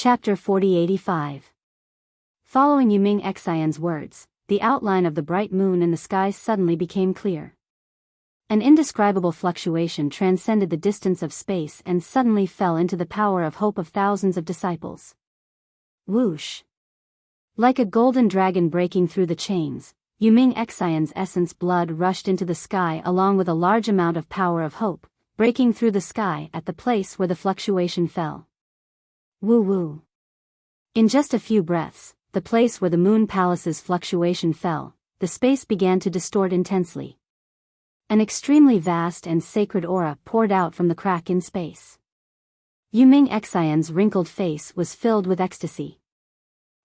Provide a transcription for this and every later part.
Chapter 4085. Following Yuming Xian's words, the outline of the bright moon in the sky suddenly became clear. An indescribable fluctuation transcended the distance of space and suddenly fell into the power of hope of thousands of disciples. Whoosh! Like a golden dragon breaking through the chains, Yuming Xian's essence blood rushed into the sky along with a large amount of power of hope, breaking through the sky at the place where the fluctuation fell. Woo-woo. In just a few breaths, the place where the Moon Palace's fluctuation fell, the space began to distort intensely. An extremely vast and sacred aura poured out from the crack in space. Yuming Xian's wrinkled face was filled with ecstasy.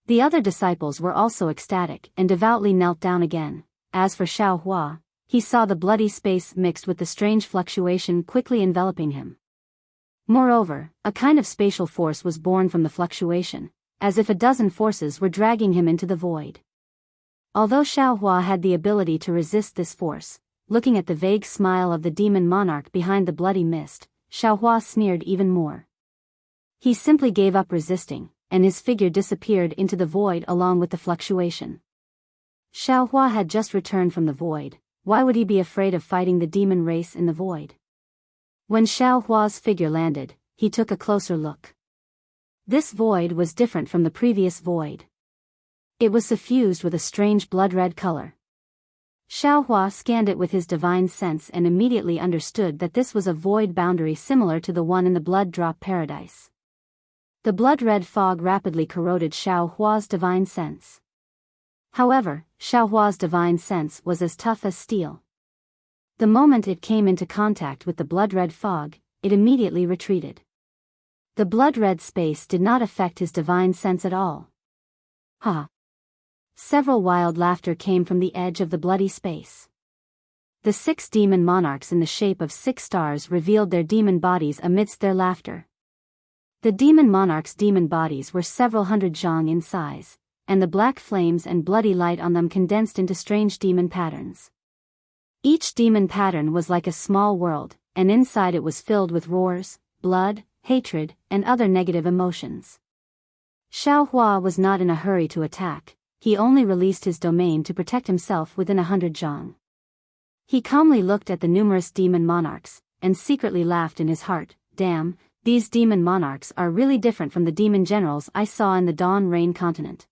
The other disciples were also ecstatic and devoutly knelt down again. As for Xiaohua, he saw the bloody space mixed with the strange fluctuation quickly enveloping him. Moreover, a kind of spatial force was born from the fluctuation, as if a dozen forces were dragging him into the void. Although Xiaohua had the ability to resist this force, looking at the vague smile of the demon monarch behind the bloody mist, Xiaohua sneered even more. He simply gave up resisting, and his figure disappeared into the void along with the fluctuation. Xiaohua had just returned from the void. Why would he be afraid of fighting the demon race in the void? When Xiaohua's figure landed, he took a closer look. This void was different from the previous void. It was suffused with a strange blood-red color. Xiaohua scanned it with his divine sense and immediately understood that this was a void boundary similar to the one in the blood drop paradise. The blood-red fog rapidly corroded Xiaohua's divine sense. However, Xiaohua's divine sense was as tough as steel. The moment it came into contact with the blood-red fog, it immediately retreated. The blood-red space did not affect his divine sense at all. Ha! Several wild laughter came from the edge of the bloody space. The 6 demon monarchs in the shape of 6 stars revealed their demon bodies amidst their laughter. The demon monarchs' demon bodies were several hundred zhang in size, and the black flames and bloody light on them condensed into strange demon patterns. Each demon pattern was like a small world, and inside it was filled with roars, blood, hatred, and other negative emotions. Xiaohua was not in a hurry to attack. He only released his domain to protect himself within 100 zhang. He calmly looked at the numerous demon monarchs, and secretly laughed in his heart. Damn, these demon monarchs are really different from the demon generals I saw in the Dawn Rain continent.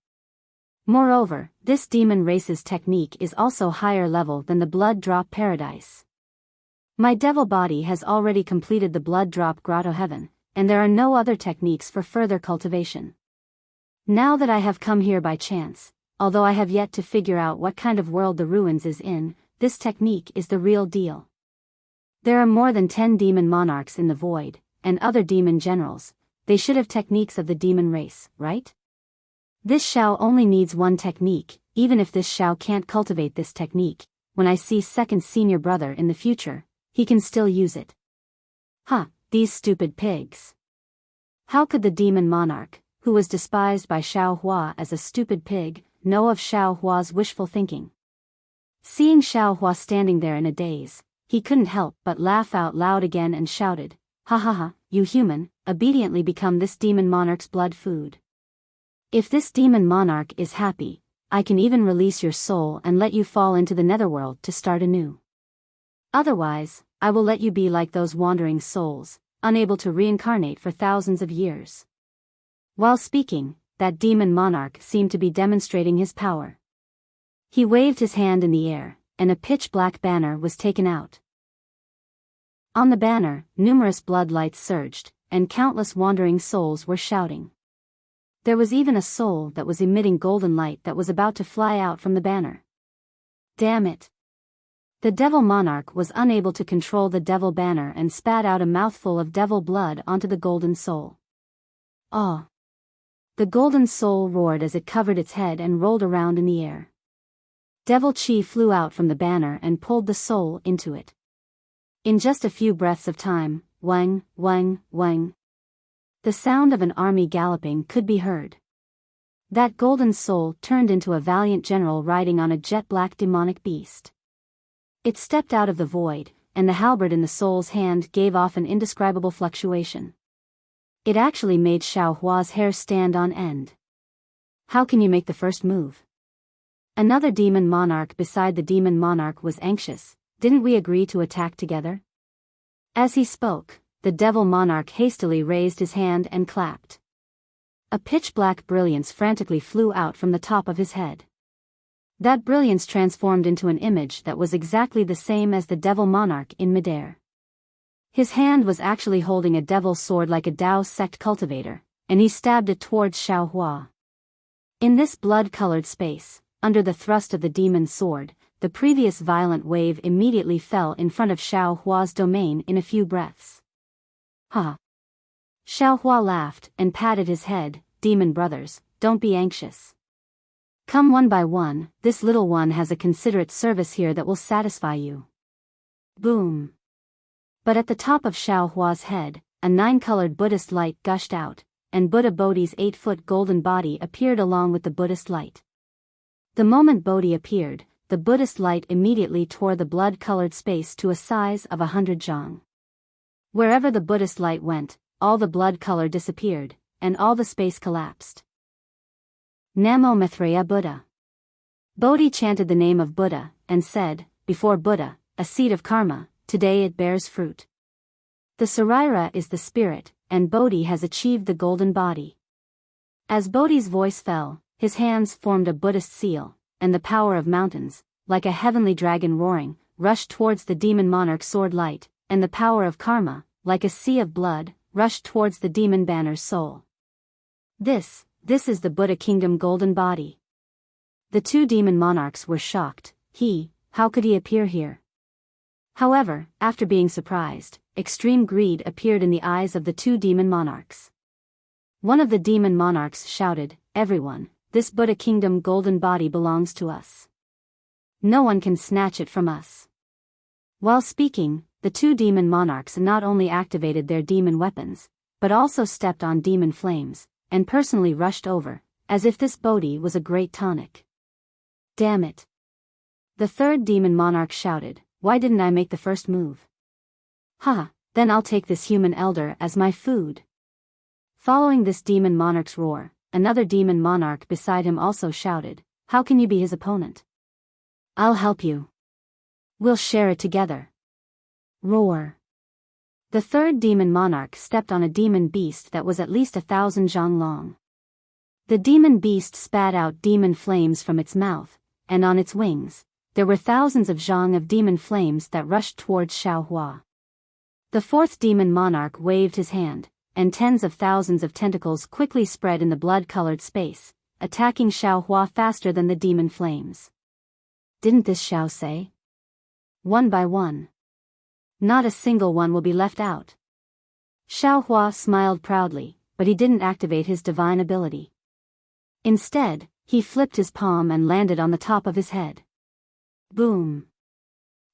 Moreover, this demon race's technique is also higher level than the blood drop paradise. My devil body has already completed the blood drop grotto heaven, and there are no other techniques for further cultivation. Now that I have come here by chance, although I have yet to figure out what kind of world the ruins is in, this technique is the real deal. There are more than 10 demon monarchs in the void, and other demon generals. They should have techniques of the demon race, right? This Xiao only needs one technique. Even if this Xiao can't cultivate this technique, when I see second senior brother in the future, he can still use it. Huh, these stupid pigs. How could the demon monarch, who was despised by Xiaohua as a stupid pig, know of Xiaohua's wishful thinking? Seeing Xiaohua standing there in a daze, he couldn't help but laugh out loud again and shouted, "Ha ha ha, you human, obediently become this demon monarch's blood food. If this demon monarch is happy, I can even release your soul and let you fall into the netherworld to start anew. Otherwise, I will let you be like those wandering souls, unable to reincarnate for thousands of years." While speaking, that demon monarch seemed to be demonstrating his power. He waved his hand in the air, and a pitch-black banner was taken out. On the banner, numerous blood lights surged, and countless wandering souls were shouting. There was even a soul that was emitting golden light that was about to fly out from the banner. Damn it! The devil monarch was unable to control the devil banner and spat out a mouthful of devil blood onto the golden soul. Ah! The golden soul roared as it covered its head and rolled around in the air. Devil chi flew out from the banner and pulled the soul into it. In just a few breaths of time, wang, wang, wang. The sound of an army galloping could be heard. That golden soul turned into a valiant general riding on a jet-black demonic beast. It stepped out of the void, and the halberd in the soul's hand gave off an indescribable fluctuation. It actually made Xiao Hua's hair stand on end. How can you make the first move? Another demon monarch beside the demon monarch was anxious. Didn't we agree to attack together? As he spoke, the devil monarch hastily raised his hand and clapped. A pitch-black brilliance frantically flew out from the top of his head. That brilliance transformed into an image that was exactly the same as the devil monarch in midair. His hand was actually holding a devil's sword like a Dao sect cultivator, and he stabbed it towards Xiao Hua. In this blood-colored space, under the thrust of the demon's sword, the previous violent wave immediately fell in front of Xiao Hua's domain in a few breaths. Ha! Xiao Hua laughed and patted his head. Demon brothers, don't be anxious. Come one by one, this little one has a considerate service here that will satisfy you. Boom! But at the top of Xiao Hua's head, a 9-colored Buddhist light gushed out, and Buddha Bodhi's 8-foot golden body appeared along with the Buddhist light. The moment Bodhi appeared, the Buddhist light immediately tore the blood-colored space to a size of 100 zhang. Wherever the Buddhist light went, all the blood color disappeared, and all the space collapsed. Namo Maitreya Buddha. Bodhi chanted the name of Buddha, and said, before Buddha, a seed of karma, today it bears fruit. The Saraira is the spirit, and Bodhi has achieved the golden body. As Bodhi's voice fell, his hands formed a Buddhist seal, and the power of mountains, like a heavenly dragon roaring, rushed towards the demon monarch's sword light, and the power of karma, like a sea of blood, rushed towards the demon banner's soul. This is the Buddha kingdom golden body. The two demon monarchs were shocked. How could he appear here? However, after being surprised, extreme greed appeared in the eyes of the two demon monarchs. One of the demon monarchs shouted, "Everyone, this Buddha kingdom golden body belongs to us. No one can snatch it from us." While speaking, the two demon monarchs not only activated their demon weapons, but also stepped on demon flames, and personally rushed over, as if this Bodhi was a great tonic. Damn it! The third demon monarch shouted, "Why didn't I make the first move? Then I'll take this human elder as my food." Following this demon monarch's roar, another demon monarch beside him also shouted, "How can you be his opponent? I'll help you. We'll share it together." Roar. The third demon monarch stepped on a demon beast that was at least 1,000 zhang long. The demon beast spat out demon flames from its mouth, and on its wings, there were thousands of zhang of demon flames that rushed towards Xiao Hua. The fourth demon monarch waved his hand, and tens of thousands of tentacles quickly spread in the blood-colored space, attacking Xiao Hua faster than the demon flames. Didn't this Xiao say? One by one. Not a single one will be left out. Xiao Hua smiled proudly, but he didn't activate his divine ability. Instead, he flipped his palm and landed on the top of his head. Boom!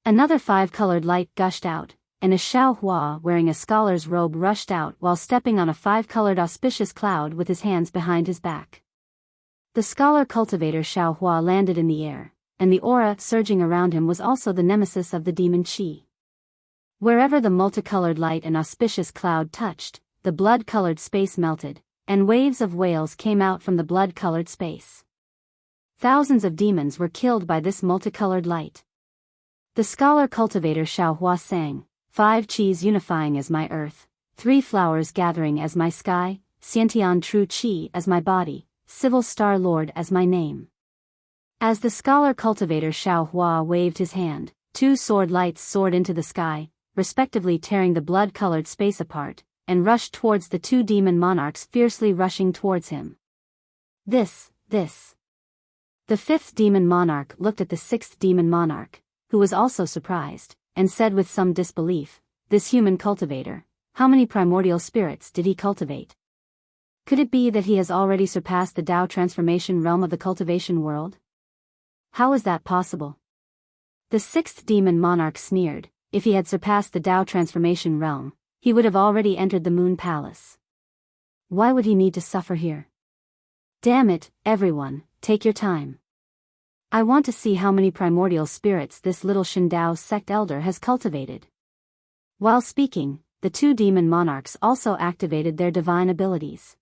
Another 5-colored light gushed out, and a Xiao Hua wearing a scholar's robe rushed out while stepping on a 5-colored auspicious cloud with his hands behind his back. The scholar cultivator Xiao Hua landed in the air, and the aura surging around him was also the nemesis of the demon Qi. Wherever the multicolored light and auspicious cloud touched, the blood-colored space melted, and waves of whales came out from the blood-colored space. Thousands of demons were killed by this multicolored light. The scholar cultivator Xiao Hua sang, 5 Qis unifying as my earth, 3 flowers gathering as my sky, Xiantian true Qi as my body, Civil Star Lord as my name. As the scholar cultivator Xiao Hua waved his hand, 2 sword lights soared into the sky, respectively tearing the blood-colored space apart, and rushed towards the 2 demon monarchs fiercely rushing towards him. This. The 5th demon monarch looked at the 6th demon monarch, who was also surprised, and said with some disbelief, "This human cultivator, how many primordial spirits did he cultivate? Could it be that he has already surpassed the Tao transformation realm of the cultivation world? How is that possible?" The 6th demon monarch sneered, "If he had surpassed the Tao transformation realm, he would have already entered the Moon Palace. Why would he need to suffer here? Damn it, everyone, take your time. I want to see how many primordial spirits this little Shindao sect elder has cultivated." While speaking, the two demon monarchs also activated their divine abilities.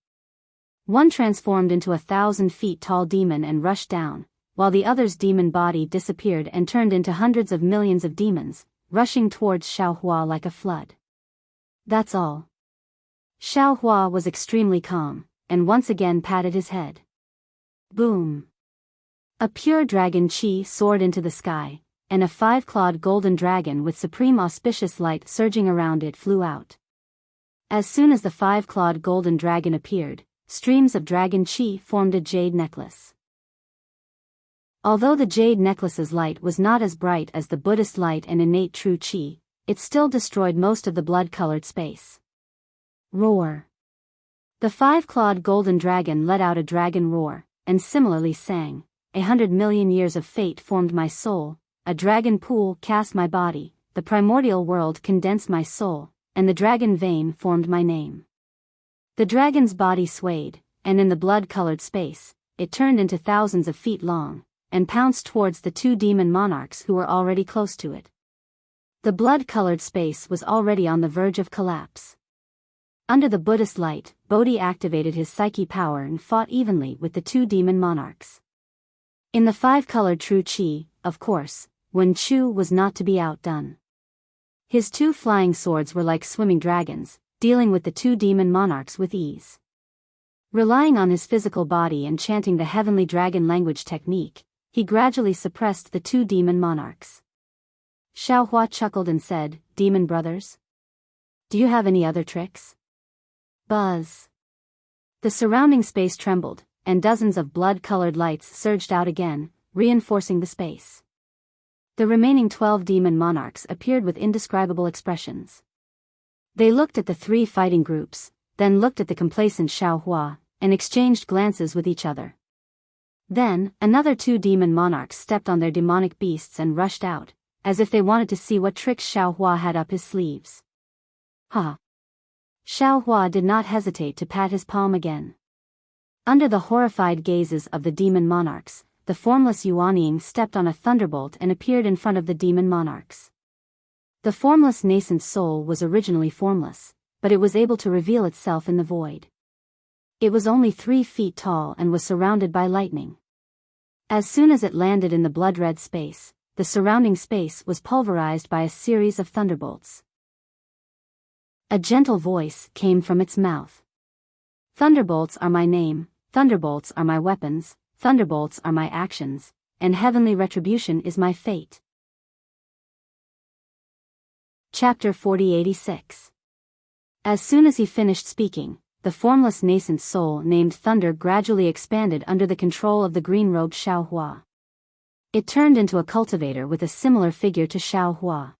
One transformed into 1,000 feet tall demon and rushed down, while the other's demon body disappeared and turned into hundreds of millions of demons, rushing towards Xiaohua like a flood. That's all. Xiaohua was extremely calm, and once again patted his head. Boom! A pure dragon chi soared into the sky, and a 5-clawed golden dragon with supreme auspicious light surging around it flew out. As soon as the 5-clawed golden dragon appeared, streams of dragon chi formed a jade necklace. Although the jade necklace's light was not as bright as the Buddhist light and innate true chi, it still destroyed most of the blood-colored space. Roar! The 5-clawed golden dragon let out a dragon roar, and similarly sang, 100 million years of fate formed my soul, a dragon pool cast my body, the primordial world condensed my soul, and the dragon vein formed my name. The dragon's body swayed, and in the blood-colored space, it turned into thousands of feet long, and pounced towards the two demon monarchs who were already close to it. The blood-colored space was already on the verge of collapse. Under the Buddhist light, Bodhi activated his psyche power and fought evenly with the two demon monarchs. In the 5-colored true chi, of course, Wen Chu was not to be outdone. His two flying swords were like swimming dragons, dealing with the two demon monarchs with ease. Relying on his physical body and chanting the heavenly dragon language technique, he gradually suppressed the two demon monarchs. Xiaohua chuckled and said, "Demon brothers? Do you have any other tricks?" Buzz! The surrounding space trembled, and dozens of blood-colored lights surged out again, reinforcing the space. The remaining 12 demon monarchs appeared with indescribable expressions. They looked at the three fighting groups, then looked at the complacent Xiaohua, and exchanged glances with each other. Then, another two demon monarchs stepped on their demonic beasts and rushed out, as if they wanted to see what tricks Xiaohua had up his sleeves. Ha! Xiaohua did not hesitate to pat his palm again. Under the horrified gazes of the demon monarchs, the formless Yuanying stepped on a thunderbolt and appeared in front of the demon monarchs. The formless nascent soul was originally formless, but it was able to reveal itself in the void. It was only 3 feet tall and was surrounded by lightning. As soon as it landed in the blood-red space, the surrounding space was pulverized by a series of thunderbolts. A gentle voice came from its mouth. "Thunderbolts are my name, thunderbolts are my weapons, thunderbolts are my actions, and heavenly retribution is my fate." Chapter 4086. As soon as he finished speaking, the formless nascent soul named Thunder gradually expanded under the control of the green-robed Xiaohua. It turned into a cultivator with a similar figure to Xiaohua.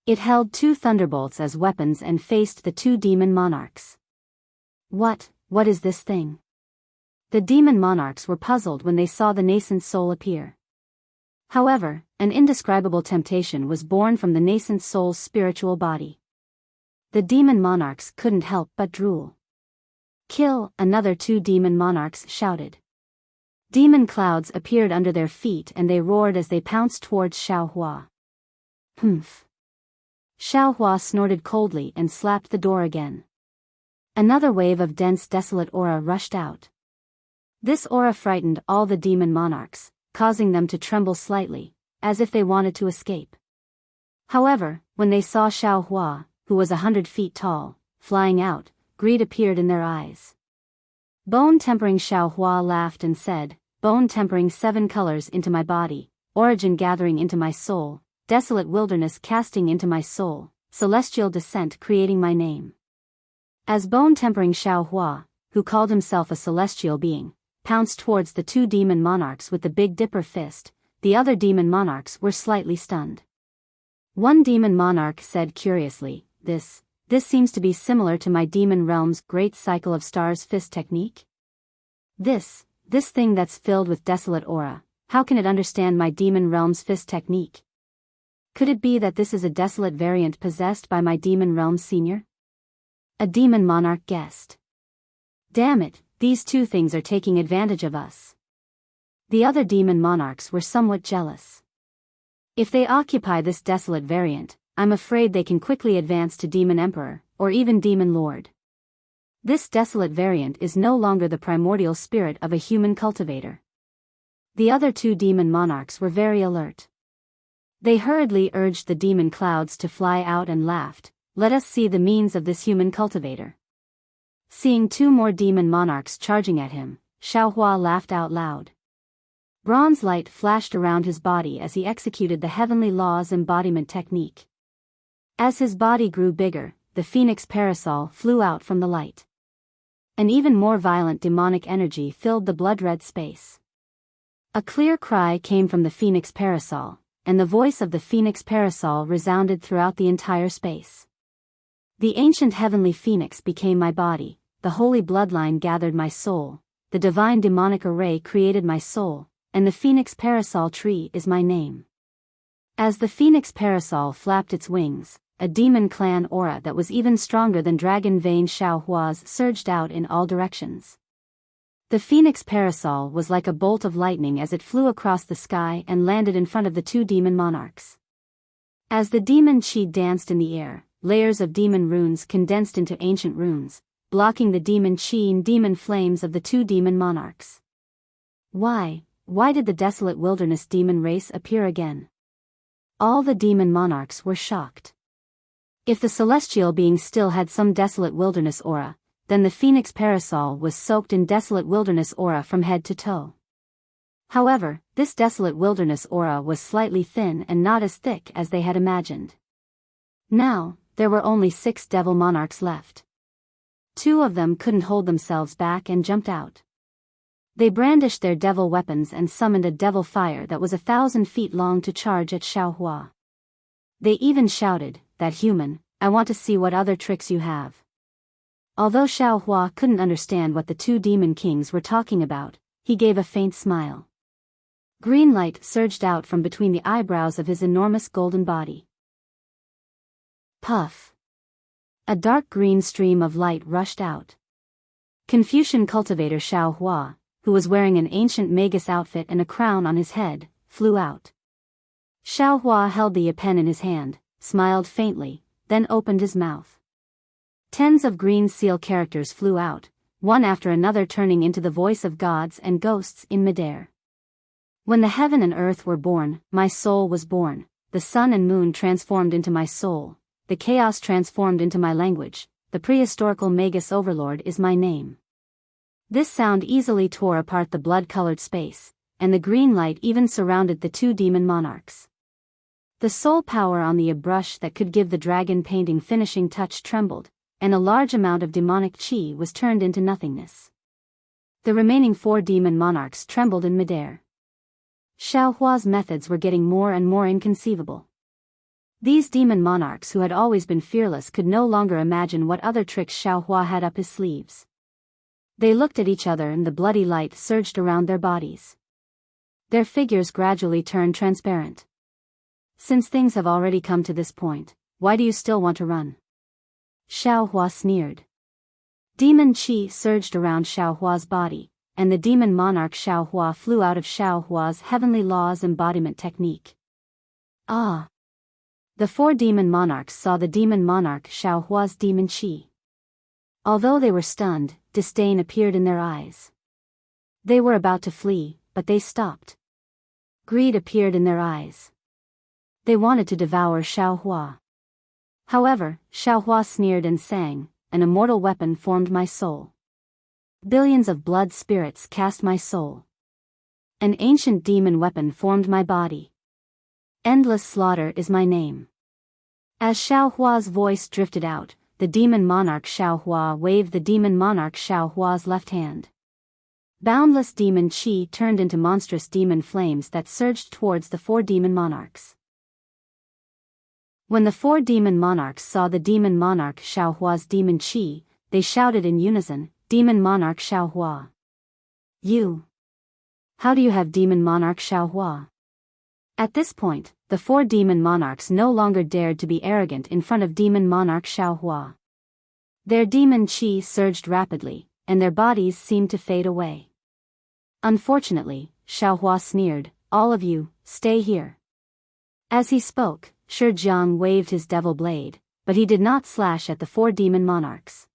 It held 2 thunderbolts as weapons and faced the 2 demon monarchs. What is this thing? The demon monarchs were puzzled when they saw the nascent soul appear. However, an indescribable temptation was born from the nascent soul's spiritual body. The demon monarchs couldn't help but drool. "Kill!" another 2 demon monarchs shouted. Demon clouds appeared under their feet and they roared as they pounced towards Xiaohua. Humph! Xiaohua snorted coldly and slapped the door again. Another wave of dense desolate aura rushed out. This aura frightened all the demon monarchs, causing them to tremble slightly, as if they wanted to escape. However, when they saw Xiaohua, who was 100 feet tall, flying out, greed appeared in their eyes. Bone-tempering Xiaohua laughed and said, "Bone-tempering 7 colors into my body, origin gathering into my soul, desolate wilderness casting into my soul, celestial descent creating my name." As bone-tempering Xiaohua, who called himself a celestial being, pounced towards the 2 demon monarchs with the Big Dipper fist, the other demon monarchs were slightly stunned. One demon monarch said curiously, This seems to be similar to my demon realm's great cycle of stars fist technique. This thing that's filled with desolate aura, how can it understand my demon realm's fist technique? Could it be that this is a desolate variant possessed by my demon realm senior?" A demon monarch guessed. "Damn it, these 2 things are taking advantage of us." The other demon monarchs were somewhat jealous. If they occupy this desolate variant, I'm afraid they can quickly advance to Demon Emperor, or even Demon Lord. This desolate variant is no longer the primordial spirit of a human cultivator. The other two demon monarchs were very alert. They hurriedly urged the demon clouds to fly out and laughed, "Let us see the means of this human cultivator." Seeing two more demon monarchs charging at him, Xiaohua laughed out loud. Bronze light flashed around his body as he executed the heavenly law's embodiment technique. As his body grew bigger, the phoenix parasol flew out from the light. An even more violent demonic energy filled the blood-red space. A clear cry came from the phoenix parasol, and the voice of the phoenix parasol resounded throughout the entire space. The ancient heavenly phoenix became my body, the holy bloodline gathered my soul, the divine demonic array created my soul, and the phoenix parasol tree is my name. As the phoenix parasol flapped its wings, a demon clan aura that was even stronger than dragon vein Xiaohua's surged out in all directions. The phoenix parasol was like a bolt of lightning as it flew across the sky and landed in front of the two demon monarchs. As the demon chi danced in the air, layers of demon runes condensed into ancient runes, blocking the demon chi and demon flames of the two demon monarchs. Why did the desolate wilderness demon race appear again? All the demon monarchs were shocked. If the celestial being still had some desolate wilderness aura, then the phoenix parasol was soaked in desolate wilderness aura from head to toe. However, this desolate wilderness aura was slightly thin and not as thick as they had imagined. Now, there were only 6 devil monarchs left. 2 of them couldn't hold themselves back and jumped out. They brandished their devil weapons and summoned a devil fire that was 1,000 feet long to charge at Xiaohua. They even shouted, "That human, I want to see what other tricks you have." Although Xiaohua couldn't understand what the two demon kings were talking about, he gave a faint smile. Green light surged out from between the eyebrows of his enormous golden body. Puff! A dark green stream of light rushed out. Confucian cultivator Xiaohua, who was wearing an ancient magus outfit and a crown on his head, flew out. Xiaohua held the pen in his hand, smiled faintly, then opened his mouth. Tens of green seal characters flew out, one after another turning into the voice of gods and ghosts in midair. When the heaven and earth were born, my soul was born, the sun and moon transformed into my soul, the chaos transformed into my language, the prehistorical magus overlord is my name. This sound easily tore apart the blood-colored space, and the green light even surrounded the two demon monarchs. The soul power on the brush that could give the dragon painting finishing touch trembled, and a large amount of demonic chi was turned into nothingness. The remaining 4 demon monarchs trembled in midair. Xiaohua's methods were getting more and more inconceivable. These demon monarchs who had always been fearless could no longer imagine what other tricks Xiaohua had up his sleeves. They looked at each other and the bloody light surged around their bodies. Their figures gradually turned transparent. Since things have already come to this point, why do you still want to run? Xiaohua sneered. Demon chi surged around Xiaohua's body, and the demon monarch Xiaohua flew out of Xiaohua's heavenly law's embodiment technique. Ah! The 4 demon monarchs saw the demon monarch Xiaohua's demon chi. Although they were stunned, disdain appeared in their eyes. They were about to flee, but they stopped. Greed appeared in their eyes. They wanted to devour Xiaohua. However, Xiaohua sneered and sang, "An immortal weapon formed my soul. Billions of blood spirits cast my soul. An ancient demon weapon formed my body. Endless slaughter is my name." As Xiaohua's voice drifted out, the demon monarch Xiaohua waved the demon monarch Xiaohua's left hand. Boundless demon chi turned into monstrous demon flames that surged towards the 4 demon monarchs. When the 4 demon monarchs saw the demon monarch Xiaohua's demon chi, they shouted in unison, "Demon monarch Xiaohua! You! How do you have demon monarch Xiaohua?" At this point, the 4 demon monarchs no longer dared to be arrogant in front of demon monarch Xiaohua. Their demon chi surged rapidly, and their bodies seemed to fade away. Unfortunately, Xiaohua sneered, "All of you, stay here." As he spoke, Shi Jiang waved his devil blade, but he did not slash at the 4 demon monarchs.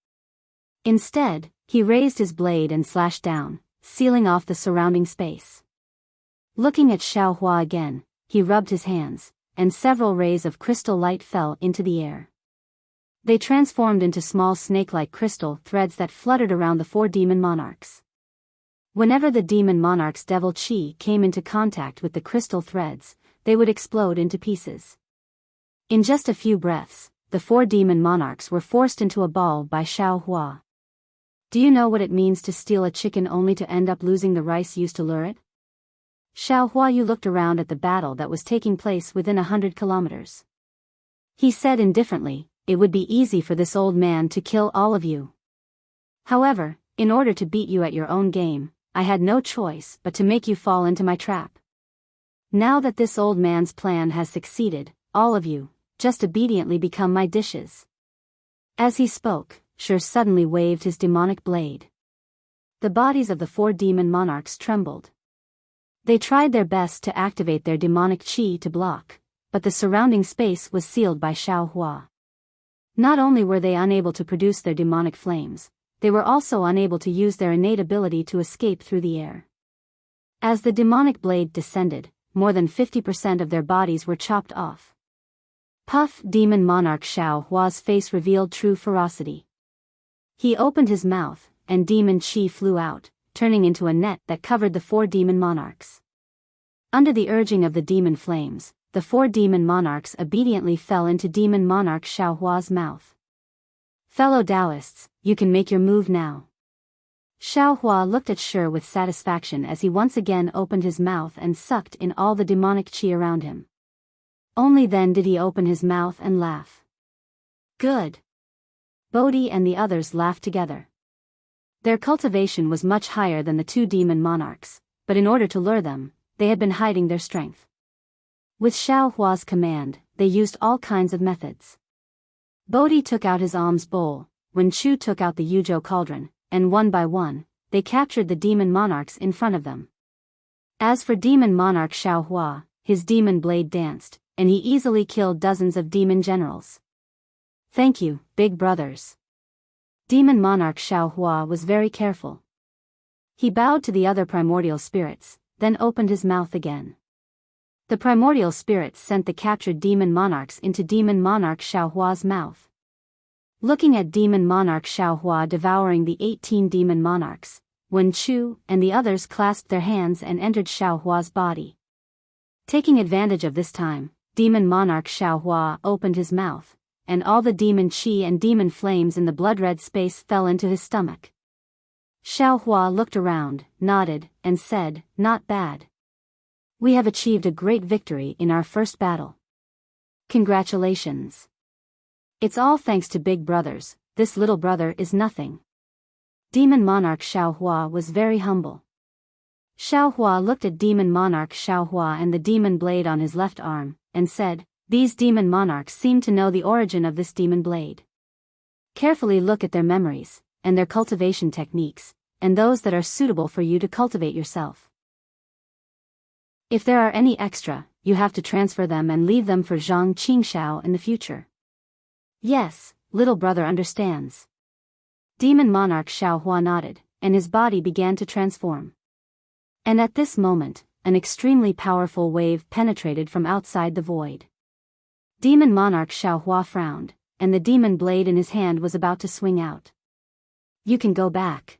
Instead, he raised his blade and slashed down, sealing off the surrounding space. Looking at Xiao Hua again, he rubbed his hands, and several rays of crystal light fell into the air. They transformed into small snake-like crystal threads that fluttered around the 4 demon monarchs. Whenever the demon monarch's devil chi came into contact with the crystal threads, they would explode into pieces. In just a few breaths, the 4 demon monarchs were forced into a ball by Xiao Hua. Do you know what it means to steal a chicken only to end up losing the rice used to lure it? Xiao Hua Yu looked around at the battle that was taking place within 100 kilometers. He said indifferently, "It would be easy for this old man to kill all of you. However, in order to beat you at your own game, I had no choice but to make you fall into my trap. Now that this old man's plan has succeeded, all of you, just obediently become my dishes." As he spoke, Shi suddenly waved his demonic blade. The bodies of the 4 demon monarchs trembled. They tried their best to activate their demonic chi to block, but the surrounding space was sealed by Xiao Hua. Not only were they unable to produce their demonic flames, they were also unable to use their innate ability to escape through the air. As the demonic blade descended, more than 50% of their bodies were chopped off. Puff! Demon monarch Xiao Hua's face revealed true ferocity. He opened his mouth, and demon chi flew out, turning into a net that covered the 4 demon monarchs. Under the urging of the demon flames, the 4 demon monarchs obediently fell into demon monarch Xiao Hua's mouth. Fellow Taoists, you can make your move now. Xiao Hua looked at Shi with satisfaction as he once again opened his mouth and sucked in all the demonic chi around him. Only then did he open his mouth and laugh. Good. Bodhi and the others laughed together. Their cultivation was much higher than the 2 demon monarchs, but in order to lure them, they had been hiding their strength. With Xiao Hua's command, they used all kinds of methods. Bodhi took out his alms bowl, Wen Chu took out the Yuzhou cauldron, and one by one, they captured the demon monarchs in front of them. As for demon monarch Xiao Hua, his demon blade danced, and he easily killed dozens of demon generals. Thank you, big brothers. Demon monarch Xiao Hua was very careful. He bowed to the other primordial spirits, then opened his mouth again. The primordial spirits sent the captured demon monarchs into demon monarch Xiao Hua's mouth. Looking at demon monarch Xiao Hua devouring the 18 demon monarchs, Wen Chu and the others clasped their hands and entered Xiao Hua's body. Taking advantage of this time, demon monarch Xiao Hua opened his mouth, and all the demon chi and demon flames in the blood-red space fell into his stomach. Xiao Hua looked around, nodded, and said, "Not bad. We have achieved a great victory in our first battle. Congratulations. It's all thanks to big brothers, this little brother is nothing." Demon monarch Xiao Hua was very humble. Xiao Hua looked at demon monarch Xiao Hua and the demon blade on his left arm, and said, "These demon monarchs seem to know the origin of this demon blade. Carefully look at their memories, and their cultivation techniques, and those that are suitable for you to cultivate yourself. If there are any extra, you have to transfer them and leave them for Zhang Qingshao in the future." "Yes, little brother understands." Demon monarch Xiao Hua nodded, and his body began to transform. And at this moment, an extremely powerful wave penetrated from outside the void. Demon monarch Xiao Hua frowned, and the demon blade in his hand was about to swing out. "You can go back."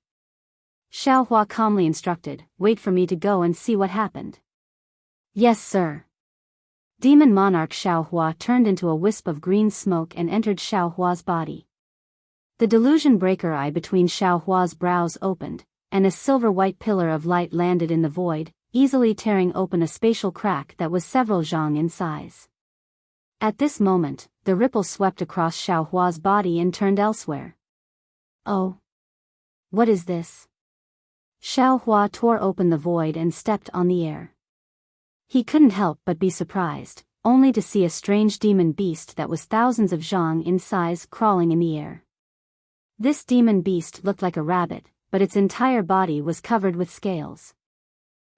Xiao Hua calmly instructed, "Wait for me to go and see what happened." "Yes, sir." Demon monarch Xiao Hua turned into a wisp of green smoke and entered Xiao Hua's body. The delusion breaker eye between Xiao Hua's brows opened, and a silver-white pillar of light landed in the void, easily tearing open a spatial crack that was several zhang in size. At this moment, the ripple swept across Xiao Hua's body and turned elsewhere. "Oh. What is this?" Xiao Hua tore open the void and stepped on the air. He couldn't help but be surprised, only to see a strange demon beast that was thousands of zhang in size crawling in the air. This demon beast looked like a rabbit, but its entire body was covered with scales.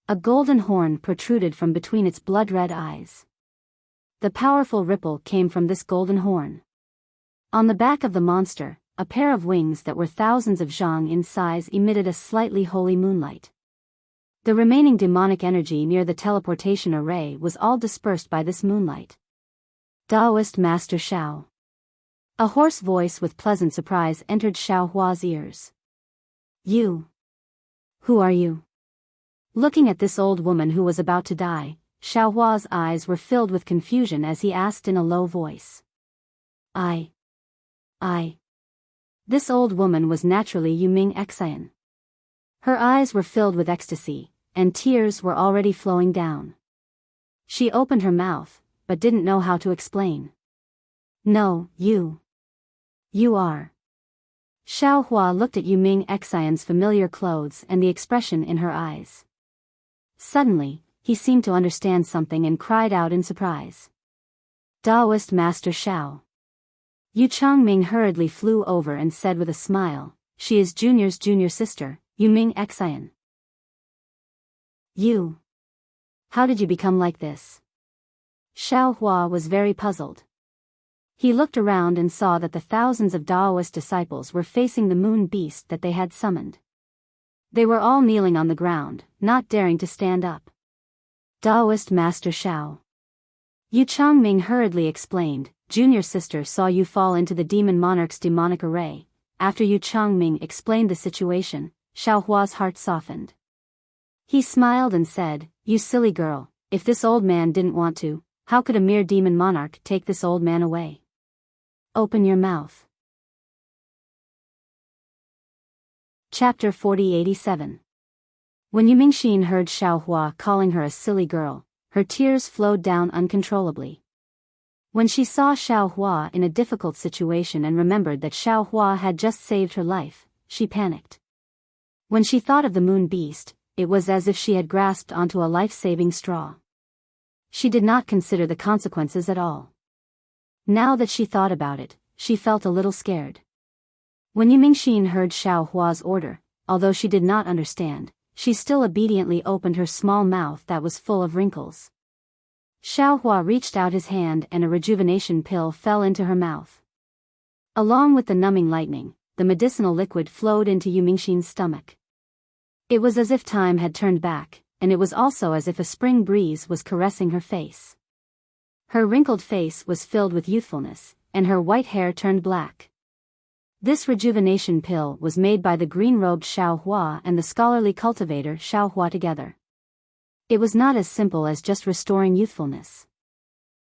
A golden horn protruded from between its blood-red eyes. The powerful ripple came from this golden horn. On the back of the monster, a pair of wings that were thousands of zhang in size emitted a slightly holy moonlight. The remaining demonic energy near the teleportation array was all dispersed by this moonlight. Taoist Master Xiao. A hoarse voice with pleasant surprise entered Xiao Hua's ears. You. Who are you? Looking at this old woman who was about to die, Xiao Hua's eyes were filled with confusion as he asked in a low voice. I. This old woman was naturally Yuming Xian. Her eyes were filled with ecstasy, and tears were already flowing down. She opened her mouth, but didn't know how to explain. No, you are. Xiao Hua looked at Yuming Xian's familiar clothes and the expression in her eyes. Suddenly, he seemed to understand something and cried out in surprise. Taoist Master Xiao. Yu Changming hurriedly flew over and said with a smile, she is Junior's junior sister, Yuming Xian. You. How did you become like this? Xiao Hua was very puzzled. He looked around and saw that the thousands of Taoist disciples were facing the moon beast that they had summoned. They were all kneeling on the ground, not daring to stand up. Taoist Master Xiao. Yu Changming hurriedly explained, Junior sister saw you fall into the demon monarch's demonic array. After Yu Changming explained the situation, Xiao Hua's heart softened. He smiled and said, you silly girl, if this old man didn't want to, how could a mere demon monarch take this old man away? Open your mouth. Chapter 4087. When Yu Mingxin heard Xiao Hua calling her a silly girl, her tears flowed down uncontrollably. When she saw Xiao Hua in a difficult situation and remembered that Xiao Hua had just saved her life, she panicked. When she thought of the moon beast, it was as if she had grasped onto a life-saving straw. She did not consider the consequences at all. Now that she thought about it, she felt a little scared. When Yu Mingxin heard Xiao Hua's order, although she did not understand, she still obediently opened her small mouth that was full of wrinkles. Xiao Hua reached out his hand and a rejuvenation pill fell into her mouth. Along with the numbing lightning, the medicinal liquid flowed into Yu Mingxin's stomach. It was as if time had turned back, and it was also as if a spring breeze was caressing her face. Her wrinkled face was filled with youthfulness, and her white hair turned black. This rejuvenation pill was made by the green-robed Xiao Hua and the scholarly cultivator Xiao Hua together. It was not as simple as just restoring youthfulness.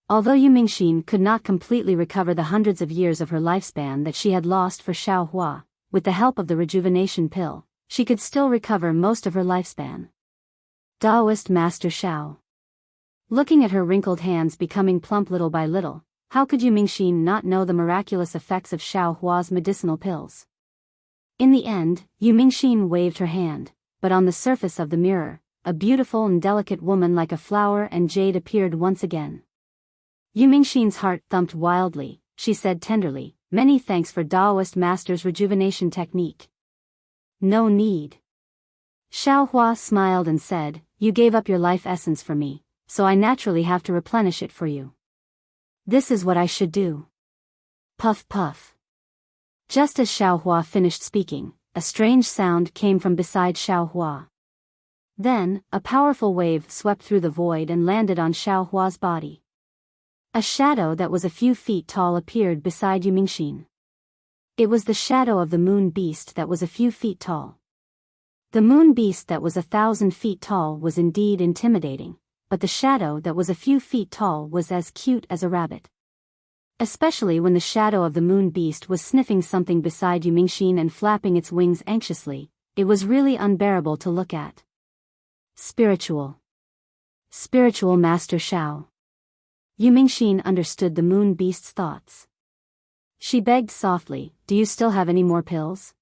Although Yu Mingxin could not completely recover the hundreds of years of her lifespan that she had lost for Xiao Hua, with the help of the rejuvenation pill, she could still recover most of her lifespan. Taoist Master Xiao. Looking at her wrinkled hands becoming plump little by little, how could Yu Mingxin not know the miraculous effects of Xiao Hua's medicinal pills? In the end, Yu Mingxin waved her hand, but on the surface of the mirror, a beautiful and delicate woman like a flower and jade appeared once again. Yu Mingxin's heart thumped wildly. She said tenderly, many thanks for Taoist Master's rejuvenation technique. No need. Xiao Hua smiled and said, you gave up your life essence for me, so I naturally have to replenish it for you. This is what I should do. Puff puff. Just as Xiao Hua finished speaking, a strange sound came from beside Xiao Hua. Then, a powerful wave swept through the void and landed on Xiao Hua's body. A shadow that was a few feet tall appeared beside Yu Mingxin. It was the shadow of the moon beast that was a few feet tall. The moon beast that was 1,000 feet tall was indeed intimidating, but the shadow that was a few feet tall was as cute as a rabbit. Especially when the shadow of the moon beast was sniffing something beside Yu Mingxin and flapping its wings anxiously, it was really unbearable to look at. Spiritual Master Xiao. Yu Mingxin understood the moon beast's thoughts. She begged softly, do you still have any more pills?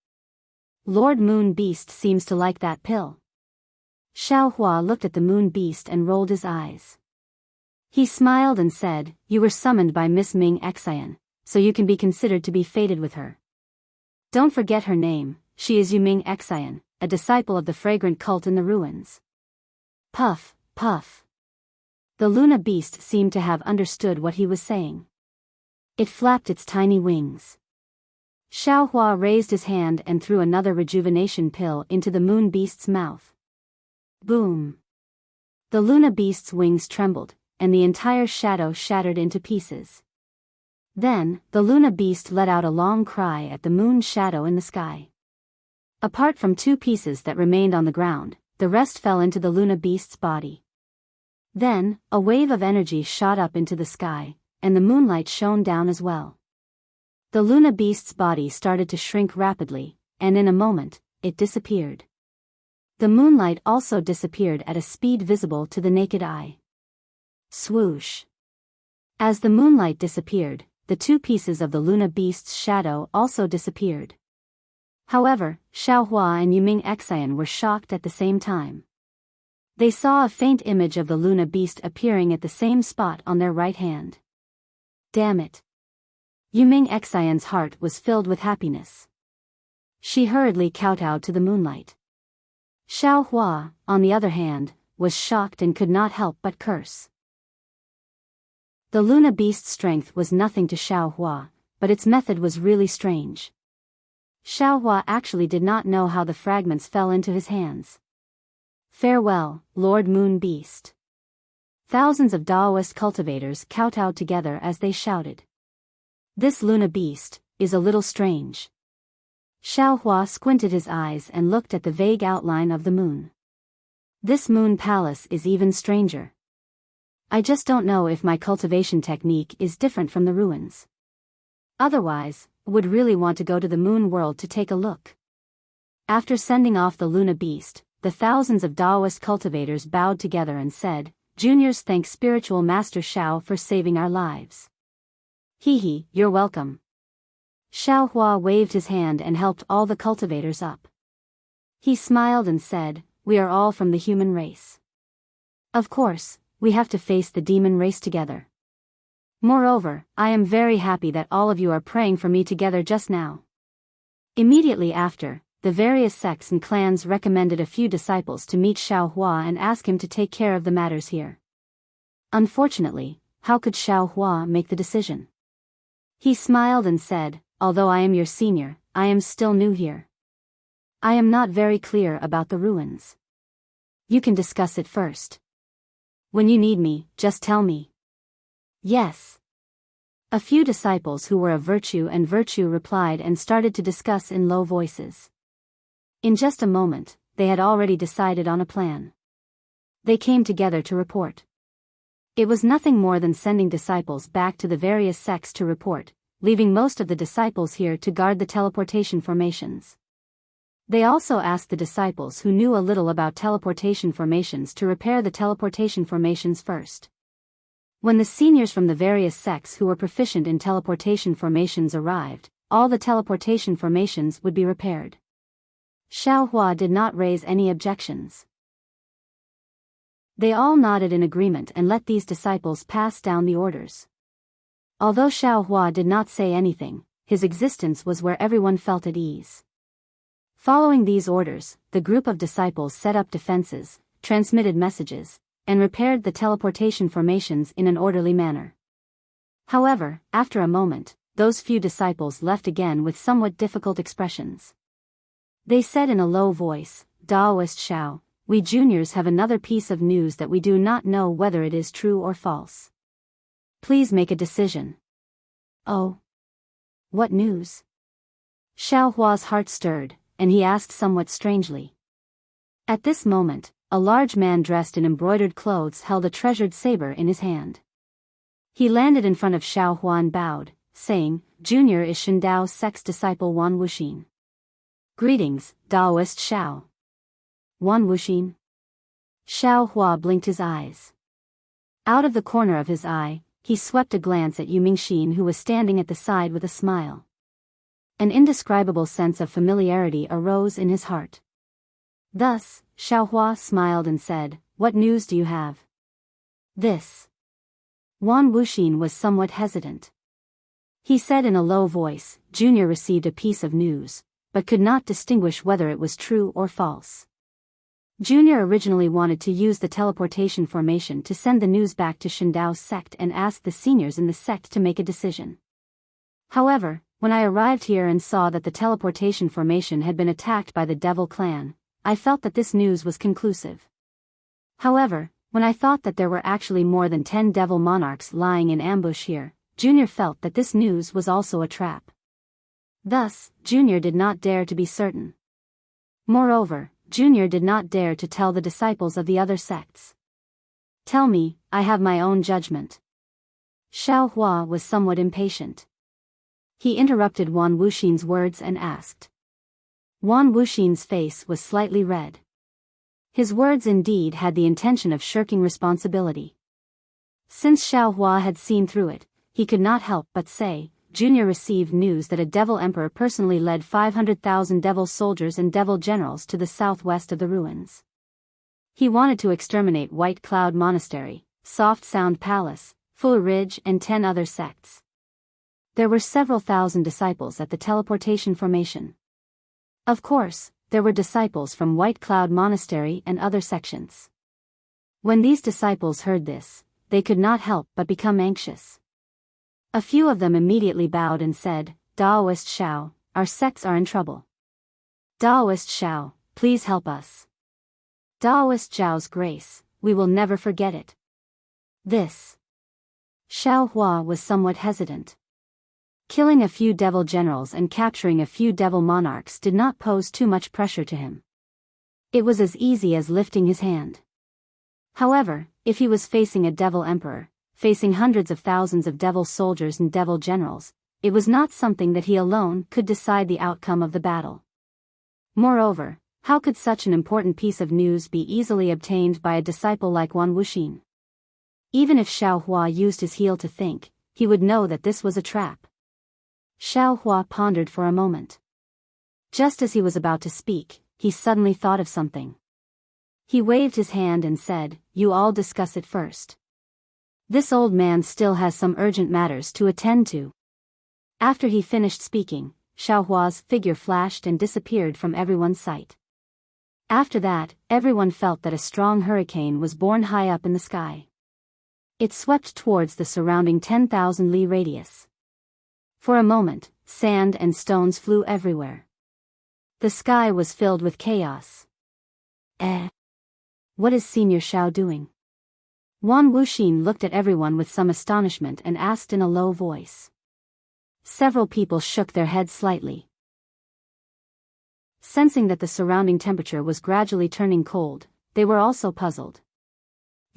Lord Moon Beast seems to like that pill. Xiao Hua looked at the moon beast and rolled his eyes. He smiled and said, you were summoned by Miss Ming Xian, so you can be considered to be fated with her. Don't forget her name, she is Yuming Xian, a disciple of the fragrant cult in the ruins. Puff, puff. The Luna beast seemed to have understood what he was saying. It flapped its tiny wings. Xiaohua raised his hand and threw another rejuvenation pill into the moon beast's mouth. Boom! The Luna beast's wings trembled, and the entire shadow shattered into pieces. Then, the Luna beast let out a long cry at the moon shadow in the sky. Apart from 2 pieces that remained on the ground, the rest fell into the Luna beast's body. Then, a wave of energy shot up into the sky, and the moonlight shone down as well. The Luna beast's body started to shrink rapidly, and in a moment, it disappeared. The moonlight also disappeared at a speed visible to the naked eye. Swoosh! As the moonlight disappeared, the 2 pieces of the Luna beast's shadow also disappeared. However, Xiaohua and Yiming Xian were shocked at the same time. They saw a faint image of the Luna beast appearing at the same spot on their right hand. Damn it! Yiming Xian's heart was filled with happiness. She hurriedly kowtowed to the moonlight. Xiaohua, on the other hand, was shocked and could not help but curse. The Luna beast's strength was nothing to Xiaohua, but its method was really strange. Xiaohua actually did not know how the fragments fell into his hands. Farewell, Lord Moon Beast. Thousands of Daoist cultivators kowtowed together as they shouted. This Luna beast is a little strange. Xiaohua squinted his eyes and looked at the vague outline of the moon. This moon palace is even stranger. I just don't know if my cultivation technique is different from the ruins. Otherwise, would really want to go to the moon world to take a look. After sending off the Luna beast, the thousands of Daoist cultivators bowed together and said, "Juniors thank spiritual master Xiao for saving our lives." "Hee, you're welcome." Xiaohua waved his hand and helped all the cultivators up. He smiled and said, "We are all from the human race. Of course, we have to face the demon race together. Moreover, I am very happy that all of you are praying for me together just now." Immediately after, the various sects and clans recommended a few disciples to meet Xiaohua and ask him to take care of the matters here. Unfortunately, how could Xiaohua make the decision? He smiled and said, "Although I am your senior, I am still new here. I am not very clear about the ruins. You can discuss it first. When you need me, just tell me." "Yes." A few disciples who were of virtue replied and started to discuss in low voices. In just a moment, they had already decided on a plan. They came together to report. It was nothing more than sending disciples back to the various sects to report, leaving most of the disciples here to guard the teleportation formations. They also asked the disciples who knew a little about teleportation formations to repair the teleportation formations first. When the seniors from the various sects who were proficient in teleportation formations arrived, all the teleportation formations would be repaired. Xiaohua did not raise any objections. They all nodded in agreement and let these disciples pass down the orders. Although Xiaohua did not say anything, his existence was where everyone felt at ease. Following these orders, the group of disciples set up defenses, transmitted messages, and repaired the teleportation formations in an orderly manner. However, after a moment, those few disciples left again with somewhat difficult expressions. They said in a low voice, "Daoist Xiao, we juniors have another piece of news that we do not know whether it is true or false. Please make a decision." "Oh? What news?" Xiaohua's heart stirred, and he asked somewhat strangely. At this moment, a large man dressed in embroidered clothes held a treasured saber in his hand. He landed in front of Xiaohua and bowed, saying, "Junior is Shendao's sect's disciple Wan Wuxin." "Greetings, Daoist Xiao." "Wan Wuxin?" Xiaohua blinked his eyes. Out of the corner of his eye, he swept a glance at Yu Mingxin, who was standing at the side with a smile. An indescribable sense of familiarity arose in his heart. Thus, Xiaohua smiled and said, "What news do you have?" "This." Wan Wuxin was somewhat hesitant. He said in a low voice, "Junior received a piece of news, but could not distinguish whether it was true or false." Junior originally wanted to use the teleportation formation to send the news back to Shindao's sect and ask the seniors in the sect to make a decision. However, when I arrived here and saw that the teleportation formation had been attacked by the Devil Clan, I felt that this news was conclusive. However, when I thought that there were actually more than 10 Devil Monarchs lying in ambush here, Junior felt that this news was also a trap. Thus, Junior did not dare to be certain. Moreover, Junior did not dare to tell the disciples of the other sects. Tell me, I have my own judgment. Xiao Hua was somewhat impatient. He interrupted Wan Wuxin's words and asked. Wan Wuxin's face was slightly red. His words indeed had the intention of shirking responsibility. Since Xiao Hua had seen through it, he could not help but say, Junior received news that a Devil Emperor personally led 500,000 Devil soldiers and Devil generals to the southwest of the ruins. He wanted to exterminate White Cloud Monastery, Soft Sound Palace, Fu Ridge and 10 other sects. There were several thousand disciples at the teleportation formation. Of course, there were disciples from White Cloud Monastery and other sections. When these disciples heard this, they could not help but become anxious. A few of them immediately bowed and said, Daoist Xiao, our sects are in trouble. Daoist Xiao, please help us. Daoist Zhao's grace, we will never forget it. This. Xiao Hua was somewhat hesitant. Killing a few devil generals and capturing a few devil monarchs did not pose too much pressure to him. It was as easy as lifting his hand. However, if he was facing a devil emperor, facing hundreds of thousands of devil soldiers and devil generals, it was not something that he alone could decide the outcome of the battle. Moreover, how could such an important piece of news be easily obtained by a disciple like Wan Wuxin? Even if Xiao Hua used his heel to think, he would know that this was a trap. Xiao Hua pondered for a moment. Just as he was about to speak, he suddenly thought of something. He waved his hand and said, You all discuss it first. This old man still has some urgent matters to attend to. After he finished speaking, Xiao Hua's figure flashed and disappeared from everyone's sight. After that, everyone felt that a strong hurricane was born high up in the sky. It swept towards the surrounding 10,000 li radius. For a moment, sand and stones flew everywhere. The sky was filled with chaos. What is Senior Xiao doing? Wan Wuxin looked at everyone with some astonishment and asked in a low voice. Several people shook their heads slightly. Sensing that the surrounding temperature was gradually turning cold, they were also puzzled.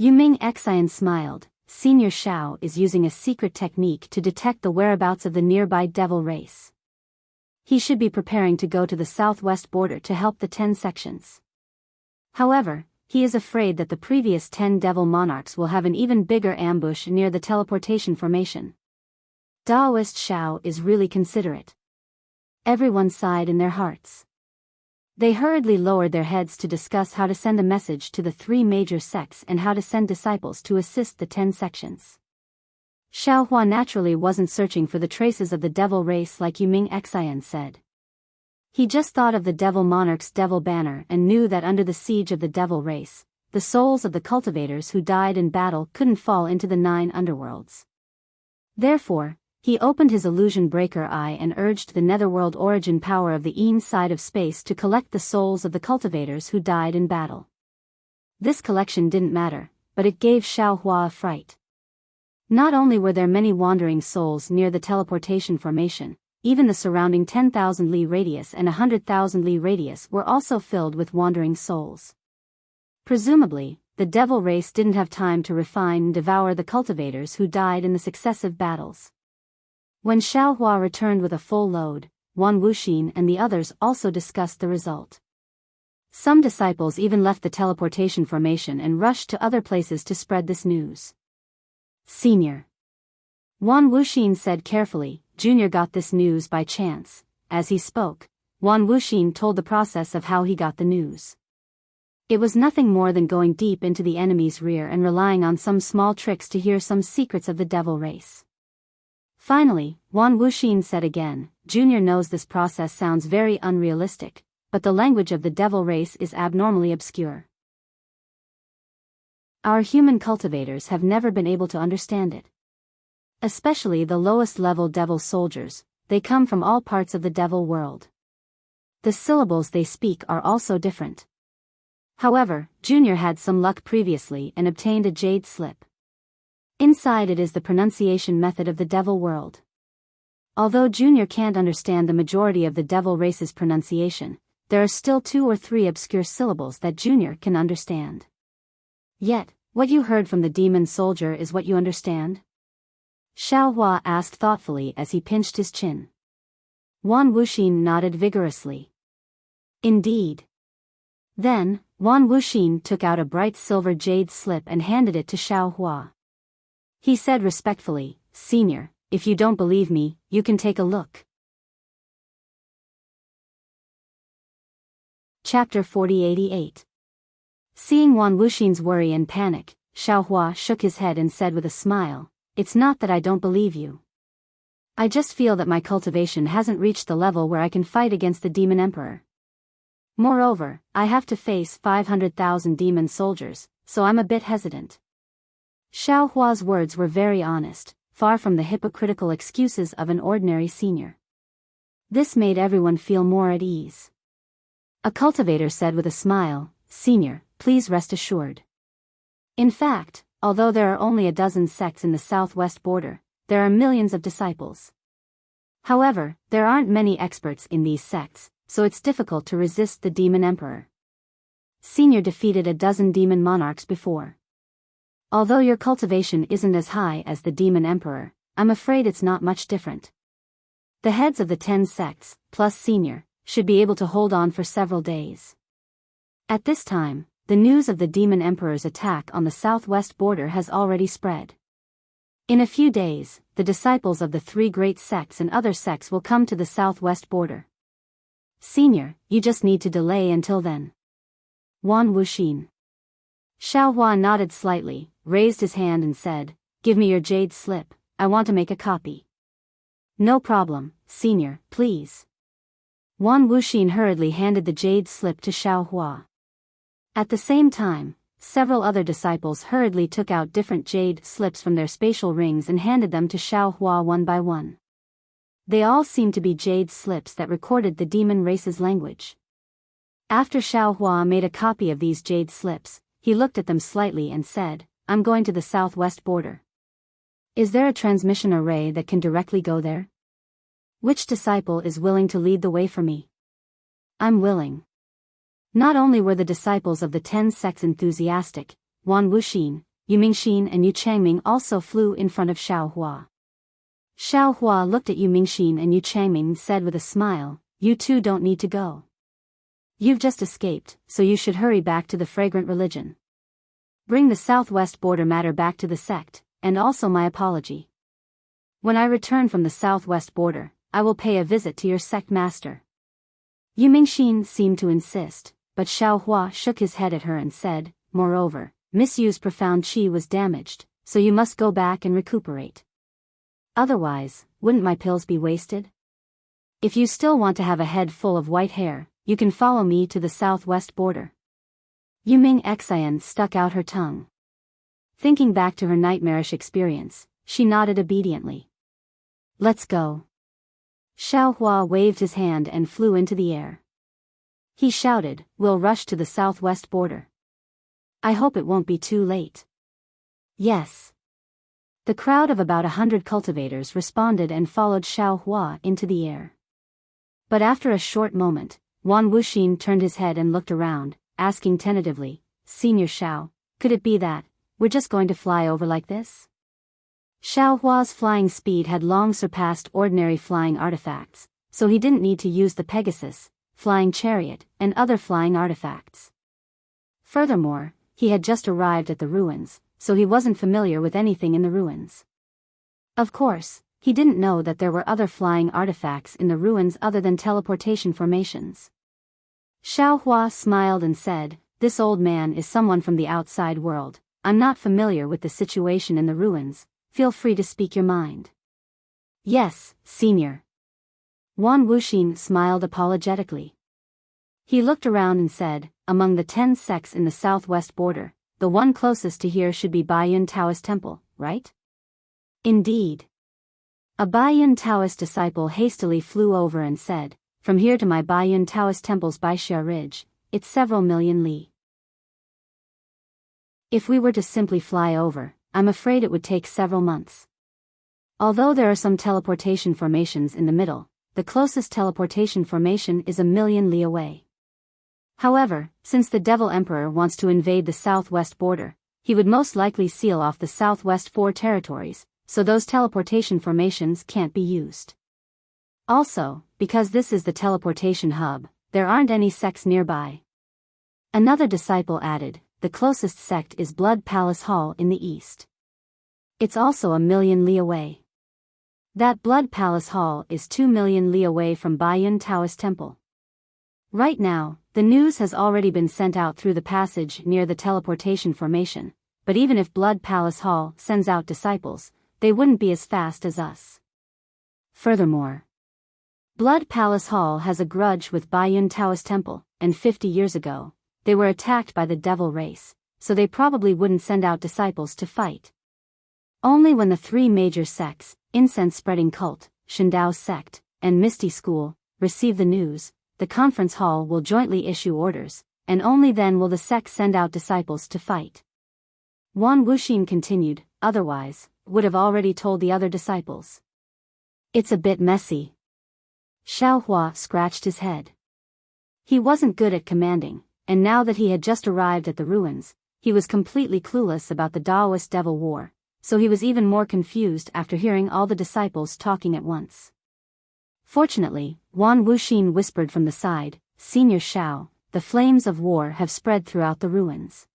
Yuming Xian smiled. Senior Xiao is using a secret technique to detect the whereabouts of the nearby devil race. He should be preparing to go to the southwest border to help the 10 sections. However, he is afraid that the previous 10 devil monarchs will have an even bigger ambush near the teleportation formation. Daoist Xiao is really considerate. Everyone sighed in their hearts. They hurriedly lowered their heads to discuss how to send a message to the 3 major sects and how to send disciples to assist the 10 sections. Xiao Hua naturally wasn't searching for the traces of the devil race like Yuming Xian said. He just thought of the devil monarch's devil banner and knew that under the siege of the devil race, the souls of the cultivators who died in battle couldn't fall into the 9 underworlds. Therefore, he opened his illusion breaker eye and urged the netherworld origin power of the Een side of space to collect the souls of the cultivators who died in battle. This collection didn't matter, but it gave Xiao Hua a fright. Not only were there many wandering souls near the teleportation formation, even the surrounding 10,000 li radius and 100,000 li radius were also filled with wandering souls. Presumably, the devil race didn't have time to refine and devour the cultivators who died in the successive battles. When Xiao Hua returned with a full load, Wan Wuxin and the others also discussed the result. Some disciples even left the teleportation formation and rushed to other places to spread this news. Senior. Wan Wuxin said carefully, Junior got this news by chance. As he spoke, Wan Wuxin told the process of how he got the news. It was nothing more than going deep into the enemy's rear and relying on some small tricks to hear some secrets of the devil race. Finally, Wan Wuxin said again, Junior knows this process sounds very unrealistic, but the language of the devil race is abnormally obscure. Our human cultivators have never been able to understand it. Especially the lowest level devil soldiers, they come from all parts of the devil world. The syllables they speak are also different. However, Junior had some luck previously and obtained a jade slip. Inside it is the pronunciation method of the devil world. Although Junior can't understand the majority of the devil race's pronunciation, there are still 2 or 3 obscure syllables that Junior can understand. Yet, what you heard from the demon soldier is what you understand? Xiaohua asked thoughtfully as he pinched his chin. Wan Wuxin nodded vigorously. Indeed. Then, Wan Wuxin took out a bright silver jade slip and handed it to Xiaohua. He said respectfully, "Senior, if you don't believe me, you can take a look." Chapter 4088. Seeing Wan Wuxin's worry and panic, Xiaohua shook his head and said with a smile, "It's not that I don't believe you. I just feel that my cultivation hasn't reached the level where I can fight against the demon emperor. Moreover, I have to face 500,000 demon soldiers, so I'm a bit hesitant." Xiaohua's words were very honest, far from the hypocritical excuses of an ordinary senior. This made everyone feel more at ease. A cultivator said with a smile, "Senior, please rest assured. In fact, although there are only a dozen sects in the southwest border, there are millions of disciples. However, there aren't many experts in these sects, so it's difficult to resist the demon emperor. Senior defeated a dozen demon monarchs before. Although your cultivation isn't as high as the demon emperor, I'm afraid it's not much different. The heads of the 10 sects, plus Senior, should be able to hold on for several days." At this time, the news of the demon emperor's attack on the southwest border has already spread. In a few days, the disciples of the 3 great sects and other sects will come to the southwest border. Senior, you just need to delay until then. Wan Wuxin. Xiaohua nodded slightly, raised his hand and said, "Give me your jade slip, I want to make a copy." "No problem, Senior, please." Wan Wuxin hurriedly handed the jade slip to Xiaohua. At the same time, several other disciples hurriedly took out different jade slips from their spatial rings and handed them to Xiaohua one by one. They all seemed to be jade slips that recorded the demon race's language. After Xiaohua made a copy of these jade slips, he looked at them slightly and said, "I'm going to the southwest border. Is there a transmission array that can directly go there? Which disciple is willing to lead the way for me?" "I'm willing." Not only were the disciples of the 10 sects enthusiastic, Wan Wuxin, Yu Mingxin and Yu Changming also flew in front of Xiaohua. Xiaohua looked at Yu Mingxin and Yu Changming and said with a smile, "You two don't need to go. You've just escaped, so you should hurry back to the fragrant religion. Bring the southwest border matter back to the sect, and also my apology. When I return from the southwest border, I will pay a visit to your sect master." Yu Mingxin seemed to insist, but Xiaohua shook his head at her and said, "Moreover, Miss Yu's profound qi was damaged, so you must go back and recuperate. Otherwise, wouldn't my pills be wasted? If you still want to have a head full of white hair, you can follow me to the southwest border." Yu Ming Xian stuck out her tongue. Thinking back to her nightmarish experience, she nodded obediently. "Let's go." Xiaohua waved his hand and flew into the air. He shouted, "We'll rush to the southwest border. I hope it won't be too late." "Yes." The crowd of about 100 cultivators responded and followed Xiaohua into the air. But after a short moment, Wan Wuxin turned his head and looked around, asking tentatively, "Senior Xiao, could it be that we're just going to fly over like this?" Xiaohua's flying speed had long surpassed ordinary flying artifacts, so he didn't need to use the Pegasus, flying chariot, and other flying artifacts. Furthermore, he had just arrived at the ruins, so he wasn't familiar with anything in the ruins. Of course, he didn't know that there were other flying artifacts in the ruins other than teleportation formations. Xiaohua smiled and said, "This old man is someone from the outside world. I'm not familiar with the situation in the ruins. Feel free to speak your mind." "Yes, Senior." Wan Wuxin smiled apologetically. He looked around and said, "Among the 10 sects in the southwest border, the one closest to here should be Baiyun Taoist Temple, right? Indeed. A Baiyun Taoist disciple hastily flew over and said, "From here to my Baiyun Taoist Temple's Baixia Ridge, it's several million li. If we were to simply fly over, I'm afraid it would take several months. Although there are some teleportation formations in the middle, the closest teleportation formation is a million li away. However, since the Devil Emperor wants to invade the southwest border, he would most likely seal off the southwest 4 territories, so those teleportation formations can't be used. Also, because this is the teleportation hub, there aren't any sects nearby." Another disciple added, "The closest sect is Blood Palace Hall in the east. It's also a million li away. That Blood Palace Hall is 2 million li away from Baiyun Taoist Temple. Right now, the news has already been sent out through the passage near the teleportation formation, but even if Blood Palace Hall sends out disciples, they wouldn't be as fast as us. Furthermore, Blood Palace Hall has a grudge with Baiyun Taoist Temple, and 50 years ago, they were attacked by the devil race, so they probably wouldn't send out disciples to fight. Only when the 3 major sects, Incense-Spreading Cult, Shandao Sect, and Misty School, receive the news, the conference hall will jointly issue orders, and only then will the sects send out disciples to fight." Wan Wuxin continued, "Otherwise, would have already told the other disciples. It's a bit messy." Xiao Hua scratched his head. He wasn't good at commanding, and now that he had just arrived at the ruins, he was completely clueless about the Daoist Devil War, so he was even more confused after hearing all the disciples talking at once. Fortunately, Wan Wuxin whispered from the side, "Senior Xiao, the flames of war have spread throughout the ruins.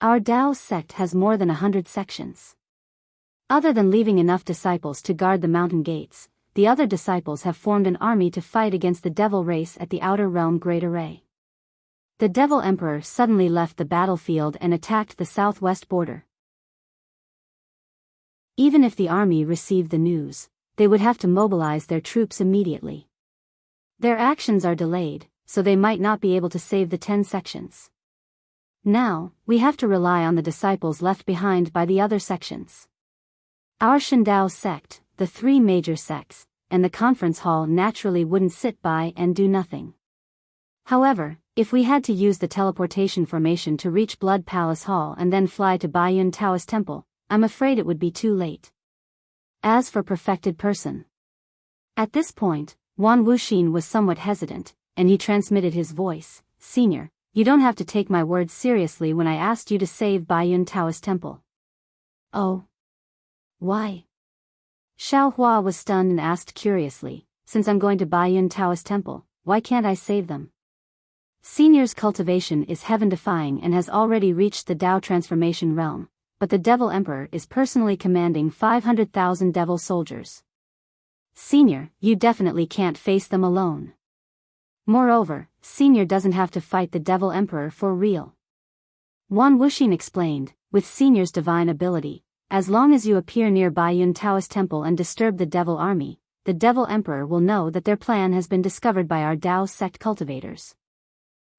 Our Dao sect has more than 100 sections. Other than leaving enough disciples to guard the mountain gates, the other disciples have formed an army to fight against the devil race at the outer realm Great Array. The Devil Emperor suddenly left the battlefield and attacked the southwest border. Even if the army received the news, they would have to mobilize their troops immediately. Their actions are delayed, so they might not be able to save the 10 sections. Now, we have to rely on the disciples left behind by the other sections. Our Shandao sect, the 3 major sects, and the conference hall naturally wouldn't sit by and do nothing. However, if we had to use the teleportation formation to reach Blood Palace Hall and then fly to Baiyun Taoist Temple, I'm afraid it would be too late. As for perfected person." At this point, Wan Wuxin was somewhat hesitant, and he transmitted his voice, "Senior, you don't have to take my words seriously when I asked you to save Baiyun Taoist Temple." "Oh? Why?" Xiao Hua was stunned and asked curiously, "Since I'm going to Baiyun Taoist Temple, why can't I save them?" Senior's cultivation is heaven-defying and has already reached the Dao transformation realm, but the Devil Emperor is personally commanding 500,000 devil soldiers. Senior, you definitely can't face them alone. Moreover, Senior doesn't have to fight the Devil Emperor for real. Wan Wuxin explained, "With Senior's divine ability, as long as you appear near Baiyun Taoist Temple and disturb the Devil Army, the Devil Emperor will know that their plan has been discovered by our Dao sect cultivators.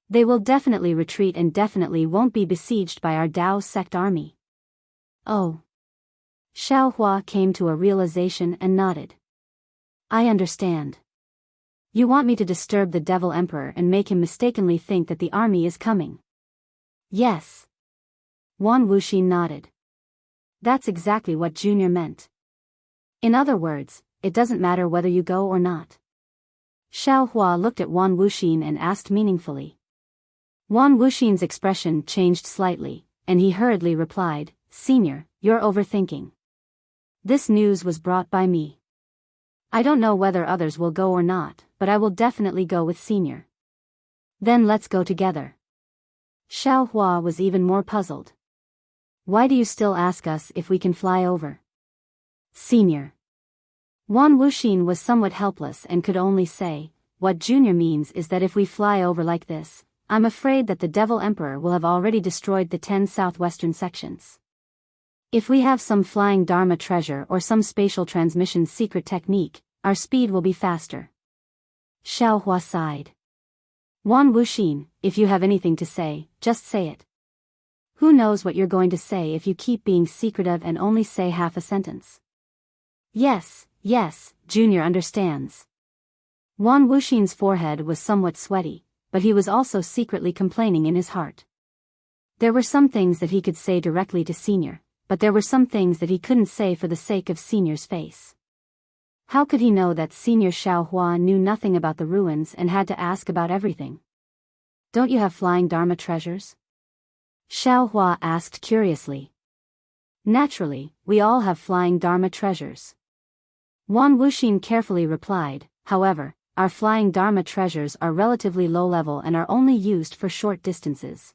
They will definitely retreat and definitely won't be besieged by our Dao sect army." "Oh." Xiao Hua came to a realization and nodded. "I understand. You want me to disturb the Devil Emperor and make him mistakenly think that the army is coming." "Yes." Wan Wuxin nodded. "That's exactly what Junior meant. In other words, it doesn't matter whether you go or not." Xiao Hua looked at Wan Wuxin and asked meaningfully. Wan Wuxin's expression changed slightly, and he hurriedly replied, "Senior, you're overthinking. This news was brought by me. I don't know whether others will go or not, but I will definitely go with Senior." "Then let's go together." Xiao Hua was even more puzzled. "Why do you still ask us if we can fly over?" "Senior." Wan Wuxin was somewhat helpless and could only say, "What Junior means is that if we fly over like this, I'm afraid that the Devil Emperor will have already destroyed the 10 southwestern sections. If we have some flying Dharma treasure or some spatial transmission secret technique, our speed will be faster." Xiao Hua sighed. "Wan Wuxin, if you have anything to say, just say it." Who knows what you're going to say if you keep being secretive and only say half a sentence? Yes, Junior understands. Huan Wuxin's forehead was somewhat sweaty, but he was also secretly complaining in his heart. There were some things that he could say directly to Senior, but there were some things that he couldn't say for the sake of Senior's face. How could he know that Senior Xiaohua knew nothing about the ruins and had to ask about everything? Don't you have flying Dharma treasures? Xiaohua asked curiously. Naturally, we all have flying Dharma treasures. Huan Wuxin carefully replied, however, our flying Dharma treasures are relatively low level and are only used for short distances.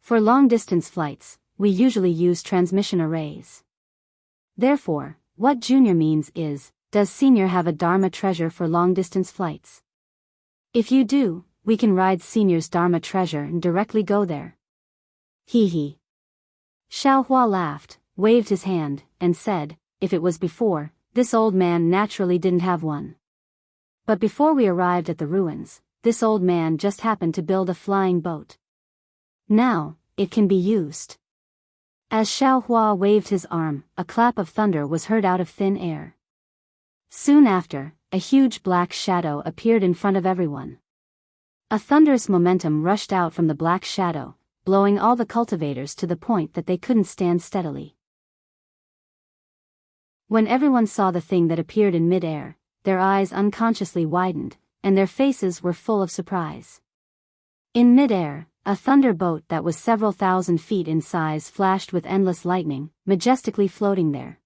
For long-distance flights, we usually use transmission arrays. Therefore, what Junior means is, does Senior have a Dharma treasure for long-distance flights? If you do, we can ride Senior's Dharma treasure and directly go there. Hee. Xiaohua laughed, waved his hand, and said, if it was before, this old man naturally didn't have one. But before we arrived at the ruins, this old man just happened to build a flying boat. Now, it can be used. As Xiaohua waved his arm, a clap of thunder was heard out of thin air. Soon after, a huge black shadow appeared in front of everyone. A thunderous momentum rushed out from the black shadow, blowing all the cultivators to the point that they couldn't stand steadily. When everyone saw the thing that appeared in mid-air, their eyes unconsciously widened, and their faces were full of surprise. In mid-air, a thunderboat that was several thousand feet in size flashed with endless lightning, majestically floating there.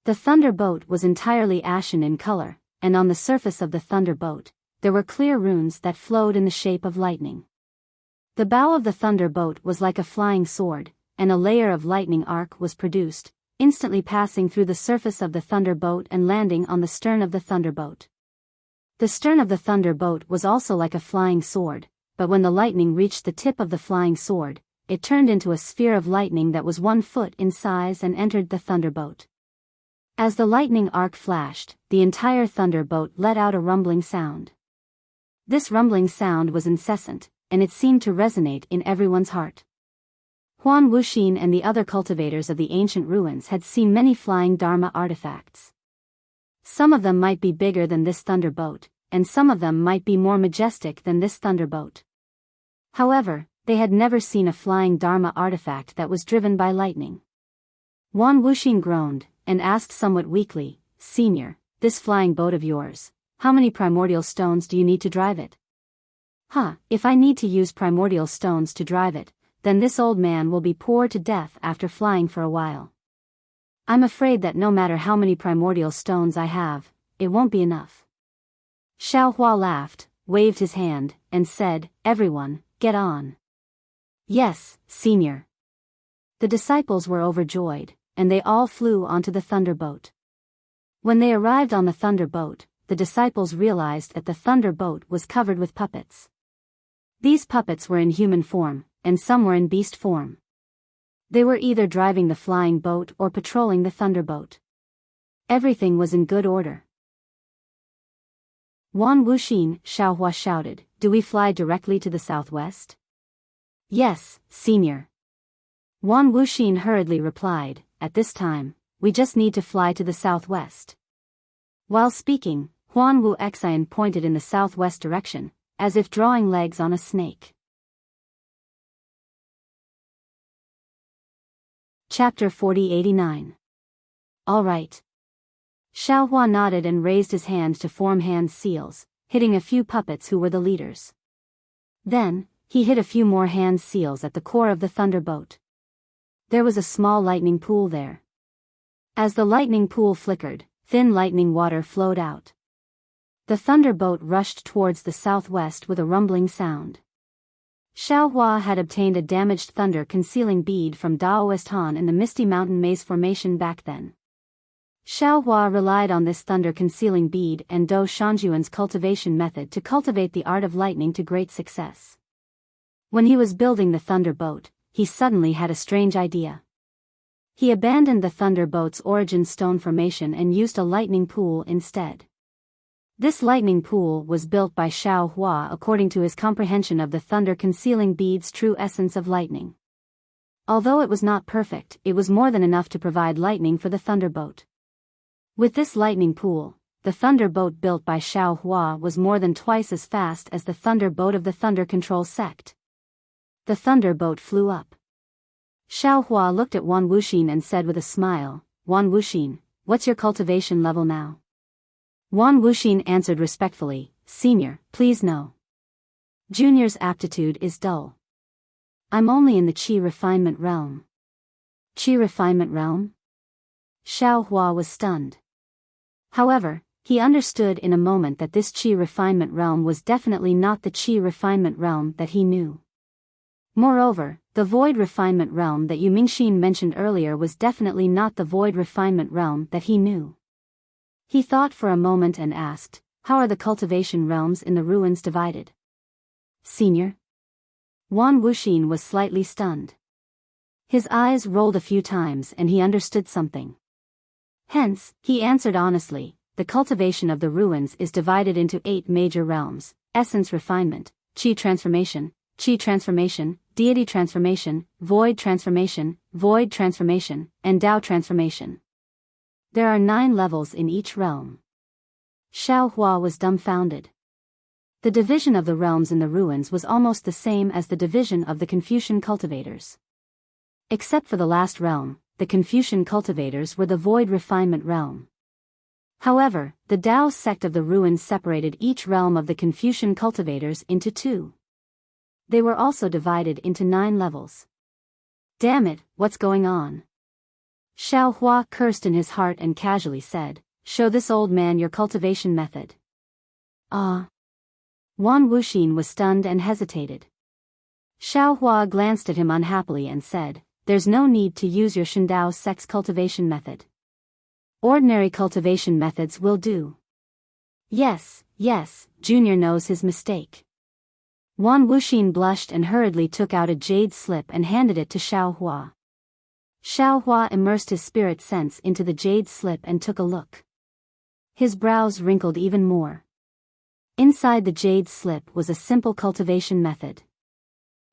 The thunderboat was entirely ashen in color, and on the surface of the thunderboat, there were clear runes that flowed in the shape of lightning. The bow of the thunderboat was like a flying sword, and a layer of lightning arc was produced, instantly passing through the surface of the thunderboat and landing on the stern of the thunderboat. The stern of the thunderboat was also like a flying sword, but when the lightning reached the tip of the flying sword, it turned into a sphere of lightning that was 1 foot in size and entered the thunderboat. As the lightning arc flashed, the entire thunderboat let out a rumbling sound. This rumbling sound was incessant, and it seemed to resonate in everyone's heart. Huan Wuxin and the other cultivators of the ancient ruins had seen many flying Dharma artifacts. Some of them might be bigger than this thunderboat, and some of them might be more majestic than this thunderboat. However, they had never seen a flying Dharma artifact that was driven by lightning. Huan Wuxin groaned, and asked somewhat weakly, Senior, this flying boat of yours, how many primordial stones do you need to drive it? If I need to use primordial stones to drive it, then this old man will be poor to death after flying for a while. I'm afraid that no matter how many primordial stones I have, it won't be enough. Xiaohua laughed, waved his hand, and said, everyone, get on. Yes, Senior. The disciples were overjoyed, and they all flew onto the thunderboat. When they arrived on the thunderboat, the disciples realized that the thunderboat was covered with puppets. These puppets were in human form, and some were in beast form. They were either driving the flying boat or patrolling the thunderboat. Everything was in good order. Huan Wuxin, Xiaohua shouted, do we fly directly to the southwest? Yes, Senior. Huan Wuxin hurriedly replied, at this time, we just need to fly to the southwest. While speaking, Huan Wuxian pointed in the southwest direction, as if drawing legs on a snake. Chapter 4089. All right. Xiaohua nodded and raised his hand to form hand seals, hitting a few puppets who were the leaders. Then, he hit a few more hand seals at the core of the thunderboat. There was a small lightning pool there. As the lightning pool flickered, thin lightning water flowed out. The thunderboat rushed towards the southwest with a rumbling sound. Xiaohua had obtained a damaged thunder-concealing bead from Daoist Han in the Misty Mountain Maze Formation back then. Xiaohua relied on this thunder-concealing bead and Do Shanjuan's cultivation method to cultivate the art of lightning to great success. When he was building the thunderboat, he suddenly had a strange idea. He abandoned the thunderboat's origin stone formation and used a lightning pool instead. This lightning pool was built by Xiaohua according to his comprehension of the thunder-concealing bead's true essence of lightning. Although it was not perfect, it was more than enough to provide lightning for the thunderbolt. With this lightning pool, the thunderbolt built by Xiao Hua was more than twice as fast as the thunderbolt of the Thunder Control sect. The thunderbolt flew up. Xiao Hua looked at Wan Wuxin and said with a smile, "Wan Wuxin, what's your cultivation level now?" Wan Wuxin answered respectfully, "Senior, please no. Junior's aptitude is dull. I'm only in the Qi refinement realm." Qi refinement realm? Xiao Hua was stunned. However, he understood in a moment that this Qi refinement realm was definitely not the Qi refinement realm that he knew. Moreover, the Void refinement realm that Yu Mingxin mentioned earlier was definitely not the Void refinement realm that he knew. He thought for a moment and asked, "How are the cultivation realms in the ruins divided?" "Senior?" Wan Wuxin was slightly stunned. His eyes rolled a few times and he understood something. Hence, he answered honestly, "The cultivation of the ruins is divided into 8 major realms: essence refinement, Qi transformation, deity transformation, void transformation, and Tao transformation. There are 9 levels in each realm." Xiao Hua was dumbfounded. The division of the realms in the ruins was almost the same as the division of the Confucian cultivators. Except for the last realm, the Confucian cultivators were the Void refinement realm. However, the Tao sect of the ruins separated each realm of the Confucian cultivators into 2. They were also divided into 9 levels. "Damn it, what's going on?" Xiao Hua cursed in his heart and casually said, "Show this old man your cultivation method." "Ah." Wan Wuxin was stunned and hesitated. Xiao Hua glanced at him unhappily and said, "There's no need to use your Shindao sect's cultivation method. Ordinary cultivation methods will do." Yes, Junior knows his mistake." Wan Wuxin blushed and hurriedly took out a jade slip and handed it to Xiao Hua. Xiao Hua immersed his spirit sense into the jade slip and took a look. His brows wrinkled even more. Inside the jade slip was a simple cultivation method.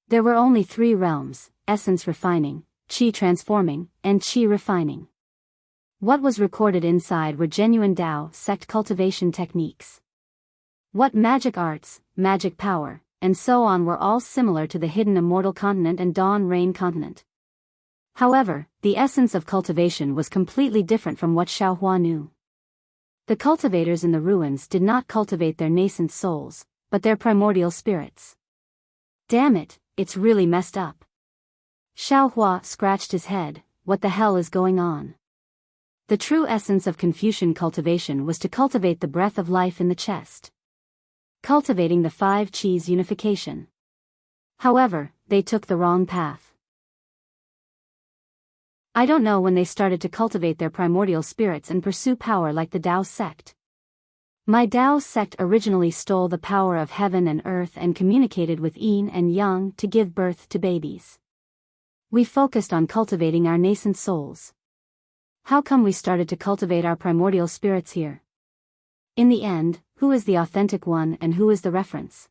There were only 3 realms: essence refining, Qi transforming, and Qi refining. What was recorded inside were genuine Tao sect cultivation techniques. What magic arts, magic power, and so on were all similar to the hidden Immortal continent and Dawn Rain continent. However, the essence of cultivation was completely different from what Xiao Hua knew. The cultivators in the ruins did not cultivate their nascent souls, but their primordial spirits. "Damn it, it's really messed up." Xiao Hua scratched his head, "What the hell is going on?" The true essence of Confucian cultivation was to cultivate the breath of life in the chest. Cultivating the 5 Qis unification. However, they took the wrong path. I don't know when they started to cultivate their primordial spirits and pursue power like the Tao sect. My Tao sect originally stole the power of heaven and earth and communicated with yin and yang to give birth to babies. We focused on cultivating our nascent souls. How come we started to cultivate our primordial spirits here? In the end, who is the authentic one and who is the reference?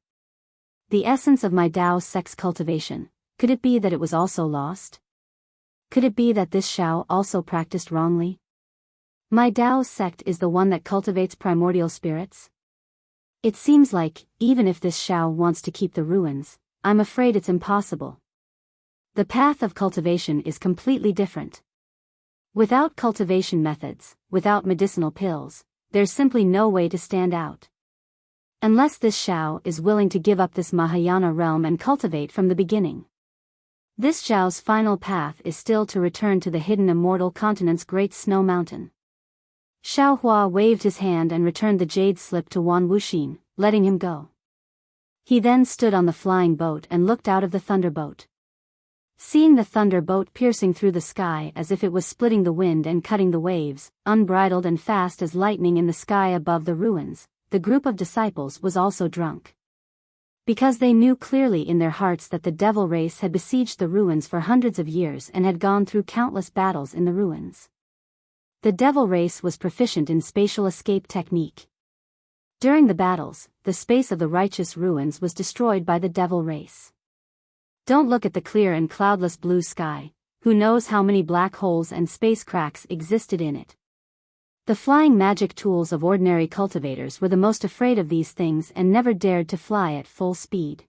The essence of my Tao sect's cultivation, could it be that it was also lost? Could it be that this Xiao also practiced wrongly? My Tao sect is the one that cultivates primordial spirits? It seems like, even if this Xiao wants to keep the ruins, I'm afraid it's impossible. The path of cultivation is completely different. Without cultivation methods, without medicinal pills, there's simply no way to stand out. Unless this Xiao is willing to give up this Mahayana realm and cultivate from the beginning. This Xiao's final path is still to return to the hidden Immortal continent's great snow mountain. Xiao Hua waved his hand and returned the jade slip to Wan Wuxin, letting him go. He then stood on the flying boat and looked out of the thunderboat. Seeing the thunderboat piercing through the sky as if it was splitting the wind and cutting the waves, unbridled and fast as lightning in the sky above the ruins, the group of disciples was also drunk. Because they knew clearly in their hearts that the devil race had besieged the ruins for hundreds of years and had gone through countless battles in the ruins. The devil race was proficient in spatial escape technique. During the battles, the space of the righteous ruins was destroyed by the devil race. Don't look at the clear and cloudless blue sky, who knows how many black holes and space cracks existed in it. The flying magic tools of ordinary cultivators were the most afraid of these things and never dared to fly at full speed.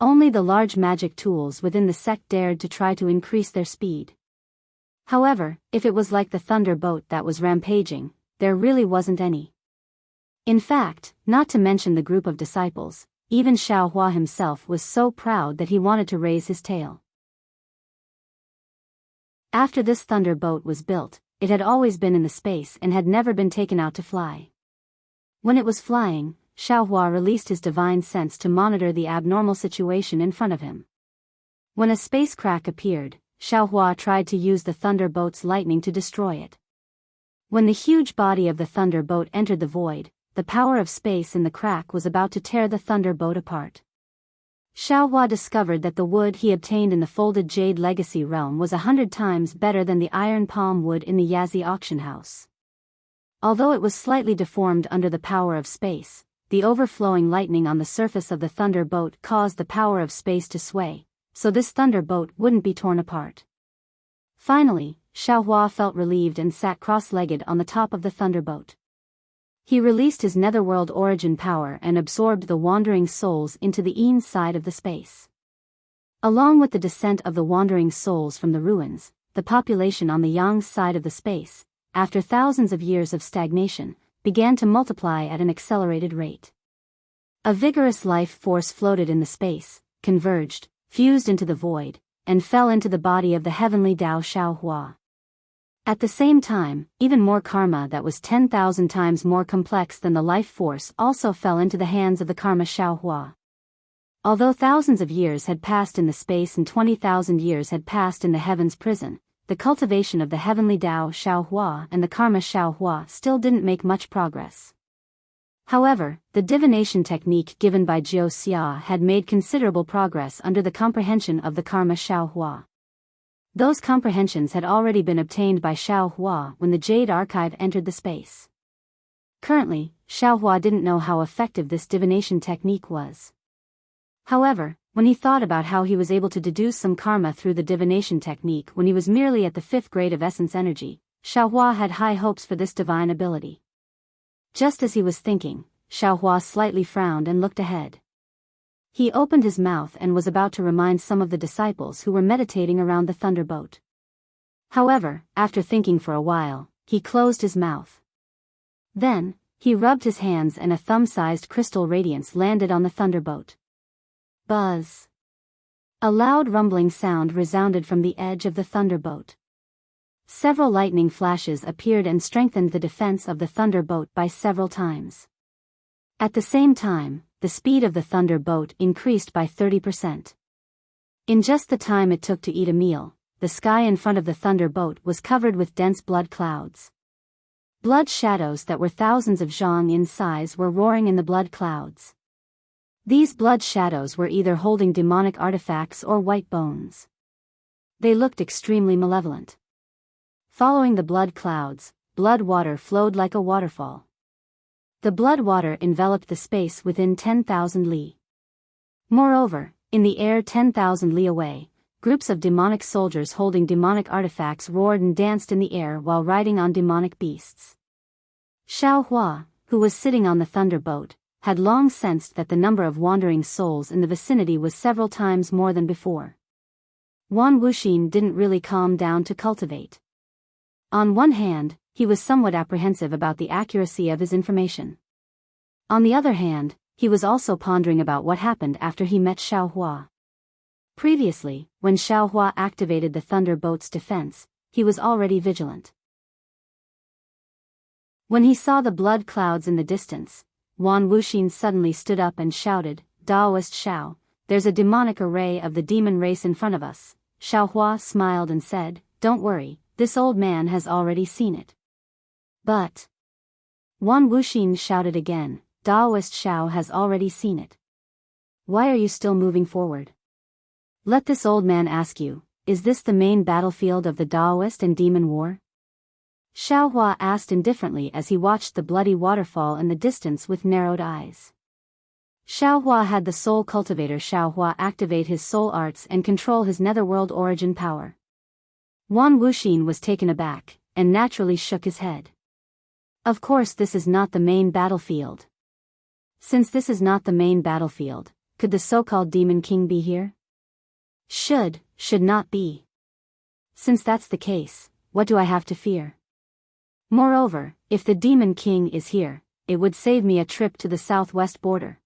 Only the large magic tools within the sect dared to try to increase their speed. However, if it was like the thunder boat that was rampaging, there really wasn't any. In fact, not to mention the group of disciples, even Xiaohua himself was so proud that he wanted to raise his tail. After this thunder boat was built, it had always been in the space and had never been taken out to fly. When it was flying, Xiaohua released his divine sense to monitor the abnormal situation in front of him. When a space crack appeared, Xiaohua tried to use the thunder boat's lightning to destroy it. When the huge body of the thunder boat entered the void, the power of space in the crack was about to tear the thunder boat apart. Xiaohua discovered that the wood he obtained in the folded jade legacy realm was 100 times better than the iron palm wood in the Yazi auction house. Although it was slightly deformed under the power of space, the overflowing lightning on the surface of the thunder boat caused the power of space to sway, so this thunder boat wouldn't be torn apart. Finally, Xiaohua felt relieved and sat cross-legged on the top of the thunder boat. He released his netherworld origin power and absorbed the wandering souls into the Yin side of the space. Along with the descent of the wandering souls from the ruins, the population on the Yang side of the space, after thousands of years of stagnation, began to multiply at an accelerated rate. A vigorous life force floated in the space, converged, fused into the void, and fell into the body of the heavenly Tao Xiaohua. At the same time, even more karma that was 10,000 times more complex than the life force also fell into the hands of the karma Xiaohua. Although thousands of years had passed in the space and 20,000 years had passed in the heavens prison, the cultivation of the heavenly Tao Xiaohua and the karma Xiaohua still didn't make much progress. However, the divination technique given by Jiao Xia had made considerable progress under the comprehension of the karma Xiaohua. Those comprehensions had already been obtained by Xiaohua when the Jade Archive entered the space. Currently, Xiaohua didn't know how effective this divination technique was. However, when he thought about how he was able to deduce some karma through the divination technique when he was merely at the 5th grade of essence energy, Xiaohua had high hopes for this divine ability. Just as he was thinking, Xiaohua slightly frowned and looked ahead. He opened his mouth and was about to remind some of the disciples who were meditating around the thunder boat. However, after thinking for a while, he closed his mouth. Then, he rubbed his hands and a thumb-sized crystal radiance landed on the thunder boat. Buzz! A loud rumbling sound resounded from the edge of the thunder boat. Several lightning flashes appeared and strengthened the defense of the thunder boat by several times. At the same time, the speed of the thunder boat increased by 30%. In just the time it took to eat a meal, the sky in front of the thunder boat was covered with dense blood clouds. Blood shadows that were thousands of zhang in size were roaring in the blood clouds. These blood shadows were either holding demonic artifacts or white bones. They looked extremely malevolent. Following the blood clouds, blood water flowed like a waterfall. The blood water enveloped the space within 10,000 li. Moreover, in the air 10,000 li away, groups of demonic soldiers holding demonic artifacts roared and danced in the air while riding on demonic beasts. Xiaohua, who was sitting on the thunder boat, had long sensed that the number of wandering souls in the vicinity was several times more than before. Wan Wuxin didn't really calm down to cultivate. On one hand, he was somewhat apprehensive about the accuracy of his information. On the other hand, he was also pondering about what happened after he met Xiaohua. Previously, when Xiaohua activated the thunder boat's defense, he was already vigilant. When he saw the blood clouds in the distance, Wan Wuxin suddenly stood up and shouted, "Daoist Xiao, there's a demonic array of the demon race in front of us." Xiaohua smiled and said, "Don't worry, this old man has already seen it." But Wan Wuxin shouted again, "Daoist Xiao has already seen it. Why are you still moving forward? Let this old man ask you, is this the main battlefield of the Daoist and demon war?" Xiaohua asked indifferently as he watched the bloody waterfall in the distance with narrowed eyes. Xiaohua had the soul cultivator Xiaohua activate his soul arts and control his netherworld origin power. Wan Wuxin was taken aback, and naturally shook his head. Of course this is not the main battlefield. Since this is not the main battlefield, could the so-called Demon King be here? Should not be. Since that's the case, what do I have to fear? Moreover, if the Demon King is here, it would save me a trip to the southwest border.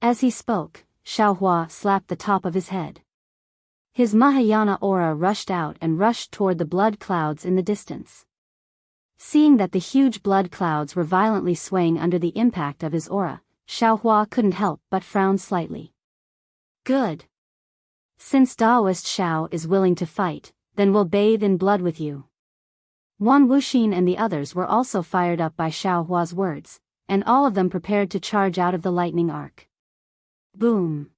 As he spoke, Xiaohua slapped the top of his head. His Mahayana aura rushed out and rushed toward the blood clouds in the distance. Seeing that the huge blood clouds were violently swaying under the impact of his aura, Xiaohua couldn't help but frown slightly. Good. Since Daoist Xiao is willing to fight, then we'll bathe in blood with you. Wan Wuxin and the others were also fired up by Xiaohua's words, and all of them prepared to charge out of the lightning arc. Boom!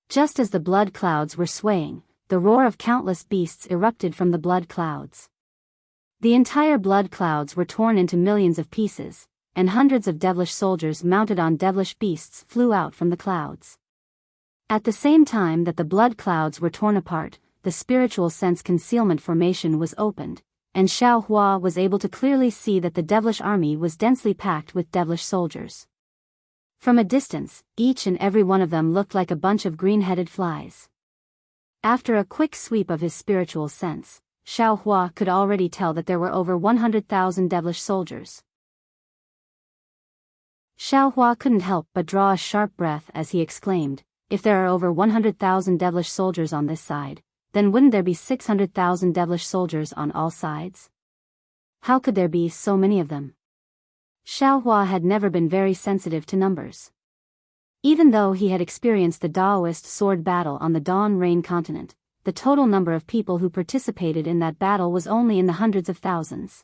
Just as the blood clouds were swaying, the roar of countless beasts erupted from the blood clouds. The entire blood clouds were torn into millions of pieces, and hundreds of devilish soldiers mounted on devilish beasts flew out from the clouds. At the same time that the blood clouds were torn apart, the spiritual sense concealment formation was opened, and Xiaohua was able to clearly see that the devilish army was densely packed with devilish soldiers. From a distance, each and every one of them looked like a bunch of green-headed flies. After a quick sweep of his spiritual sense, Xiaohua could already tell that there were over 100,000 devilish soldiers. Xiaohua couldn't help but draw a sharp breath as he exclaimed, if there are over 100,000 devilish soldiers on this side, then wouldn't there be 600,000 devilish soldiers on all sides? How could there be so many of them? Xiaohua had never been very sensitive to numbers. Even though he had experienced the Daoist sword battle on the Dawn Rain continent, the total number of people who participated in that battle was only in the hundreds of thousands.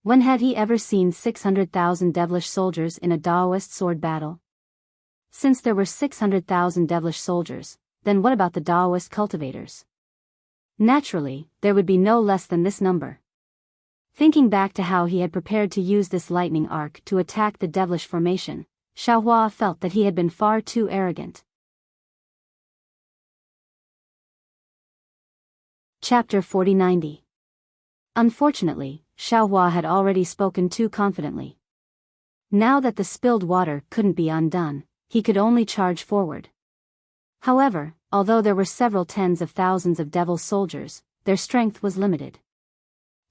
When had he ever seen 600,000 devilish soldiers in a Daoist sword battle? Since there were 600,000 devilish soldiers, then what about the Daoist cultivators? Naturally, there would be no less than this number. Thinking back to how he had prepared to use this lightning arc to attack the devilish formation, Xiaohua felt that he had been far too arrogant. Chapter 4090. Unfortunately, Xiaohua had already spoken too confidently. Now that the spilled water couldn't be undone, he could only charge forward. However, although there were several tens of thousands of devil soldiers, their strength was limited.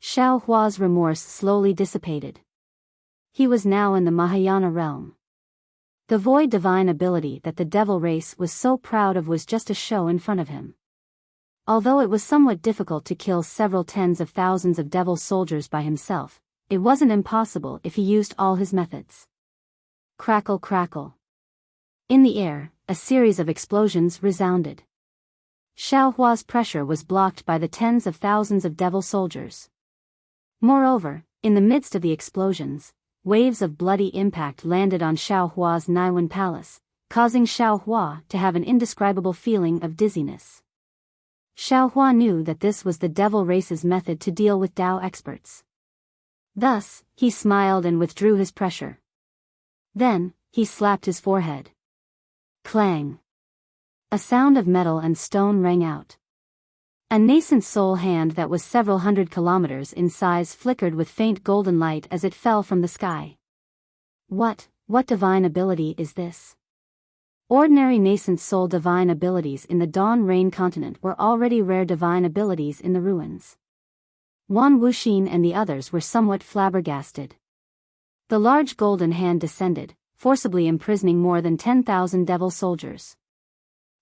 Xiaohua's remorse slowly dissipated. He was now in the Mahayana realm. The void divine ability that the devil race was so proud of was just a show in front of him. Although it was somewhat difficult to kill several tens of thousands of devil soldiers by himself, it wasn't impossible if he used all his methods. Crackle crackle. In the air, a series of explosions resounded. Xiaohua's pressure was blocked by the tens of thousands of devil soldiers. Moreover, in the midst of the explosions, waves of bloody impact landed on Xiaohua's Naiwan palace, causing Xiaohua to have an indescribable feeling of dizziness. Xiaohua knew that this was the devil race's method to deal with Dao experts. Thus, he smiled and withdrew his pressure. Then, he slapped his forehead. Clang! A sound of metal and stone rang out. A nascent soul hand that was several hundred kilometers in size flickered with faint golden light as it fell from the sky. What divine ability is this? Ordinary nascent soul divine abilities in the Dawn Rain continent were already rare divine abilities in the ruins. Wan Wuxin and the others were somewhat flabbergasted. The large golden hand descended, forcibly imprisoning more than 10,000 devil soldiers.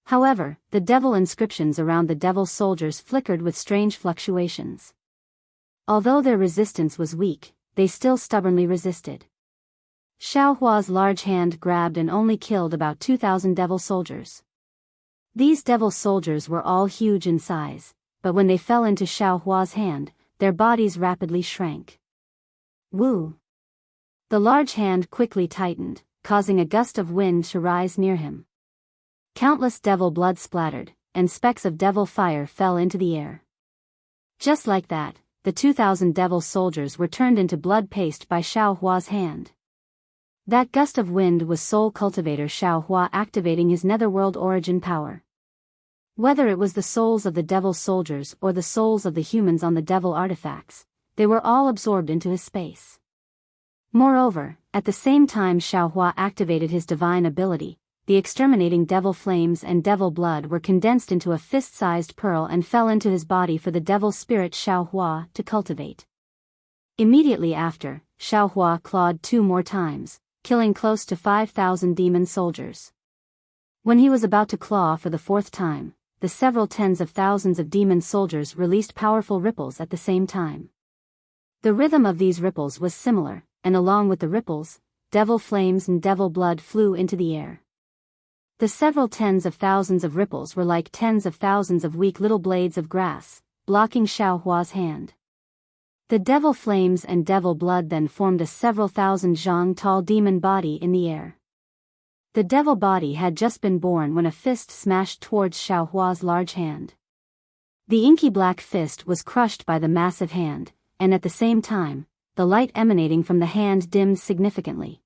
However, the devil inscriptions around the devil soldiers flickered with strange fluctuations. Although their resistance was weak, they still stubbornly resisted. Xiaohua's large hand grabbed and only killed about 2,000 devil soldiers. These devil soldiers were all huge in size, but when they fell into Xiaohua's hand, their bodies rapidly shrank. Woo! The large hand quickly tightened, causing a gust of wind to rise near him. Countless devil blood splattered, and specks of devil fire fell into the air. Just like that, the 2,000 devil soldiers were turned into blood paste by Xiaohua's hand. That gust of wind was Soul Cultivator Xiao Hua activating his netherworld origin power. Whether it was the souls of the devil's soldiers or the souls of the humans on the devil artifacts, they were all absorbed into his space. Moreover, at the same time Xiao Hua activated his divine ability, the exterminating devil flames and devil blood were condensed into a fist-sized pearl and fell into his body for the devil spirit Xiao Hua to cultivate. Immediately after, Xiao Hua clawed 2 more times, killing close to 5,000 demon soldiers. When he was about to claw for the 4th time, the several tens of thousands of demon soldiers released powerful ripples at the same time. The rhythm of these ripples was similar, and along with the ripples, devil flames and devil blood flew into the air. The several tens of thousands of ripples were like tens of thousands of weak little blades of grass, blocking Xiao Hua's hand. The devil flames and devil blood then formed a several thousand zhang tall demon body in the air. The devil body had just been born when a fist smashed towards Xiao Hua's large hand. The inky black fist was crushed by the massive hand, and at the same time, the light emanating from the hand dimmed significantly.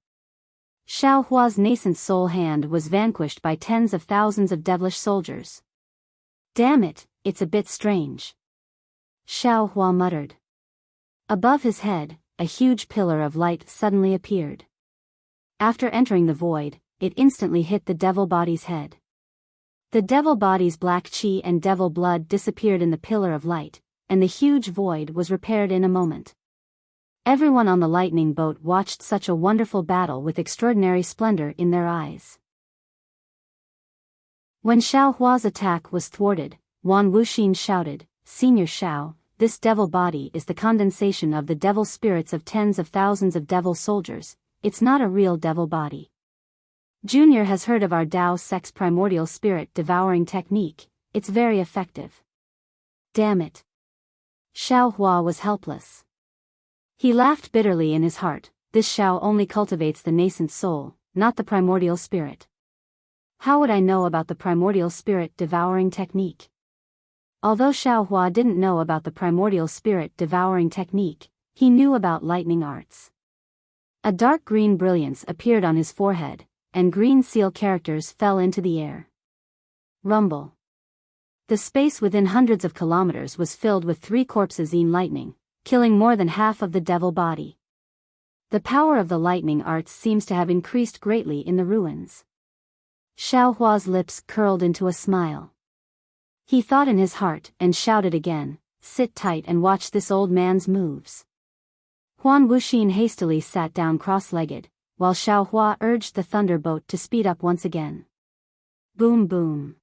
Xiao Hua's nascent soul hand was vanquished by tens of thousands of devilish soldiers. "Damn it, it's a bit strange," Xiao Hua muttered. Above his head, a huge pillar of light suddenly appeared. After entering the void, it instantly hit the devil body's head. The devil body's black chi and devil blood disappeared in the pillar of light, and the huge void was repaired in a moment. Everyone on the lightning boat watched such a wonderful battle with extraordinary splendor in their eyes. When Xiao Hua's attack was thwarted, Wan Wuxin shouted, "Senior Xiao, this devil body is the condensation of the devil spirits of tens of thousands of devil soldiers, it's not a real devil body. Junior has heard of our Dao Sex primordial spirit devouring technique, it's very effective." Damn it. Xiao Hua was helpless. He laughed bitterly in his heart, this Xiao only cultivates the nascent soul, not the primordial spirit. How would I know about the primordial spirit devouring technique? Although Xiao Hua didn't know about the primordial spirit devouring technique, he knew about lightning arts. A dark green brilliance appeared on his forehead, and green seal characters fell into the air. Rumble. The space within hundreds of kilometers was filled with 3 corpses in lightning, killing more than half of the devil body. The power of the lightning arts seems to have increased greatly in the ruins. Xiao Hua's lips curled into a smile. He thought in his heart and shouted again, "Sit tight and watch this old man's moves." Huan Wuxin hastily sat down cross-legged, while Xiao Hua urged the thunderboat to speed up once again. Boom boom.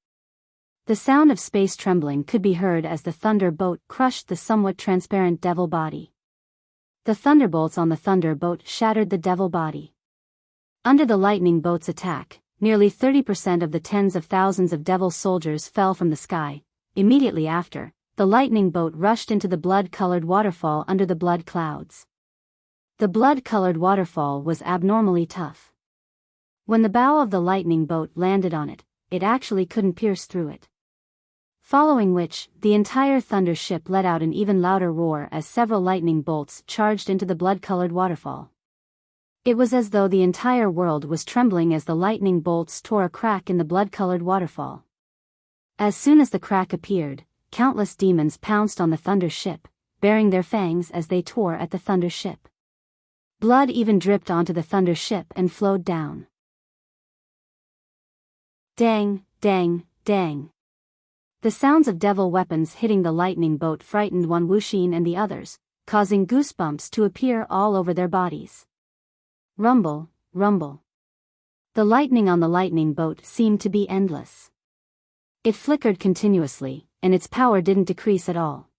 The sound of space trembling could be heard as the thunderboat crushed the somewhat transparent devil body. The thunderbolts on the thunderboat shattered the devil body. Under the lightning boat's attack, nearly 30% of the tens of thousands of devil soldiers fell from the sky. Immediately after, the lightning boat rushed into the blood-colored waterfall under the blood clouds. The blood-colored waterfall was abnormally tough. When the bow of the lightning boat landed on it, it actually couldn't pierce through it. Following which, the entire thunder ship let out an even louder roar as several lightning bolts charged into the blood-colored waterfall. It was as though the entire world was trembling as the lightning bolts tore a crack in the blood-colored waterfall. As soon as the crack appeared, countless demons pounced on the thunder ship, baring their fangs as they tore at the thunder ship. Blood even dripped onto the thunder ship and flowed down. Dang, dang, dang. The sounds of devil weapons hitting the lightning boat frightened Wan Wuxin and the others, causing goosebumps to appear all over their bodies. Rumble, rumble. The lightning on the lightning boat seemed to be endless. It flickered continuously, and its power didn't decrease at all.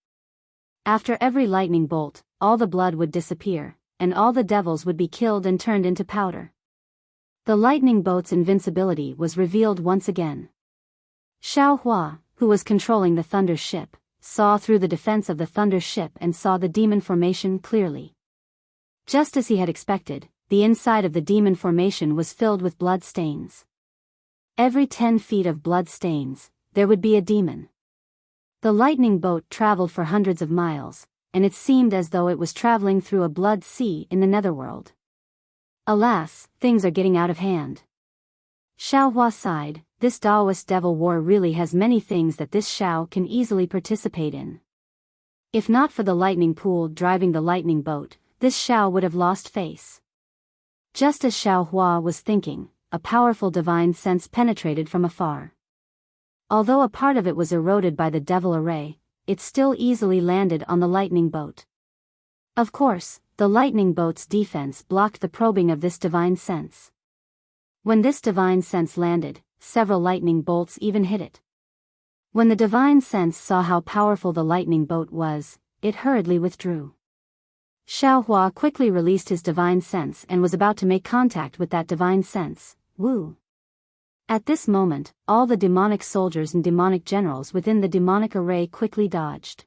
After every lightning bolt, all the blood would disappear, and all the devils would be killed and turned into powder. The lightning boat's invincibility was revealed once again. Xiao Hua, who was controlling the thunder ship, saw through the defense of the thunder ship and saw the demon formation clearly. Just as he had expected, the inside of the demon formation was filled with blood stains. Every 10 feet of blood stains, there would be a demon. The lightning boat traveled for hundreds of miles, and it seemed as though it was traveling through a blood sea in the netherworld. Alas, things are getting out of hand. Xiao Hua sighed, this Taoist devil war really has many things that this Xiao can easily participate in. If not for the lightning pool driving the lightning boat, this Xiao would have lost face. Just as Xiao Hua was thinking, a powerful divine sense penetrated from afar. Although a part of it was eroded by the devil array, it still easily landed on the lightning boat. Of course, the lightning boat's defense blocked the probing of this divine sense. When this divine sense landed, several lightning bolts even hit it. When the divine sense saw how powerful the lightning boat was, it hurriedly withdrew. Xiao Hua quickly released his divine sense and was about to make contact with that divine sense. Woo! At this moment, all the demonic soldiers and demonic generals within the demonic array quickly dodged.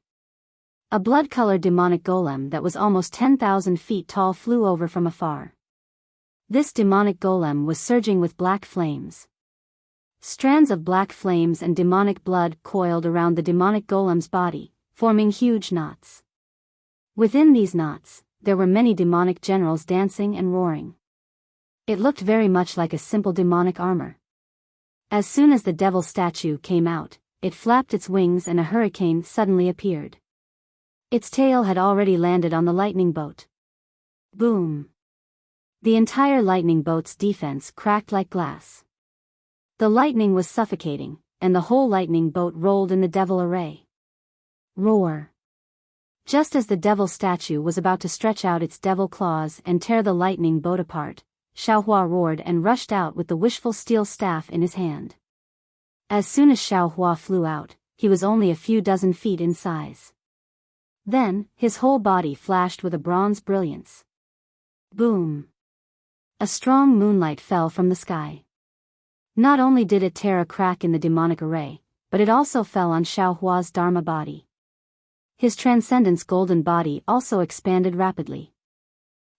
A blood-colored demonic golem that was almost 10,000 feet tall flew over from afar. This demonic golem was surging with black flames. Strands of black flames and demonic blood coiled around the demonic golem's body, forming huge knots. Within these knots, there were many demonic generals dancing and roaring. It looked very much like a simple demonic armor. As soon as the devil statue came out, it flapped its wings and a hurricane suddenly appeared. Its tail had already landed on the lightning boat. Boom! The entire lightning boat's defense cracked like glass. The lightning was suffocating, and the whole lightning boat rolled in the devil array. Roar! Just as the devil statue was about to stretch out its devil claws and tear the lightning boat apart, Xiao Hua roared and rushed out with the wishful steel staff in his hand. As soon as Xiao Hua flew out, he was only a few dozen feet in size. Then, his whole body flashed with a bronze brilliance. Boom! A strong moonlight fell from the sky. Not only did it tear a crack in the demonic array, but it also fell on Xiao Hua's Dharma body. His transcendence golden body also expanded rapidly.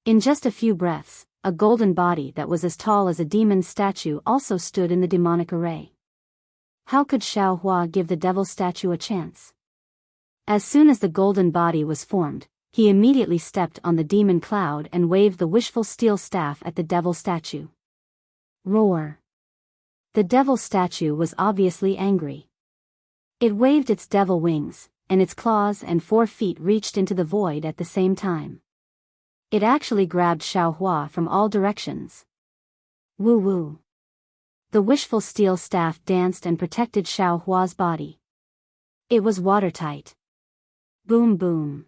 In just a few breaths, a golden body that was as tall as a demon statue also stood in the demonic array. How could Xiao Hua give the devil statue a chance? As soon as the golden body was formed, he immediately stepped on the demon cloud and waved the wishful steel staff at the devil statue. Roar! The devil statue was obviously angry. It waved its devil wings, and its claws and 4 feet reached into the void at the same time. It actually grabbed Xiao Hua from all directions. Woo woo! The wishful steel staff danced and protected Xiao Hua's body. It was watertight. Boom boom!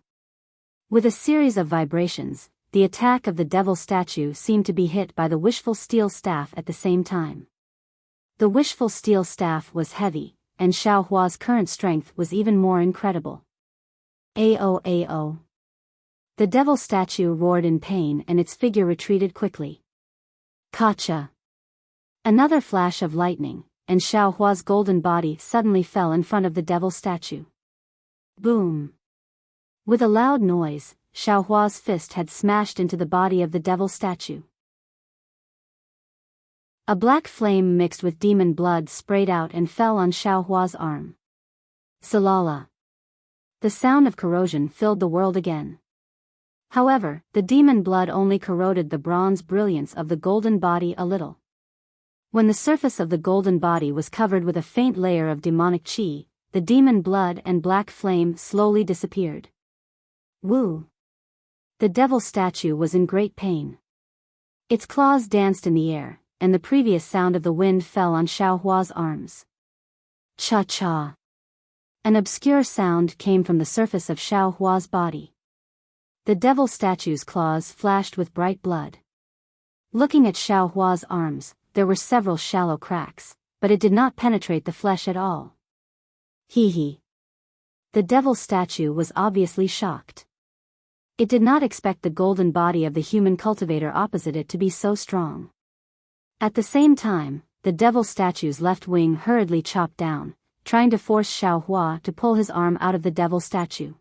With a series of vibrations, the attack of the devil statue seemed to be hit by the wishful steel staff at the same time. The wishful steel staff was heavy, and Xiao Hua's current strength was even more incredible. Ao ao! The devil statue roared in pain and its figure retreated quickly. Gotcha! Another flash of lightning, and Xiao Hua's golden body suddenly fell in front of the devil statue. Boom! With a loud noise, Xiao Hua's fist had smashed into the body of the devil statue. A black flame mixed with demon blood sprayed out and fell on Xiao Hua's arm. Salala! The sound of corrosion filled the world again. However, the demon blood only corroded the bronze brilliance of the golden body a little. When the surface of the golden body was covered with a faint layer of demonic qi, the demon blood and black flame slowly disappeared. Woo! The devil statue was in great pain. Its claws danced in the air, and the previous sound of the wind fell on Xiao Hua's arms. Cha-cha! An obscure sound came from the surface of Xiao Hua's body. The devil statue's claws flashed with bright blood. Looking at Xiao Hua's arms, there were several shallow cracks, but it did not penetrate the flesh at all. Hee hee. The devil statue was obviously shocked. It did not expect the golden body of the human cultivator opposite it to be so strong. At the same time, the devil statue's left wing hurriedly chopped down, trying to force Xiao Hua to pull his arm out of the devil statue.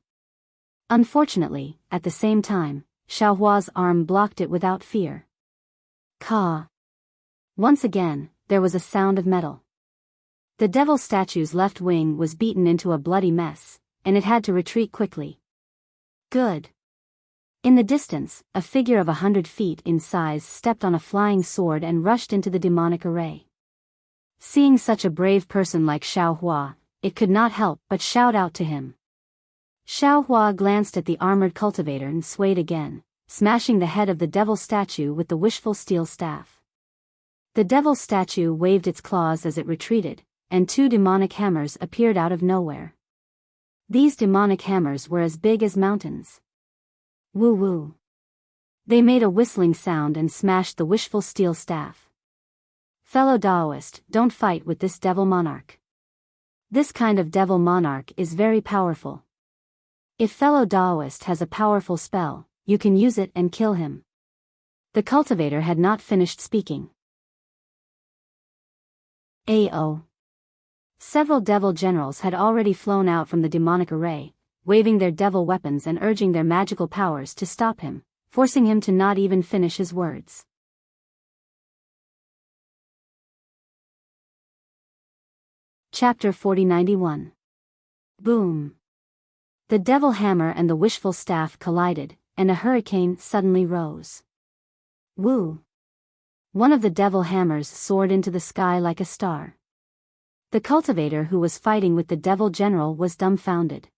Unfortunately, at the same time, Xiao Hua's arm blocked it without fear. Ka! Once again, there was a sound of metal. The devil statue's left wing was beaten into a bloody mess, and it had to retreat quickly. Good. In the distance, a figure of 100 feet in size stepped on a flying sword and rushed into the demonic array. Seeing such a brave person like Xiao Hua, it could not help but shout out to him. Xiao Hua glanced at the armored cultivator and swayed again, smashing the head of the devil statue with the wishful steel staff. The devil statue waved its claws as it retreated, and 2 demonic hammers appeared out of nowhere. These demonic hammers were as big as mountains. Woo woo. They made a whistling sound and smashed the wishful steel staff. Fellow Daoist, don't fight with this devil monarch. This kind of devil monarch is very powerful. If fellow Daoist has a powerful spell, you can use it and kill him. The cultivator had not finished speaking. AO. Several devil generals had already flown out from the demonic array, waving their devil weapons and urging their magical powers to stop him, forcing him to not even finish his words. Chapter 4091. Boom. The devil hammer and the wishful staff collided, and a hurricane suddenly rose. Woo! One of the devil hammers soared into the sky like a star. The cultivator who was fighting with the devil general was dumbfounded.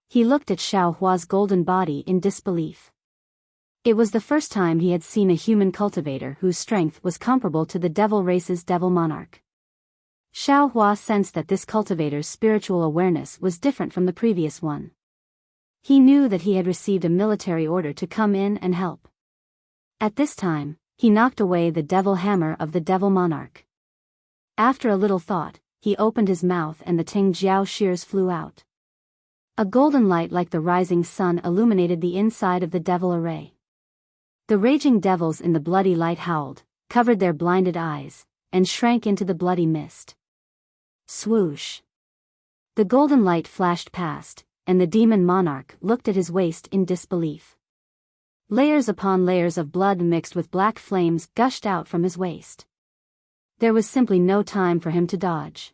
He looked at Xiao Hua's golden body in disbelief. It was the first time he had seen a human cultivator whose strength was comparable to the devil race's devil monarch. Xiao Hua sensed that this cultivator's spiritual awareness was different from the previous one. He knew that he had received a military order to come in and help. At this time, he knocked away the devil hammer of the devil monarch. After a little thought, he opened his mouth and the Tingjiao shears flew out. A golden light like the rising sun illuminated the inside of the devil array. The raging devils in the bloody light howled, covered their blinded eyes, and shrank into the bloody mist. Swoosh! The golden light flashed past, and the demon monarch looked at his waist in disbelief. Layers upon layers of blood mixed with black flames gushed out from his waist. There was simply no time for him to dodge.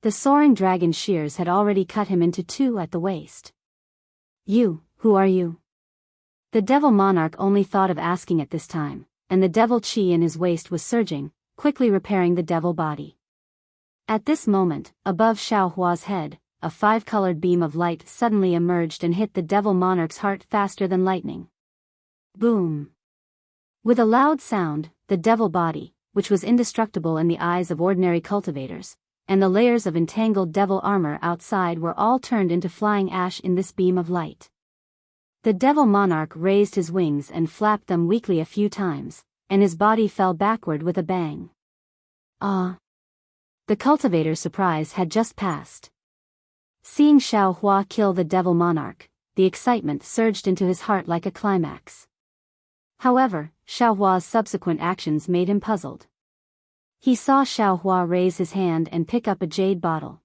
The soaring dragon shears had already cut him into 2 at the waist. You, who are you? The devil monarch only thought of asking at this time, and the devil chi in his waist was surging, quickly repairing the devil body. At this moment, above Xiao Hua's head, a 5-colored beam of light suddenly emerged and hit the devil monarch's heart faster than lightning. Boom! With a loud sound, the devil body, which was indestructible in the eyes of ordinary cultivators, and the layers of entangled devil armor outside were all turned into flying ash in this beam of light. The devil monarch raised his wings and flapped them weakly a few times, and his body fell backward with a bang. Ah! The cultivator's surprise had just passed. Seeing Xiao Hua kill the devil monarch, the excitement surged into his heart like a climax. However, Xiao Hua's subsequent actions made him puzzled. He saw Xiao Hua raise his hand and pick up a jade bottle.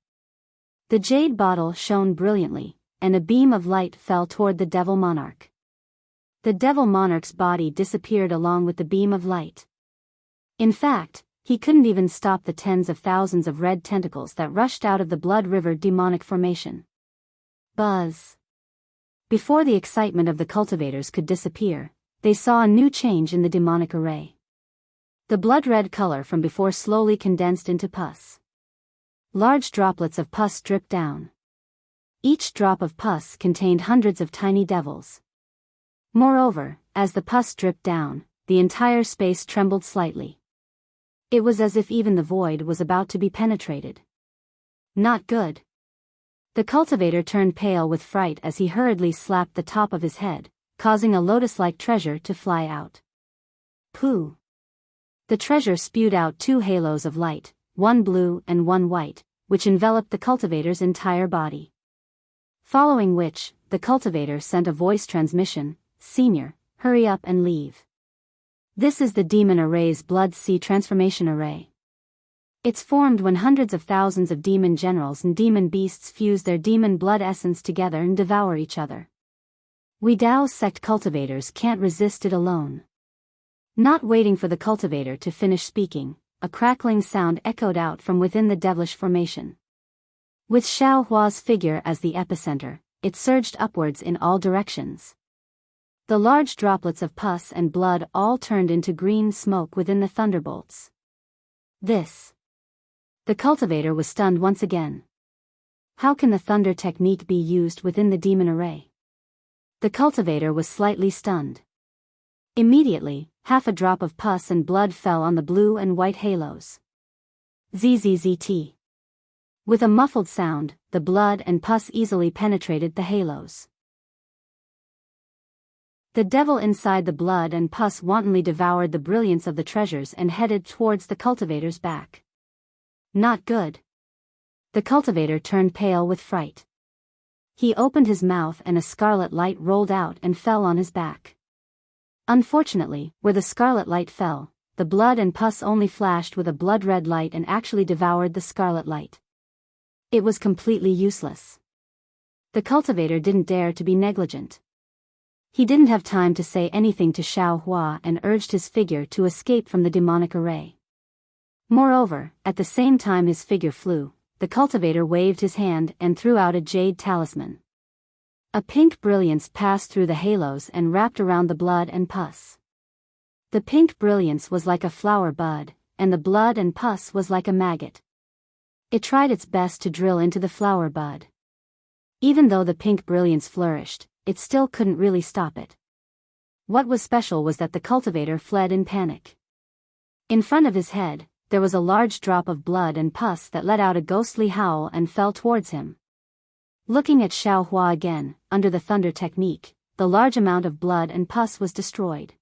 The jade bottle shone brilliantly, and a beam of light fell toward the devil monarch. The devil monarch's body disappeared along with the beam of light. In fact, he couldn't even stop the tens of thousands of red tentacles that rushed out of the Blood River demonic formation. Buzz! Before the excitement of the cultivators could disappear, they saw a new change in the demonic array. The blood-red color from before slowly condensed into pus. Large droplets of pus dripped down. Each drop of pus contained hundreds of tiny devils. Moreover, as the pus dripped down, the entire space trembled slightly. It was as if even the void was about to be penetrated. Not good. The cultivator turned pale with fright as he hurriedly slapped the top of his head, causing a lotus-like treasure to fly out. Pooh! The treasure spewed out 2 halos of light, one blue and one white, which enveloped the cultivator's entire body. Following which, the cultivator sent a voice transmission, "Senior, hurry up and leave. This is the Demon Array's Blood Sea Transformation Array. It's formed when hundreds of thousands of demon generals and demon beasts fuse their demon blood essence together and devour each other. We Dao sect cultivators can't resist it alone." Not waiting for the cultivator to finish speaking, a crackling sound echoed out from within the devilish formation. With Xiao Hua's figure as the epicenter, it surged upwards in all directions. The large droplets of pus and blood all turned into green smoke within the thunderbolts. This. The cultivator was stunned once again. How can the thunder technique be used within the demon array? The cultivator was slightly stunned. Immediately, half a drop of pus and blood fell on the blue and white halos. ZZZT. With a muffled sound, the blood and pus easily penetrated the halos. The devil inside the blood and pus wantonly devoured the brilliance of the treasures and headed towards the cultivator's back. Not good. The cultivator turned pale with fright. He opened his mouth and a scarlet light rolled out and fell on his back. Unfortunately, where the scarlet light fell, the blood and pus only flashed with a blood-red light and actually devoured the scarlet light. It was completely useless. The cultivator didn't dare to be negligent. He didn't have time to say anything to Xiao Hua and urged his figure to escape from the demonic array. Moreover, at the same time his figure flew, the cultivator waved his hand and threw out a jade talisman. A pink brilliance passed through the halos and wrapped around the blood and pus. The pink brilliance was like a flower bud, and the blood and pus was like a maggot. It tried its best to drill into the flower bud. Even though the pink brilliance flourished, it still couldn't really stop it. What was special was that the cultivator fled in panic. In front of his head, there was a large drop of blood and pus that let out a ghostly howl and fell towards him. Looking at Xiao Hua again, under the thunder technique, the large amount of blood and pus was destroyed.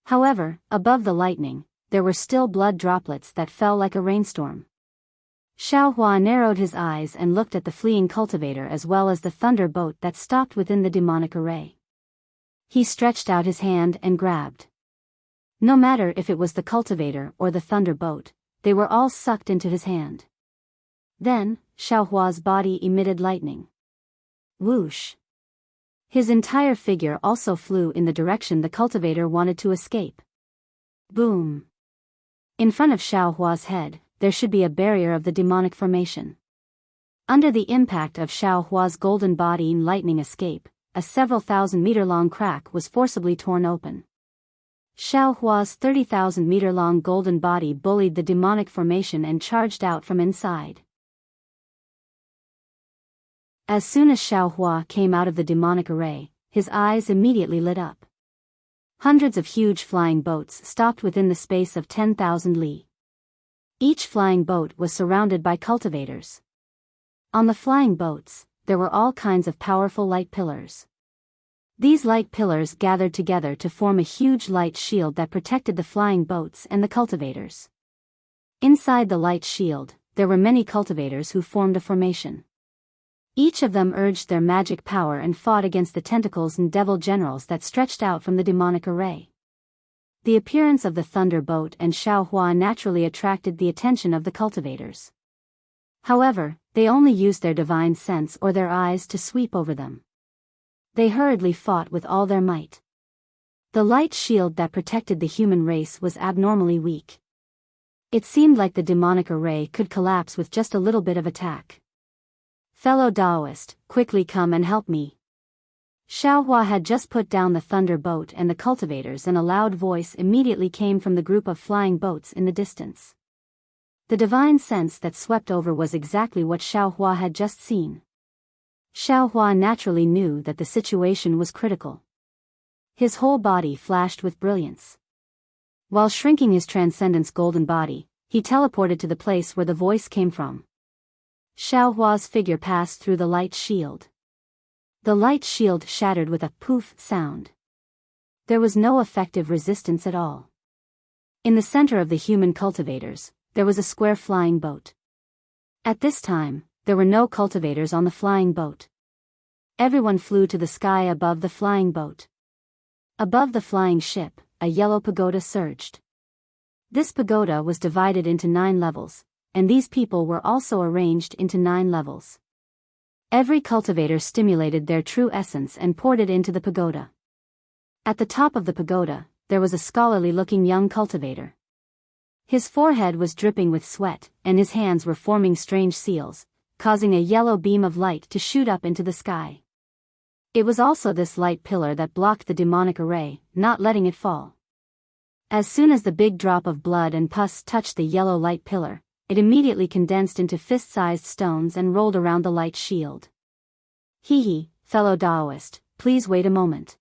However, above the lightning, there were still blood droplets that fell like a rainstorm. Xiao Hua narrowed his eyes and looked at the fleeing cultivator as well as the thunder boat that stopped within the demonic array. He stretched out his hand and grabbed. No matter if it was the cultivator or the thunder boat, they were all sucked into his hand. Then, Xiao Hua's body emitted lightning. Whoosh! His entire figure also flew in the direction the cultivator wanted to escape. Boom! In front of Xiao Hua's head, there should be a barrier of the demonic formation. Under the impact of Xiao Hua's golden body in lightning escape, a several thousand-meter-long crack was forcibly torn open. Xiao Hua's 30,000-meter-long golden body bullied the demonic formation and charged out from inside. As soon as Xiao Hua came out of the demonic array, his eyes immediately lit up. Hundreds of huge flying boats stopped within the space of 10,000 li. Each flying boat was surrounded by cultivators. On the flying boats, there were all kinds of powerful light pillars. These light pillars gathered together to form a huge light shield that protected the flying boats and the cultivators. Inside the light shield, there were many cultivators who formed a formation. Each of them urged their magic power and fought against the tentacles and devil generals that stretched out from the demonic array. The appearance of the thunder boat and Xiao Hua naturally attracted the attention of the cultivators. However, they only used their divine sense or their eyes to sweep over them. They hurriedly fought with all their might. The light shield that protected the human race was abnormally weak. It seemed like the demonic array could collapse with just a little bit of attack. Fellow Taoist, quickly come and help me. Xiao Hua had just put down the thunder boat and the cultivators and a loud voice immediately came from the group of flying boats in the distance. The divine sense that swept over was exactly what Xiao Hua had just seen. Xiao Hua naturally knew that the situation was critical. His whole body flashed with brilliance. While shrinking his transcendence golden body, he teleported to the place where the voice came from. Xiao Hua's figure passed through the light shield. The light shield shattered with a poof sound. There was no effective resistance at all. In the center of the human cultivators, there was a square flying boat. At this time, there were no cultivators on the flying boat. Everyone flew to the sky above the flying boat. Above the flying ship, a yellow pagoda surged. This pagoda was divided into 9 levels, and these people were also arranged into 9 levels. Every cultivator stimulated their true essence and poured it into the pagoda. At the top of the pagoda, there was a scholarly-looking young cultivator. His forehead was dripping with sweat, and his hands were forming strange seals, causing a yellow beam of light to shoot up into the sky. It was also this light pillar that blocked the demonic array, not letting it fall. As soon as the big drop of blood and pus touched the yellow light pillar, it immediately condensed into fist-sized stones and rolled around the light shield. Hee, fellow Daoist, please wait a moment.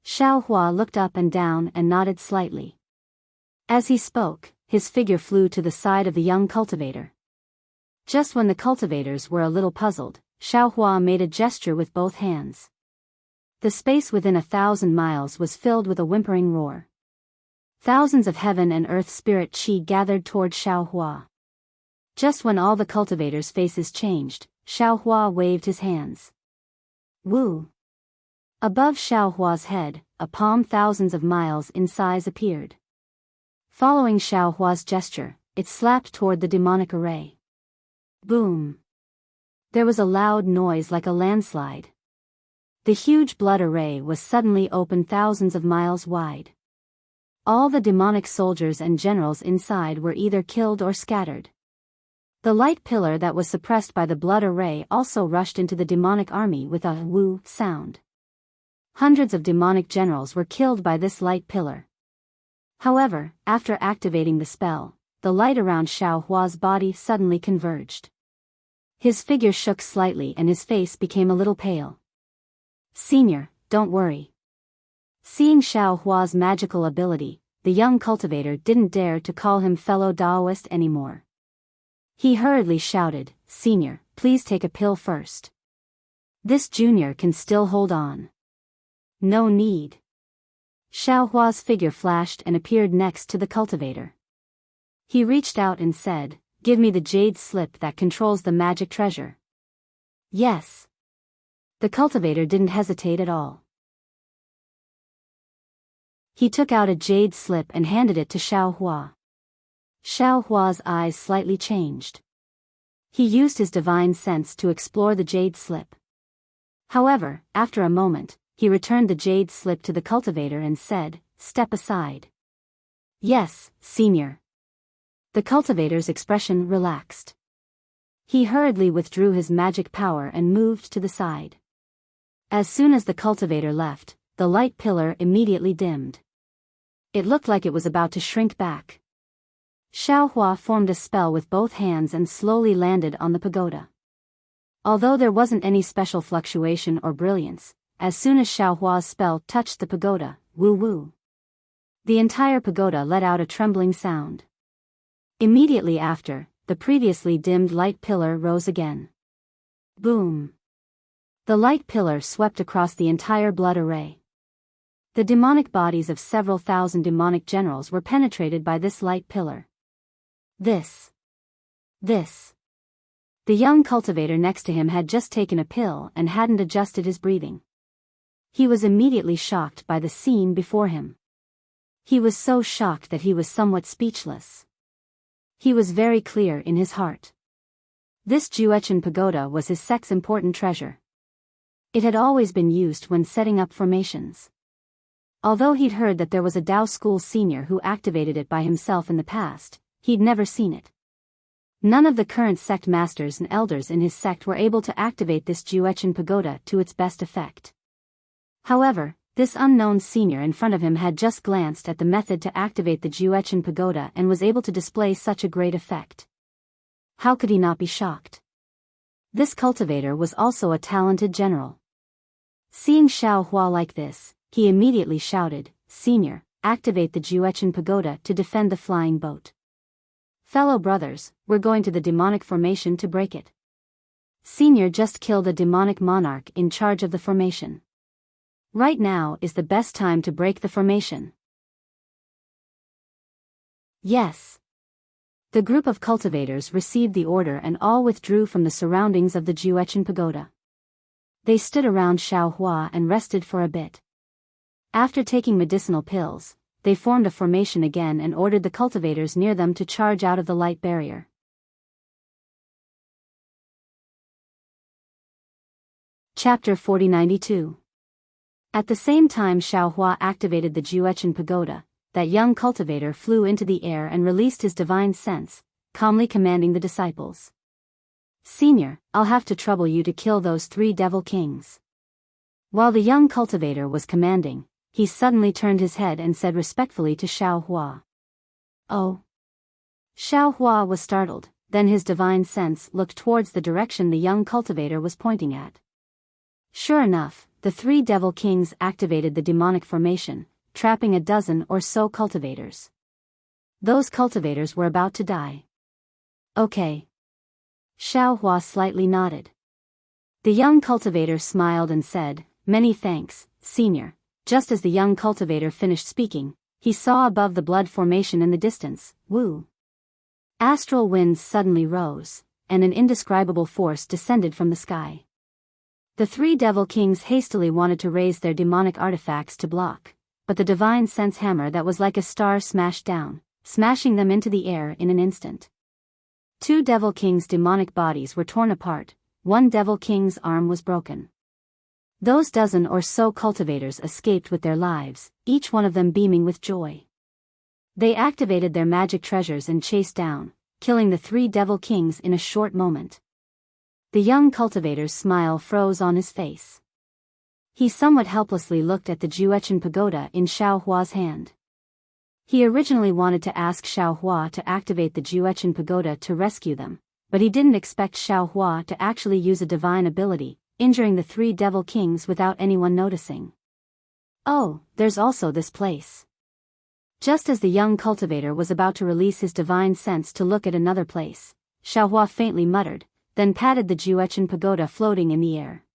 Xiao Hua looked up and down and nodded slightly. As he spoke, his figure flew to the side of the young cultivator. Just when the cultivators were a little puzzled, Xiao Hua made a gesture with both hands. The space within 1,000 miles was filled with a whimpering roar. Thousands of heaven and earth spirit qi gathered toward Xiao Hua. Just when all the cultivators' faces changed, Xiao Hua waved his hands. Woo! Above Xiao Hua's head, a palm thousands of miles in size appeared. Following Xiao Hua's gesture, it slapped toward the demonic array. Boom! There was a loud noise like a landslide. The huge blood array was suddenly opened thousands of miles wide. All the demonic soldiers and generals inside were either killed or scattered. The light pillar that was suppressed by the blood array also rushed into the demonic army with a woo sound. Hundreds of demonic generals were killed by this light pillar. However, after activating the spell, the light around Xiao Hua's body suddenly converged. His figure shook slightly and his face became a little pale. Senior, don't worry. Seeing Xiao Hua's magical ability, the young cultivator didn't dare to call him fellow Daoist anymore. He hurriedly shouted, Senior, please take a pill first. This junior can still hold on. No need. Xiao Hua's figure flashed and appeared next to the cultivator. He reached out and said, Give me the jade slip that controls the magic treasure. Yes. The cultivator didn't hesitate at all. He took out a jade slip and handed it to Xiao Hua. Xiao Hua's eyes slightly changed. He used his divine sense to explore the jade slip. However, after a moment, he returned the jade slip to the cultivator and said, Step aside. Yes, Senior. The cultivator's expression relaxed. He hurriedly withdrew his magic power and moved to the side. As soon as the cultivator left, the light pillar immediately dimmed. It looked like it was about to shrink back. Xiao Hua formed a spell with both hands and slowly landed on the pagoda. Although there wasn't any special fluctuation or brilliance, as soon as Xiao Hua's spell touched the pagoda, woo-woo. The entire pagoda let out a trembling sound. Immediately after, the previously dimmed light pillar rose again. Boom! The light pillar swept across the entire blood array. The demonic bodies of several thousand demonic generals were penetrated by this light pillar. This. The young cultivator next to him had just taken a pill and hadn't adjusted his breathing. He was immediately shocked by the scene before him. He was so shocked that he was somewhat speechless. He was very clear in his heart. This Juechen pagoda was his sect's important treasure. It had always been used when setting up formations. Although he'd heard that there was a Dao school senior who activated it by himself in the past, he'd never seen it. None of the current sect masters and elders in his sect were able to activate this Juechen pagoda to its best effect. However, this unknown senior in front of him had just glanced at the method to activate the Juechen pagoda and was able to display such a great effect. How could he not be shocked? This cultivator was also a talented general. Seeing Xiao Hua like this, he immediately shouted, Senior, activate the Juechen pagoda to defend the flying boat. Fellow brothers, we're going to the demonic formation to break it. Senior just killed a demonic monarch in charge of the formation. Right now is the best time to break the formation. Yes. The group of cultivators received the order and all withdrew from the surroundings of the Juechen pagoda. They stood around Xiao Hua and rested for a bit. After taking medicinal pills, they formed a formation again and ordered the cultivators near them to charge out of the light barrier. Chapter 4092. At the same time Xiao Hua activated the Juechen pagoda, that young cultivator flew into the air and released his divine sense, calmly commanding the disciples. Senior, I'll have to trouble you to kill those 3 devil kings. While the young cultivator was commanding, he suddenly turned his head and said respectfully to Xiao Hua. "Oh." Xiao Hua was startled, then his divine sense looked towards the direction the young cultivator was pointing at. Sure enough, the three devil kings activated the demonic formation, trapping a dozen or so cultivators. Those cultivators were about to die. Okay. Xiao Hua slightly nodded. The young cultivator smiled and said, "Many thanks, Senior." Just as the young cultivator finished speaking, he saw above the blood formation in the distance, Wu. Astral winds suddenly rose, and an indescribable force descended from the sky. The three devil kings hastily wanted to raise their demonic artifacts to block, but the divine sense hammer that was like a star smashed down, smashing them into the air in an instant. Two devil kings' demonic bodies were torn apart, one devil king's arm was broken. Those dozen or so cultivators escaped with their lives, each one of them beaming with joy. They activated their magic treasures and chased down, killing the three devil kings in a short moment. The young cultivator's smile froze on his face. He somewhat helplessly looked at the Juechen pagoda in Xiao Hua's hand. He originally wanted to ask Xiao Hua to activate the Juechen pagoda to rescue them, but he didn't expect Xiao Hua to actually use a divine ability, injuring the three devil kings without anyone noticing. "Oh, there's also this place." Just as the young cultivator was about to release his divine sense to look at another place, Xiao Hua faintly muttered, then patted the Juechen pagoda floating in the air.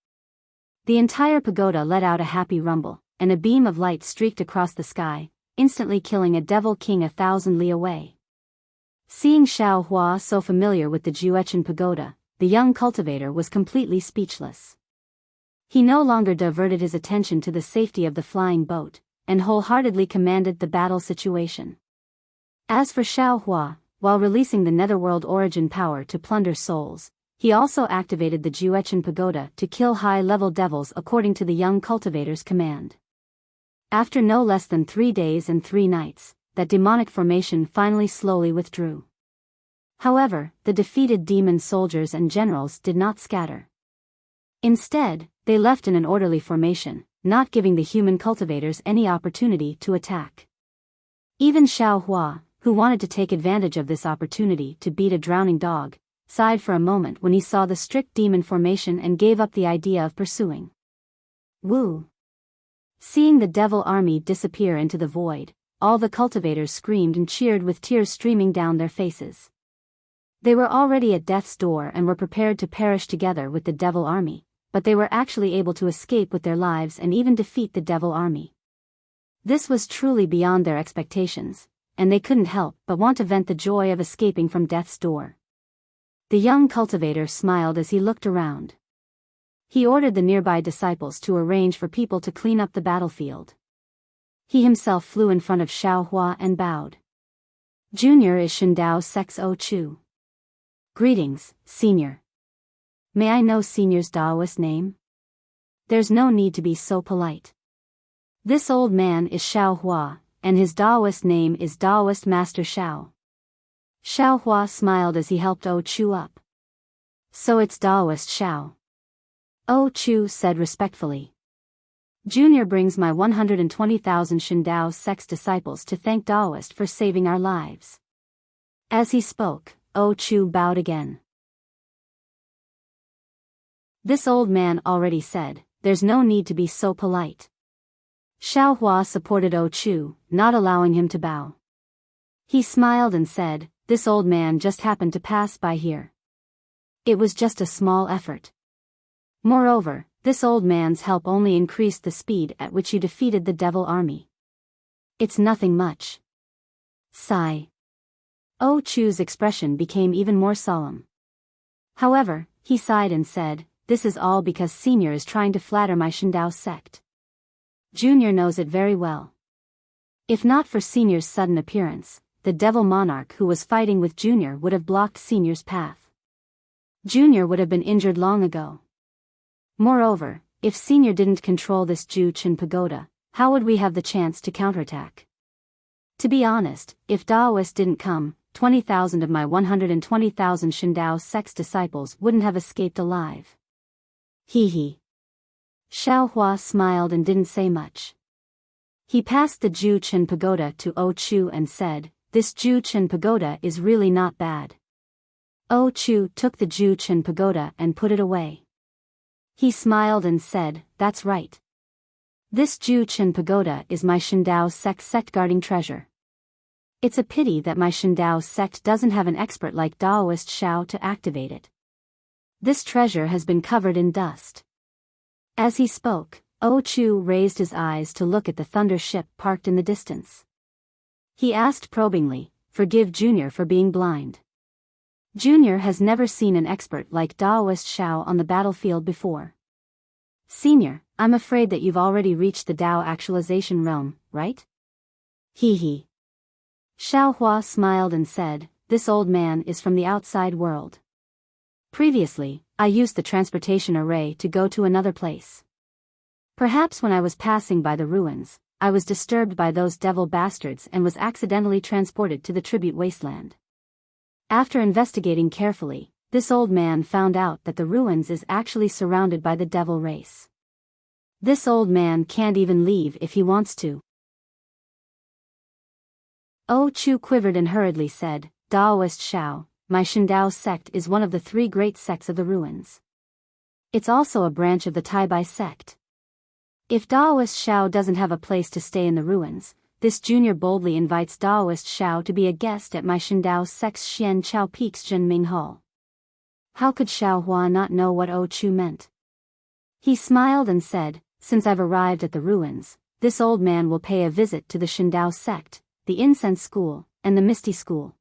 The entire pagoda let out a happy rumble, and a beam of light streaked across the sky, instantly killing a devil king 1,000 li away. Seeing Xiao Hua so familiar with the Juechen pagoda, the young cultivator was completely speechless. He no longer diverted his attention to the safety of the flying boat, and wholeheartedly commanded the battle situation. As for Xiao Hua, while releasing the netherworld origin power to plunder souls, he also activated the Juechen pagoda to kill high-level devils according to the young cultivator's command. After no less than 3 days and 3 nights, that demonic formation finally slowly withdrew. However, the defeated demon soldiers and generals did not scatter. Instead, they left in an orderly formation, not giving the human cultivators any opportunity to attack. Even Xiao Hua, who wanted to take advantage of this opportunity to beat a drowning dog, sighed for a moment when he saw the strict demon formation and gave up the idea of pursuing. Wu. Seeing the devil army disappear into the void, all the cultivators screamed and cheered with tears streaming down their faces. They were already at death's door and were prepared to perish together with the devil army, but they were actually able to escape with their lives and even defeat the devil army. This was truly beyond their expectations, and they couldn't help but want to vent the joy of escaping from death's door. The young cultivator smiled as he looked around. He ordered the nearby disciples to arrange for people to clean up the battlefield. He himself flew in front of Xiao Hua and bowed. "Junior is Shindao Sex O Chu." "Greetings, Senior. May I know Senior's Daoist name?" "There's no need to be so polite. This old man is Xiao Hua, and his Daoist name is Daoist Master Xiao." Xiao Hua smiled as he helped O Chu up. "So it's Daoist Xiao." O Chu said respectfully. "Junior brings my 120,000 Shindao Sex disciples to thank Daoist for saving our lives." As he spoke, O Chu bowed again. This old man already said, "There's no need to be so polite." Xiao Hua supported O Chu, not allowing him to bow. He smiled and said, "This old man just happened to pass by here. It was just a small effort. Moreover, this old man's help only increased the speed at which you defeated the devil army. It's nothing much." Sigh. O Chu's expression became even more solemn. However, he sighed and said, "This is all because Senior is trying to flatter my Shindao sect. Junior knows it very well. If not for Senior's sudden appearance, the devil monarch who was fighting with Junior would have blocked Senior's path. Junior would have been injured long ago. Moreover, if Senior didn't control this Juechen pagoda, how would we have the chance to counterattack? To be honest, if Daoist didn't come, 20,000 of my 120,000 Shindao Sex disciples wouldn't have escaped alive." Hee hee. Xiaohua smiled and didn't say much. He passed the Juchen pagoda to Chu and said, "This Juchen pagoda is really not bad." Chu took the Juchen pagoda and put it away. He smiled and said, "That's right. This Juchen pagoda is my Shindao sect guarding treasure. It's a pity that my Shindao sect doesn't have an expert like Daoist Xiao to activate it. This treasure has been covered in dust." As he spoke, Chu raised his eyes to look at the thunder ship parked in the distance. He asked probingly, "Forgive Junior for being blind. Junior has never seen an expert like Daoist Xiao on the battlefield before. Senior, I'm afraid that you've already reached the Dao actualization realm, right?" Hee hee. Xiaohua smiled and said, "This old man is from the outside world. Previously, I used the transportation array to go to another place. Perhaps when I was passing by the ruins, I was disturbed by those devil bastards and was accidentally transported to the tribute wasteland. After investigating carefully, this old man found out that the ruins is actually surrounded by the devil race. This old man can't even leave if he wants to." Chu quivered and hurriedly said, "Daoist Xiao, my Shindao sect is one of the 3 great sects of the ruins. It's also a branch of the Taibai sect. If Daoist Xiao doesn't have a place to stay in the ruins, this junior boldly invites Daoist Xiao to be a guest at my Shindao sect's Xian Chao Peak's Zhenming Hall." How could Xiaohua not know what Chu meant? He smiled and said, "Since I've arrived at the ruins, this old man will pay a visit to the Shindao sect, the Incense School, and the Misty School.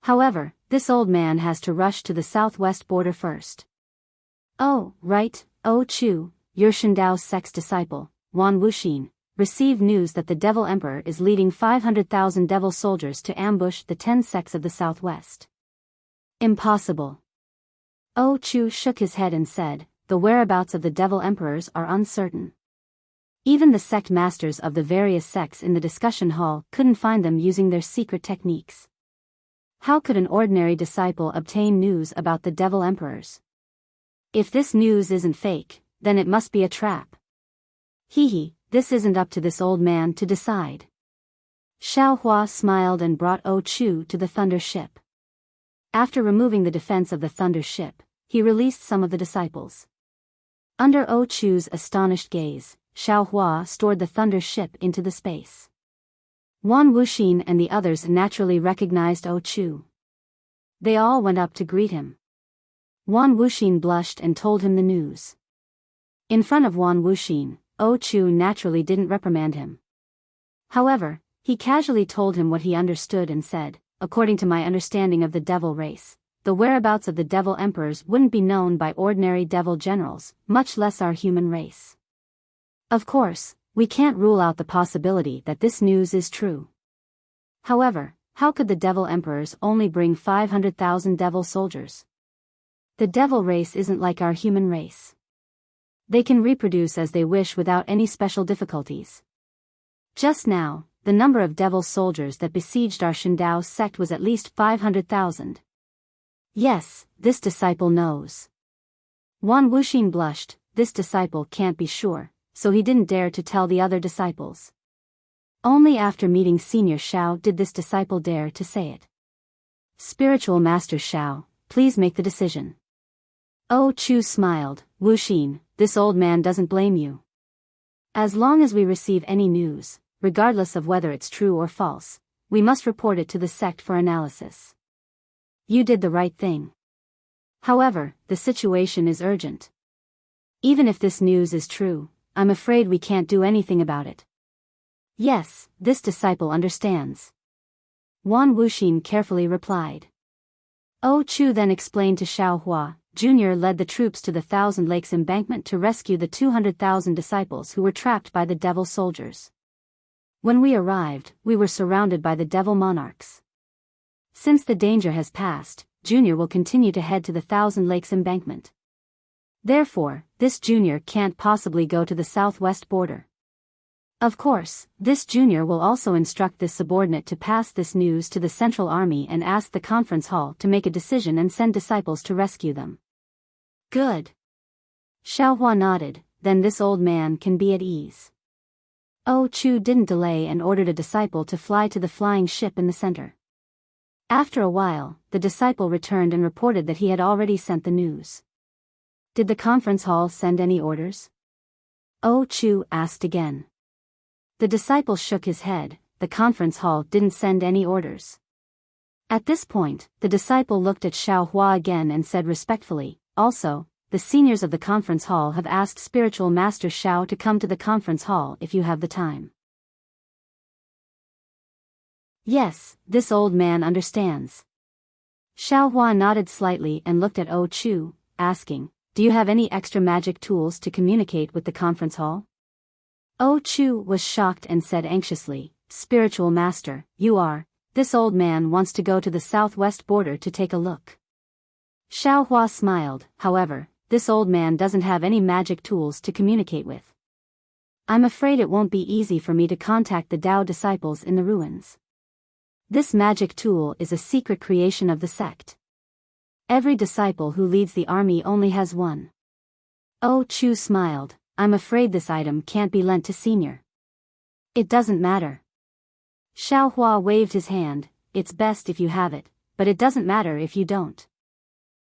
However, this old man has to rush to the southwest border first." "Oh, right, Chu, your Shindao sect's disciple, Wan Wuxin, received news that the Devil Emperor is leading 500,000 devil soldiers to ambush the 10 sects of the southwest." "Impossible." Chu shook his head and said, "The whereabouts of the Devil Emperors are uncertain. Even the sect masters of the various sects in the discussion hall couldn't find them using their secret techniques. How could an ordinary disciple obtain news about the Devil Emperors? If this news isn't fake, then it must be a trap. Hee hee, this isn't up to this old man to decide." Xiaohua smiled and brought Chu to the thunder ship. After removing the defense of the thunder ship, he released some of the disciples. Under Chu's astonished gaze, Xiaohua stored the thunder ship into the space. Wan Wuxin and the others naturally recognized Chu. They all went up to greet him. Wan Wuxin blushed and told him the news. In front of Wan Wuxin, Chu naturally didn't reprimand him. However, he casually told him what he understood and said, "According to my understanding of the devil race, the whereabouts of the devil emperors wouldn't be known by ordinary devil generals, much less our human race. Of course, we can't rule out the possibility that this news is true. However, how could the devil emperors only bring 500,000 devil soldiers? The devil race isn't like our human race. They can reproduce as they wish without any special difficulties. Just now, the number of devil soldiers that besieged our Shindao sect was at least 500,000. Yes, this disciple knows." Wan Wuxin blushed. This disciple can't be sure, so he didn't dare to tell the other disciples. Only after meeting Senior Xiao did this disciple dare to say it. "Spiritual Master Xiao, please make the decision." Chu smiled. "Wuxin, this old man doesn't blame you. As long as we receive any news, regardless of whether it's true or false, we must report it to the sect for analysis. You did the right thing. However, the situation is urgent. Even if this news is true, I'm afraid we can't do anything about it." "Yes, this disciple understands," Wan Wuxin carefully replied. Chu then explained to Xiaohua, Junior led the troops to the Thousand Lakes embankment to rescue the 200,000 disciples who were trapped by the devil soldiers. When we arrived, we were surrounded by the devil monarchs. Since the danger has passed, Junior will continue to head to the Thousand Lakes embankment. Therefore, this Junior can't possibly go to the southwest border. Of course, this Junior will also instruct this subordinate to pass this news to the Central Army and ask the conference hall to make a decision and send disciples to rescue them. Good. Xiaohua nodded. then this old man can be at ease. Chu didn't delay and ordered a disciple to fly to the flying ship in the center. After a while, the disciple returned and reported that he had already sent the news. Did the conference hall send any orders? Chu asked again. The disciple shook his head. The conference hall didn't send any orders. At this point, the disciple looked at Xiao Hua again and said respectfully, also, the seniors of the conference hall have asked Spiritual Master Xiao to come to the conference hall if you have the time. Yes, this old man understands. Xiao Hua nodded slightly and looked at Chu, asking, do you have any extra magic tools to communicate with the conference hall? Chu was shocked and said anxiously, Spiritual Master, this old man wants to go to the southwest border to take a look. Xiao Hua smiled, however, this old man doesn't have any magic tools to communicate with. I'm afraid it won't be easy for me to contact the Tao disciples in the ruins. This magic tool is a secret creation of the sect. Every disciple who leads the army only has one. Chu smiled, I'm afraid this item can't be lent to senior. It doesn't matter. Xiao Hua waved his hand, it's best if you have it, but it doesn't matter if you don't.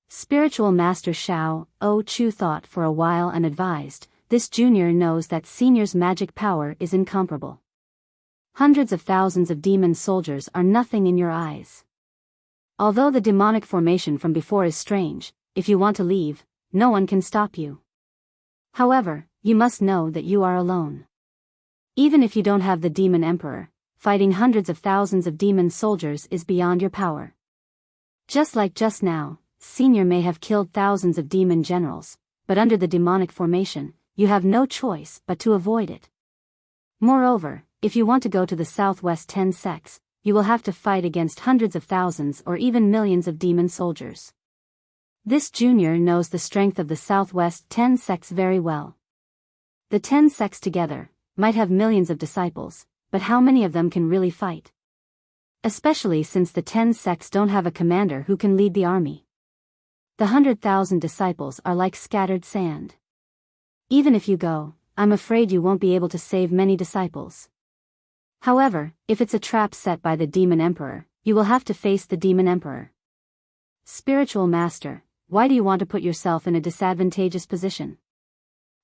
Spiritual Master Xiao, Chu thought for a while and advised, this junior knows that senior's magic power is incomparable. Hundreds of thousands of demon soldiers are nothing in your eyes. Although the demonic formation from before is strange, if you want to leave, no one can stop you. However, you must know that you are alone. Even if you don't have the demon emperor, fighting hundreds of thousands of demon soldiers is beyond your power. Just like just now, senior may have killed thousands of demon generals, but under the demonic formation, you have no choice but to avoid it. Moreover, if you want to go to the Southwest 10 sects, you will have to fight against hundreds of thousands or even millions of demon soldiers. This junior knows the strength of the Southwest 10 sects very well. The 10 sects together might have millions of disciples, but how many of them can really fight? Especially since the 10 sects don't have a commander who can lead the army. The 100,000 disciples are like scattered sand. Even if you go, I'm afraid you won't be able to save many disciples. However, if it's a trap set by the Demon Emperor, you will have to face the Demon Emperor. Spiritual Master, why do you want to put yourself in a disadvantageous position?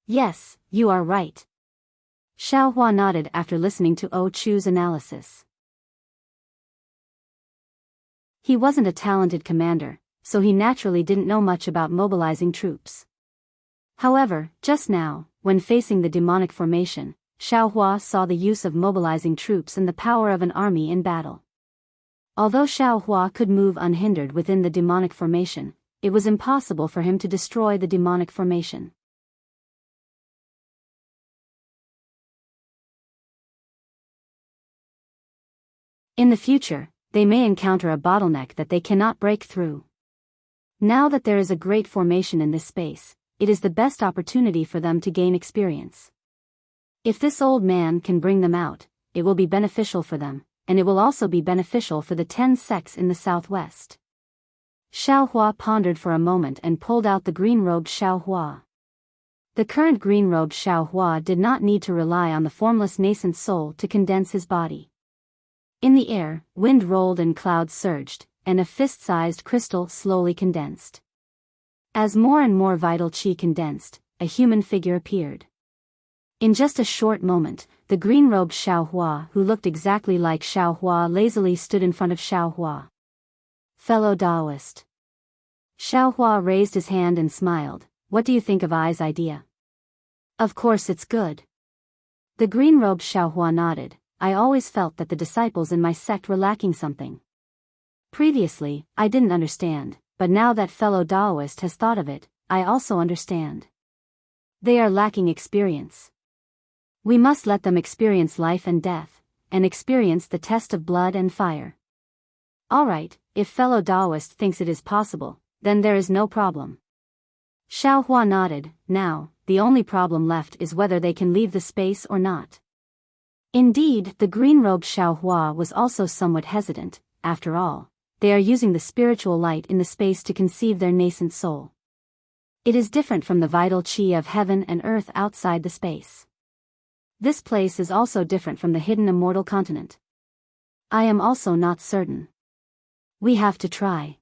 Yes, you are right. Xiao Hua nodded after listening to Chu's analysis. He wasn't a talented commander, so he naturally didn't know much about mobilizing troops. However, just now, when facing the demonic formation, Xiao Hua saw the use of mobilizing troops and the power of an army in battle. Although Xiao Hua could move unhindered within the demonic formation, it was impossible for him to destroy the demonic formation. In the future, they may encounter a bottleneck that they cannot break through. Now that there is a great formation in this space, it is the best opportunity for them to gain experience. If this old man can bring them out, it will be beneficial for them, and it will also be beneficial for the 10 sects in the southwest. Xiao Hua pondered for a moment and pulled out the green-robed Xiao Hua. The current green-robed Xiao Hua did not need to rely on the formless nascent soul to condense his body. In the air, wind rolled and clouds surged, and a fist-sized crystal slowly condensed. As more and more vital qi condensed, a human figure appeared. In just a short moment, the green-robed Xiao Hua, who looked exactly like Xiao Hua, lazily stood in front of Xiao Hua. Fellow Taoist. Xiao Hua raised his hand and smiled. What do you think of I's idea? Of course it's good. The green-robed Xiao Hua nodded. I always felt that the disciples in my sect were lacking something. Previously, I didn't understand, but now that fellow Taoist has thought of it, I also understand. They are lacking experience. We must let them experience life and death, and experience the test of blood and fire. Alright, if fellow Taoist thinks it is possible, then there is no problem. Xiao Hua nodded. Now, the only problem left is whether they can leave the space or not. Indeed, the green-robed Xiao Hua was also somewhat hesitant. After all, they are using the spiritual light in the space to conceive their nascent soul. It is different from the vital chi of heaven and earth outside the space. This place is also different from the hidden immortal continent. I am also not certain. We have to try.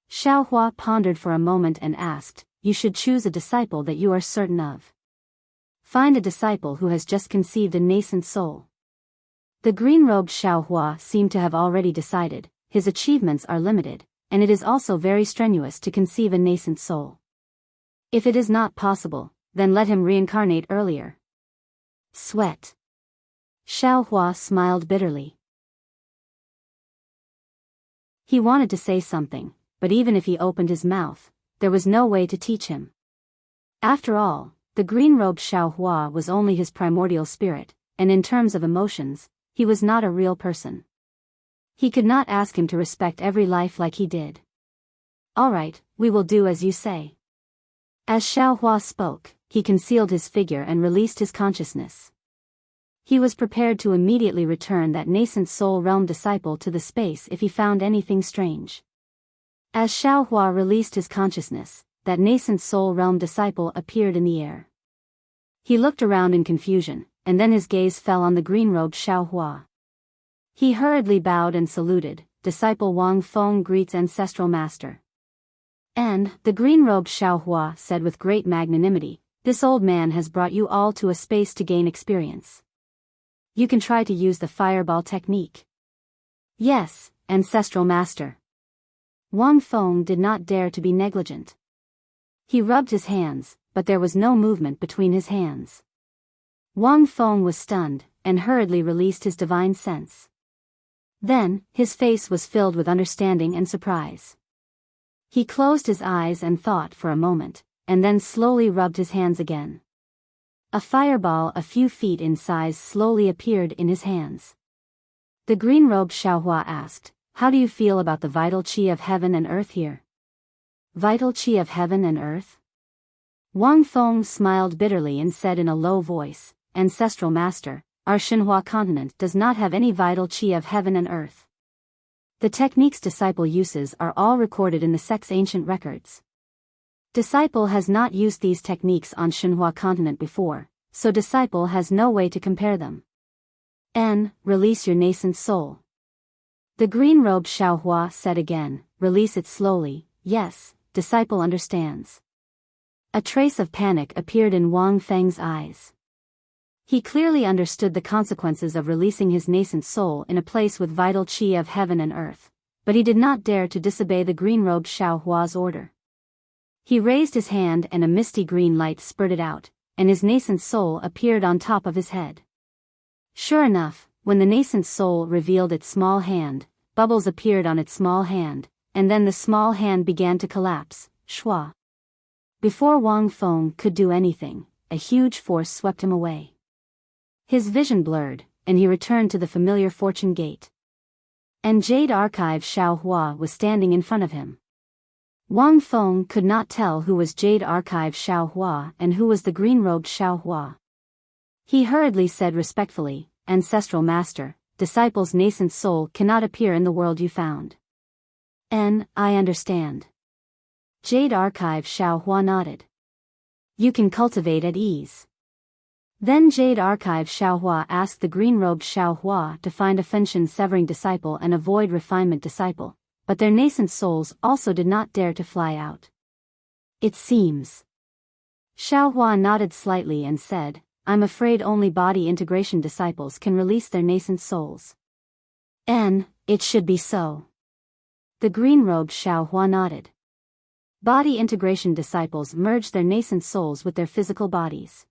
Xiaohua pondered for a moment and asked, you should choose a disciple that you are certain of. Find a disciple who has just conceived a nascent soul. The green-robed Xiaohua seemed to have already decided, his achievements are limited, and it is also very strenuous to conceive a nascent soul. If it is not possible, then let him reincarnate earlier. Sweat. Xiaohua smiled bitterly. He wanted to say something, but even if he opened his mouth, there was no way to teach him. After all, the green-robed Xiaohua was only his primordial spirit, and in terms of emotions, he was not a real person. He could not ask him to respect every life like he did. All right, we will do as you say. As Xiaohua spoke, he concealed his figure and released his consciousness. He was prepared to immediately return that nascent soul realm disciple to the space if he found anything strange. As Xiaohua released his consciousness, that nascent soul realm disciple appeared in the air. He looked around in confusion, and then his gaze fell on the green-robed Xiaohua. He hurriedly bowed and saluted, disciple Wang Feng greets ancestral master. And, the green-robed Xiaohua said with great magnanimity, this old man has brought you all to a space to gain experience. You can try to use the fireball technique. Yes, ancestral master. Wang Feng did not dare to be negligent. He rubbed his hands, but there was no movement between his hands. Wang Feng was stunned, and hurriedly released his divine sense. Then, his face was filled with understanding and surprise. He closed his eyes and thought for a moment, and then slowly rubbed his hands again. A fireball a few feet in size slowly appeared in his hands. The green-robed Xiaohua asked, how do you feel about the vital chi of heaven and earth here? Vital chi of heaven and earth? Wang Feng smiled bitterly and said in a low voice, ancestral master, our Xinhua continent does not have any vital chi of heaven and earth. The techniques disciple uses are all recorded in the sect's ancient records. Disciple has not used these techniques on Xinhua continent before, so disciple has no way to compare them. Release your nascent soul. The green-robed Xiaohua said again, release it slowly, yes, disciple understands. A trace of panic appeared in Wang Feng's eyes. He clearly understood the consequences of releasing his nascent soul in a place with vital chi of heaven and earth, but he did not dare to disobey the green-robed Xiaohua's order. He raised his hand and a misty green light spurted out, and his nascent soul appeared on top of his head. Sure enough, when the nascent soul revealed its small hand, bubbles appeared on its small hand, and then the small hand began to collapse, shua. Before Wang Feng could do anything, a huge force swept him away. His vision blurred, and he returned to the familiar fortune gate. And Jade Archive Xiaohua was standing in front of him. Wang Feng could not tell who was Jade Archive Xiaohua and who was the green-robed Xiaohua. He hurriedly said respectfully, ancestral master, disciple's nascent soul cannot appear in the world you found. I understand. Jade Archive Xiaohua nodded. You can cultivate at ease. Then Jade Archive Xiaohua asked the green-robed Xiaohua to find a Fenshin severing disciple and avoid refinement disciple, but their nascent souls also did not dare to fly out. It seems. Xiaohua nodded slightly and said, I'm afraid only body integration disciples can release their nascent souls. It should be so. The green-robed Xiaohua nodded. Body integration disciples merge their nascent souls with their physical bodies.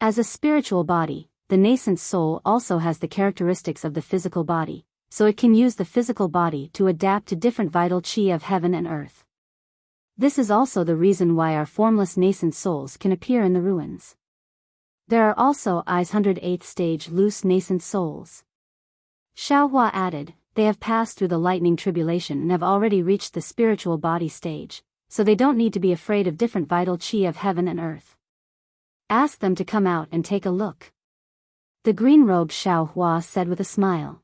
As a spiritual body, the nascent soul also has the characteristics of the physical body, so it can use the physical body to adapt to different vital chi of heaven and earth. This is also the reason why our formless nascent souls can appear in the ruins. There are also I's 108th stage loose nascent souls. Xiaohua added, they have passed through the lightning tribulation and have already reached the spiritual body stage, so they don't need to be afraid of different vital chi of heaven and earth. Ask them to come out and take a look. The green-robed Xiaohua said with a smile.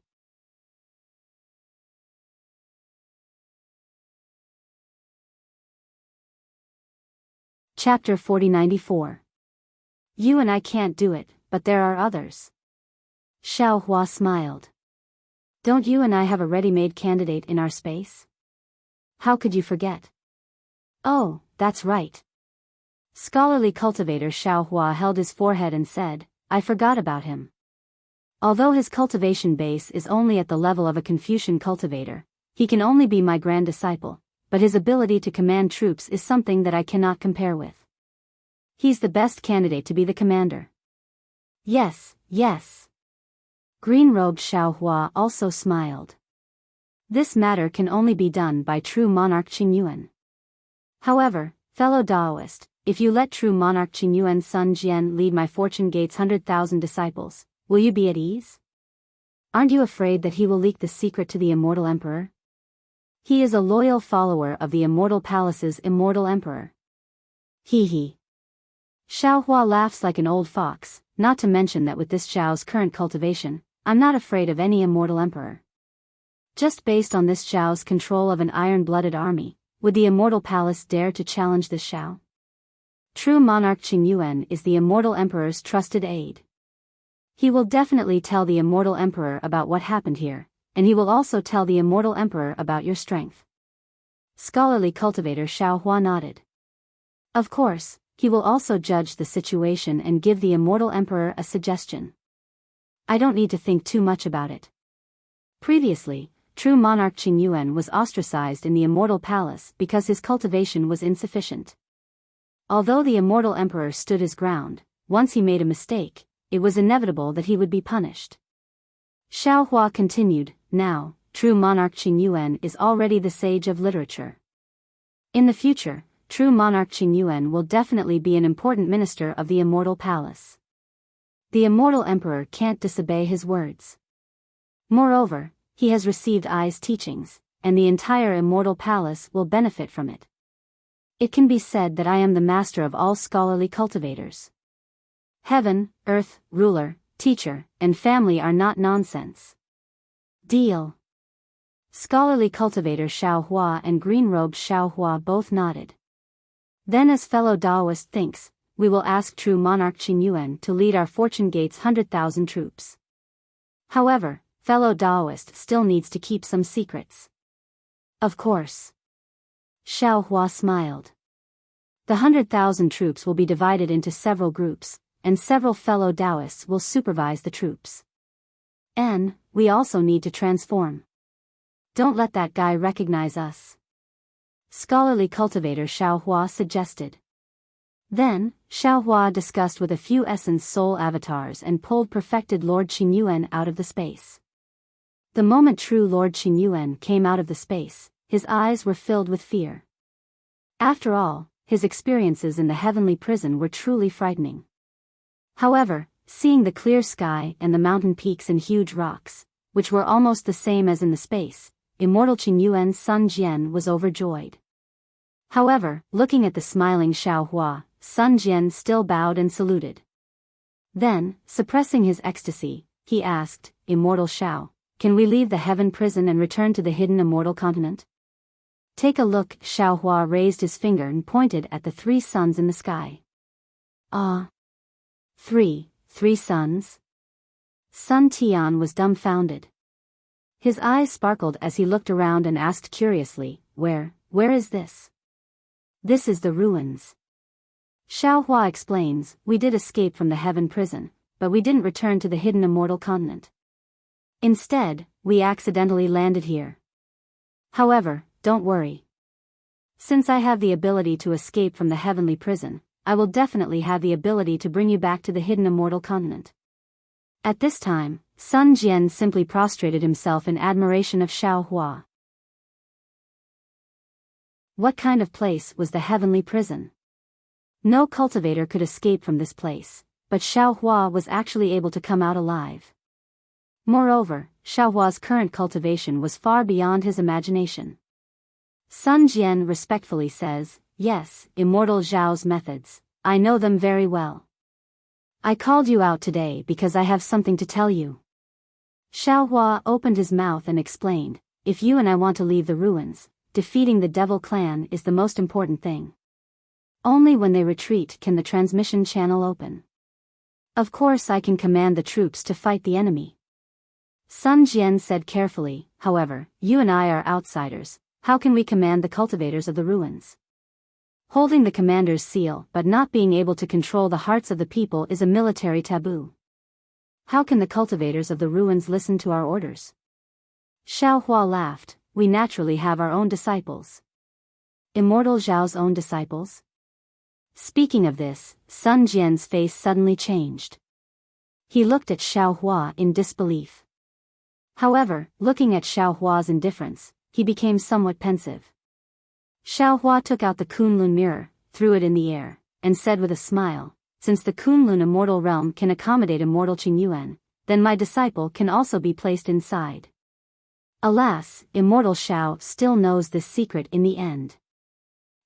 Chapter 4094. You and I can't do it, but there are others. Xiao Hua smiled. Don't you and I have a ready-made candidate in our space? How could you forget? Oh, that's right. Scholarly cultivator Xiao Hua held his forehead and said, I forgot about him. Although his cultivation base is only at the level of a Confucian cultivator, he can only be my grand disciple, but his ability to command troops is something that I cannot compare with. He's the best candidate to be the commander. Yes, yes. Green-robed Xiao Hua also smiled. This matter can only be done by true monarch Qingyuan. However, fellow Daoist, if you let true monarch Qingyuan's son Jian lead my Fortune Gate's 100,000 disciples, will you be at ease? Aren't you afraid that he will leak the secret to the Immortal Emperor? He is a loyal follower of the Immortal Palace's Immortal Emperor. Hee hee. Xiao Hua laughs like an old fox, not to mention that with this Zhao's current cultivation, I'm not afraid of any Immortal Emperor. Just based on this Zhao's control of an iron-blooded army, would the Immortal Palace dare to challenge this Zhao? True monarch Qingyuan is the Immortal Emperor's trusted aide. He will definitely tell the Immortal Emperor about what happened here, and he will also tell the Immortal Emperor about your strength. Scholarly cultivator Xiao Hua nodded. Of course, he will also judge the situation and give the Immortal Emperor a suggestion. I don't need to think too much about it. Previously, true monarch Qingyuan was ostracized in the Immortal Palace because his cultivation was insufficient. Although the Immortal Emperor stood his ground, once he made a mistake, it was inevitable that he would be punished. Xiao Hua continued, now, true monarch Qingyuan is already the sage of literature. In the future, true monarch Qingyuan will definitely be an important minister of the Immortal Palace. The Immortal Emperor can't disobey his words. Moreover, he has received Ai's teachings, and the entire Immortal Palace will benefit from it. It can be said that I am the master of all scholarly cultivators. Heaven, earth, ruler, teacher, and family are not nonsense. Deal. Scholarly cultivator Xiao Hua and green-robed Xiao Hua both nodded. Then as fellow Daoist thinks, we will ask true monarch Qingyuan to lead our Fortune Gate's 100,000 troops. However, fellow Daoist still needs to keep some secrets. Of course. Xiao Hua smiled. The 100,000 troops will be divided into several groups, and several fellow Daoists will supervise the troops. And, we also need to transform. Don't let that guy recognize us. Scholarly cultivator Xiao Hua suggested. Then, Xiao Hua discussed with a few Essence Soul avatars and pulled perfected Lord Qingyuan out of the space. The moment true Lord Qingyuan came out of the space, his eyes were filled with fear. After all, his experiences in the heavenly prison were truly frightening. However, seeing the clear sky and the mountain peaks and huge rocks, which were almost the same as in the space, Immortal Qingyuan's son Jian was overjoyed. However, looking at the smiling Xiao Hua, Sun Jian still bowed and saluted. Then, suppressing his ecstasy, he asked, Immortal Xiao, can we leave the heaven prison and return to the hidden immortal continent? Take a look. Xiao Hua raised his finger and pointed at the 3 suns in the sky. Ah. 3 suns? Sun Tian was dumbfounded. His eyes sparkled as he looked around and asked curiously, where is this? This is the ruins. Xiao Hua explains, we did escape from the heaven prison, but we didn't return to the hidden immortal continent. Instead, we accidentally landed here. However, don't worry. Since I have the ability to escape from the heavenly prison, I will definitely have the ability to bring you back to the hidden immortal continent. At this time, Sun Jian simply prostrated himself in admiration of Xiao Hua. What kind of place was the heavenly prison? No cultivator could escape from this place, but Xiao Hua was actually able to come out alive. Moreover, Xiao Hua's current cultivation was far beyond his imagination. Sun Jian respectfully says, yes, Immortal Zhao's methods, I know them very well. I called you out today because I have something to tell you. Xiao Hua opened his mouth and explained, if you and I want to leave the ruins, defeating the devil clan is the most important thing. Only when they retreat can the transmission channel open. Of course I can command the troops to fight the enemy. Sun Jian said carefully. However, you and I are outsiders. How can we command the cultivators of the ruins? Holding the commander's seal but not being able to control the hearts of the people is a military taboo. How can the cultivators of the ruins listen to our orders? Xiao Hua laughed. We naturally have our own disciples. Immortal Zhao's own disciples? Speaking of this, Sun Jian's face suddenly changed. He looked at Xiao Hua in disbelief. However, looking at Xiao Hua's indifference, he became somewhat pensive. Xiao Hua took out the Kunlun mirror, threw it in the air, and said with a smile, since the Kunlun immortal realm can accommodate immortal Qingyuan, then my disciple can also be placed inside. Alas, immortal Xiao still knows this secret in the end.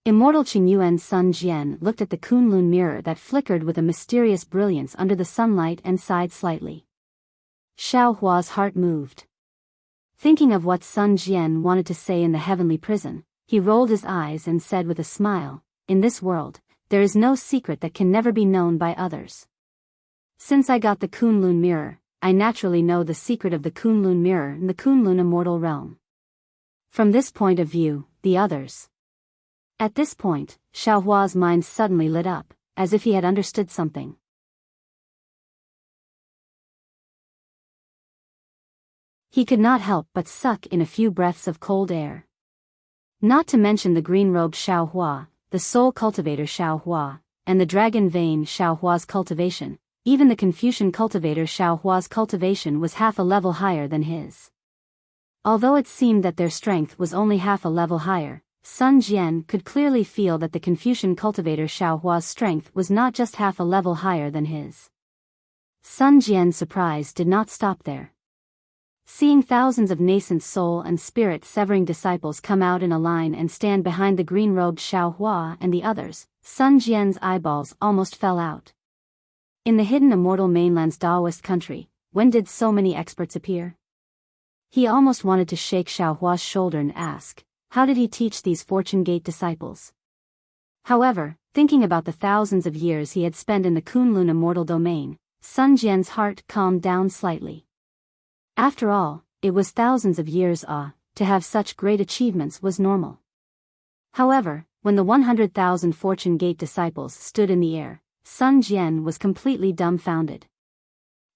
Immortal Qingyuan Sun Jian looked at the Kunlun mirror that flickered with a mysterious brilliance under the sunlight and sighed slightly. Xiao Hua's heart moved. Thinking of what Sun Jian wanted to say in the heavenly prison, he rolled his eyes and said with a smile, in this world, there is no secret that can never be known by others. Since I got the Kunlun mirror, I naturally know the secret of the Kunlun mirror in the Kunlun immortal realm. From this point of view, the others. At this point, Xiao Hua's mind suddenly lit up, as if he had understood something. He could not help but suck in a few breaths of cold air. Not to mention the green-robed Xiao Hua, the soul cultivator Xiao Hua, and the dragon vein Xiao Hua's cultivation. Even the Confucian cultivator Xiao Hua's cultivation was half a level higher than his. Although it seemed that their strength was only half a level higher, Sun Jian could clearly feel that the Confucian cultivator Xiao Hua's strength was not just half a level higher than his. Sun Jian's surprise did not stop there. Seeing thousands of nascent soul and spirit-severing disciples come out in a line and stand behind the green-robed Xiao Hua and the others, Sun Jian's eyeballs almost fell out. In the hidden immortal mainland's Daoist country, when did so many experts appear? He almost wanted to shake Xiao Hua's shoulder and ask, how did he teach these Fortune Gate disciples? However, thinking about the thousands of years he had spent in the Kunlun immortal domain, Sun Jian's heart calmed down slightly. After all, it was thousands of years to have such great achievements was normal. However, when the 100,000 Fortune Gate disciples stood in the air, Sun Jian was completely dumbfounded.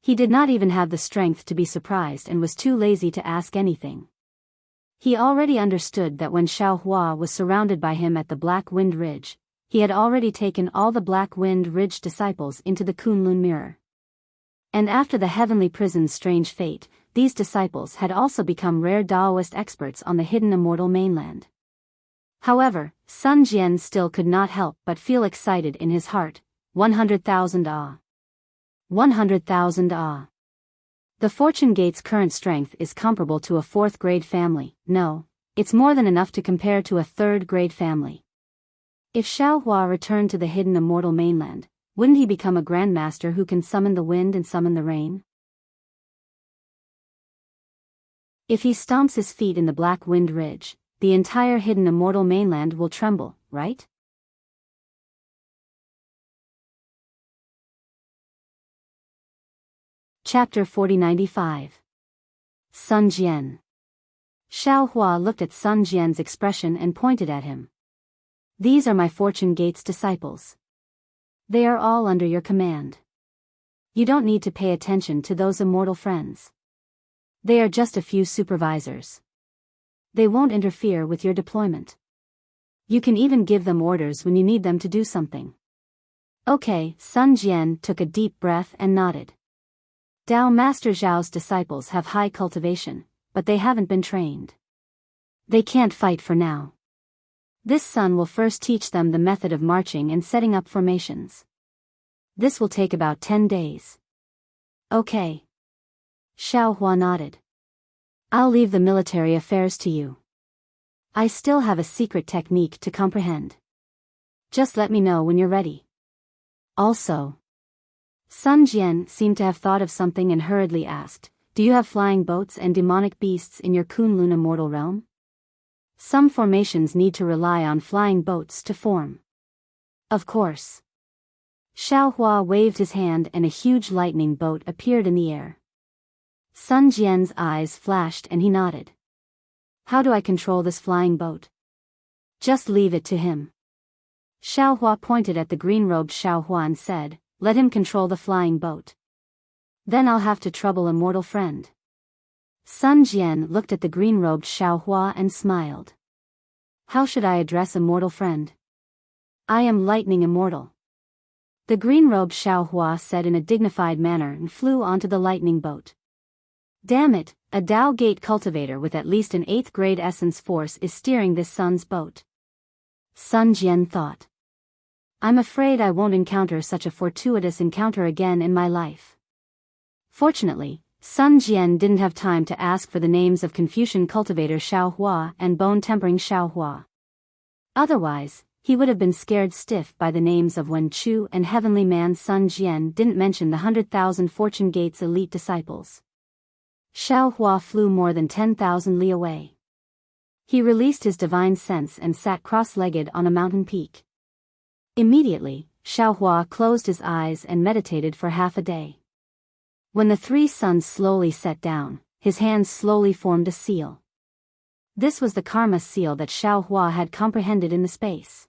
He did not even have the strength to be surprised and was too lazy to ask anything. He already understood that when Xiao Hua was surrounded by him at the Black Wind Ridge, he had already taken all the Black Wind Ridge disciples into the Kunlun mirror. And after the heavenly prison's strange fate, these disciples had also become rare Daoist experts on the hidden immortal mainland. However, Sun Jian still could not help but feel excited in his heart. 100,000 ah. 100,000 ah. The Fortune Gate's current strength is comparable to a 4th grade family. No, it's more than enough to compare to a 3rd grade family. If Xiao Hua returned to the hidden immortal mainland, wouldn't he become a grandmaster who can summon the wind and summon the rain? If he stomps his feet in the Black Wind Ridge, the entire hidden immortal mainland will tremble, right? Chapter 4095. Sun Jian. Xiao Hua looked at Sun Jian's expression and pointed at him. These are my Fortune Gate's disciples. They are all under your command. You don't need to pay attention to those immortal friends. They are just a few supervisors. They won't interfere with your deployment. You can even give them orders when you need them to do something. Okay, Sun Jian took a deep breath and nodded. Dao Master Zhao's disciples have high cultivation, but they haven't been trained. They can't fight for now. This sun will first teach them the method of marching and setting up formations. This will take about 10 days. Okay. Xiao Hua nodded. I'll leave the military affairs to you. I still have a secret technique to comprehend. Just let me know when you're ready. Also, Sun Jian seemed to have thought of something and hurriedly asked, do you have flying boats and demonic beasts in your Kunlun immortal realm? Some formations need to rely on flying boats to form. Of course. Xiao Hua waved his hand and a huge lightning bolt appeared in the air. Sun Jian's eyes flashed and he nodded. How do I control this flying boat? Just leave it to him. Xiao Hua pointed at the green-robed Xiao Hua and said, let him control the flying boat. Then I'll have to trouble Immortal friend. Sun Jian looked at the green-robed Xiao Hua and smiled. How should I address Immortal friend? I am Lightning Immortal. The green-robed Xiao Hua said in a dignified manner and flew onto the lightning boat. Damn it, a Dao Gate cultivator with at least an 8th grade essence force is steering this Sun's boat. Sun Jian thought. I'm afraid I won't encounter such a fortuitous encounter again in my life. Fortunately, Sun Jian didn't have time to ask for the names of Confucian cultivator Xiao Hua and bone-tempering Xiao Hua. Otherwise, he would have been scared stiff by the names of Wen Chu and Heavenly Man. Sun Jian didn't mention the 100,000 Fortune Gate's elite disciples. Xiao Hua flew more than 10,000 li away. He released his divine sense and sat cross-legged on a mountain peak. Immediately, Xiao Hua closed his eyes and meditated for half a day. When the 3 suns slowly set down, his hands slowly formed a seal. This was the karma seal that Xiao Hua had comprehended in the space.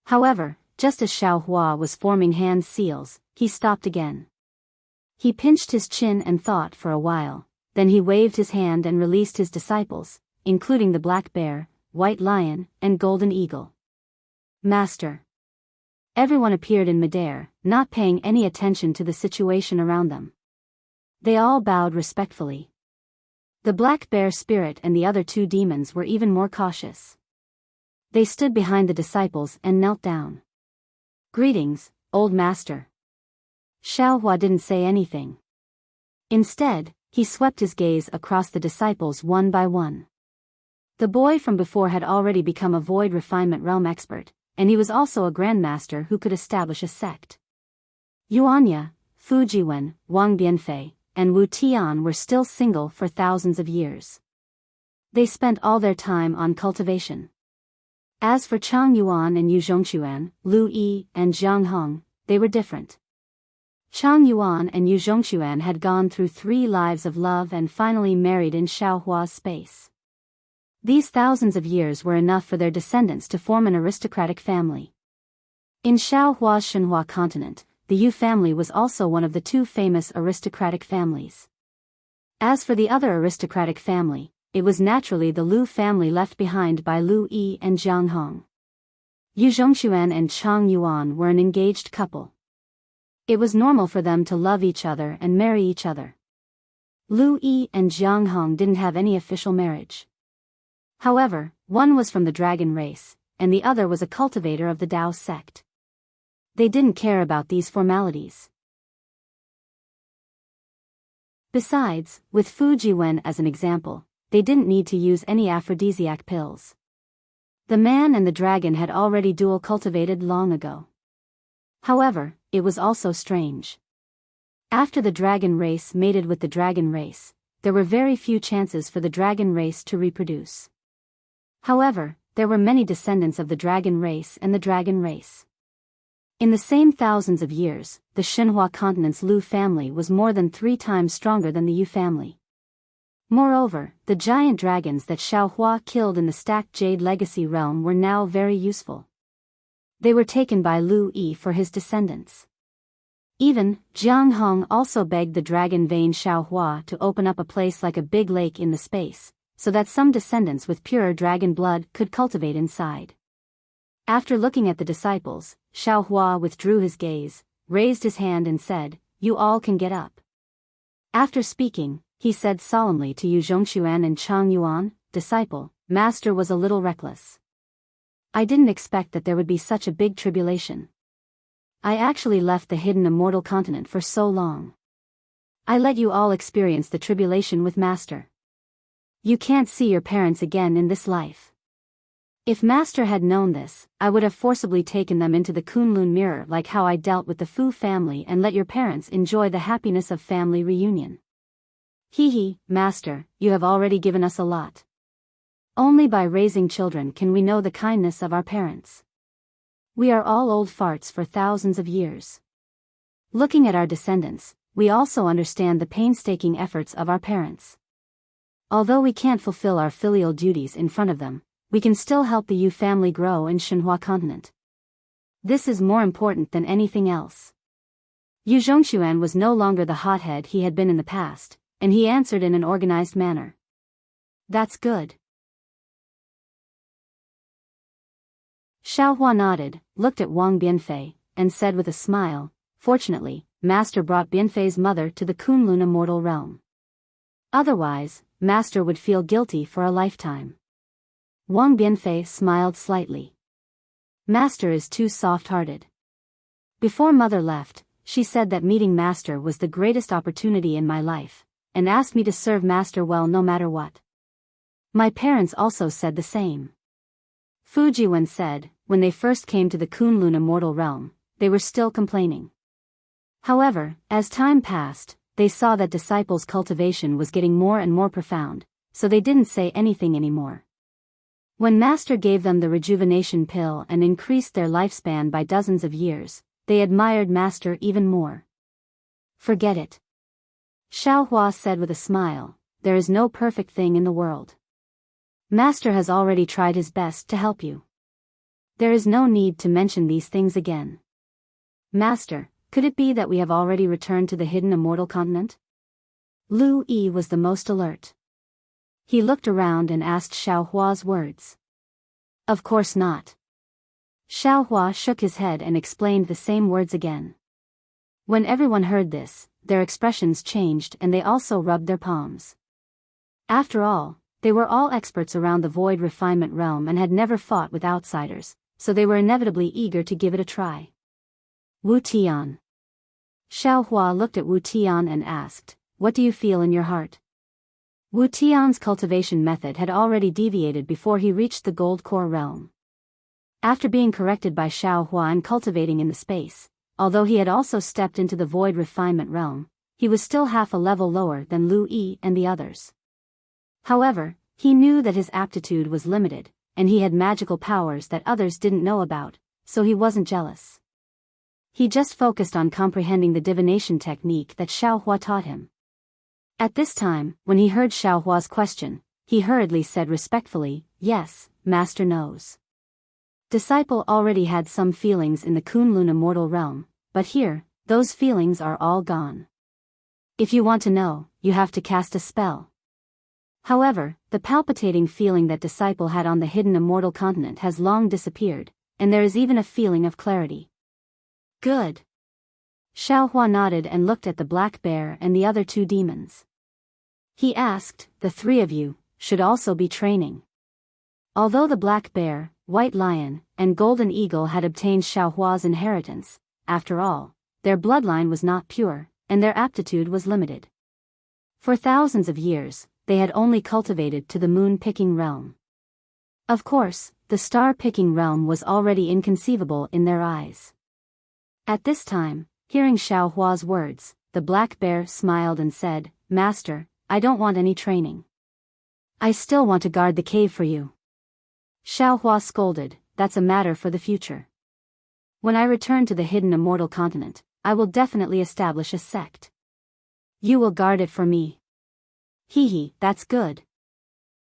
However, just as Xiao Hua was forming hand seals, he stopped again. He pinched his chin and thought for a while, then he waved his hand and released his disciples, including the black bear, white lion, and golden eagle. Master. Everyone appeared in midair, not paying any attention to the situation around them. They all bowed respectfully. The black bear spirit and the other 2 demons were even more cautious. They stood behind the disciples and knelt down. Greetings, old master. Xiao Hua didn't say anything. Instead, he swept his gaze across the disciples one by one. The boy from before had already become a void refinement realm expert, and he was also a grandmaster who could establish a sect. Yuanya, Fu Jiwen, Wang Bianfei, and Wu Tian were still single for thousands of years. They spent all their time on cultivation. As for Chang Yuan and Yu Zhongquan, Lu Yi and Zhang Hong, they were different. Chang Yuan and Yu Zhongquan had gone through 3 lives of love and finally married in Xiao Hua's space. These thousands of years were enough for their descendants to form an aristocratic family. In Xiao Hua's Shenhua continent, the Yu family was also one of the 2 famous aristocratic families. As for the other aristocratic family, it was naturally the Lu family left behind by Lu Yi and Jiang Hong. Yu Zhongquan and Chang Yuan were an engaged couple. It was normal for them to love each other and marry each other. Lu Yi and Jiang Hong didn't have any official marriage. However, one was from the dragon race, and the other was a cultivator of the Dao sect. They didn't care about these formalities. Besides, with Fu Jiwen as an example, they didn't need to use any aphrodisiac pills. The man and the dragon had already dual cultivated long ago. However, it was also strange. After the dragon race mated with the dragon race, there were very few chances for the dragon race to reproduce. However, there were many descendants of the dragon race and the dragon race. In the same thousands of years, the Shenhua continent's Lu family was more than 3 times stronger than the Yu family. Moreover, the giant dragons that Xiao Hua killed in the stacked Jade Legacy realm were now very useful. They were taken by Lu Yi for his descendants. Even, Jiang Hong also begged the dragon vein Xiao Hua to open up a place like a big lake in the space, so that some descendants with purer dragon blood could cultivate inside. After looking at the disciples, Xiao Hua withdrew his gaze, raised his hand and said, "You all can get up." After speaking, he said solemnly to Yu Zhongquan and Chang Yuan, "Disciple, master was a little reckless. I didn't expect that there would be such a big tribulation. I actually left the hidden immortal continent for so long. I let you all experience the tribulation with master. You can't see your parents again in this life. If master had known this, I would have forcibly taken them into the Kunlun mirror like how I dealt with the Fu family and let your parents enjoy the happiness of family reunion. Hee, master, you have already given us a lot. Only by raising children can we know the kindness of our parents. We are all old farts for thousands of years. Looking at our descendants, we also understand the painstaking efforts of our parents. Although we can't fulfill our filial duties in front of them, we can still help the Yu family grow in Shenhua continent. This is more important than anything else. Yu Zhongxuan was no longer the hothead he had been in the past, and he answered in an organized manner. That's good. Xiaohua nodded, looked at Wang Bianfei, and said with a smile, fortunately, Master brought Bianfei's mother to the Kunlun Immortal realm. Otherwise, Master would feel guilty for a lifetime. Wang Bianfei smiled slightly. Master is too soft-hearted. Before Mother left, she said that meeting Master was the greatest opportunity in my life, and asked me to serve Master well no matter what. My parents also said the same. Fu Jiwen said, when they first came to the Kunlun Immortal realm, they were still complaining. However, as time passed, they saw that disciples' cultivation was getting more and more profound, so they didn't say anything anymore. When Master gave them the rejuvenation pill and increased their lifespan by dozens of years, they admired Master even more. Forget it. Xiaohua said with a smile, there is no perfect thing in the world. Master has already tried his best to help you. There is no need to mention these things again. Master, could it be that we have already returned to the hidden immortal continent? Lu Yi was the most alert. He looked around and asked Xiaohua's words. Of course not. Xiaohua shook his head and explained the same words again. When everyone heard this, their expressions changed and they also rubbed their palms. After all, they were all experts around the void refinement realm and had never fought with outsiders, so they were inevitably eager to give it a try. Wu Tian. Xiaohua looked at Wu Tian and asked, what do you feel in your heart? Wu Tian's cultivation method had already deviated before he reached the gold core realm. After being corrected by Xiaohua and cultivating in the space, although he had also stepped into the void refinement realm, he was still half a level lower than Lu Yi and the others. However, he knew that his aptitude was limited, and he had magical powers that others didn't know about, so he wasn't jealous. He just focused on comprehending the divination technique that Xiaohua taught him. At this time, when he heard Xiaohua's question, he hurriedly said respectfully, yes, Master knows. Disciple already had some feelings in the Kunlun Immortal realm, but here, those feelings are all gone. If you want to know, you have to cast a spell. However, the palpitating feeling that Disciple had on the hidden immortal continent has long disappeared, and there is even a feeling of clarity. Good. Xiaohua nodded and looked at the black bear and the other two demons. He asked, the three of you should also be training. Although the black bear, white lion, and golden eagle had obtained Xiaohua's inheritance, after all, their bloodline was not pure, and their aptitude was limited. For thousands of years, they had only cultivated to the moon-picking realm. Of course, the star-picking realm was already inconceivable in their eyes. At this time, hearing Xiaohua's words, the black bear smiled and said, Master, I don't want any training. I still want to guard the cave for you. Xiaohua scolded, that's a matter for the future. When I return to the hidden immortal continent, I will definitely establish a sect. You will guard it for me. Hee, that's good.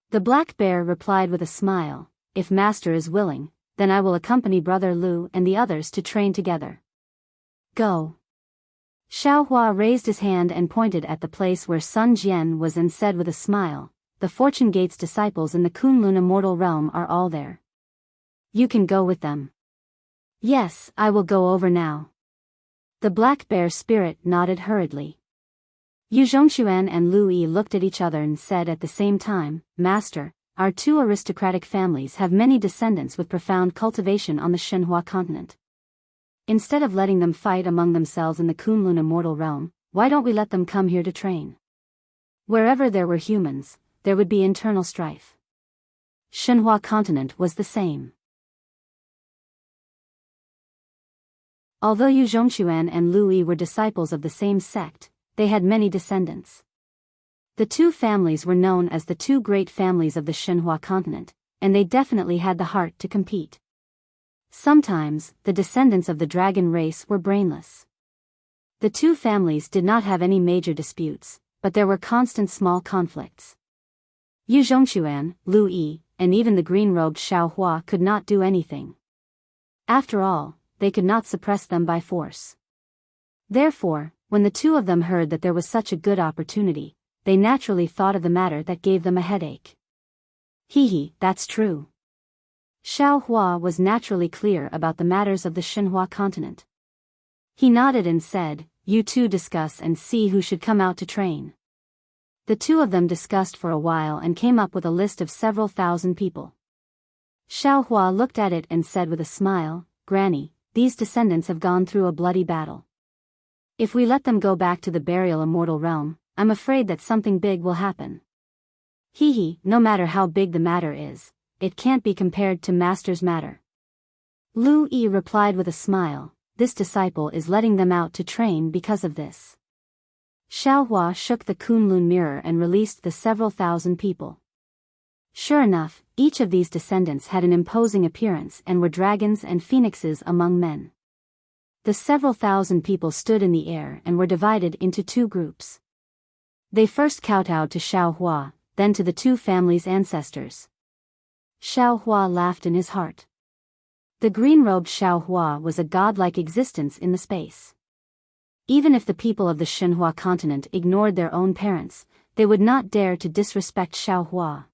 The black bear replied with a smile, if Master is willing, then I will accompany Brother Lu and the others to train together. Go. Xiaohua raised his hand and pointed at the place where Sun Jian was and said with a smile, the Fortune Gate's disciples in the Kunlun Immortal realm are all there. You can go with them. Yes, I will go over now. The black bear spirit nodded hurriedly. Yu Zhongxuan and Lu Yi looked at each other and said at the same time, Master, our two aristocratic families have many descendants with profound cultivation on the Shenhua continent. Instead of letting them fight among themselves in the Kunlun Immortal realm, why don't we let them come here to train? Wherever there were humans, there would be internal strife. Shenhua continent was the same. Although Yu Zhongxuan and Lu Yi were disciples of the same sect, they had many descendants. The two families were known as the two great families of the Shenhua continent, and they definitely had the heart to compete. Sometimes, the descendants of the dragon race were brainless. The two families did not have any major disputes, but there were constant small conflicts. Yu Zhongxuan, Lu Yi, and even the green-robed Xiao Hua could not do anything. After all, they could not suppress them by force. Therefore, when the two of them heard that there was such a good opportunity, they naturally thought of the matter that gave them a headache. Hee, that's true. Xiao Hua was naturally clear about the matters of the Xinhua continent. He nodded and said, "You two discuss and see who should come out to train." The two of them discussed for a while and came up with a list of several thousand people. Xiao Hua looked at it and said with a smile, "Granny, these descendants have gone through a bloody battle. If we let them go back to the burial immortal realm, I'm afraid that something big will happen." No matter how big the matter is, it can't be compared to Master's matter. Lu Yi replied with a smile, "This disciple is letting them out to train because of this." Xiao Hua shook the Kunlun mirror and released the several thousand people. Sure enough, each of these descendants had an imposing appearance and were dragons and phoenixes among men. The several thousand people stood in the air and were divided into two groups. They first kowtowed to Xiao Hua, then to the two families' ancestors. Xiao Hua laughed in his heart. The green-robed Xiao Hua was a godlike existence in the space. Even if the people of the Xinhua continent ignored their own parents, they would not dare to disrespect Xiao Hua.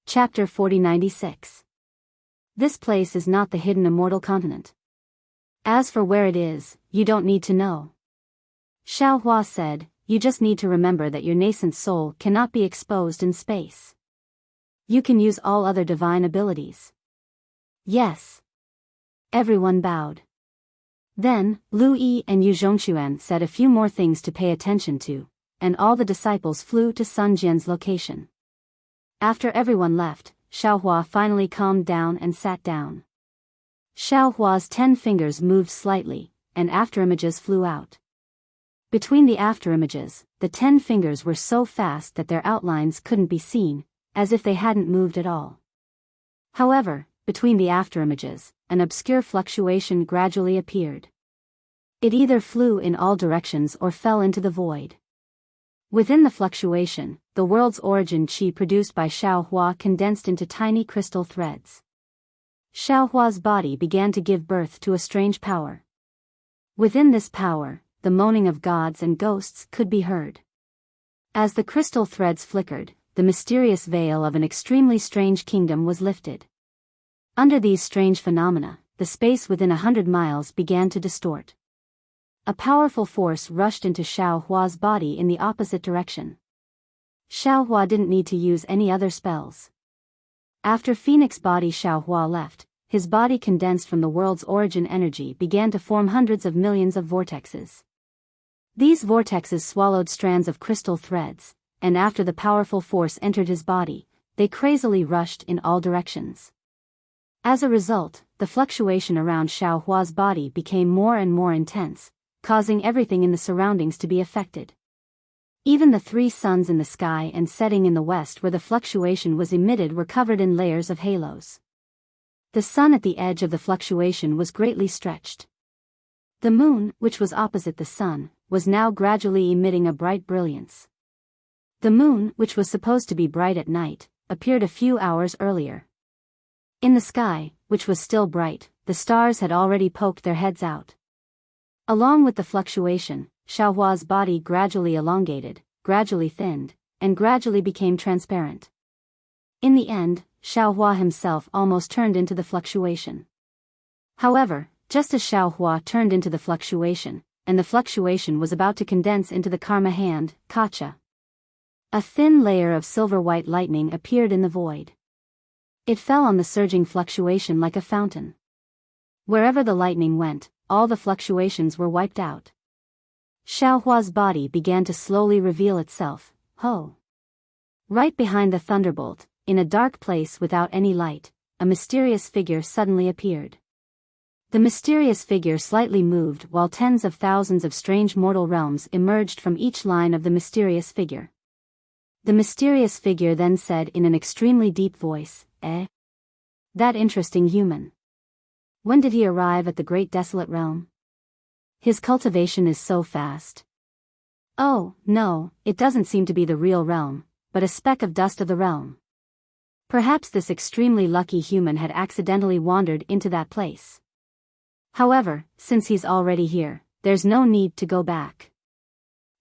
Chapter 4096. This place is not the hidden immortal continent. As for where it is, you don't need to know. Xiao Hua said, "You just need to remember that your nascent soul cannot be exposed in space. You can use all other divine abilities." Yes. Everyone bowed. Then, Lu Yi and Yu Zhongxuan said a few more things to pay attention to, and all the disciples flew to Sun Jian's location. After everyone left, Xiao Hua finally calmed down and sat down. Xiao Hua's 10 fingers moved slightly, and afterimages flew out. Between the afterimages, the 10 fingers were so fast that their outlines couldn't be seen, as if they hadn't moved at all. However, between the afterimages, an obscure fluctuation gradually appeared. It either flew in all directions or fell into the void. Within the fluctuation, the world's origin qi produced by Xiao Hua condensed into tiny crystal threads. Xiao Hua's body began to give birth to a strange power. Within this power, the moaning of gods and ghosts could be heard. As the crystal threads flickered, the mysterious veil of an extremely strange kingdom was lifted. Under these strange phenomena, the space within 100 miles began to distort. A powerful force rushed into Xiao Hua's body in the opposite direction. Xiao Hua didn't need to use any other spells. After Phoenix body Xiao Hua left, his body condensed from the world's origin energy began to form hundreds of millions of vortexes. These vortexes swallowed strands of crystal threads, and after the powerful force entered his body, they crazily rushed in all directions. As a result, the fluctuation around Xiao Hua's body became more and more intense, causing everything in the surroundings to be affected. Even the 3 suns in the sky and setting in the west where the fluctuation was emitted were covered in layers of halos. The sun at the edge of the fluctuation was greatly stretched. The moon, which was opposite the sun, was now gradually emitting a bright brilliance. The moon, which was supposed to be bright at night, appeared a few hours earlier. In the sky, which was still bright, the stars had already poked their heads out. Along with the fluctuation, Xiao Hua's body gradually elongated, gradually thinned, and gradually became transparent. In the end, Xiao Hua himself almost turned into the fluctuation. However, just as Xiao Hua turned into the fluctuation, and the fluctuation was about to condense into the karma hand, Kacha, a thin layer of silver-white lightning appeared in the void. It fell on the surging fluctuation like a fountain. Wherever the lightning went, all the fluctuations were wiped out. Xiao Hua's body began to slowly reveal itself. Right behind the thunderbolt, in a dark place without any light, a mysterious figure suddenly appeared. The mysterious figure slightly moved while tens of thousands of strange mortal realms emerged from each line of the mysterious figure. The mysterious figure then said in an extremely deep voice, That interesting human. When did he arrive at the great desolate realm? His cultivation is so fast. Oh, no, it doesn't seem to be the real realm, but a speck of dust of the realm. Perhaps this extremely lucky human had accidentally wandered into that place. However, since he's already here, there's no need to go back.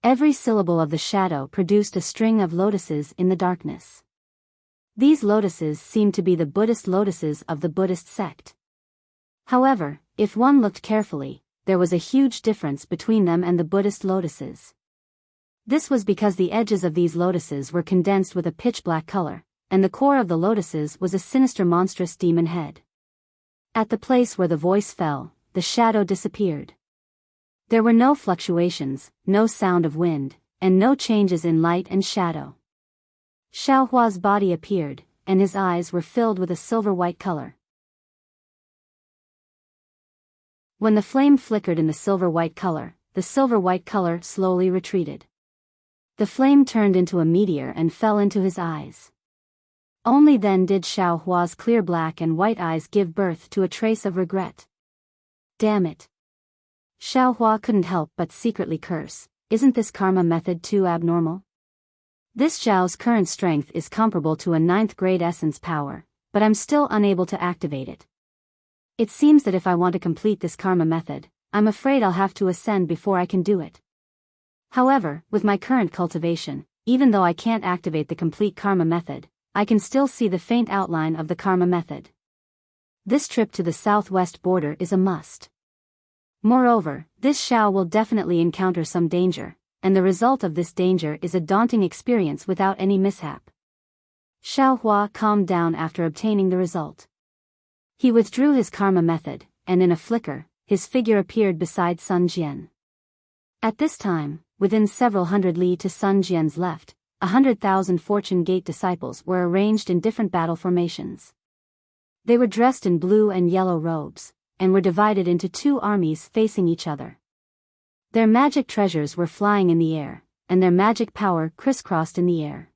Every syllable of the shadow produced a string of lotuses in the darkness. These lotuses seemed to be the Buddhist lotuses of the Buddhist sect. However, if one looked carefully, there was a huge difference between them and the Buddhist lotuses. This was because the edges of these lotuses were condensed with a pitch-black color, and the core of the lotuses was a sinister monstrous demon head. At the place where the voice fell, the shadow disappeared. There were no fluctuations, no sound of wind, and no changes in light and shadow. Xiaohua's body appeared, and his eyes were filled with a silver-white color. When the flame flickered in the silver-white color slowly retreated. The flame turned into a meteor and fell into his eyes. Only then did Xiaohua's clear black and white eyes give birth to a trace of regret. Damn it. Xiaohua couldn't help but secretly curse, isn't this karma method too abnormal? This Zhao's current strength is comparable to a 9th grade essence power, but I'm still unable to activate it. It seems that if I want to complete this karma method, I'm afraid I'll have to ascend before I can do it. However, with my current cultivation, even though I can't activate the complete karma method, I can still see the faint outline of the karma method. This trip to the southwest border is a must. Moreover, this Xiao will definitely encounter some danger, and the result of this danger is a daunting experience without any mishap. Xiaohua calmed down after obtaining the result. He withdrew his karma method, and in a flicker, his figure appeared beside Sun Jian. At this time, within several hundred li to Sun Jian's left, 100,000 Fortune Gate disciples were arranged in different battle formations. They were dressed in blue and yellow robes, and were divided into 2 armies facing each other. Their magic treasures were flying in the air, and their magic power crisscrossed in the air.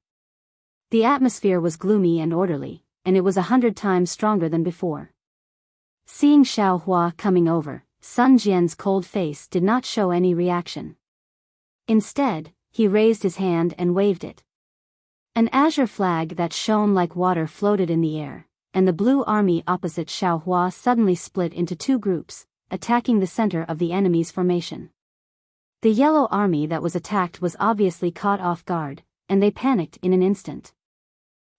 The atmosphere was gloomy and orderly, and it was 100 times stronger than before. Seeing Xiaohua coming over, Sun Jian's cold face did not show any reaction. Instead, he raised his hand and waved it. An azure flag that shone like water floated in the air, and the blue army opposite Xiaohua suddenly split into 2 groups, attacking the center of the enemy's formation. The yellow army that was attacked was obviously caught off guard, and they panicked in an instant.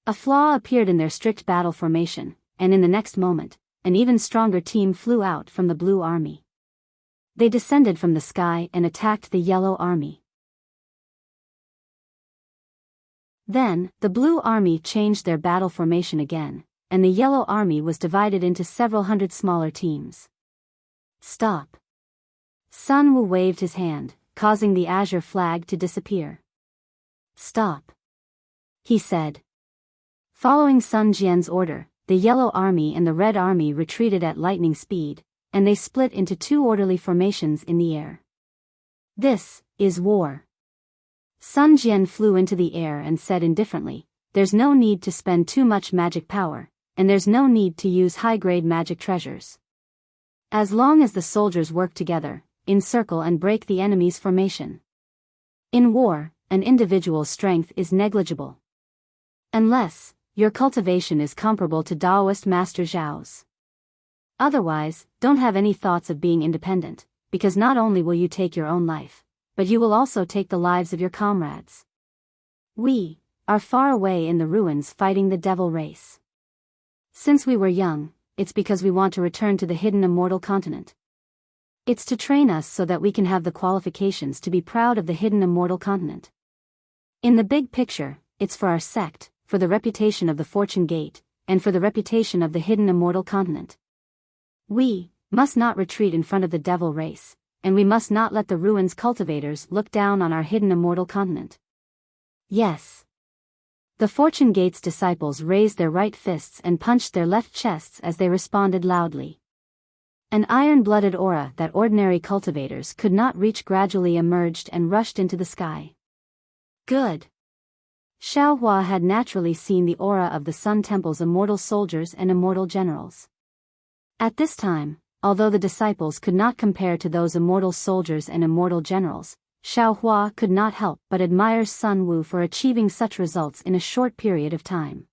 A flaw appeared in their strict battle formation, and in the next moment, an even stronger team flew out from the blue army. They descended from the sky and attacked the yellow army. Then, the blue army changed their battle formation again, and the yellow army was divided into several hundred smaller teams. Stop. Sun Wu waved his hand, causing the azure flag to disappear. Stop. He said. Following Sun Jian's order, the yellow army and the red army retreated at lightning speed, and they split into 2 orderly formations in the air. This is war. Sun Jian flew into the air and said indifferently, "There's no need to spend too much magic power, and there's no need to use high-grade magic treasures. As long as the soldiers work together, encircle and break the enemy's formation. In war, an individual's strength is negligible. Unless your cultivation is comparable to Taoist Master Zhao's. Otherwise, don't have any thoughts of being independent, because not only will you take your own life, but you will also take the lives of your comrades. We are far away in the ruins fighting the devil race. Since we were young, it's because we want to return to the hidden immortal continent. It's to train us so that we can have the qualifications to be proud of the hidden immortal continent. In the big picture, it's for our sect, for the reputation of the Fortune Gate, and for the reputation of the hidden immortal continent. We must not retreat in front of the devil race, and we must not let the ruins cultivators look down on our hidden immortal continent. Yes. The Fortune Gate's disciples raised their right fists and punched their left chests as they responded loudly. An iron-blooded aura that ordinary cultivators could not reach gradually emerged and rushed into the sky. Good. Xiao Hua had naturally seen the aura of the Sun Temple's immortal soldiers and immortal generals. At this time, although the disciples could not compare to those immortal soldiers and immortal generals, Xiao Hua could not help but admire Sun Wu for achieving such results in a short period of time.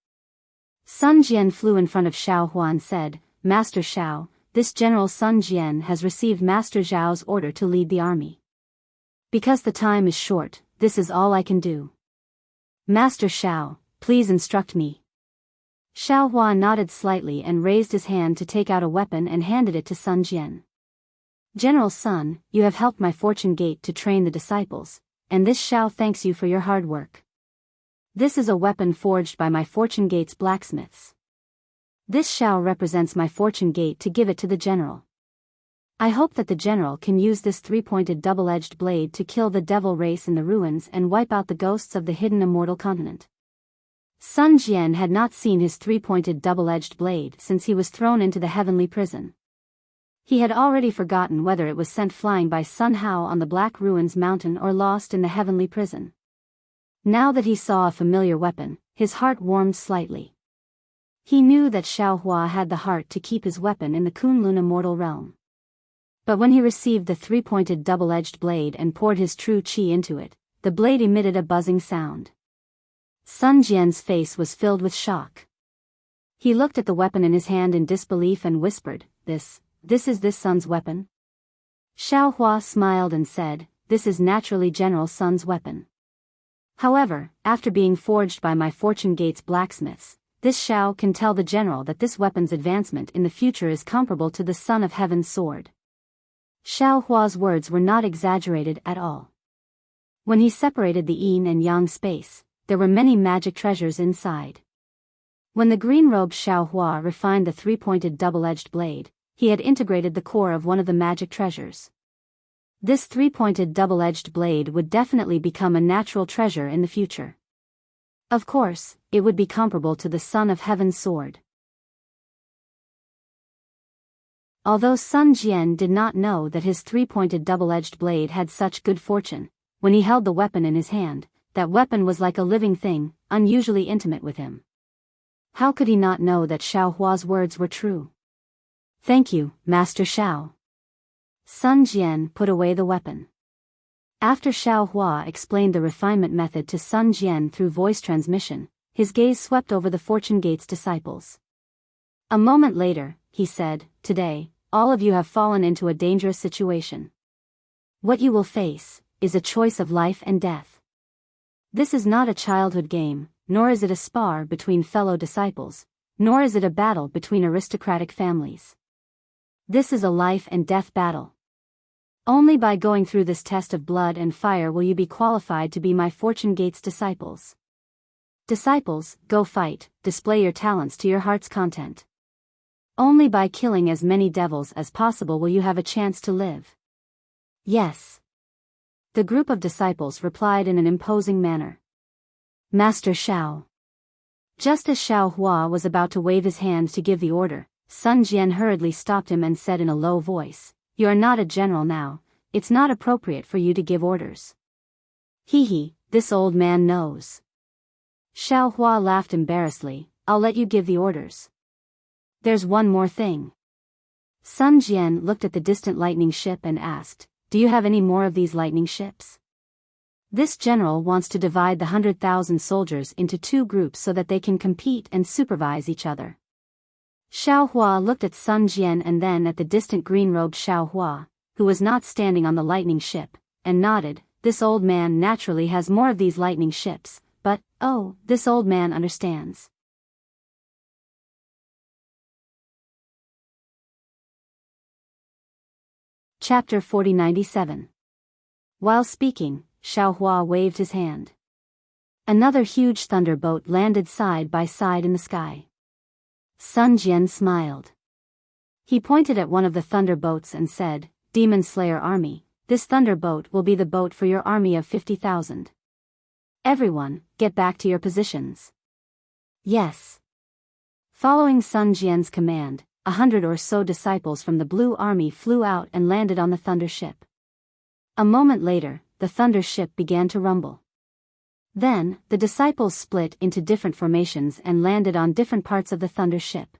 Sun Jian flew in front of Xiao Hua and said, "Master Xiao, this General Sun Jian has received Master Zhao's order to lead the army. Because the time is short, this is all I can do. Master Xiao, please instruct me." Xiao Hua nodded slightly and raised his hand to take out a weapon and handed it to Sun Jian. "General Sun, you have helped my fortune gate to train the disciples, and this Xiao thanks you for your hard work. This is a weapon forged by my fortune gate's blacksmiths. This Xiao represents my fortune gate to give it to the general. I hope that the general can use this three-pointed double-edged blade to kill the devil race in the ruins and wipe out the ghosts of the hidden immortal continent." Sun Jian had not seen his three-pointed double-edged blade since he was thrown into the heavenly prison. He had already forgotten whether it was sent flying by Sun Hao on the Black Ruins Mountain or lost in the heavenly prison. Now that he saw a familiar weapon, his heart warmed slightly. He knew that Xiao Hua had the heart to keep his weapon in the Kunlun immortal realm. But when he received the three-pointed double-edged blade and poured his true qi into it, the blade emitted a buzzing sound. Sun Jian's face was filled with shock. He looked at the weapon in his hand in disbelief and whispered, This is this Sun's weapon?" Xiao Hua smiled and said, "This is naturally General Sun's weapon. However, after being forged by my fortune gate's blacksmiths, this Xiao can tell the general that this weapon's advancement in the future is comparable to the Son of Heaven's sword." Xiao Hua's words were not exaggerated at all. When he separated the yin and yang space, there were many magic treasures inside. When the green-robed Xiao Hua refined the three-pointed double-edged blade, he had integrated the core of one of the magic treasures. This three-pointed double-edged blade would definitely become a natural treasure in the future. Of course, it would be comparable to the Son of Heaven's sword. Although Sun Jian did not know that his three-pointed double-edged blade had such good fortune, when he held the weapon in his hand, that weapon was like a living thing, unusually intimate with him. How could he not know that Xiao Hua's words were true? "Thank you, Master Xiao." Sun Jian put away the weapon. After Xiao Hua explained the refinement method to Sun Jian through voice transmission, his gaze swept over the Fortune Gate's disciples. A moment later, he said, "Today, all of you have fallen into a dangerous situation. What you will face is a choice of life and death. This is not a childhood game, nor is it a spar between fellow disciples, nor is it a battle between aristocratic families. This is a life and death battle. Only by going through this test of blood and fire will you be qualified to be my Fortune Gate's disciples. Disciples, go fight, display your talents to your heart's content. Only by killing as many devils as possible will you have a chance to live." "Yes." The group of disciples replied in an imposing manner. "Master Xiao." Just as Xiao Hua was about to wave his hand to give the order, Sun Jian hurriedly stopped him and said in a low voice, "You are not a general now, it's not appropriate for you to give orders." "Hee, this old man knows." Xiao Hua laughed embarrassedly, "I'll let you give the orders. There's one more thing." Sun Jian looked at the distant lightning ship and asked, "Do you have any more of these lightning ships?" This general wants to divide the 100,000 soldiers into two groups so that they can compete and supervise each other. Xiao Hua looked at Sun Jian and then at the distant green-robed Xiao Hua, who was not standing on the lightning ship, and nodded. This old man naturally has more of these lightning ships, but, oh, this old man understands. Chapter 4097. While speaking, Xiao Hua waved his hand. Another huge thunderbolt landed side by side in the sky. Sun Jian smiled. He pointed at one of the thunderbolts and said, "Demon Slayer army, this thunderbolt will be the boat for your army of 50,000. Everyone, get back to your positions." "Yes." Following Sun Jian's command, 100 or so disciples from the Blue Army flew out and landed on the thunder ship. A moment later, the thunder ship began to rumble. Then, the disciples split into different formations and landed on different parts of the thunder ship.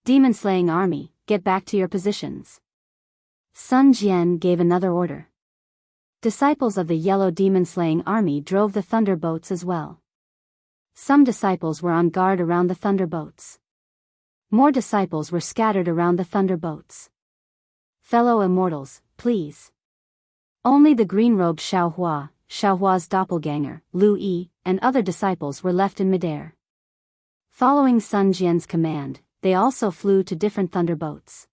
Demon-slaying army, get back to your positions. Sun Jian gave another order. Disciples of the yellow demon-slaying army drove the thunderbolts as well. Some disciples were on guard around the thunderbolts. More disciples were scattered around the thunderbolts. Fellow immortals, please. Only the green-robed Xiaohua's doppelganger, Lu Yi, and other disciples were left in midair. Following Sun Jian's command, they also flew to different thunderbolts.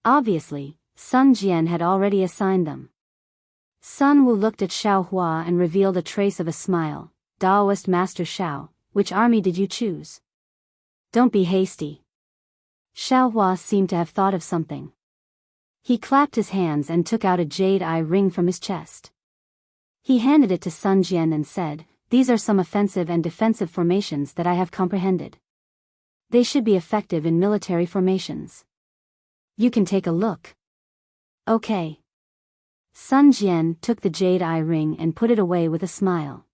Obviously, Sun Jian had already assigned them. Sun Wu looked at Xiaohua and revealed a trace of a smile. Daoist Master Xiao, which army did you choose? Don't be hasty. Xiaohua seemed to have thought of something. He clapped his hands and took out a jade eye ring from his chest. He handed it to Sun Jian and said, "These are some offensive and defensive formations that I have comprehended. They should be effective in military formations. You can take a look." Okay. Sun Jian took the jade eye ring and put it away with a smile.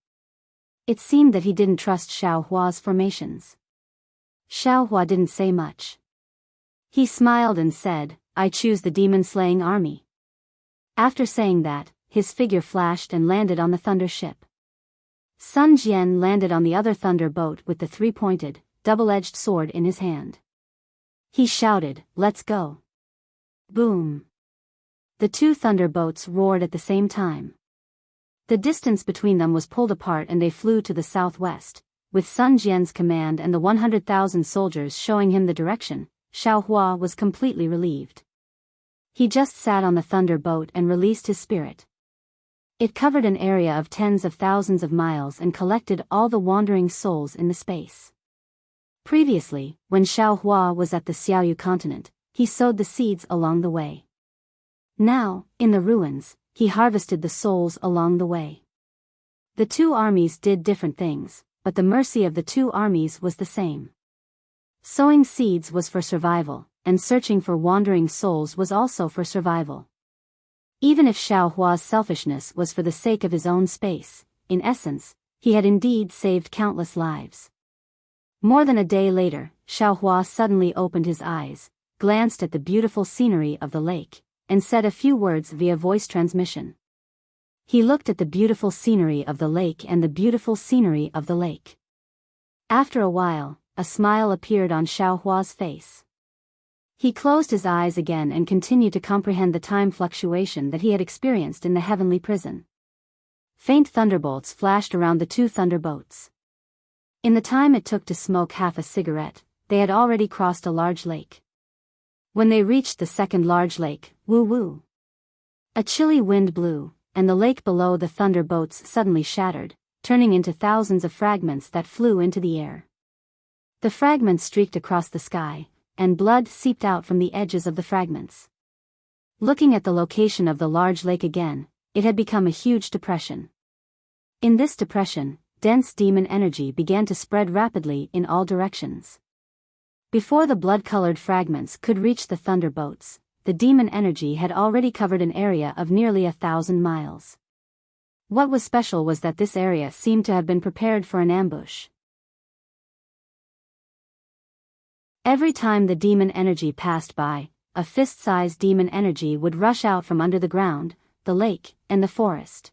It seemed that he didn't trust Xiaohua's formations. Xiaohua didn't say much. He smiled and said, "I choose the demon-slaying army." After saying that, his figure flashed and landed on the thunder ship. Sun Jian landed on the other thunder boat with the three-pointed, double-edged sword in his hand. He shouted, "Let's go." Boom. The two thunder boats roared at the same time. The distance between them was pulled apart and they flew to the southwest. With Sun Jian's command and the 100,000 soldiers showing him the direction, Xiaohua was completely relieved. He just sat on the thunder boat and released his spirit. It covered an area of tens of thousands of miles and collected all the wandering souls in the space. Previously, when Xiaohua was at the Xiaoyu continent, he sowed the seeds along the way. Now, in the ruins, he harvested the souls along the way. The two armies did different things, but the mercy of the two armies was the same. Sowing seeds was for survival, and searching for wandering souls was also for survival. Even if Xiaohua's selfishness was for the sake of his own space, in essence, he had indeed saved countless lives. More than a day later, Xiaohua suddenly opened his eyes, glanced at the beautiful scenery of the lake, and said a few words via voice transmission. He looked at the beautiful scenery of the lake and the beautiful scenery of the lake. After a while, a smile appeared on Xiaohua's face. He closed his eyes again and continued to comprehend the time fluctuation that he had experienced in the heavenly prison. Faint thunderbolts flashed around the two thunderboats. In the time it took to smoke half a cigarette, they had already crossed a large lake. When they reached the second large lake, woo-woo, a chilly wind blew, and the lake below the thunder boats suddenly shattered, turning into thousands of fragments that flew into the air. The fragments streaked across the sky, and blood seeped out from the edges of the fragments. Looking at the location of the large lake again, it had become a huge depression. In this depression, dense demon energy began to spread rapidly in all directions. Before the blood-colored fragments could reach the thunderbolts, the demon energy had already covered an area of nearly 1,000 miles. What was special was that this area seemed to have been prepared for an ambush. Every time the demon energy passed by, a fist-sized demon energy would rush out from under the ground, the lake, and the forest.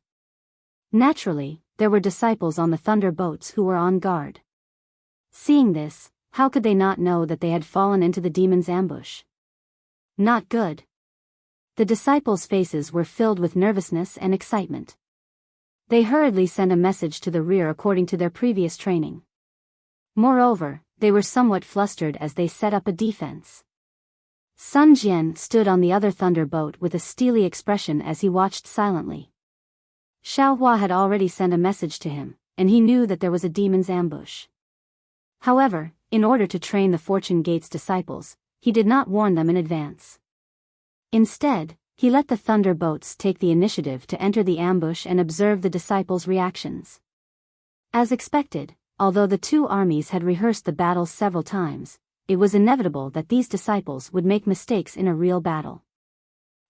Naturally, there were disciples on the thunder boats who were on guard. Seeing this, how could they not know that they had fallen into the demon's ambush? Not good. The disciples' faces were filled with nervousness and excitement. They hurriedly sent a message to the rear according to their previous training. Moreover, they were somewhat flustered as they set up a defense. Sun Jian stood on the other thunder boat with a steely expression as he watched silently. Xiaohua had already sent a message to him, and he knew that there was a demon's ambush. However, in order to train the Fortune Gate's disciples, he did not warn them in advance. Instead, he let the thunder boats take the initiative to enter the ambush and observe the disciples' reactions. As expected, although the two armies had rehearsed the battle several times, it was inevitable that these disciples would make mistakes in a real battle.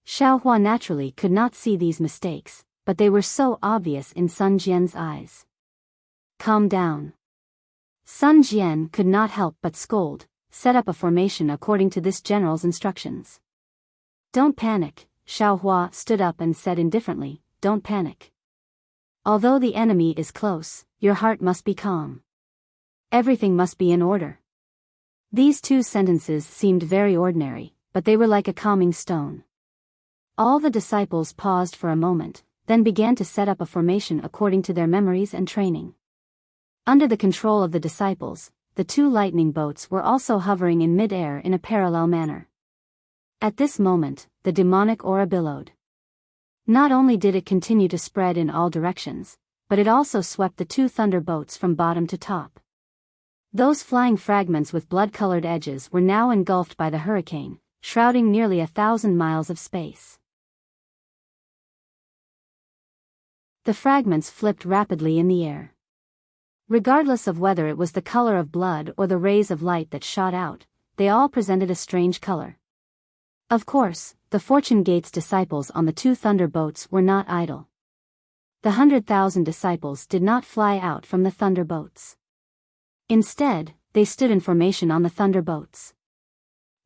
Xiaohua naturally could not see these mistakes, but they were so obvious in Sun Jian's eyes. calm down. Sun Jian could not help but scold, set up a formation according to this general's instructions. Don't panic, Xiao Hua stood up and said indifferently, don't panic. Although the enemy is close, your heart must be calm. Everything must be in order. These two sentences seemed very ordinary, but they were like a calming stone. All the disciples paused for a moment, then began to set up a formation according to their memories and training. Under the control of the disciples, the two lightning boats were also hovering in mid-air in a parallel manner. At this moment, the demonic aura billowed. Not only did it continue to spread in all directions, but it also swept the two thunder boats from bottom to top. Those flying fragments with blood-colored edges were now engulfed by the hurricane, shrouding nearly 1,000 miles of space. The fragments flipped rapidly in the air. Regardless of whether it was the color of blood or the rays of light that shot out, they all presented a strange color. Of course, the Fortune Gate's disciples on the two thunder boats were not idle. The 100,000 disciples did not fly out from the thunder boats. Instead, they stood in formation on the thunder boats.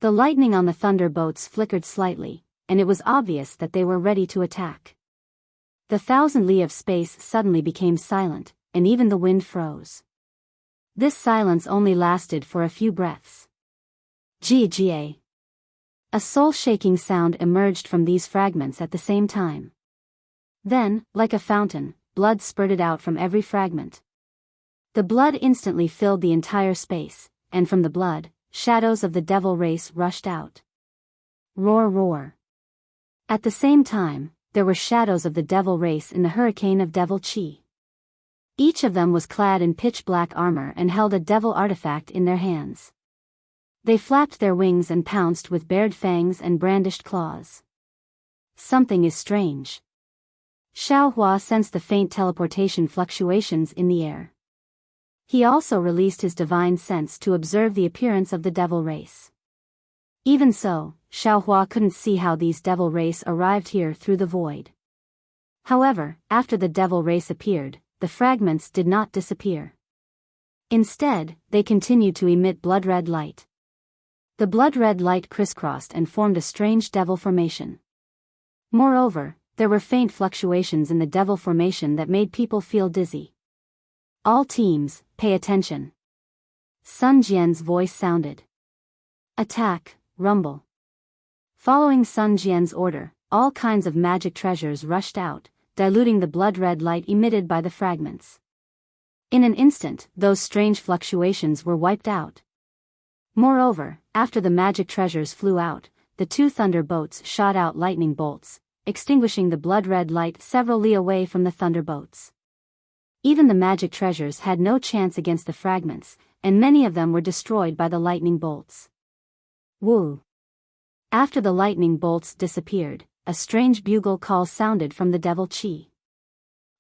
The lightning on the thunder boats flickered slightly, and it was obvious that they were ready to attack. The 1,000 li of space suddenly became silent, and even the wind froze. This silence only lasted for a few breaths. Ga. A soul-shaking sound emerged from these fragments at the same time. Then, like a fountain, blood spurted out from every fragment. The blood instantly filled the entire space, and from the blood, shadows of the devil race rushed out. Roar roar. At the same time, there were shadows of the devil race in the hurricane of devil chi. Each of them was clad in pitch-black armor and held a devil artifact in their hands. They flapped their wings and pounced with bared fangs and brandished claws. Something is strange. Xiao Hua sensed the faint teleportation fluctuations in the air. He also released his divine sense to observe the appearance of the devil race. Even so, Xiao Hua couldn't see how these devil race arrived here through the void. However, after the devil race appeared, the fragments did not disappear. Instead, they continued to emit blood-red light. The blood-red light crisscrossed and formed a strange devil formation. Moreover, there were faint fluctuations in the devil formation that made people feel dizzy. All teams, pay attention. Sun Jian's voice sounded. Attack, rumble. Following Sun Jian's order, all kinds of magic treasures rushed out, diluting the blood-red light emitted by the fragments. In an instant, those strange fluctuations were wiped out. Moreover, after the magic treasures flew out, the two thunder boats shot out lightning bolts, extinguishing the blood-red light several li away from the thunder boats. Even the magic treasures had no chance against the fragments, and many of them were destroyed by the lightning bolts. Woo! After the lightning bolts disappeared, a strange bugle call sounded from the devil chi.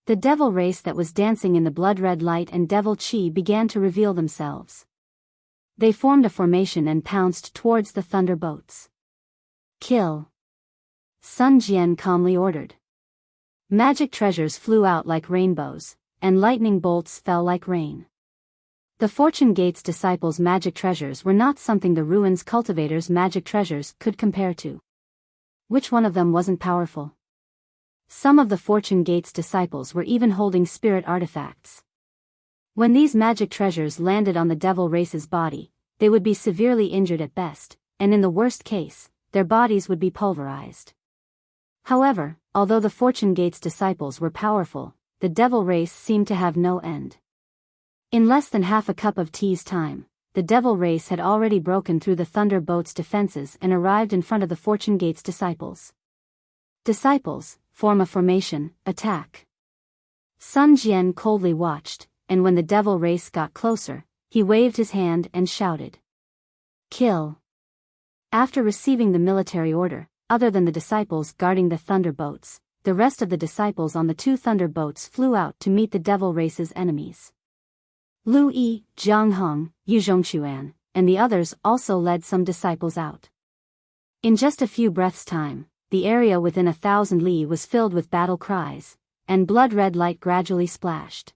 The devil race that was dancing in the blood-red light and devil chi began to reveal themselves. They formed a formation and pounced towards the thunder boats. Kill! Sun Jian calmly ordered. Magic treasures flew out like rainbows, and lightning bolts fell like rain. The Fortune Gate's disciples' magic treasures were not something the Ruins Cultivator's magic treasures could compare to. Which one of them wasn't powerful? Some of the Fortune Gate's disciples were even holding spirit artifacts. When these magic treasures landed on the devil race's body, they would be severely injured at best, and in the worst case, their bodies would be pulverized. However, although the Fortune Gate's disciples were powerful, the devil race seemed to have no end. In less than half a cup of tea's time, the devil race had already broken through the thunder boat's defenses and arrived in front of the Fortune Gate's disciples. Disciples, form a formation, attack. Sun Jian coldly watched, and when the devil race got closer, he waved his hand and shouted. Kill! After receiving the military order, other than the disciples guarding the thunder boats, the rest of the disciples on the two thunder boats flew out to meet the devil race's enemies. Lu Yi, Jiang Hong, Yu Zhongquan, and the others also led some disciples out. In just a few breaths' time, the area within 1,000 li was filled with battle cries, and blood-red light gradually splashed.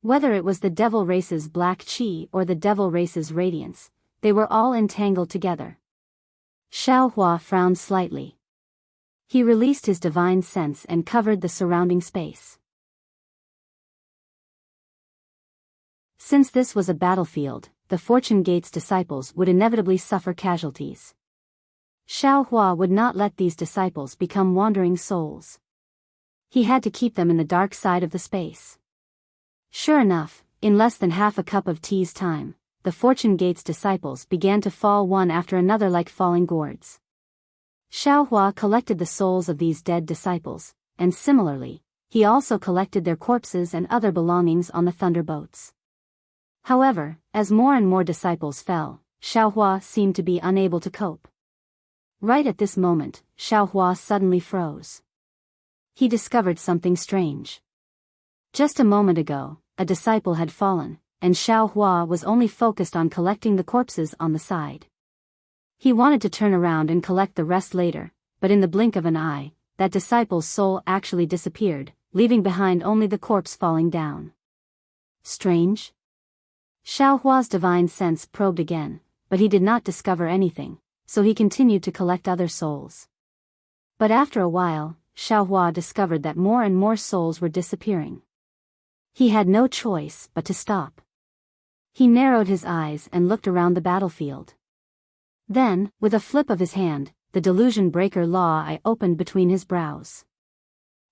Whether it was the devil race's black chi or the devil race's radiance, they were all entangled together. Xiao Hua frowned slightly. He released his divine sense and covered the surrounding space. Since this was a battlefield, the Fortune Gate's disciples would inevitably suffer casualties. Xiao Hua would not let these disciples become wandering souls. He had to keep them in the dark side of the space. Sure enough, in less than half a cup of tea's time, the Fortune Gate's disciples began to fall one after another like falling gourds. Xiao Hua collected the souls of these dead disciples, and similarly, he also collected their corpses and other belongings on the thunderboats. However, as more and more disciples fell, Xiao Hua seemed to be unable to cope. Right at this moment, Xiao Hua suddenly froze. He discovered something strange. Just a moment ago, a disciple had fallen, and Xiao Hua was only focused on collecting the corpses on the side. He wanted to turn around and collect the rest later, but in the blink of an eye, that disciple's soul actually disappeared, leaving behind only the corpse falling down. Strange? Xiao Hua's divine sense probed again, but he did not discover anything, so he continued to collect other souls. But after a while, Xiao Hua discovered that more and more souls were disappearing. He had no choice but to stop. He narrowed his eyes and looked around the battlefield. Then, with a flip of his hand, the delusion breaker law eye opened between his brows.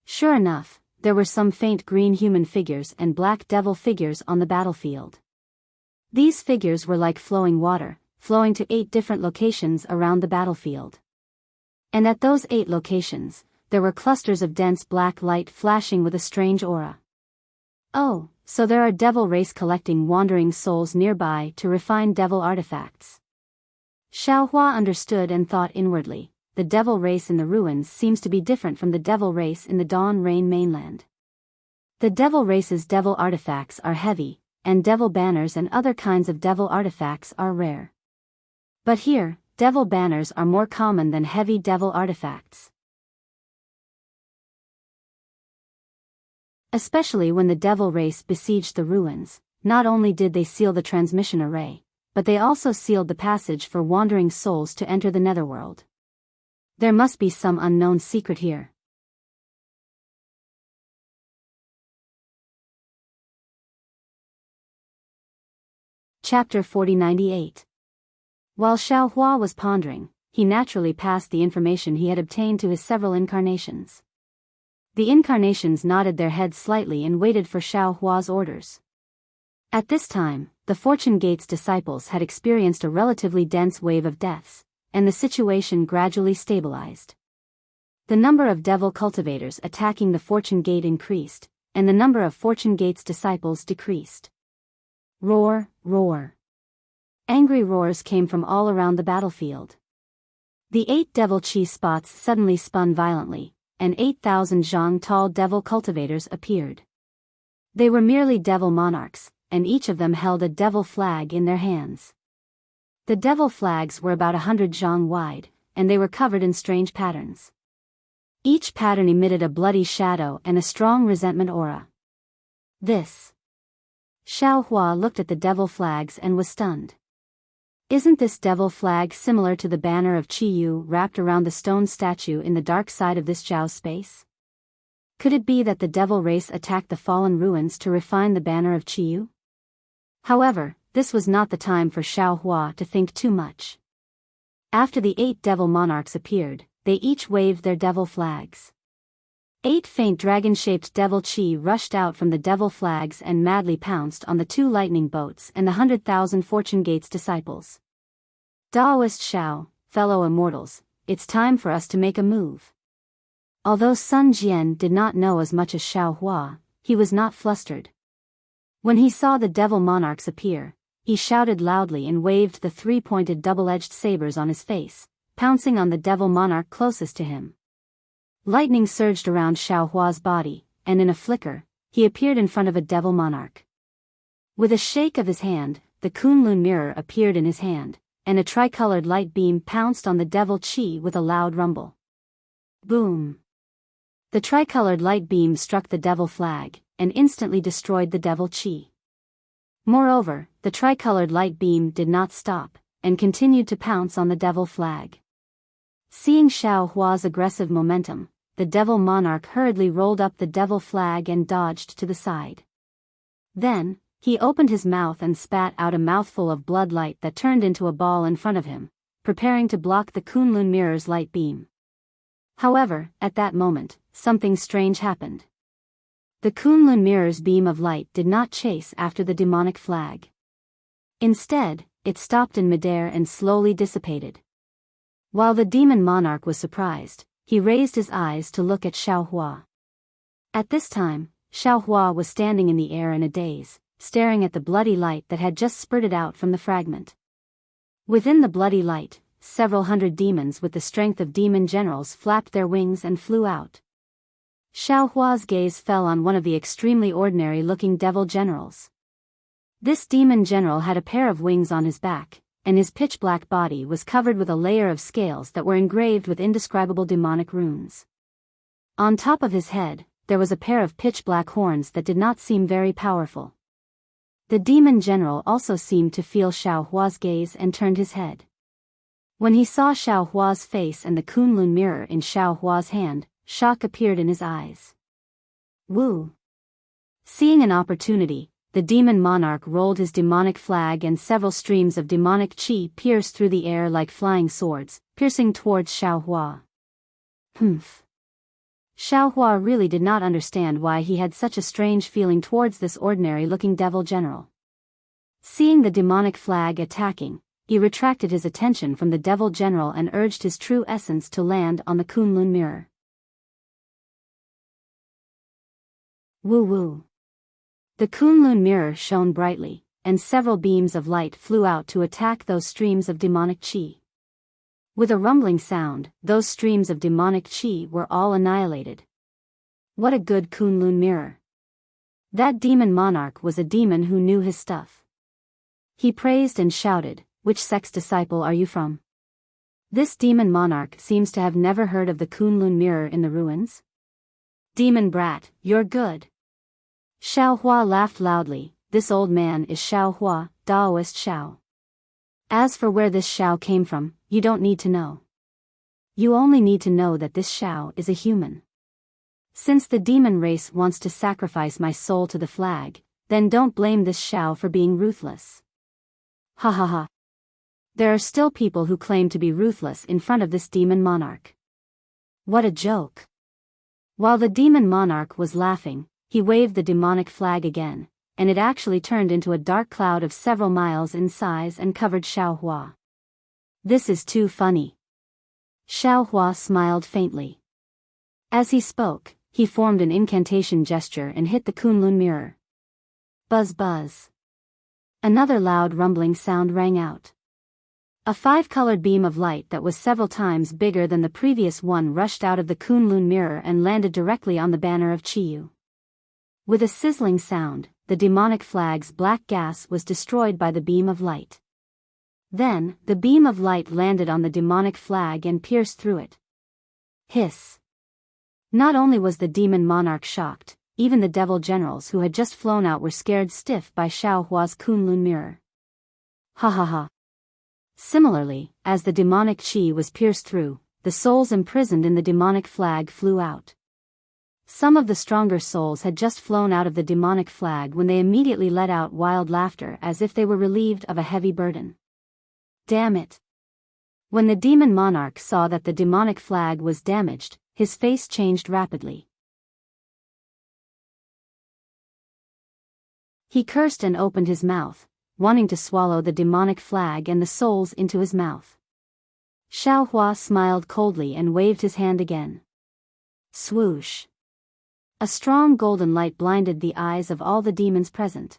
Sure enough, there were some faint green human figures and black devil figures on the battlefield. These figures were like flowing water, flowing to 8 different locations around the battlefield. And at those 8 locations, there were clusters of dense black light flashing with a strange aura. Oh, so there are devil race collecting wandering souls nearby to refine devil artifacts. Xiao Hua understood and thought inwardly, the devil race in the ruins seems to be different from the devil race in the Dawn Rain mainland. The devil race's devil artifacts are heavy, and devil banners and other kinds of devil artifacts are rare. But here, devil banners are more common than heavy devil artifacts. Especially when the devil race besieged the ruins, not only did they seal the transmission array, but they also sealed the passage for wandering souls to enter the netherworld. There must be some unknown secret here. Chapter 4098. While Xiao Hua was pondering, he naturally passed the information he had obtained to his several incarnations. The incarnations nodded their heads slightly and waited for Xiao Hua's orders. At this time, the Fortune Gate's disciples had experienced a relatively dense wave of deaths, and the situation gradually stabilized. The number of devil cultivators attacking the Fortune Gate increased, and the number of Fortune Gate's disciples decreased. Roar, roar. Angry roars came from all around the battlefield. The 8 devil chi spots suddenly spun violently, and 8,000 zhang tall devil cultivators appeared. They were merely devil monarchs, and each of them held a devil flag in their hands. The devil flags were about 100 zhang wide, and they were covered in strange patterns. Each pattern emitted a bloody shadow and a strong resentment aura. This. Xiao Hua looked at the devil flags and was stunned. Isn't this devil flag similar to the banner of Qi Yu wrapped around the stone statue in the dark side of this Zhao space? Could it be that the devil race attacked the fallen ruins to refine the banner of Qi Yu? However, this was not the time for Xiao Hua to think too much. After the 8 devil monarchs appeared, they each waved their devil flags. 8 faint dragon-shaped devil chi rushed out from the devil flags and madly pounced on the 2 lightning boats and the 100,000 Fortune Gate's disciples. Daoist Xiao, fellow immortals, it's time for us to make a move. Although Sun Jian did not know as much as Xiao Hua, he was not flustered. When he saw the devil monarchs appear, he shouted loudly and waved the 3-pointed double-edged sabers on his face, pouncing on the devil monarch closest to him. Lightning surged around Xiao Hua's body, and in a flicker, he appeared in front of a devil monarch. With a shake of his hand, the Kunlun mirror appeared in his hand, and a tricolored light beam pounced on the devil chi with a loud rumble. Boom! The tricolored light beam struck the devil flag, and instantly destroyed the devil chi. Moreover, the tricolored light beam did not stop, and continued to pounce on the devil flag. Seeing Xiao Hua's aggressive momentum, the devil monarch hurriedly rolled up the devil flag and dodged to the side. Then, he opened his mouth and spat out a mouthful of blood light that turned into a ball in front of him, preparing to block the Kunlun mirror's light beam. However, at that moment, something strange happened. The Kunlun mirror's beam of light did not chase after the demonic flag. Instead, it stopped in midair and slowly dissipated. While the demon monarch was surprised, he raised his eyes to look at Xiao Hua. At this time, Xiao Hua was standing in the air in a daze, staring at the bloody light that had just spurted out from the fragment. Within the bloody light, several hundred demons with the strength of demon generals flapped their wings and flew out. Xiao Hua's gaze fell on one of the extremely ordinary-looking devil generals. This demon general had a pair of wings on his back, and his pitch-black body was covered with a layer of scales that were engraved with indescribable demonic runes. On top of his head, there was a pair of pitch-black horns that did not seem very powerful. The demon general also seemed to feel Xiao Hua's gaze and turned his head. When he saw Xiao Hua's face and the Kunlun mirror in Xiao Hua's hand, shock appeared in his eyes. Wu. Seeing an opportunity, the demon monarch rolled his demonic flag and several streams of demonic qi pierced through the air like flying swords, piercing towards Xiao Hua. Humph. Xiao Hua really did not understand why he had such a strange feeling towards this ordinary-looking devil general. Seeing the demonic flag attacking, he retracted his attention from the devil general and urged his true essence to land on the Kunlun mirror. Woo woo. The Kunlun mirror shone brightly, and several beams of light flew out to attack those streams of demonic qi. With a rumbling sound, those streams of demonic qi were all annihilated. What a good Kunlun mirror. That demon monarch was a demon who knew his stuff. He praised and shouted, "Which sect's disciple are you from?" This demon monarch seems to have never heard of the Kunlun mirror in the ruins. Demon brat, you're good. Xiao Hua laughed loudly. This old man is Xiao Hua, Daoist Xiao. As for where this Xiao came from, you don't need to know. You only need to know that this Xiao is a human. Since the demon race wants to sacrifice my soul to the flag, then don't blame this Xiao for being ruthless. Ha ha ha. There are still people who claim to be ruthless in front of this demon monarch. What a joke. While the demon monarch was laughing, he waved the demonic flag again, and it actually turned into a dark cloud of several miles in size and covered Xiao Hua. This is too funny. Xiao Hua smiled faintly. As he spoke, he formed an incantation gesture and hit the Kunlun mirror. Buzz buzz. Another loud rumbling sound rang out. A five-colored beam of light that was several times bigger than the previous one rushed out of the Kunlun mirror and landed directly on the banner of Chiyu. With a sizzling sound, the demonic flag's black gas was destroyed by the beam of light. Then, the beam of light landed on the demonic flag and pierced through it. Hiss. Not only was the demon monarch shocked, even the devil generals who had just flown out were scared stiff by Xiao Hua's Kunlun mirror. Ha ha ha. Similarly, as the demonic qi was pierced through, the souls imprisoned in the demonic flag flew out. Some of the stronger souls had just flown out of the demonic flag when they immediately let out wild laughter as if they were relieved of a heavy burden. Damn it. When the demon monarch saw that the demonic flag was damaged, his face changed rapidly. He cursed and opened his mouth, wanting to swallow the demonic flag and the souls into his mouth. Xiao Hua smiled coldly and waved his hand again. Swoosh. A strong golden light blinded the eyes of all the demons present.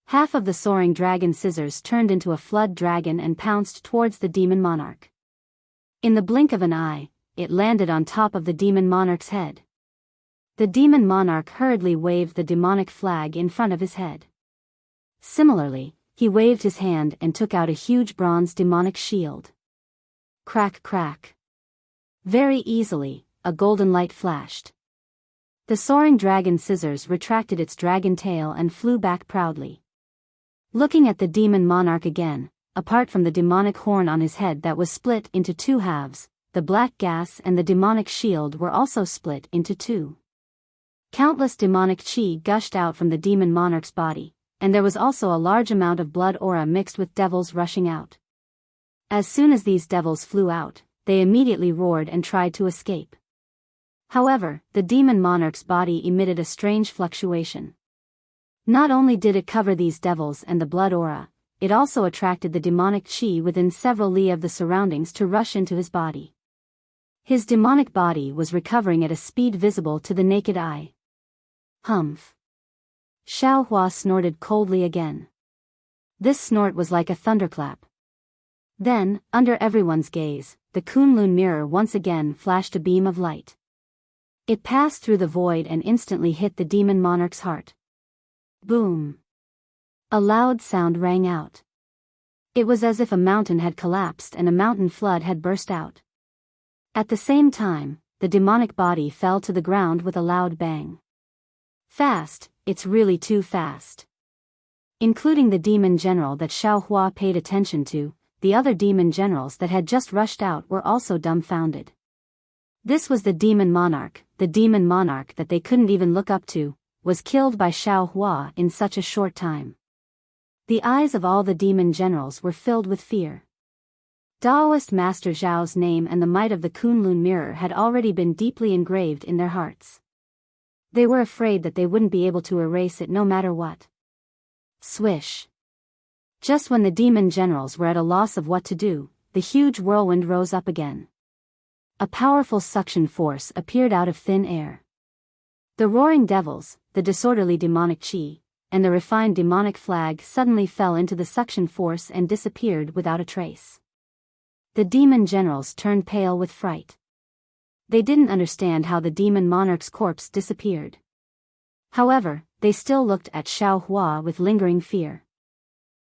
Half of the soaring dragon scissors turned into a flood dragon and pounced towards the demon monarch. In the blink of an eye, it landed on top of the demon monarch's head. The demon monarch hurriedly waved the demonic flag in front of his head. Similarly, he waved his hand and took out a huge bronze demonic shield. Crack crack. Very easily, a golden light flashed. The soaring dragon scissors retracted its dragon tail and flew back proudly. Looking at the demon monarch again, apart from the demonic horn on his head that was split into two halves, the black gas and the demonic shield were also split into two. Countless demonic chi gushed out from the demon monarch's body, and there was also a large amount of blood aura mixed with devils rushing out. As soon as these devils flew out, they immediately roared and tried to escape. However, the demon monarch's body emitted a strange fluctuation. Not only did it cover these devils and the blood aura, it also attracted the demonic chi within several li of the surroundings to rush into his body. His demonic body was recovering at a speed visible to the naked eye. Humph. Xiao Hua snorted coldly again. This snort was like a thunderclap. Then, under everyone's gaze, the Kunlun mirror once again flashed a beam of light. It passed through the void and instantly hit the demon monarch's heart. Boom. A loud sound rang out. It was as if a mountain had collapsed and a mountain flood had burst out. At the same time, the demonic body fell to the ground with a loud bang. Fast, it's really too fast. Including the demon general that Xiao Hua paid attention to, the other demon generals that had just rushed out were also dumbfounded. This was the demon monarch that they couldn't even look up to, was killed by Xiao Hua in such a short time. The eyes of all the demon generals were filled with fear. Daoist Master Zhao's name and the might of the Kunlun mirror had already been deeply engraved in their hearts. They were afraid that they wouldn't be able to erase it no matter what. Swish. Just when the demon generals were at a loss of what to do, the huge whirlwind rose up again. A powerful suction force appeared out of thin air. The roaring devils, the disorderly demonic chi, and the refined demonic flag suddenly fell into the suction force and disappeared without a trace. The demon generals turned pale with fright. They didn't understand how the demon monarch's corpse disappeared. However, they still looked at Xiao Hua with lingering fear.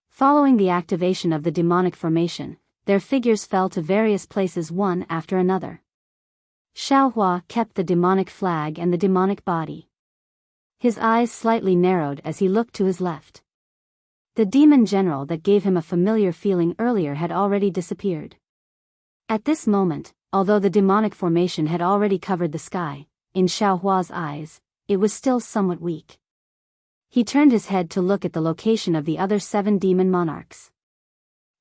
Following the activation of the demonic formation, their figures fell to various places one after another. Xiao Hua kept the demonic flag and the demonic body. His eyes slightly narrowed as he looked to his left. The demon general that gave him a familiar feeling earlier had already disappeared. At this moment, although the demonic formation had already covered the sky, in Xiao Hua's eyes, it was still somewhat weak. He turned his head to look at the location of the other 7 demon monarchs.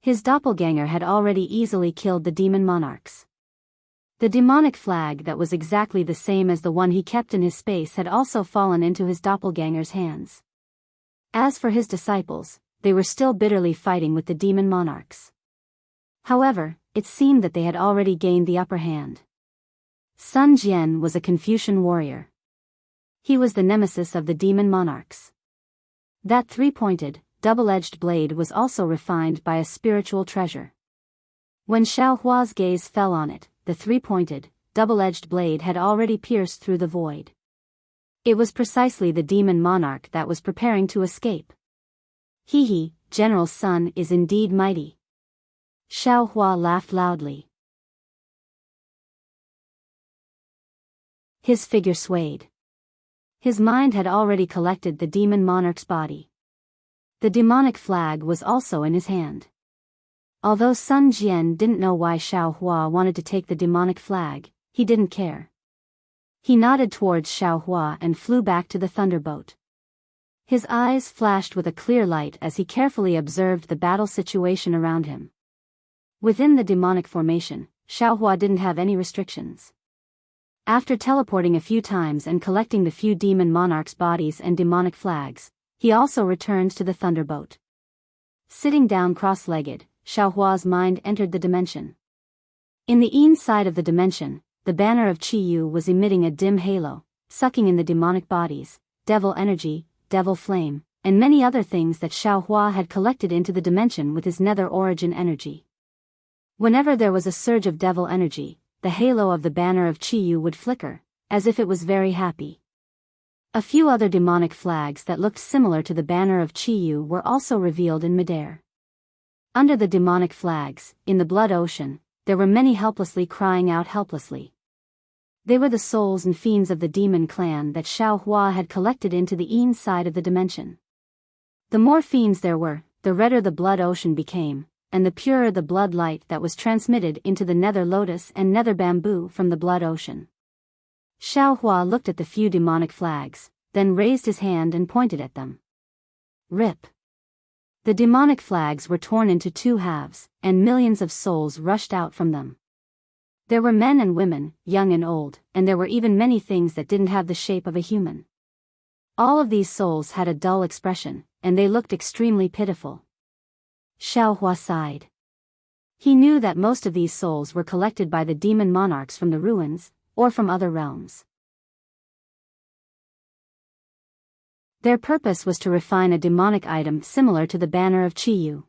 His doppelganger had already easily killed the demon monarchs. The demonic flag that was exactly the same as the one he kept in his space had also fallen into his doppelganger's hands. As for his disciples, they were still bitterly fighting with the demon monarchs. However, it seemed that they had already gained the upper hand. Sun Jian was a Confucian warrior. He was the nemesis of the demon monarchs. That 3-pointed, double-edged blade was also refined by a spiritual treasure. When Xiao Hua's gaze fell on it, the 3-pointed, double-edged blade had already pierced through the void. It was precisely the demon monarch that was preparing to escape. He, General Sun is indeed mighty. Xiao Hua laughed loudly. His figure swayed. His mind had already collected the demon monarch's body. The demonic flag was also in his hand. Although Sun Jian didn't know why Xiao Hua wanted to take the demonic flag, he didn't care. He nodded towards Xiao Hua and flew back to the thunderboat. His eyes flashed with a clear light as he carefully observed the battle situation around him. Within the demonic formation, Xiao Hua didn't have any restrictions. After teleporting a few times and collecting the few demon monarchs' bodies and demonic flags, he also returned to the thunderboat. Sitting down cross-legged, Xiao Hua's mind entered the dimension. In the inside of the dimension, the banner of Qi Yu was emitting a dim halo, sucking in the demonic bodies, devil energy, devil flame, and many other things that Xiao Hua had collected into the dimension with his nether origin energy. Whenever there was a surge of devil energy, the halo of the banner of Qi Yu would flicker, as if it was very happy. A few other demonic flags that looked similar to the banner of Qi Yu were also revealed in midair. Under the demonic flags, in the blood ocean, there were many helplessly crying out helplessly. They were the souls and fiends of the demon clan that Xiao Hua had collected into the inside of the dimension. The more fiends there were, the redder the blood ocean became, and the purer the blood light that was transmitted into the nether lotus and nether bamboo from the blood ocean. Xiao Hua looked at the few demonic flags, then raised his hand and pointed at them. Rip! The demonic flags were torn into two halves, and millions of souls rushed out from them. There were men and women, young and old, and there were even many things that didn't have the shape of a human. All of these souls had a dull expression, and they looked extremely pitiful. Xiao Hua sighed. He knew that most of these souls were collected by the demon monarchs from the ruins, or from other realms. Their purpose was to refine a demonic item similar to the banner of Qiyu.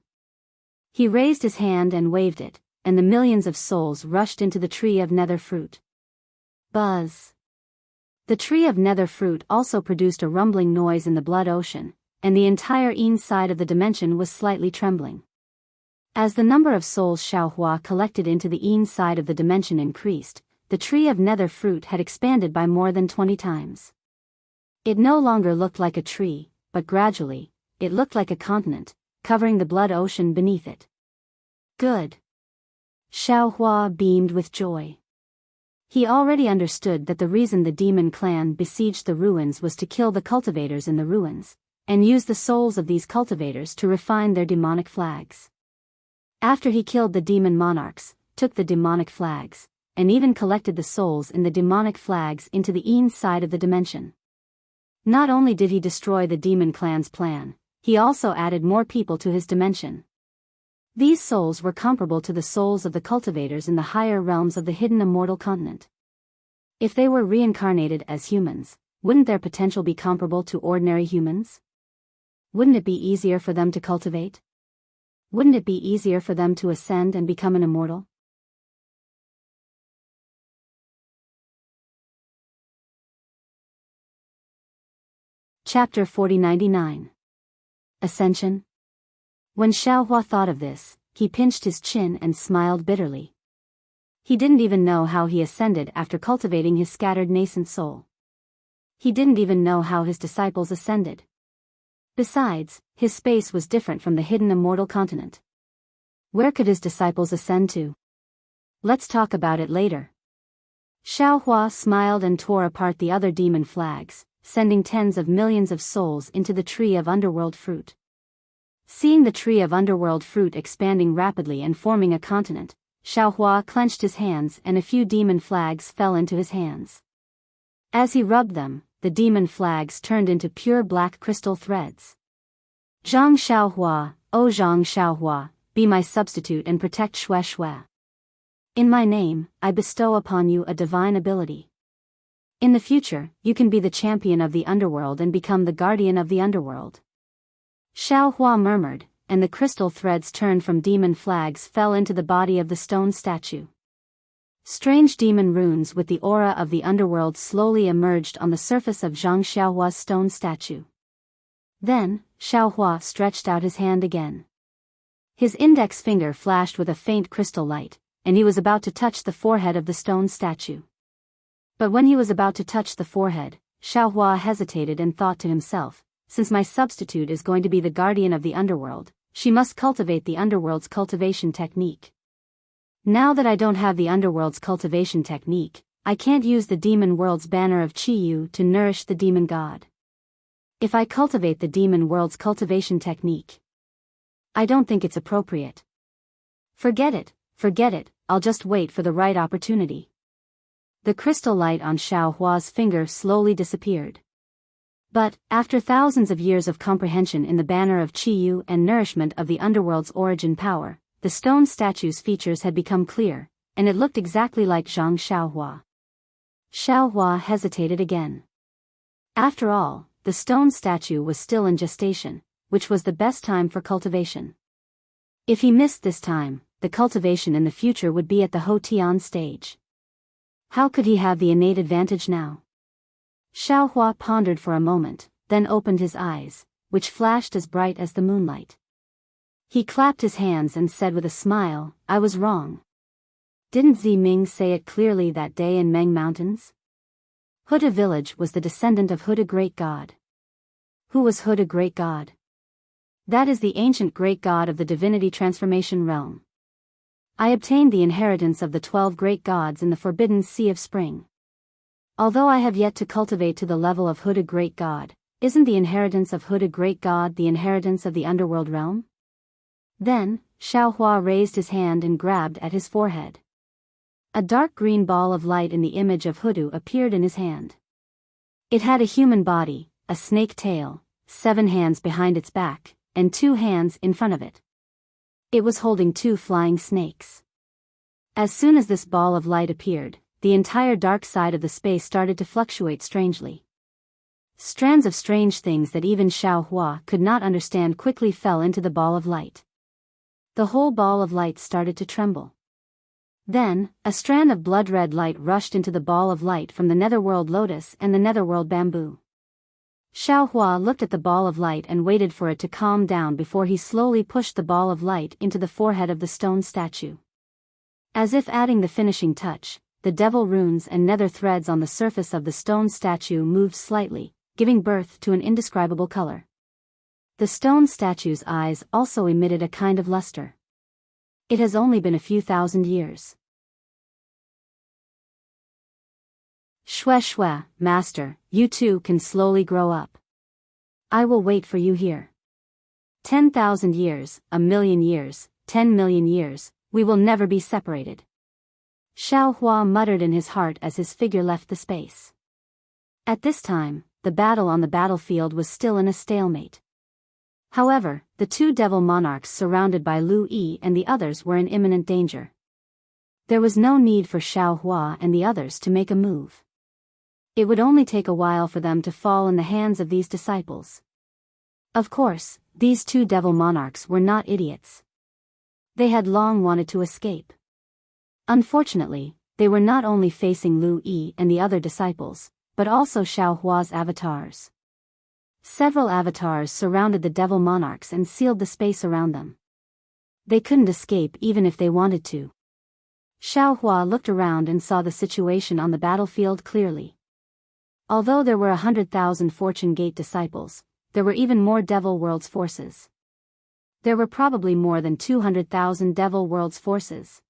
He raised his hand and waved it, and the millions of souls rushed into the tree of nether fruit. Buzz! The tree of nether fruit also produced a rumbling noise in the blood ocean, and the entire inside of the dimension was slightly trembling. As the number of souls Xiao Hua collected into the inside of the dimension increased, the tree of nether fruit had expanded by more than 20 times. It no longer looked like a tree, but gradually, it looked like a continent, covering the blood ocean beneath it. Good! Xiao Hua beamed with joy. He already understood that the reason the demon clan besieged the ruins was to kill the cultivators in the ruins, and use the souls of these cultivators to refine their demonic flags. After he killed the demon monarchs, took the demonic flags, and even collected the souls in the demonic flags into the inside of the dimension. Not only did he destroy the demon clan's plan, he also added more people to his dimension. These souls were comparable to the souls of the cultivators in the higher realms of the hidden immortal continent. If they were reincarnated as humans, wouldn't their potential be comparable to ordinary humans? Wouldn't it be easier for them to cultivate? Wouldn't it be easier for them to ascend and become an immortal? Chapter 4099. Ascension. When Xiao Hua thought of this, he pinched his chin and smiled bitterly. He didn't even know how he ascended after cultivating his scattered nascent soul. He didn't even know how his disciples ascended. Besides, his space was different from the hidden immortal continent. Where could his disciples ascend to? Let's talk about it later. Xiao Hua smiled and tore apart the other demon flags, sending tens of millions of souls into the tree of underworld fruit. Seeing the tree of underworld fruit expanding rapidly and forming a continent, Xiao Hua clenched his hands and a few demon flags fell into his hands. As he rubbed them, the demon flags turned into pure black crystal threads. Zhang Xiaohua, O Zhang Xiaohua, be my substitute and protect Xue Xue. In my name, I bestow upon you a divine ability. In the future, you can be the champion of the underworld and become the guardian of the underworld. Xiao Hua murmured, and the crystal threads turned from demon flags fell into the body of the stone statue. Strange demon runes with the aura of the underworld slowly emerged on the surface of Zhang Xiaohua's stone statue. Then, Xiao Hua stretched out his hand again. His index finger flashed with a faint crystal light, and he was about to touch the forehead of the stone statue. But when he was about to touch the forehead, Xiao Hua hesitated and thought to himself, since my substitute is going to be the guardian of the underworld, she must cultivate the underworld's cultivation technique. Now that I don't have the underworld's cultivation technique, I can't use the demon world's banner of Qiyu to nourish the demon god. If I cultivate the demon world's cultivation technique, I don't think it's appropriate. Forget it, I'll just wait for the right opportunity. The crystal light on Xiao Hua's finger slowly disappeared. But, after thousands of years of comprehension in the banner of Qiyu and nourishment of the underworld's origin power, the stone statue's features had become clear, and it looked exactly like Zhang Xiaohua. Xiao Hua hesitated again. After all, the stone statue was still in gestation, which was the best time for cultivation. If he missed this time, the cultivation in the future would be at the Hotian stage. How could he have the innate advantage now? Xiao Hua pondered for a moment, then opened his eyes, which flashed as bright as the moonlight. He clapped his hands and said with a smile, I was wrong. Didn't Ming say it clearly that day in Meng Mountains? Huda village was the descendant of Huda Great God. Who was Huda Great God? That is the ancient great god of the divinity transformation realm. I obtained the inheritance of the 12 great gods in the forbidden Sea of Spring. Although I have yet to cultivate to the level of Huda Great God, isn't the inheritance of Huda Great God the inheritance of the underworld realm? Then, Xiaohua raised his hand and grabbed at his forehead. A dark green ball of light in the image of Hudu appeared in his hand. It had a human body, a snake tail, 7 hands behind its back, and 2 hands in front of it. It was holding 2 flying snakes. As soon as this ball of light appeared, the entire dark side of the space started to fluctuate strangely. Strands of strange things that even Xiaohua could not understand quickly fell into the ball of light. The whole ball of light started to tremble. Then, a strand of blood-red light rushed into the ball of light from the netherworld lotus and the netherworld bamboo. Xiaohua looked at the ball of light and waited for it to calm down before he slowly pushed the ball of light into the forehead of the stone statue. As if adding the finishing touch, the devil runes and nether threads on the surface of the stone statue moved slightly, giving birth to an indescribable color. The stone statue's eyes also emitted a kind of luster. It has only been a few thousand years. Shwe shwe, master, you too can slowly grow up. I will wait for you here. 10,000 years, 1,000,000 years, 10 million years, we will never be separated. Xiaohua muttered in his heart as his figure left the space. At this time, the battle on the battlefield was still in a stalemate. However, the 2 devil monarchs surrounded by Lu Yi and the others were in imminent danger. There was no need for Xiaohua and the others to make a move. It would only take a while for them to fall in the hands of these disciples. Of course, these 2 devil monarchs were not idiots. They had long wanted to escape. Unfortunately, they were not only facing Lu Yi and the other disciples, but also Xiaohua's avatars. Several avatars surrounded the devil monarchs and sealed the space around them. They couldn't escape even if they wanted to. Xiaohua looked around and saw the situation on the battlefield clearly. Although there were 100,000 Fortune Gate disciples, there were even more Devil World's forces. There were probably more than 200,000 Devil World's forces.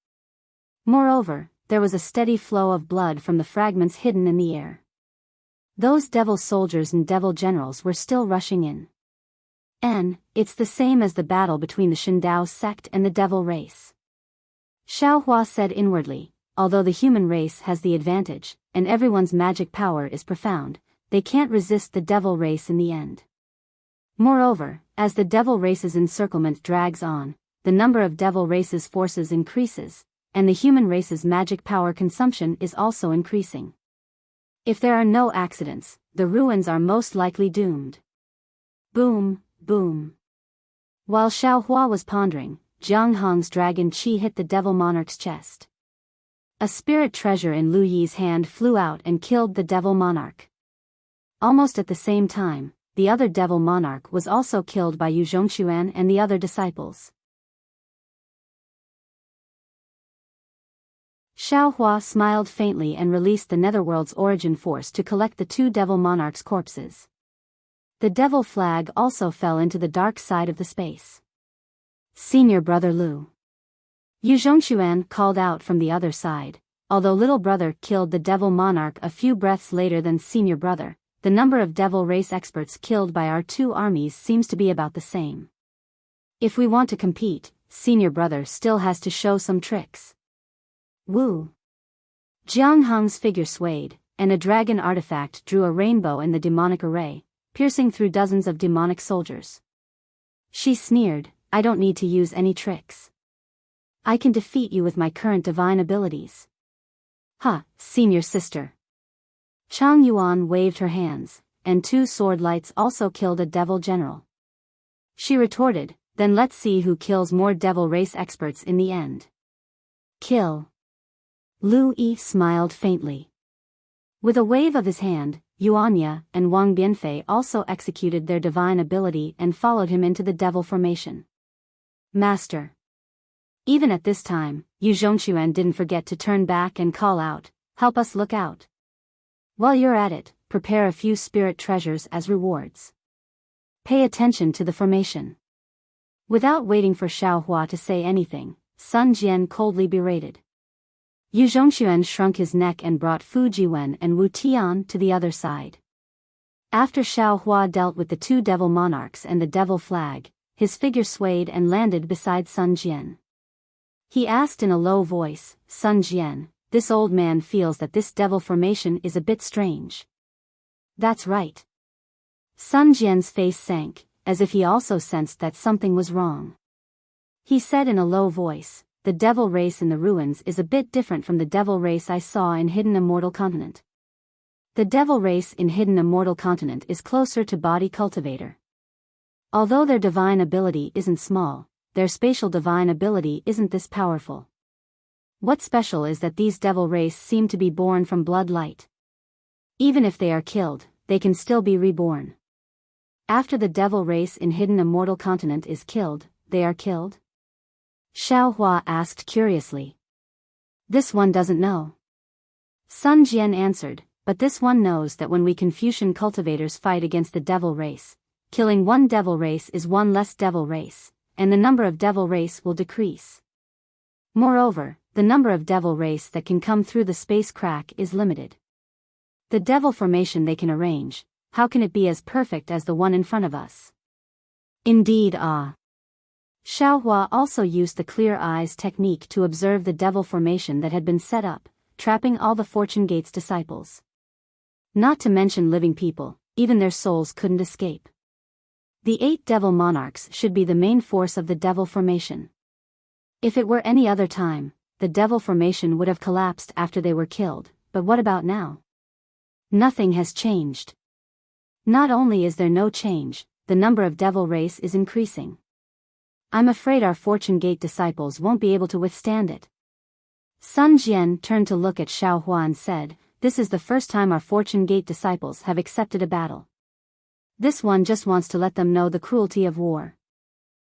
Moreover, there was a steady flow of blood from the fragments hidden in the air. Those devil soldiers and devil generals were still rushing in. It's the same as the battle between the Shindao sect and the devil race. Xiaohua said inwardly, although the human race has the advantage, and everyone's magic power is profound, they can't resist the devil race in the end. Moreover, as the devil race's encirclement drags on, the number of devil race's forces increases, and the human race's magic power consumption is also increasing. If there are no accidents, the ruins are most likely doomed. Boom, boom. While Xiaohua was pondering, Jiang Hong's dragon chi hit the devil monarch's chest. A spirit treasure in Lu Yi's hand flew out and killed the devil monarch. Almost at the same time, the other devil monarch was also killed by Yu Zhongxuan and the other disciples. Xiaohua smiled faintly and released the Netherworld's origin force to collect the 2 devil monarchs' corpses. The devil flag also fell into the dark side of the space. Senior brother Lu. Yu Zhongxuan called out from the other side. Although little brother killed the devil monarch a few breaths later than senior brother, the number of devil race experts killed by our 2 armies seems to be about the same. If we want to compete, senior brother still has to show some tricks. Woo! Jiang Hong's figure swayed, and a dragon artifact drew a rainbow in the demonic array, piercing through dozens of demonic soldiers. She sneered, I don't need to use any tricks. I can defeat you with my current divine abilities. Ha, senior sister. Chang Yuan waved her hands, and 2 sword lights also killed a devil general. She retorted, then let's see who kills more devil race experts in the end. Kill. Lu Yi smiled faintly. With a wave of his hand, Yuanya and Wang Bianfei also executed their divine ability and followed him into the devil formation. Master. Even at this time, Yu Zhongquan didn't forget to turn back and call out, "Help us look out. While you're at it, prepare a few spirit treasures as rewards. Pay attention to the formation." Without waiting for Xiaohua to say anything, Sun Jian coldly berated. Yu Zhongquan shrunk his neck and brought Fu Jiwen and Wu Tian to the other side. After Xiaohua dealt with the two devil monarchs and the devil flag, his figure swayed and landed beside Sun Jian. He asked in a low voice, "Sun Jian, this old man feels that this devil formation is a bit strange." "That's right." Sun Jian's face sank, as if he also sensed that something was wrong. He said in a low voice, "The devil race in the ruins is a bit different from the devil race I saw in Hidden Immortal Continent. The devil race in Hidden Immortal Continent is closer to Body Cultivator. Although their divine ability isn't small, their spatial divine ability isn't this powerful. What's special is that these devil race seem to be born from blood light. Even if they are killed, they can still be reborn. After the devil race in Hidden Immortal Continent is killed, they are killed?" Xiaohua asked curiously. "This one doesn't know." Sun Jian answered, "But this one knows that when we Confucian cultivators fight against the devil race, killing one devil race is one less devil race, and the number of devil race will decrease. Moreover, the number of devil race that can come through the space crack is limited. The devil formation they can arrange, how can it be as perfect as the one in front of us?" "Indeed, ah." Xiaohua also used the clear eyes technique to observe the devil formation that had been set up, trapping all the Fortune Gate's disciples. Not to mention living people, even their souls couldn't escape. The 8 devil monarchs should be the main force of the devil formation. If it were any other time, the devil formation would have collapsed after they were killed, but what about now? Nothing has changed. Not only is there no change, the number of devil race is increasing. I'm afraid our Fortune Gate disciples won't be able to withstand it. Sun Jian turned to look at Xiaohua and said, "This is the first time our Fortune Gate disciples have accepted a battle. This one just wants to let them know the cruelty of war.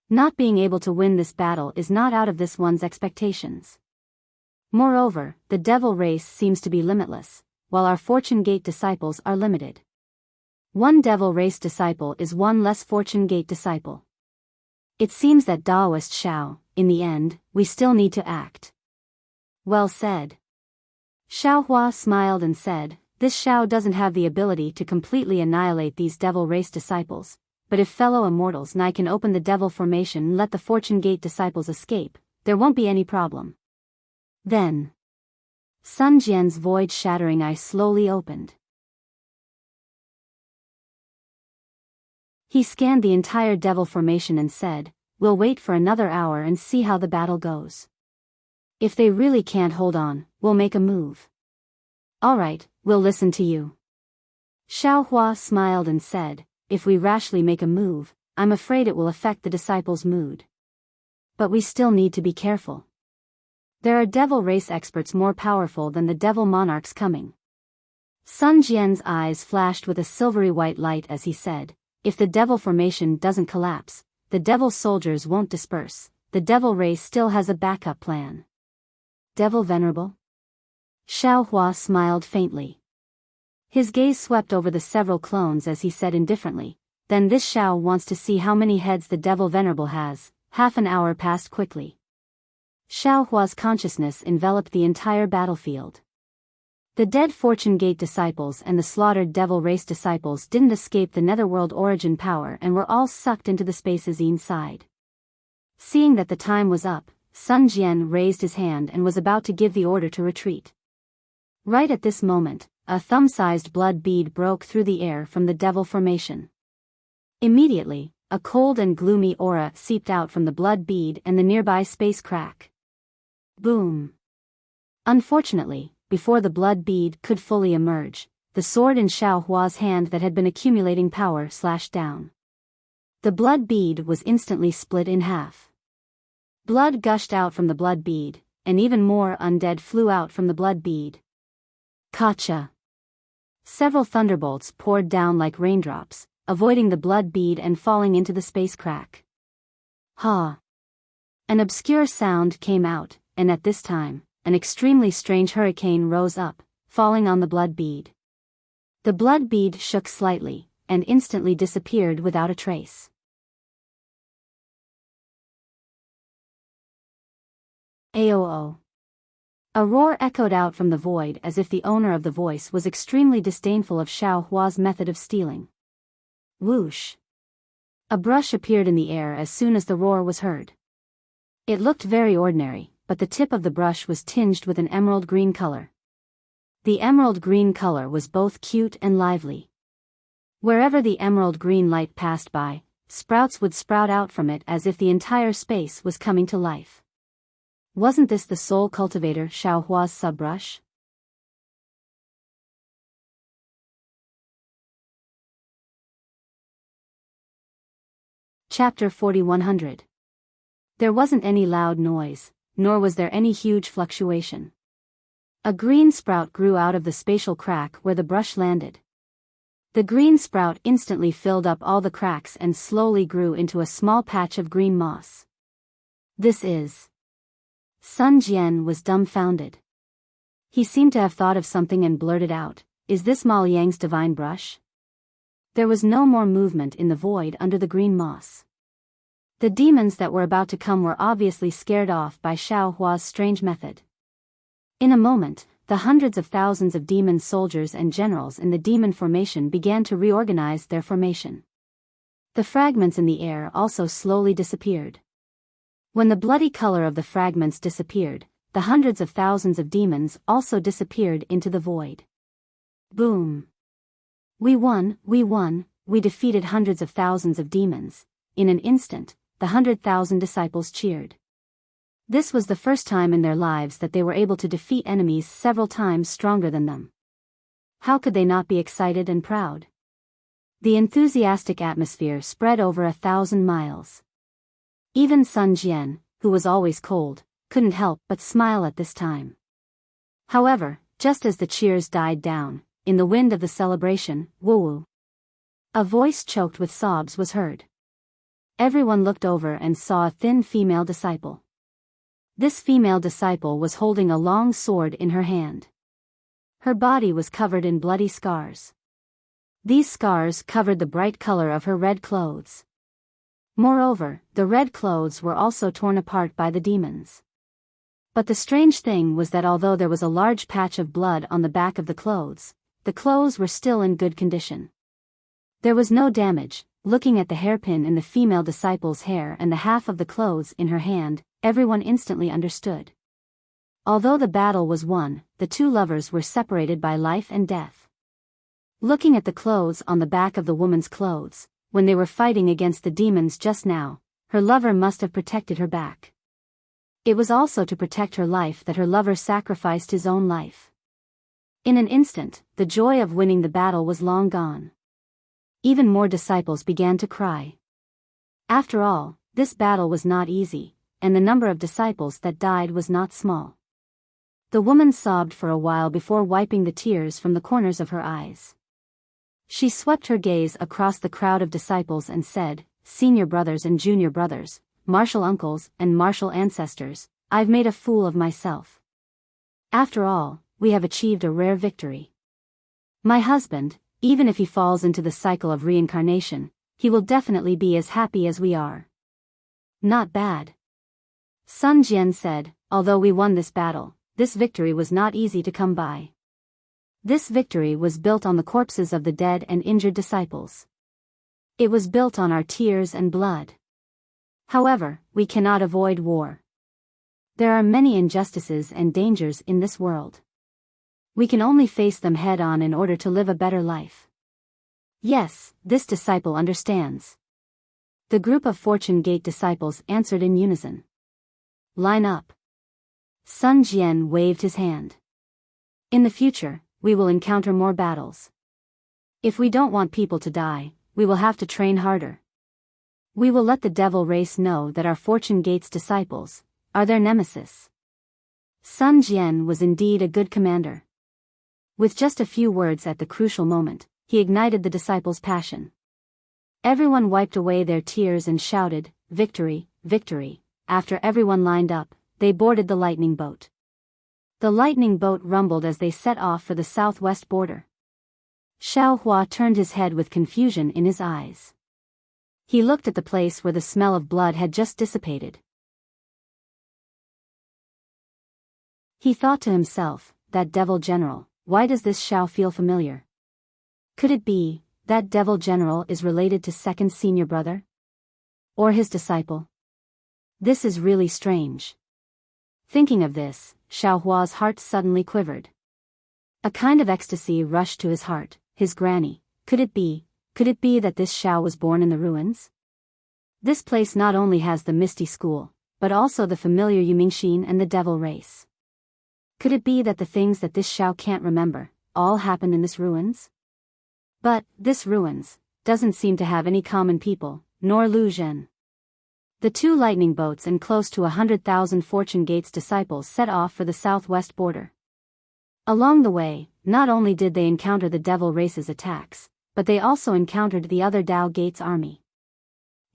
Not being able to win this battle is not out of this one's expectations. Moreover, the devil race seems to be limitless, while our Fortune Gate disciples are limited. One devil race disciple is one less Fortune Gate disciple. It seems that Daoist Xiao, in the end, we still need to act." "Well said." Xiaohua smiled and said, "This Xiao doesn't have the ability to completely annihilate these devil race disciples, but if fellow immortals Nai can open the devil formation and let the Fortune Gate disciples escape, there won't be any problem." Then, Sun Jian's void-shattering eye slowly opened. He scanned the entire devil formation and said, "We'll wait for another hour and see how the battle goes. If they really can't hold on, we'll make a move." "Alright, we'll listen to you." Xiaohua smiled and said, "If we rashly make a move, I'm afraid it will affect the disciples' mood. But we still need to be careful. There are devil race experts more powerful than the devil monarchs coming." Sun Jian's eyes flashed with a silvery white light as he said, "If the devil formation doesn't collapse, the devil soldiers won't disperse, the devil race still has a backup plan." "Devil Venerable?" Xiaohua smiled faintly. His gaze swept over the several clones as he said indifferently, "Then this Xiao wants to see how many heads the devil Venerable has." Half an hour passed quickly. Xiaohua's consciousness enveloped the entire battlefield. The dead Fortune Gate disciples and the slaughtered devil race disciples didn't escape the netherworld origin power and were all sucked into the spaces inside. Seeing that the time was up, Sun Jian raised his hand and was about to give the order to retreat. Right at this moment, a thumb-sized blood bead broke through the air from the devil formation. Immediately, a cold and gloomy aura seeped out from the blood bead and the nearby space crack. Boom! Unfortunately, before the blood bead could fully emerge, the sword in Xiaohua's hand that had been accumulating power slashed down. The blood bead was instantly split in half. Blood gushed out from the blood bead, and even more undead flew out from the blood bead. Kacha! Several thunderbolts poured down like raindrops, avoiding the blood bead and falling into the space crack. Ha! An obscure sound came out, and at this time, an extremely strange hurricane rose up, falling on the blood bead. The blood bead shook slightly, and instantly disappeared without a trace. Aoo. A roar echoed out from the void as if the owner of the voice was extremely disdainful of Xiao Hua's method of stealing. Whoosh. A brush appeared in the air as soon as the roar was heard. It looked very ordinary, but the tip of the brush was tinged with an emerald green color. The emerald green color was both cute and lively. Wherever the emerald green light passed by, sprouts would sprout out from it as if the entire space was coming to life. Wasn't this the soul cultivator Xiao Hua's subbrush? Chapter 4100. There wasn't any loud noise, nor was there any huge fluctuation. A green sprout grew out of the spatial crack where the brush landed. The green sprout instantly filled up all the cracks and slowly grew into a small patch of green moss. This is... Sun Jian was dumbfounded. He seemed to have thought of something and blurted out, "Is this Ma Liang's divine brush?" There was no more movement in the void under the green moss. The demons that were about to come were obviously scared off by Xiao Hua's strange method. In a moment, the hundreds of thousands of demon soldiers and generals in the demon formation began to reorganize their formation. The fragments in the air also slowly disappeared. When the bloody color of the fragments disappeared, the hundreds of thousands of demons also disappeared into the void. Boom! We won, we defeated hundreds of thousands of demons. In an instant, the 100,000 disciples cheered. This was the first time in their lives that they were able to defeat enemies several times stronger than them. How could they not be excited and proud? The enthusiastic atmosphere spread over 1,000 miles. Even Sun Jian, who was always cold, couldn't help but smile at this time. However, just as the cheers died down, in the wind of the celebration, woo-woo, a voice choked with sobs was heard. Everyone looked over and saw a thin female disciple. This female disciple was holding a long sword in her hand. Her body was covered in bloody scars. These scars covered the bright color of her red clothes. Moreover, the red clothes were also torn apart by the demons. But the strange thing was that although there was a large patch of blood on the back of the clothes were still in good condition. There was no damage. Looking at the hairpin in the female disciple's hair and the half of the clothes in her hand, everyone instantly understood. Although the battle was won, the two lovers were separated by life and death. Looking at the clothes on the back of the woman's clothes, when they were fighting against the demons just now, her lover must have protected her back. It was also to protect her life that her lover sacrificed his own life. In an instant, the joy of winning the battle was long gone. Even more disciples began to cry. After all, this battle was not easy, and the number of disciples that died was not small. The woman sobbed for a while before wiping the tears from the corners of her eyes. She swept her gaze across the crowd of disciples and said, "Senior brothers and junior brothers, martial uncles and martial ancestors, I've made a fool of myself. After all, we have achieved a rare victory. My husband, even if he falls into the cycle of reincarnation, he will definitely be as happy as we are." "Not bad," Sun Jian said, "although we won this battle, this victory was not easy to come by. This victory was built on the corpses of the dead and injured disciples. It was built on our tears and blood. However, we cannot avoid war. There are many injustices and dangers in this world. We can only face them head-on in order to live a better life." "Yes, this disciple understands." The group of Fortune Gate disciples answered in unison. "Line up." Sun Jian waved his hand. "In the future, we will encounter more battles. If we don't want people to die, we will have to train harder. We will let the devil race know that our Fortune Gate's disciples are their nemesis." Sun Jian was indeed a good commander. With just a few words at the crucial moment, he ignited the disciples' passion. Everyone wiped away their tears and shouted, "Victory, victory, after everyone lined up, they boarded the lightning boat. The lightning boat rumbled as they set off for the southwest border. Xiao Hua turned his head with confusion in his eyes. He looked at the place where the smell of blood had just dissipated. He thought to himself, that devil general, why does this Xiao feel familiar? Could it be, that devil general is related to second senior brother? Or his disciple? This is really strange. Thinking of this, Xiao Hua's heart suddenly quivered. A kind of ecstasy rushed to his heart. His granny, could it be that this Xiao was born in the ruins? This place not only has the Misty School, but also the familiar Yumingxin and the devil race. Could it be that the things that this Xiao can't remember, all happened in this ruins? But, this ruins, doesn't seem to have any common people, nor Lu Zhen. The two lightning boats and close to 100,000 Fortune Gates disciples set off for the southwest border. Along the way, not only did they encounter the devil race's attacks, but they also encountered the other Dao Gates army.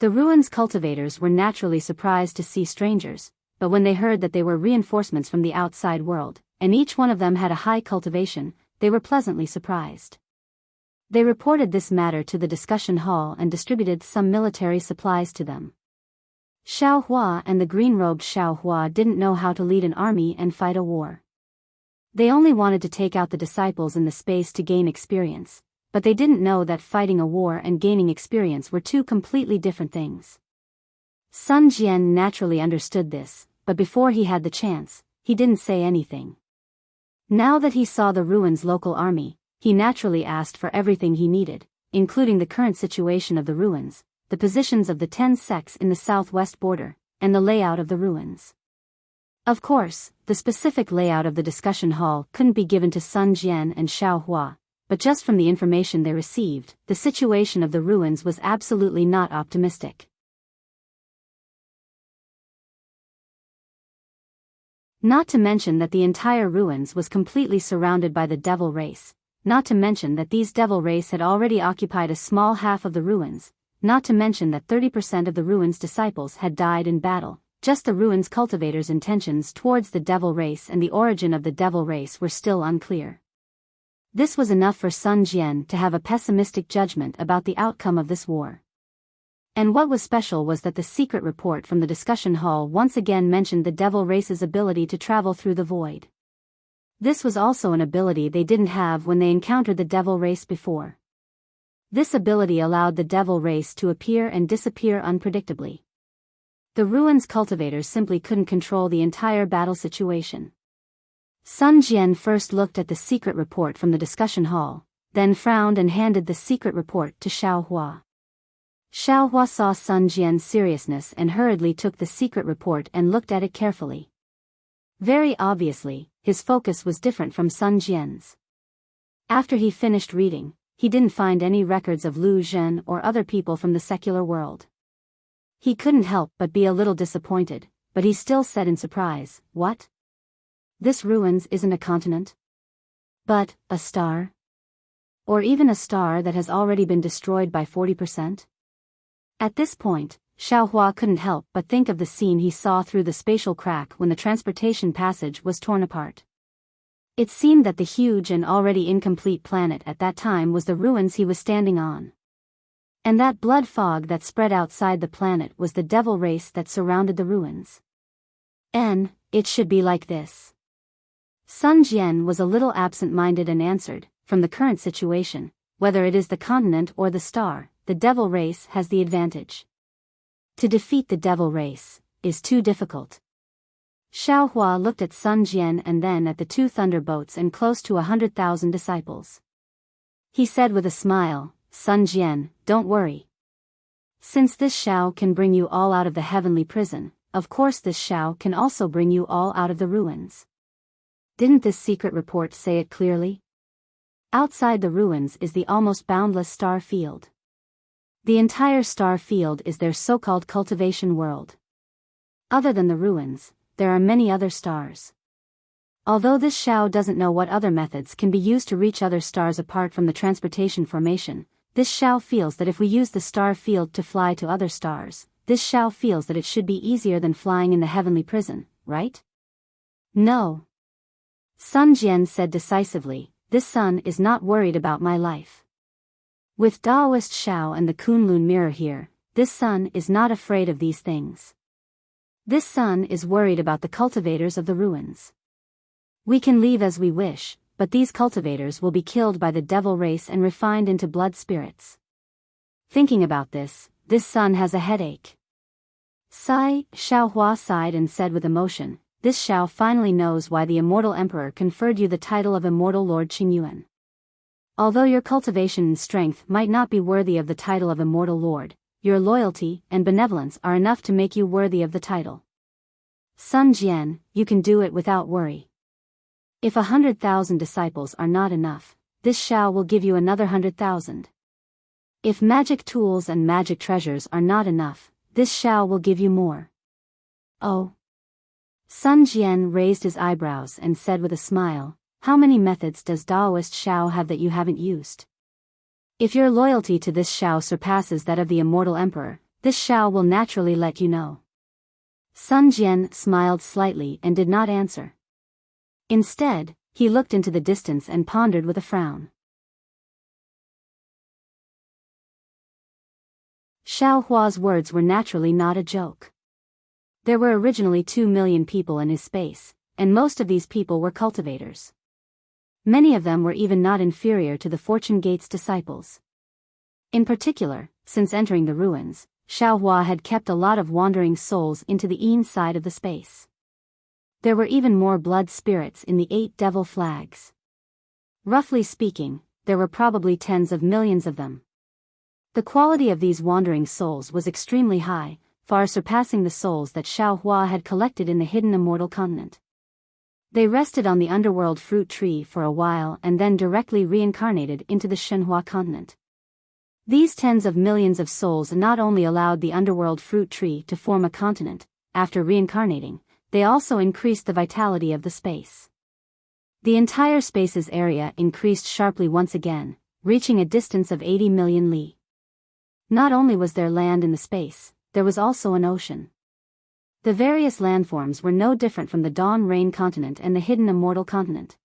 The ruins cultivators were naturally surprised to see strangers, but when they heard that they were reinforcements from the outside world, and each one of them had a high cultivation, they were pleasantly surprised. They reported this matter to the discussion hall and distributed some military supplies to them. Xiao Hua and the green-robed Xiao Hua didn't know how to lead an army and fight a war. They only wanted to take out the disciples in the space to gain experience, but they didn't know that fighting a war and gaining experience were two completely different things. Sun Jian naturally understood this, but before he had the chance, he didn't say anything. Now that he saw the ruins' local army, he naturally asked for everything he needed, including the current situation of the ruins, the positions of the 10 sects in the southwest border, and the layout of the ruins. Of course, the specific layout of the discussion hall couldn't be given to Sun Jian and Xiao Hua, but just from the information they received, the situation of the ruins was absolutely not optimistic. Not to mention that the entire ruins was completely surrounded by the devil race, not to mention that these devil race had already occupied a small half of the ruins, not to mention that 30% of the ruins' disciples had died in battle. Just the ruins cultivators' intentions towards the devil race and the origin of the devil race were still unclear. This was enough for Sun Jian to have a pessimistic judgment about the outcome of this war. And what was special was that the secret report from the discussion hall once again mentioned the devil race's ability to travel through the void. This was also an ability they didn't have when they encountered the devil race before. This ability allowed the devil race to appear and disappear unpredictably. The ruins cultivators simply couldn't control the entire battle situation. Sun Jian first looked at the secret report from the discussion hall, then frowned and handed the secret report to Xiao Hua. Xiao Hua saw Sun Jian's seriousness and hurriedly took the secret report and looked at it carefully. Very obviously, his focus was different from Sun Jian's. After he finished reading, he didn't find any records of Lu Zhen or other people from the secular world. He couldn't help but be a little disappointed, but he still said in surprise, "What? This ruins isn't a continent? But, a star? Or even a star that has already been destroyed by 40%? At this point, Xiao Hua couldn't help but think of the scene he saw through the spatial crack when the transportation passage was torn apart. It seemed that the huge and already incomplete planet at that time was the ruins he was standing on. And that blood fog that spread outside the planet was the devil race that surrounded the ruins. It should be like this. Sun Jian was a little absent-minded and answered, from the current situation, whether it is the continent or the star, the devil race has the advantage. To defeat the devil race is too difficult. Xiao Hua looked at Sun Jian and then at the two thunderbolts and close to 100,000 disciples. He said with a smile, "Sun Jian, don't worry. Since this Xiao can bring you all out of the heavenly prison, of course this Xiao can also bring you all out of the ruins. Didn't this secret report say it clearly? Outside the ruins is the almost boundless star field. The entire star field is their so-called cultivation world. Other than the ruins, there are many other stars. Although this Xiao doesn't know what other methods can be used to reach other stars apart from the transportation formation, this Xiao feels that if we use the star field to fly to other stars, this Shao feels that it should be easier than flying in the heavenly prison, right? No. Sun Jian said decisively, this sun is not worried about my life. With Daoist Shao and the Kunlun mirror here, this sun is not afraid of these things. This sun is worried about the cultivators of the ruins. We can leave as we wish, but these cultivators will be killed by the devil race and refined into blood spirits. Thinking about this sun has a headache. Sigh, Xiaohua sighed and said with emotion, this Shao finally knows why the Immortal Emperor conferred you the title of Immortal Lord Qingyuan. Although your cultivation and strength might not be worthy of the title of Immortal Lord, your loyalty and benevolence are enough to make you worthy of the title. Sun Jian, you can do it without worry. If 100,000 disciples are not enough, this Shao will give you another 100,000. If magic tools and magic treasures are not enough, this Shao will give you more. Oh. Sun Jian raised his eyebrows and said with a smile, how many methods does Daoist Shao have that you haven't used? If your loyalty to this Shao surpasses that of the Immortal Emperor, this Shao will naturally let you know. Sun Jian smiled slightly and did not answer. Instead, he looked into the distance and pondered with a frown. Xiaohua's words were naturally not a joke. There were originally 2 million people in his space, and most of these people were cultivators. Many of them were even not inferior to the Fortune Gate's disciples. In particular, since entering the ruins, Xiaohua had kept a lot of wandering souls into the inside of the space. There were even more blood spirits in the 8 devil flags. Roughly speaking, there were probably tens of millions of them. The quality of these wandering souls was extremely high, far surpassing the souls that Xiaohua had collected in the hidden immortal continent. They rested on the underworld fruit tree for a while and then directly reincarnated into the Shenhua continent. These tens of millions of souls not only allowed the underworld fruit tree to form a continent, after reincarnating, they also increased the vitality of the space. The entire space's area increased sharply once again, reaching a distance of 80 million li. Not only was there land in the space, there was also an ocean. The various landforms were no different from the Dawn Rain continent and the hidden immortal continent.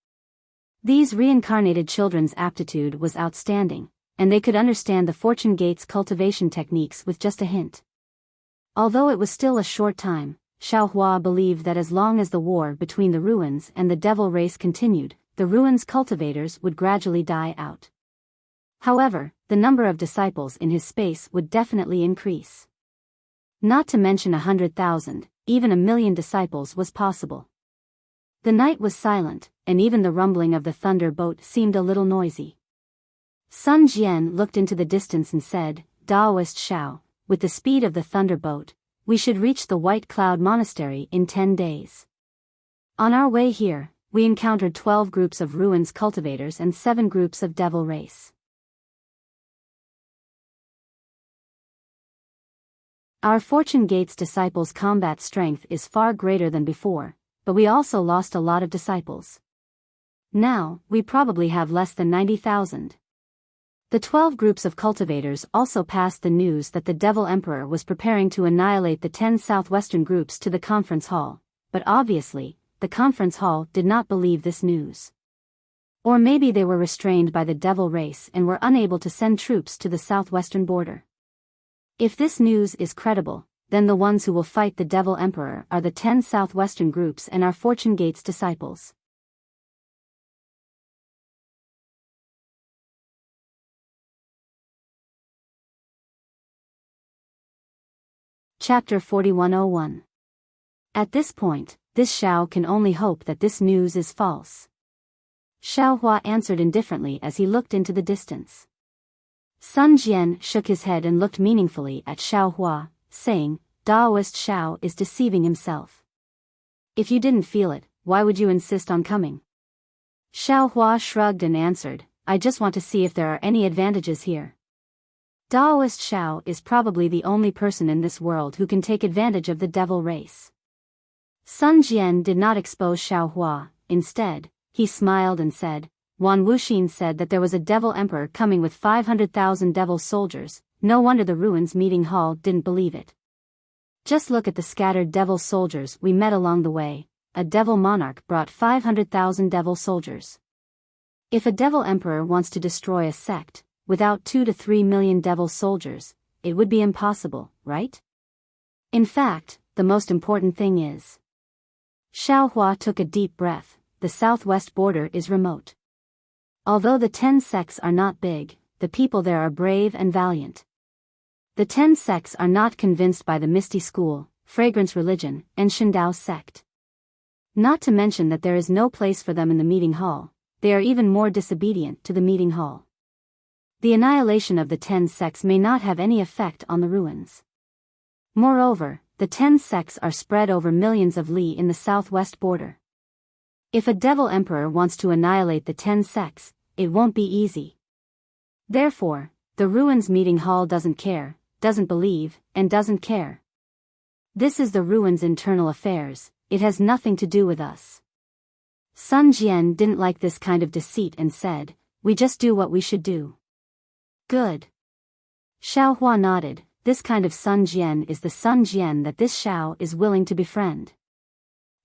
These reincarnated children's aptitude was outstanding, and they could understand the Fortune Gate's cultivation techniques with just a hint. Although it was still a short time, Xiaohua believed that as long as the war between the ruins and the devil race continued, the ruins' cultivators would gradually die out. However, the number of disciples in his space would definitely increase. Not to mention 100,000, even 1,000,000 disciples was possible. The night was silent, and even the rumbling of the thunder boat seemed a little noisy. Sun Jian looked into the distance and said, Daoist Shao, with the speed of the thunder boat, we should reach the White Cloud Monastery in 10 days. On our way here, we encountered 12 groups of ruins cultivators and 7 groups of devil race. Our Fortune Gate's disciples' combat strength is far greater than before, but we also lost a lot of disciples. Now, we probably have less than 90,000. The 12 groups of cultivators also passed the news that the Devil Emperor was preparing to annihilate the 10 southwestern groups to the conference hall, but obviously, the conference hall did not believe this news. Or maybe they were restrained by the devil race and were unable to send troops to the southwestern border. If this news is credible, then the ones who will fight the Devil Emperor are the 10 southwestern groups and our Fortune Gate's disciples. Chapter 4101. At this point, this Shao can only hope that this news is false. Xiaohua answered indifferently as he looked into the distance. Sun Jian shook his head and looked meaningfully at Xiaohua, saying, Daoist Shao is deceiving himself. If you didn't feel it, why would you insist on coming? Xiaohua shrugged and answered, I just want to see if there are any advantages here. Daoist Shao is probably the only person in this world who can take advantage of the devil race. Sun Jian did not expose Xiaohua. Instead, he smiled and said, Wan Wuxin said that there was a devil emperor coming with 500,000 devil soldiers. No wonder the ruins meeting hall didn't believe it. Just look at the scattered devil soldiers we met along the way. A devil monarch brought 500,000 devil soldiers. If a devil emperor wants to destroy a sect, without 2 to 3 million devil soldiers, it would be impossible, right? In fact, the most important thing is. Xiaohua took a deep breath. The southwest border is remote. Although the 10 sects are not big, the people there are brave and valiant. The 10 sects are not convinced by the Misty School, Fragrance Religion, and Shindao sect. Not to mention that there is no place for them in the meeting hall, they are even more disobedient to the meeting hall. The annihilation of the 10 sects may not have any effect on the ruins. Moreover, the 10 sects are spread over millions of li in the southwest border. If a devil emperor wants to annihilate the 10 sects, it won't be easy. Therefore, the ruins meeting hall doesn't care, doesn't believe, and doesn't care. This is the ruins' internal affairs, it has nothing to do with us. Sun Jian didn't like this kind of deceit and said, "We just do what we should do." Good. Xiaohua nodded. This kind of Sun Jian is the Sun Jian that this Xiao is willing to befriend.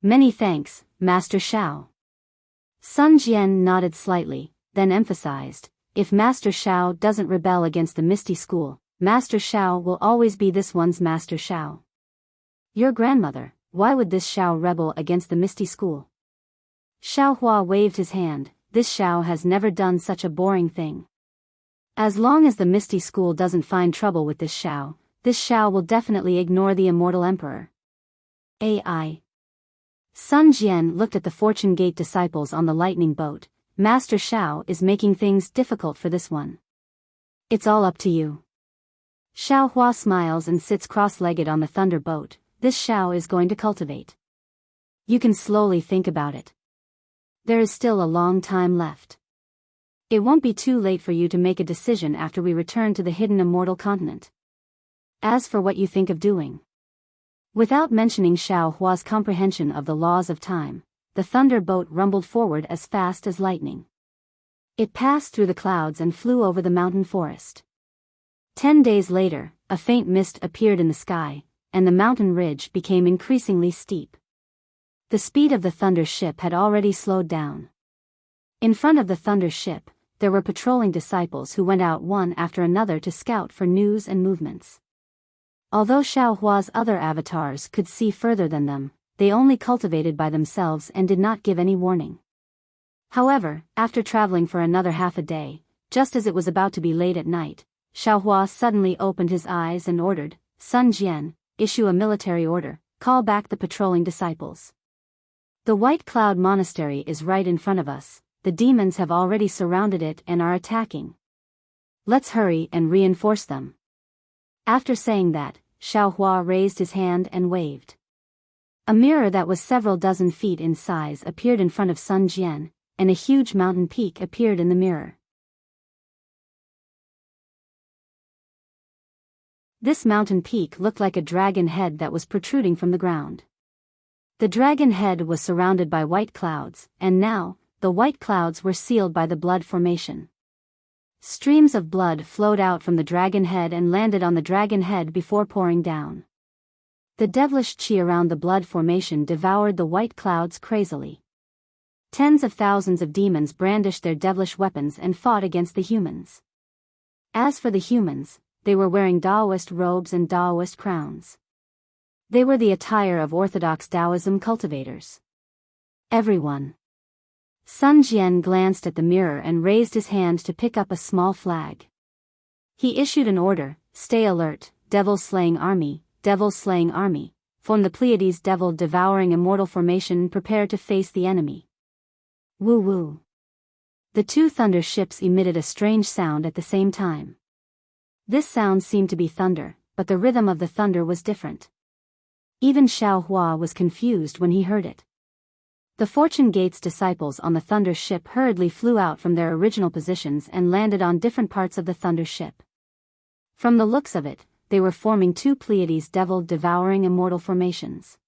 Many thanks, Master Xiao. Sun Jian nodded slightly, then emphasized, if Master Xiao doesn't rebel against the Misty School, Master Xiao will always be this one's Master Xiao. Your grandmother, why would this Xiao rebel against the Misty School? Xiaohua waved his hand, this Xiao has never done such a boring thing. As long as the Misty School doesn't find trouble with this Xiao will definitely ignore the Immortal Emperor. AI. Sun Jian looked at the Fortune Gate disciples on the lightning boat. Master Xiao is making things difficult for this one. It's all up to you. Xiaohua smiles and sits cross-legged on the thunder boat. This Xiao is going to cultivate. You can slowly think about it. There is still a long time left. It won't be too late for you to make a decision after we return to the hidden immortal continent. As for what you think of doing. Without mentioning Xiaohua's comprehension of the laws of time, the thunder boat rumbled forward as fast as lightning. It passed through the clouds and flew over the mountain forest. 10 days later, a faint mist appeared in the sky, and the mountain ridge became increasingly steep. The speed of the thunder ship had already slowed down. In front of the thunder ship, there were patrolling disciples who went out one after another to scout for news and movements. Although Xiaohua's other avatars could see further than them, they only cultivated by themselves and did not give any warning. However, after traveling for another half a day, just as it was about to be late at night, Xiaohua suddenly opened his eyes and ordered, Sun Jian, issue a military order, call back the patrolling disciples. The White Cloud Monastery is right in front of us. The demons have already surrounded it and are attacking. Let's hurry and reinforce them. After saying that, Xiaohua raised his hand and waved. A mirror that was several dozen feet in size appeared in front of Sun Jian, and a huge mountain peak appeared in the mirror. This mountain peak looked like a dragon head that was protruding from the ground. The dragon head was surrounded by white clouds, and now, the white clouds were sealed by the blood formation. Streams of blood flowed out from the dragon head and landed on the dragon head before pouring down. The devilish chi around the blood formation devoured the white clouds crazily. Tens of thousands of demons brandished their devilish weapons and fought against the humans. As for the humans, they were wearing Taoist robes and Taoist crowns. They were the attire of orthodox Taoism cultivators. Everyone. Sun Jian glanced at the mirror and raised his hand to pick up a small flag. He issued an order, stay alert, devil-slaying army, form the Pleiades devil-devouring immortal formation, prepare to face the enemy. Woo-woo. The two thunder ships emitted a strange sound at the same time. This sound seemed to be thunder, but the rhythm of the thunder was different. Even Xiaohua was confused when he heard it. The Fortune Gate's disciples on the thunder ship hurriedly flew out from their original positions and landed on different parts of the thunder ship. From the looks of it, they were forming two Pleiades devil-devouring immortal formations.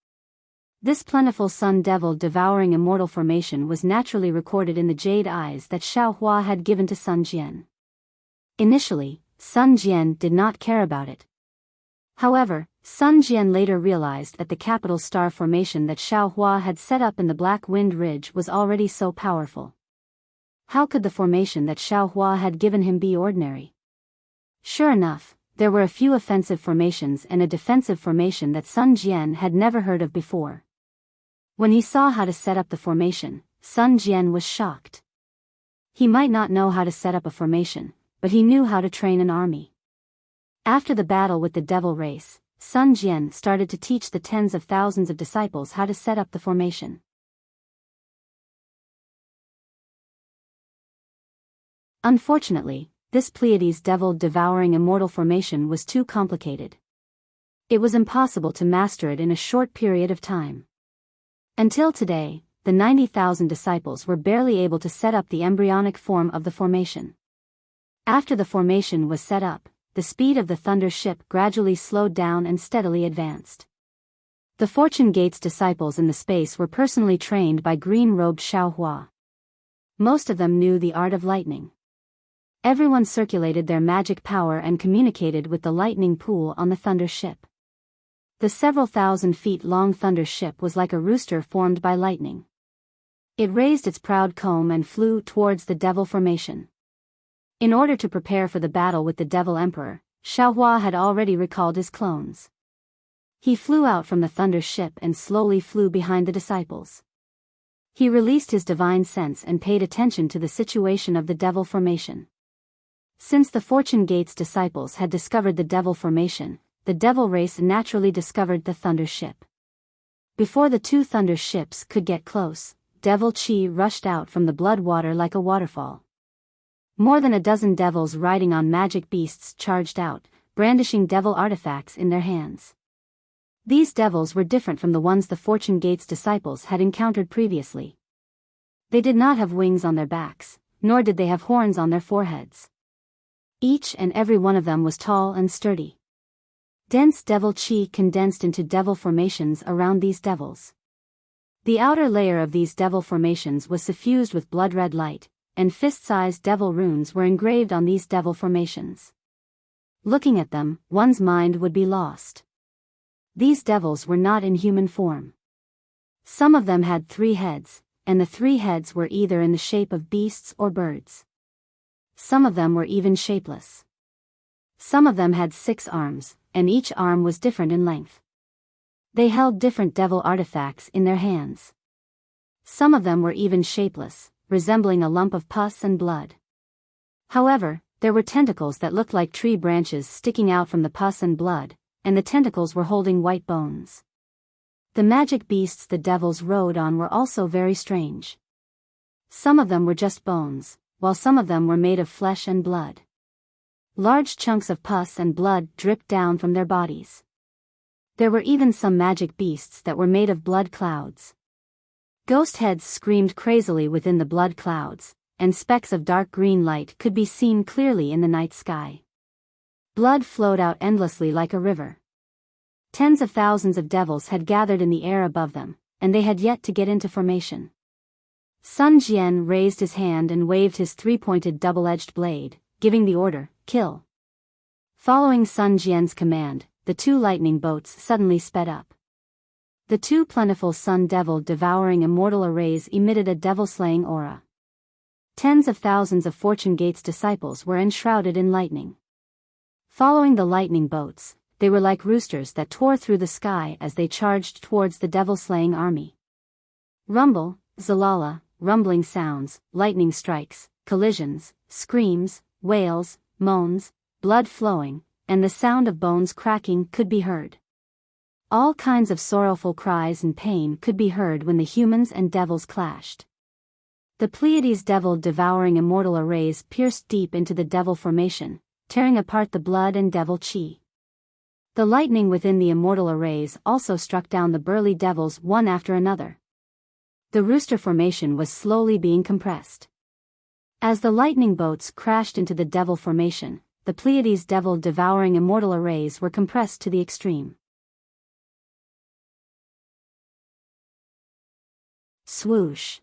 This plentiful sun devil-devouring immortal formation was naturally recorded in the jade eyes that Xiaohua had given to Sun Jian. Initially, Sun Jian did not care about it. However, Sun Jian later realized that the capital star formation that Xiao Hua had set up in the Black Wind Ridge was already so powerful. How could the formation that Xiao Hua had given him be ordinary? Sure enough, there were a few offensive formations and a defensive formation that Sun Jian had never heard of before. When he saw how to set up the formation, Sun Jian was shocked. He might not know how to set up a formation, but he knew how to train an army. After the battle with the devil race, Sun Jian started to teach the tens of thousands of disciples how to set up the formation. Unfortunately, this Pleiades devil-devouring immortal formation was too complicated. It was impossible to master it in a short period of time. Until today, the 90,000 disciples were barely able to set up the embryonic form of the formation. After the formation was set up, the speed of the thunder ship gradually slowed down and steadily advanced. The Fortune Gate's disciples in the space were personally trained by green-robed Xiao Hua. Most of them knew the art of lightning. Everyone circulated their magic power and communicated with the lightning pool on the thunder ship. The several thousand feet long thunder ship was like a rooster formed by lightning. It raised its proud comb and flew towards the devil formation. In order to prepare for the battle with the Devil Emperor, Xiao Hua had already recalled his clones. He flew out from the thunder ship and slowly flew behind the disciples. He released his divine sense and paid attention to the situation of the devil formation. Since the Fortune Gate's disciples had discovered the devil formation, the devil race naturally discovered the thunder ship. Before the two thunder ships could get close, devil chi rushed out from the blood water like a waterfall. More than a dozen devils riding on magic beasts charged out, brandishing devil artifacts in their hands. These devils were different from the ones the Fortune Gate's disciples had encountered previously. They did not have wings on their backs, nor did they have horns on their foreheads. Each and every one of them was tall and sturdy. Dense devil chi condensed into devil formations around these devils. The outer layer of these devil formations was suffused with blood-red light, and fist-sized devil runes were engraved on these devil formations. Looking at them, one's mind would be lost. These devils were not in human form. Some of them had 3 heads, and the 3 heads were either in the shape of beasts or birds. Some of them were even shapeless. Some of them had 6 arms, and each arm was different in length. They held different devil artifacts in their hands. Some of them were even shapeless, resembling a lump of pus and blood. However, there were tentacles that looked like tree branches sticking out from the pus and blood, and the tentacles were holding white bones. The magic beasts the devils rode on were also very strange. Some of them were just bones, while some of them were made of flesh and blood. Large chunks of pus and blood dripped down from their bodies. There were even some magic beasts that were made of blood clouds. Ghost heads screamed crazily within the blood clouds, and specks of dark green light could be seen clearly in the night sky. Blood flowed out endlessly like a river. Tens of thousands of devils had gathered in the air above them, and they had yet to get into formation. Sun Jian raised his hand and waved his 3-pointed double-edged blade, giving the order, "Kill." Following Sun Jian's command, the 2 lightning boats suddenly sped up. The 2 plentiful sun devil-devouring immortal arrays emitted a devil-slaying aura. Tens of thousands of Fortune Gate's disciples were enshrouded in lightning. Following the lightning boats, they were like roosters that tore through the sky as they charged towards the devil-slaying army. Rumble, zalala, rumbling sounds, lightning strikes, collisions, screams, wails, moans, blood flowing, and the sound of bones cracking could be heard. All kinds of sorrowful cries and pain could be heard when the humans and devils clashed. The Pleiades devil-devouring immortal arrays pierced deep into the devil formation, tearing apart the blood and devil chi. The lightning within the immortal arrays also struck down the burly devils one after another. The rooster formation was slowly being compressed. As the lightning bolts crashed into the devil formation, the Pleiades devil-devouring immortal arrays were compressed to the extreme. Swoosh.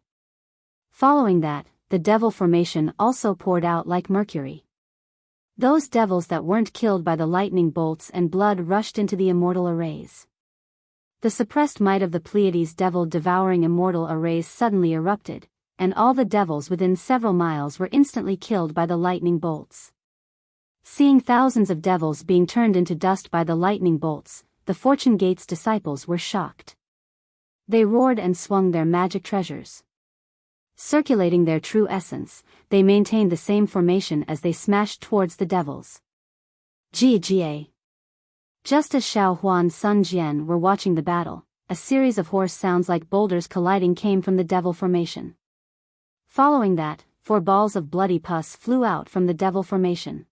Following that, the devil formation also poured out like mercury. Those devils that weren't killed by the lightning bolts and blood rushed into the immortal arrays. The suppressed might of the Pleiades devil-devouring immortal arrays suddenly erupted, and all the devils within several miles were instantly killed by the lightning bolts. Seeing thousands of devils being turned into dust by the lightning bolts, the Fortune Gate's disciples were shocked. They roared and swung their magic treasures. Circulating their true essence, they maintained the same formation as they smashed towards the devils. Jia. Just as Xiao Hua and Sun Jian were watching the battle, a series of hoarse sounds like boulders colliding came from the devil formation. Following that, 4 balls of bloody pus flew out from the devil formation.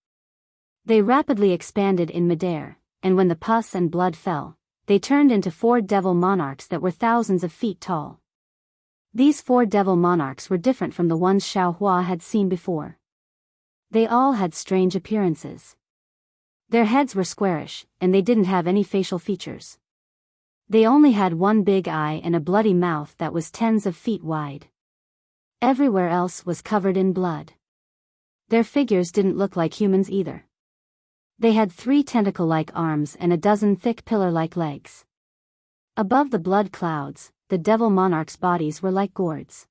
They rapidly expanded in midair, and when the pus and blood fell, they turned into 4 devil monarchs that were thousands of feet tall. These 4 devil monarchs were different from the ones Xiao Hua had seen before. They all had strange appearances. Their heads were squarish, and they didn't have any facial features. They only had one big eye and a bloody mouth that was tens of feet wide. Everywhere else was covered in blood. Their figures didn't look like humans either. They had 3 tentacle-like arms and a dozen thick pillar-like legs. Above the blood clouds, the devil monarchs' bodies were like gourds.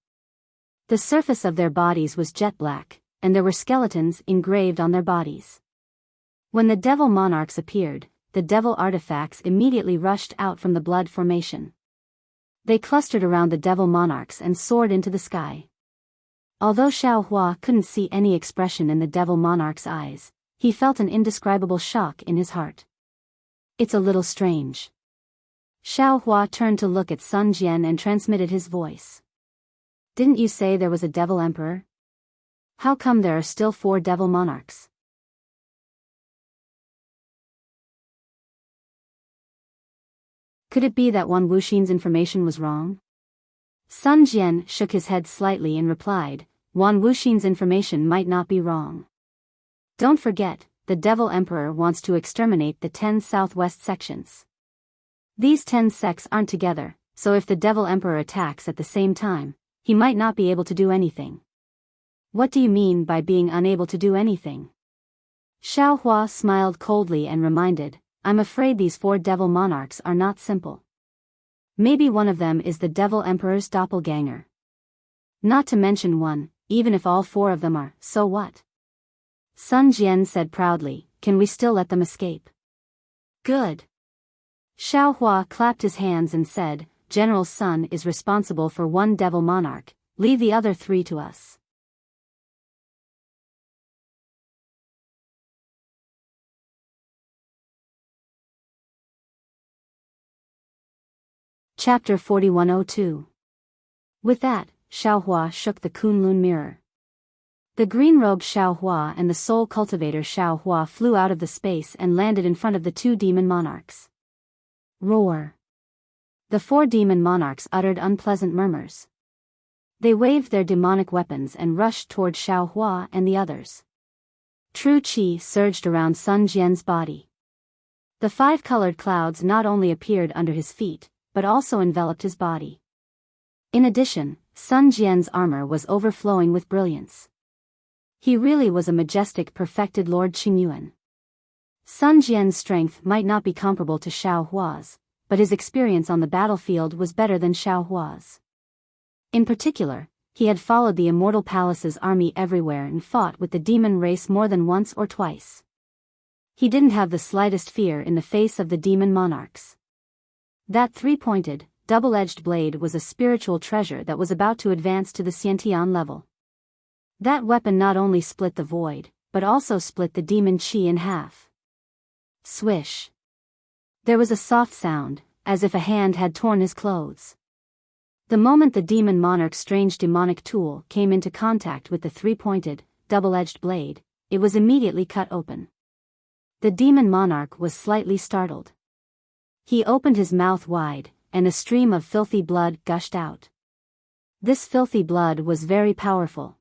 The surface of their bodies was jet black, and there were skeletons engraved on their bodies. When the devil monarchs appeared, the devil artifacts immediately rushed out from the blood formation. They clustered around the devil monarchs and soared into the sky. Although Xiao Hua couldn't see any expression in the devil monarch's eyes, he felt an indescribable shock in his heart. It's a little strange. Xiao Hua turned to look at Sun Jian and transmitted his voice. Didn't you say there was a devil emperor? How come there are still 4 devil monarchs? Could it be that Wan Wuxin's information was wrong? Sun Jian shook his head slightly and replied, Wan Wuxin's information might not be wrong. Don't forget, the Devil Emperor wants to exterminate the 10 southwest sections. These 10 sects aren't together, so if the Devil Emperor attacks at the same time, he might not be able to do anything. What do you mean by being unable to do anything? Xiao Hua smiled coldly and reminded, I'm afraid these 4 devil monarchs are not simple. Maybe one of them is the Devil Emperor's doppelganger. Not to mention one, even if all 4 of them are, so what? Sun Jian said proudly, can we still let them escape? Good. Xiao Hua clapped his hands and said, General Sun is responsible for 1 devil monarch, leave the other 3 to us. Chapter 4102. With that, Xiao Hua shook the Kunlun mirror. The green-robed Xiao Hua and the soul cultivator Xiao Hua flew out of the space and landed in front of the 2 demon monarchs. Roar! The 4 demon monarchs uttered unpleasant murmurs. They waved their demonic weapons and rushed toward Xiao Hua and the others. True qi surged around Sun Jian's body. The 5-colored clouds not only appeared under his feet, but also enveloped his body. In addition, Sun Jian's armor was overflowing with brilliance. He really was a majestic perfected Lord Qingyuan. Sun Jian's strength might not be comparable to Xiao Hua's, but his experience on the battlefield was better than Xiao Hua's. In particular, he had followed the Immortal Palace's army everywhere and fought with the demon race more than once or twice. He didn't have the slightest fear in the face of the demon monarchs. That 3-pointed, double-edged blade was a spiritual treasure that was about to advance to the Xiantian level. That weapon not only split the void, but also split the demon qi in half. Swish. There was a soft sound, as if a hand had torn his clothes. The moment the demon monarch's strange demonic tool came into contact with the 3-pointed, double-edged blade, it was immediately cut open. The demon monarch was slightly startled. He opened his mouth wide, and a stream of filthy blood gushed out. This filthy blood was very powerful.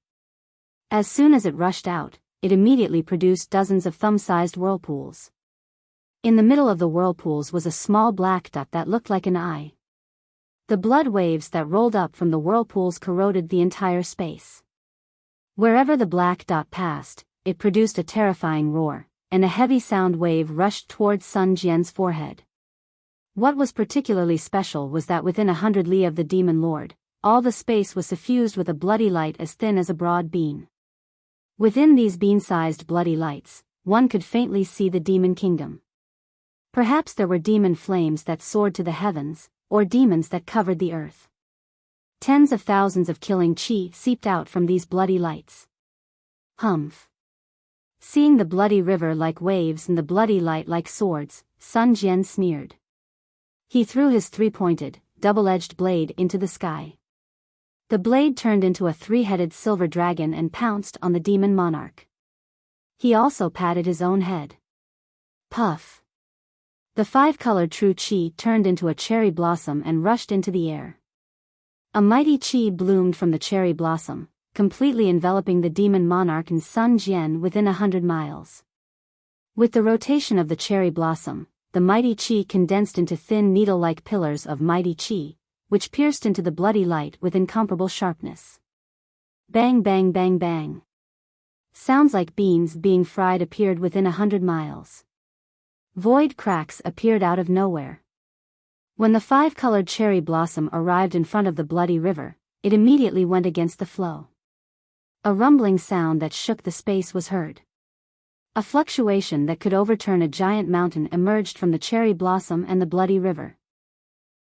As soon as it rushed out, it immediately produced dozens of thumb-sized whirlpools. In the middle of the whirlpools was a small black dot that looked like an eye. The blood waves that rolled up from the whirlpools corroded the entire space. Wherever the black dot passed, it produced a terrifying roar, and a heavy sound wave rushed towards Sun Jian's forehead. What was particularly special was that within 100 li of the demon lord, all the space was suffused with a bloody light as thin as a broad bean. Within these bean-sized bloody lights, one could faintly see the demon kingdom. Perhaps there were demon flames that soared to the heavens, or demons that covered the earth. Tens of thousands of killing qi seeped out from these bloody lights. Humph. Seeing the bloody river like waves and the bloody light like swords, Sun Jian sneered. He threw his three-pointed, double-edged blade into the sky. The blade turned into a three-headed silver dragon and pounced on the demon monarch. He also patted his own head. Puff. The five-colored true qi turned into a cherry blossom and rushed into the air. A mighty qi bloomed from the cherry blossom, completely enveloping the demon monarch and Sun Jian within 100 miles. With the rotation of the cherry blossom, the mighty qi condensed into thin needle-like pillars of mighty qi, which pierced into the bloody light with incomparable sharpness. Bang bang bang bang. Sounds like beans being fried appeared within 100 miles. Void cracks appeared out of nowhere. When the five-colored cherry blossom arrived in front of the bloody river, it immediately went against the flow. A rumbling sound that shook the space was heard. A fluctuation that could overturn a giant mountain emerged from the cherry blossom and the bloody river.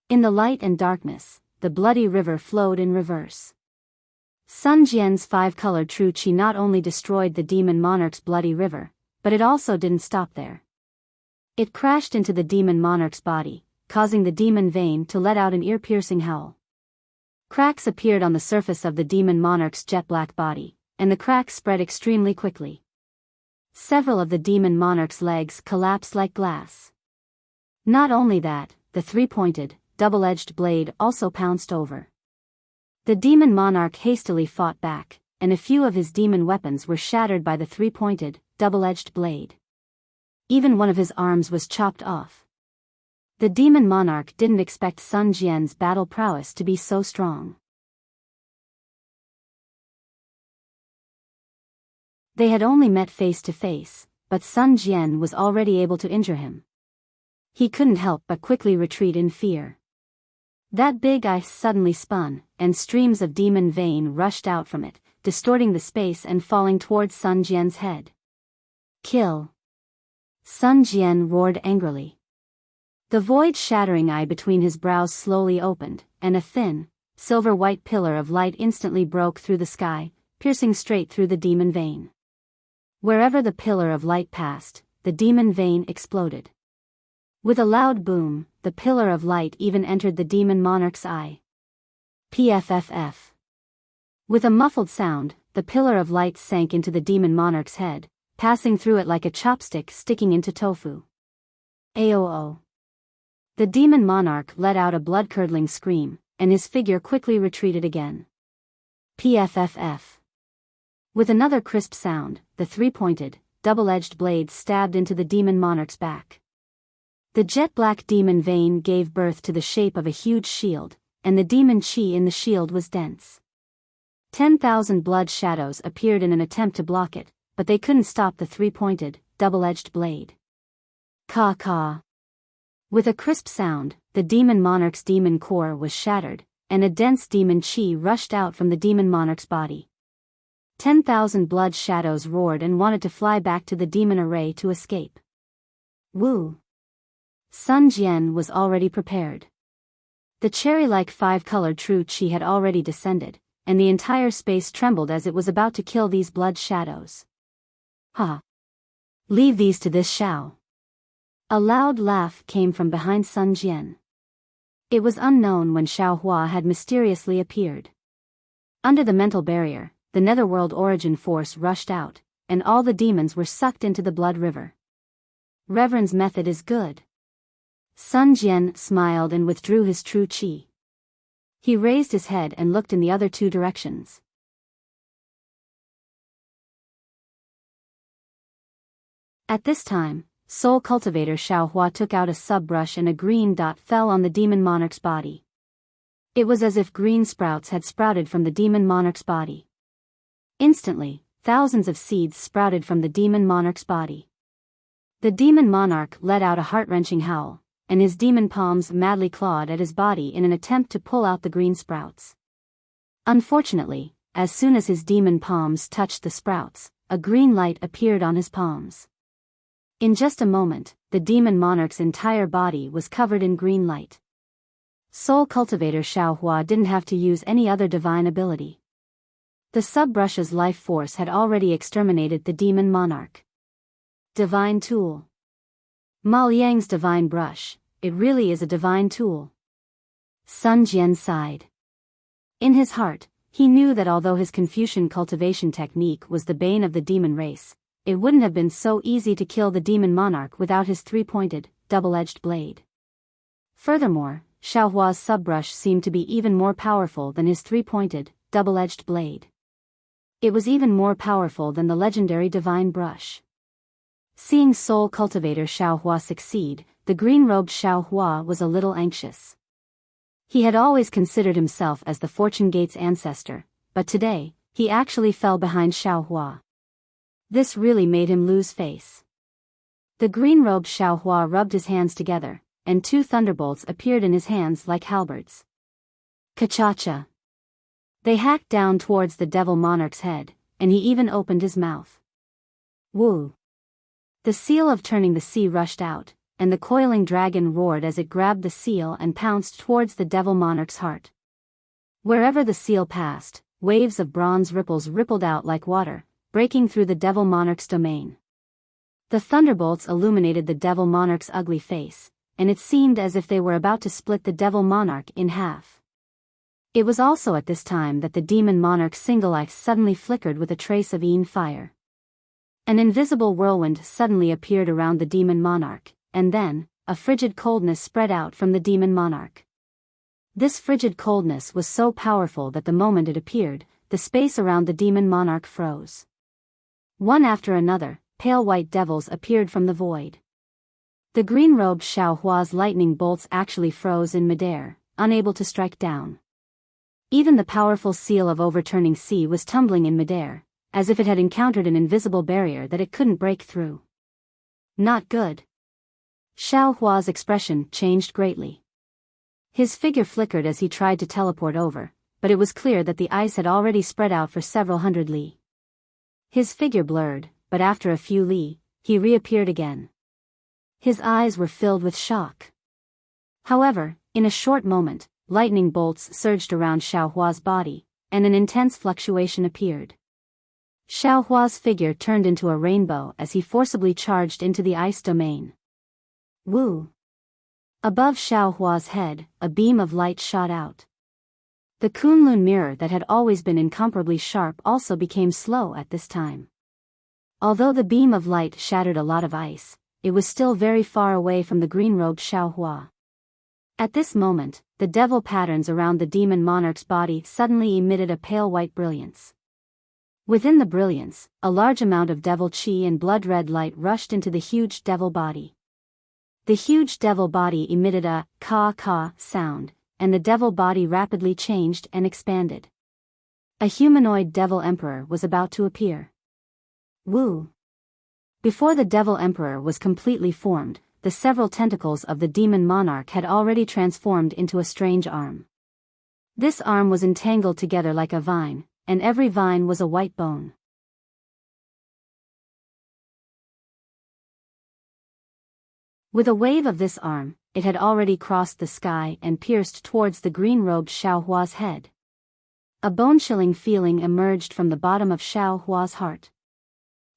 In the light and darkness, the bloody river flowed in reverse. Sun Jian's five-colored true qi not only destroyed the demon monarch's bloody river, but it also didn't stop there. It crashed into the demon monarch's body, causing the demon vein to let out an ear-piercing howl. Cracks appeared on the surface of the demon monarch's jet-black body, and the cracks spread extremely quickly. Several of the demon monarch's legs collapsed like glass. Not only that, the three-pointed, double-edged blade also pounced over. The demon monarch hastily fought back, and a few of his demon weapons were shattered by the three-pointed, double-edged blade. Even one of his arms was chopped off. The demon monarch didn't expect Sun Jian's battle prowess to be so strong. They had only met face to face, but Sun Jian was already able to injure him. He couldn't help but quickly retreat in fear. That big eye suddenly spun, and streams of demon vein rushed out from it, distorting the space and falling towards Sun Jian's head. Kill! Sun Jian roared angrily. The void-shattering eye between his brows slowly opened, and a thin, silver-white pillar of light instantly broke through the sky, piercing straight through the demon vein. Wherever the pillar of light passed, the demon vein exploded. With a loud boom, the pillar of light even entered the demon monarch's eye. Pfff. With a muffled sound, the pillar of light sank into the demon monarch's head, passing through it like a chopstick sticking into tofu. Aoo. The demon monarch let out a blood-curdling scream, and his figure quickly retreated again. Pfff. With another crisp sound, the three-pointed, double-edged blade stabbed into the demon monarch's back. The jet-black demon vein gave birth to the shape of a huge shield, and the demon qi in the shield was dense. 10,000 blood shadows appeared in an attempt to block it, but they couldn't stop the three-pointed, double-edged blade. Caw-caw. With a crisp sound, the demon monarch's demon core was shattered, and a dense demon qi rushed out from the demon monarch's body. 10,000 blood shadows roared and wanted to fly back to the demon array to escape. Woo! Sun Jian was already prepared. The cherry-like five-colored true qi had already descended, and the entire space trembled as it was about to kill these blood shadows. Ha! Leave these to this Shao. A loud laugh came from behind Sun Jian. It was unknown when Xiao Hua had mysteriously appeared. Under the mental barrier, the netherworld origin force rushed out, and all the demons were sucked into the blood river. Reverend's method is good. Sun Jian smiled and withdrew his true qi. He raised his head and looked in the other two directions. At this time, Soul Cultivator Xiao Hua took out a sub-brush and a green dot fell on the demon monarch's body. It was as if green sprouts had sprouted from the demon monarch's body. Instantly, thousands of seeds sprouted from the demon monarch's body. The demon monarch let out a heart-wrenching howl, and his demon palms madly clawed at his body in an attempt to pull out the green sprouts. Unfortunately, as soon as his demon palms touched the sprouts, a green light appeared on his palms. In just a moment, the demon monarch's entire body was covered in green light. Soul cultivator Xiaohua didn't have to use any other divine ability. The sub-brush's life force had already exterminated the demon monarch. Divine tool. Ma Liang's divine brush, it really is a divine tool. Sun Jian sighed. In his heart, he knew that although his Confucian cultivation technique was the bane of the demon race, it wouldn't have been so easy to kill the demon monarch without his three-pointed, double-edged blade. Furthermore, Xiaohua's subbrush seemed to be even more powerful than his three-pointed, double-edged blade. It was even more powerful than the legendary divine brush. Seeing soul cultivator Xiaohua succeed, the green-robed Xiaohua was a little anxious. He had always considered himself as the Fortune Gate's ancestor, but today, he actually fell behind Xiaohua. This really made him lose face. The green-robed Xiaohua rubbed his hands together, and two thunderbolts appeared in his hands like halberds. Ka-cha-cha. They hacked down towards the devil monarch's head, and he even opened his mouth. Woo! The seal of turning the sea rushed out, and the coiling dragon roared as it grabbed the seal and pounced towards the devil monarch's heart. Wherever the seal passed, waves of bronze ripples rippled out like water, breaking through the devil monarch's domain. The thunderbolts illuminated the devil monarch's ugly face, and it seemed as if they were about to split the devil monarch in half. It was also at this time that the demon monarch's single eye suddenly flickered with a trace of Yin fire. An invisible whirlwind suddenly appeared around the demon monarch, and then, a frigid coldness spread out from the demon monarch. This frigid coldness was so powerful that the moment it appeared, the space around the demon monarch froze. One after another, pale white devils appeared from the void. The green-robed Xiaohua's lightning bolts actually froze in midair, unable to strike down. Even the powerful seal of overturning sea was tumbling in midair, as if it had encountered an invisible barrier that it couldn't break through. Not good. Xiaohua's expression changed greatly. His figure flickered as he tried to teleport over, but it was clear that the ice had already spread out for several hundred li. His figure blurred, but after a few li, he reappeared again. His eyes were filled with shock. However, in a short moment, lightning bolts surged around Xiaohua's body, and an intense fluctuation appeared. Xiaohua's figure turned into a rainbow as he forcibly charged into the ice domain. Woo! Above Xiaohua's head, a beam of light shot out. The Kunlun mirror that had always been incomparably sharp also became slow at this time. Although the beam of light shattered a lot of ice, it was still very far away from the green-robed Xiaohua. At this moment, the devil patterns around the demon monarch's body suddenly emitted a pale white brilliance. Within the brilliance, a large amount of devil chi and blood-red light rushed into the huge devil body. The huge devil body emitted a ka-ka sound, and the devil body rapidly changed and expanded. A humanoid devil emperor was about to appear. Woo! Before the devil emperor was completely formed, the several tentacles of the demon monarch had already transformed into a strange arm. This arm was entangled together like a vine, and every vine was a white bone. With a wave of this arm, it had already crossed the sky and pierced towards the green-robed Xiaohua's head. A bone-chilling feeling emerged from the bottom of Xiaohua's heart.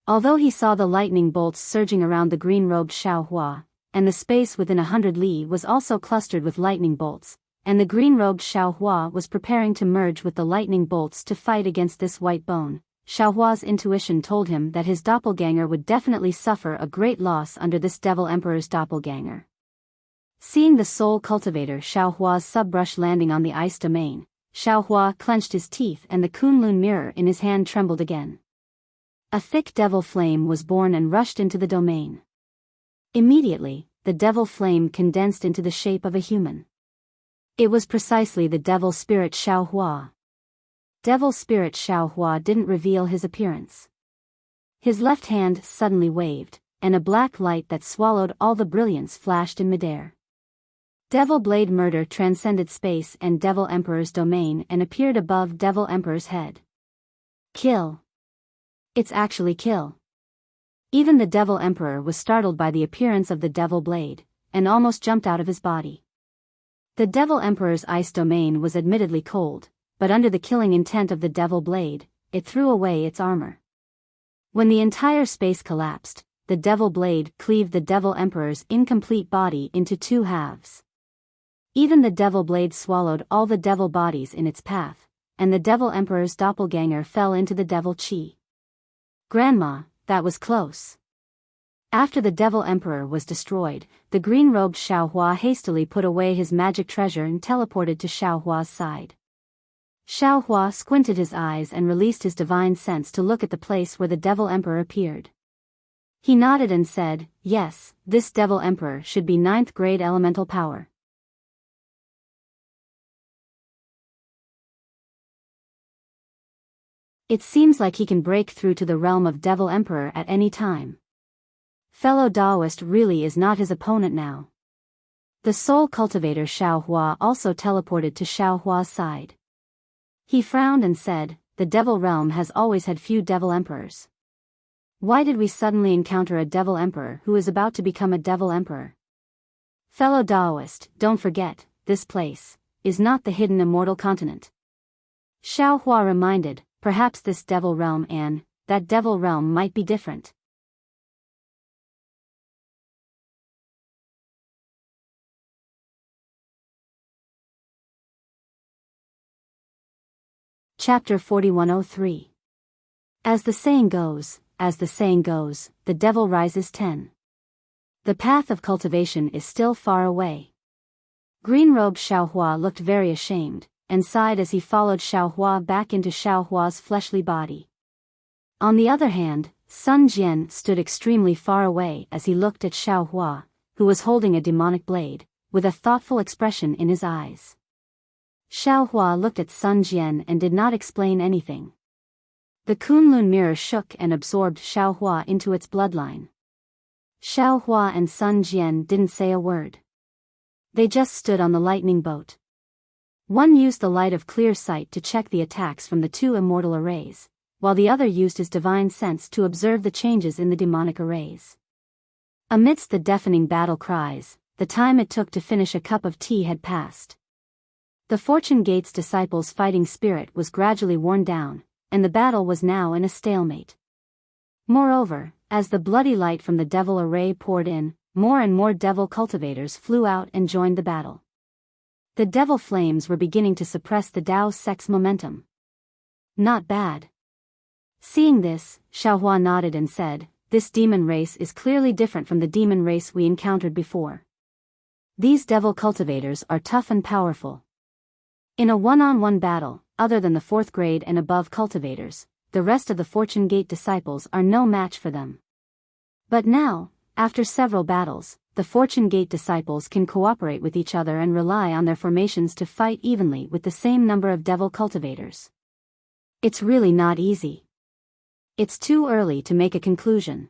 Although he saw the lightning bolts surging around the green-robed Xiaohua, and the space within 100 li was also clustered with lightning bolts, and the green-robed Xiaohua was preparing to merge with the lightning bolts to fight against this white bone, Xiaohua's intuition told him that his doppelganger would definitely suffer a great loss under this devil emperor's doppelganger. Seeing the soul cultivator Xiaohua's subbrush landing on the ice domain, Xiaohua clenched his teeth and the Kunlun mirror in his hand trembled again. A thick devil flame was born and rushed into the domain. Immediately, the devil flame condensed into the shape of a human. It was precisely the devil spirit Xiaohua. Devil spirit Xiaohua didn't reveal his appearance. His left hand suddenly waved, and a black light that swallowed all the brilliance flashed in midair. Devil Blade Murder transcended space and Devil Emperor's domain and appeared above Devil Emperor's head. Kill. It's actually kill. Even the Devil Emperor was startled by the appearance of the Devil Blade, and almost jumped out of his body. The Devil Emperor's ice domain was admittedly cold, but under the killing intent of the Devil Blade, it threw away its armor. When the entire space collapsed, the Devil Blade cleaved the Devil Emperor's incomplete body into two halves. Even the Devil Blade swallowed all the devil bodies in its path, and the Devil Emperor's doppelganger fell into the Devil Chi. Grandma, that was close. After the Devil Emperor was destroyed, the green-robed Xiaohua hastily put away his magic treasure and teleported to Xiaohua's side. Xiaohua squinted his eyes and released his divine sense to look at the place where the Devil Emperor appeared. He nodded and said, "Yes, this Devil Emperor should be 9th grade elemental power." It seems like he can break through to the realm of Devil Emperor at any time. Fellow Daoist really is not his opponent now. The soul cultivator Xiaohua also teleported to Xiaohua's side. He frowned and said, "The Devil Realm has always had few Devil Emperors. Why did we suddenly encounter a Devil Emperor who is about to become a Devil Emperor? Fellow Daoist, don't forget, this place is not the hidden Immortal continent." Xiaohua reminded, "Perhaps this Devil Realm and that Devil Realm might be different." Chapter 4103. As the saying goes, the devil rises 10. The path of cultivation is still far away. Green-robed Xiaohua looked very ashamed, and sighed as he followed Xiaohua back into Xiaohua's fleshly body. On the other hand, Sun Jian stood extremely far away as he looked at Xiaohua, who was holding a demonic blade, with a thoughtful expression in his eyes. Xiaohua looked at Sun Jian and did not explain anything. The Kunlun mirror shook and absorbed Xiaohua into its bloodline. Xiaohua and Sun Jian didn't say a word. They just stood on the lightning boat. One used the light of clear sight to check the attacks from the two immortal arrays, while the other used his divine sense to observe the changes in the demonic arrays. Amidst the deafening battle cries, the time it took to finish a cup of tea had passed. The Fortune Gate's disciples' fighting spirit was gradually worn down, and the battle was now in a stalemate. Moreover, as the bloody light from the devil array poured in, more and more devil cultivators flew out and joined the battle. The devil flames were beginning to suppress the Dao sect's momentum. Not bad. Seeing this, Xiaohua nodded and said, "This demon race is clearly different from the demon race we encountered before. These devil cultivators are tough and powerful. In a one-on-one battle, other than the 4th grade and above cultivators, the rest of the Fortune Gate disciples are no match for them. But now, after several battles, the Fortune Gate disciples can cooperate with each other and rely on their formations to fight evenly with the same number of devil cultivators. It's really not easy. It's too early to make a conclusion."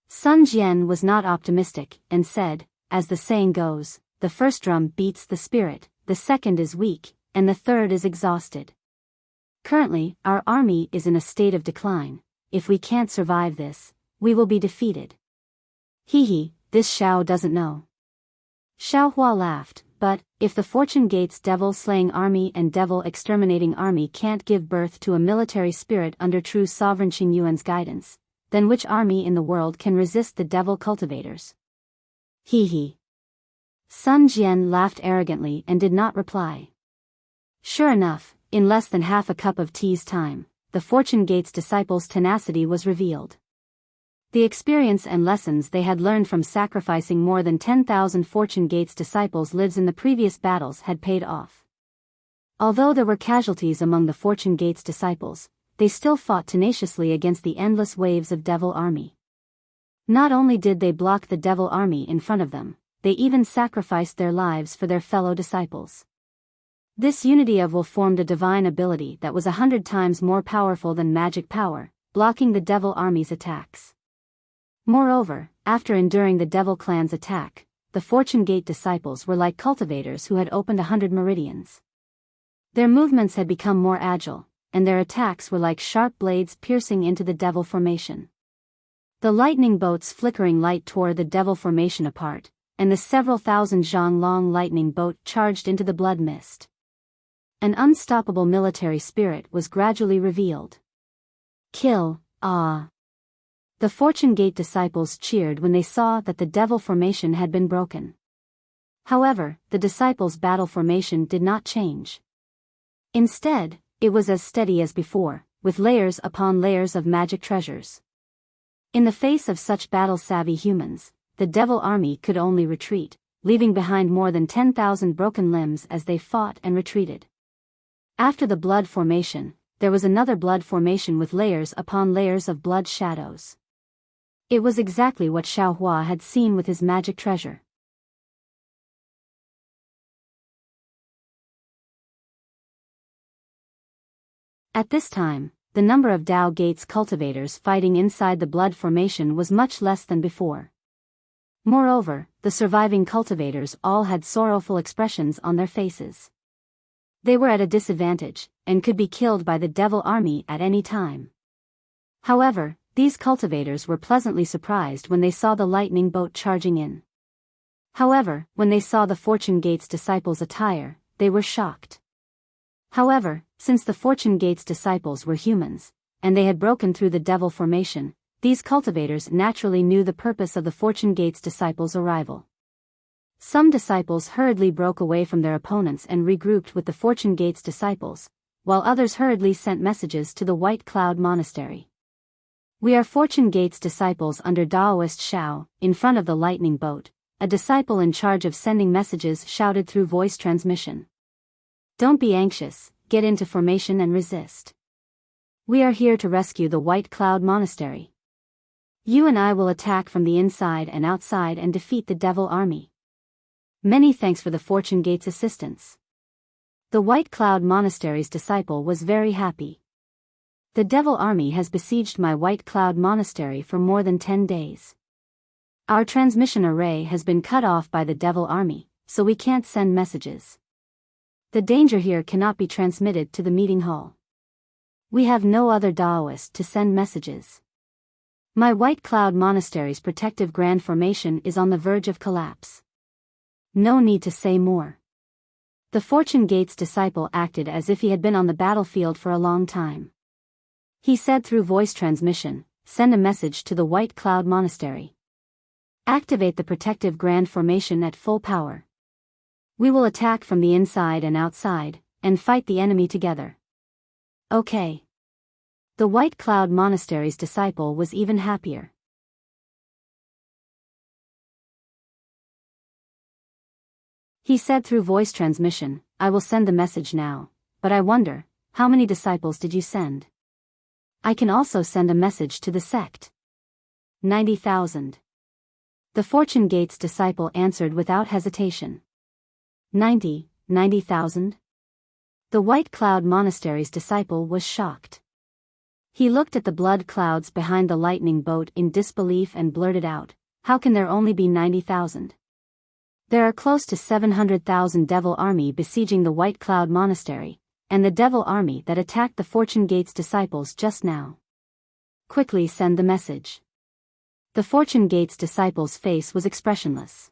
Sun Jian was not optimistic, and said, "As the saying goes, the first drum beats the spirit, the second is weak, and the third is exhausted. Currently, our army is in a state of decline. If we can't survive this, we will be defeated." "Hee, this Xiao doesn't know." Xiaohua laughed, "But, if the Fortune Gate's devil-slaying army and devil-exterminating army can't give birth to a military spirit under true sovereign Qing Yuan's guidance, then which army in the world can resist the devil cultivators?" Hee. Sun Jian laughed arrogantly and did not reply. Sure enough, in less than half a cup of tea's time, the Fortune Gate's disciples' tenacity was revealed. The experience and lessons they had learned from sacrificing more than 10,000 Fortune Gate's disciples' lives in the previous battles had paid off. Although there were casualties among the Fortune Gate's disciples, they still fought tenaciously against the endless waves of devil army. Not only did they block the devil army in front of them, they even sacrificed their lives for their fellow disciples. This unity of will formed a divine ability that was 100 times more powerful than magic power, blocking the Devil Army's attacks. Moreover, after enduring the Devil Clan's attack, the Fortune Gate disciples were like cultivators who had opened 100 meridians. Their movements had become more agile, and their attacks were like sharp blades piercing into the Devil Formation. The lightning bolt's flickering light tore the Devil Formation apart, and the several thousand zhang long lightning bolt charged into the blood mist. An unstoppable military spirit was gradually revealed. Kill, ah! The Fortune Gate disciples cheered when they saw that the Devil Formation had been broken. However, the disciples' battle formation did not change. Instead, it was as steady as before, with layers upon layers of magic treasures. In the face of such battle-savvy humans, the Devil Army could only retreat, leaving behind more than 10,000 broken limbs as they fought and retreated. After the blood formation, there was another blood formation with layers upon layers of blood shadows. It was exactly what Xiaohua had seen with his magic treasure. At this time, the number of Dao Gates cultivators fighting inside the blood formation was much less than before. Moreover, the surviving cultivators all had sorrowful expressions on their faces. They were at a disadvantage, and could be killed by the Devil Army at any time. However, these cultivators were pleasantly surprised when they saw the lightning bolt charging in. However, when they saw the Fortune Gates disciples' attire, they were shocked. However, since the Fortune Gates disciples were humans, and they had broken through the Devil Formation, these cultivators naturally knew the purpose of the Fortune Gates disciples' arrival. Some disciples hurriedly broke away from their opponents and regrouped with the Fortune Gates disciples, while others hurriedly sent messages to the White Cloud Monastery. "We are Fortune Gates disciples under Daoist Xiao." In front of the lightning boat, a disciple in charge of sending messages shouted through voice transmission. "Don't be anxious, get into formation and resist. We are here to rescue the White Cloud Monastery. You and I will attack from the inside and outside and defeat the Devil Army. Many thanks for the Fortune Gates assistance." The White Cloud Monastery's disciple was very happy. "The Devil Army has besieged my White Cloud Monastery for more than 10 days. Our transmission array has been cut off by the Devil Army, so we can't send messages. The danger here cannot be transmitted to the meeting hall. We have no other Daoist to send messages. My White Cloud Monastery's protective grand formation is on the verge of collapse. No need to say more." The Fortune Gates disciple acted as if he had been on the battlefield for a long time. He said through voice transmission, "Send a message to the White Cloud Monastery. Activate the protective grand formation at full power. We will attack from the inside and outside, and fight the enemy together." "Okay." The White Cloud Monastery's disciple was even happier. He said through voice transmission, "I will send the message now, but I wonder, how many disciples did you send? I can also send a message to the sect." 90,000. The Fortune Gates disciple answered without hesitation. 90,000? The White Cloud Monastery's disciple was shocked. He looked at the blood clouds behind the lightning boat in disbelief and blurted out, "How can there only be 90,000? There are close to 700,000 Devil Army besieging the White Cloud Monastery, and the Devil Army that attacked the Fortune Gates disciples just now. Quickly send the message." The Fortune Gates disciple's face was expressionless.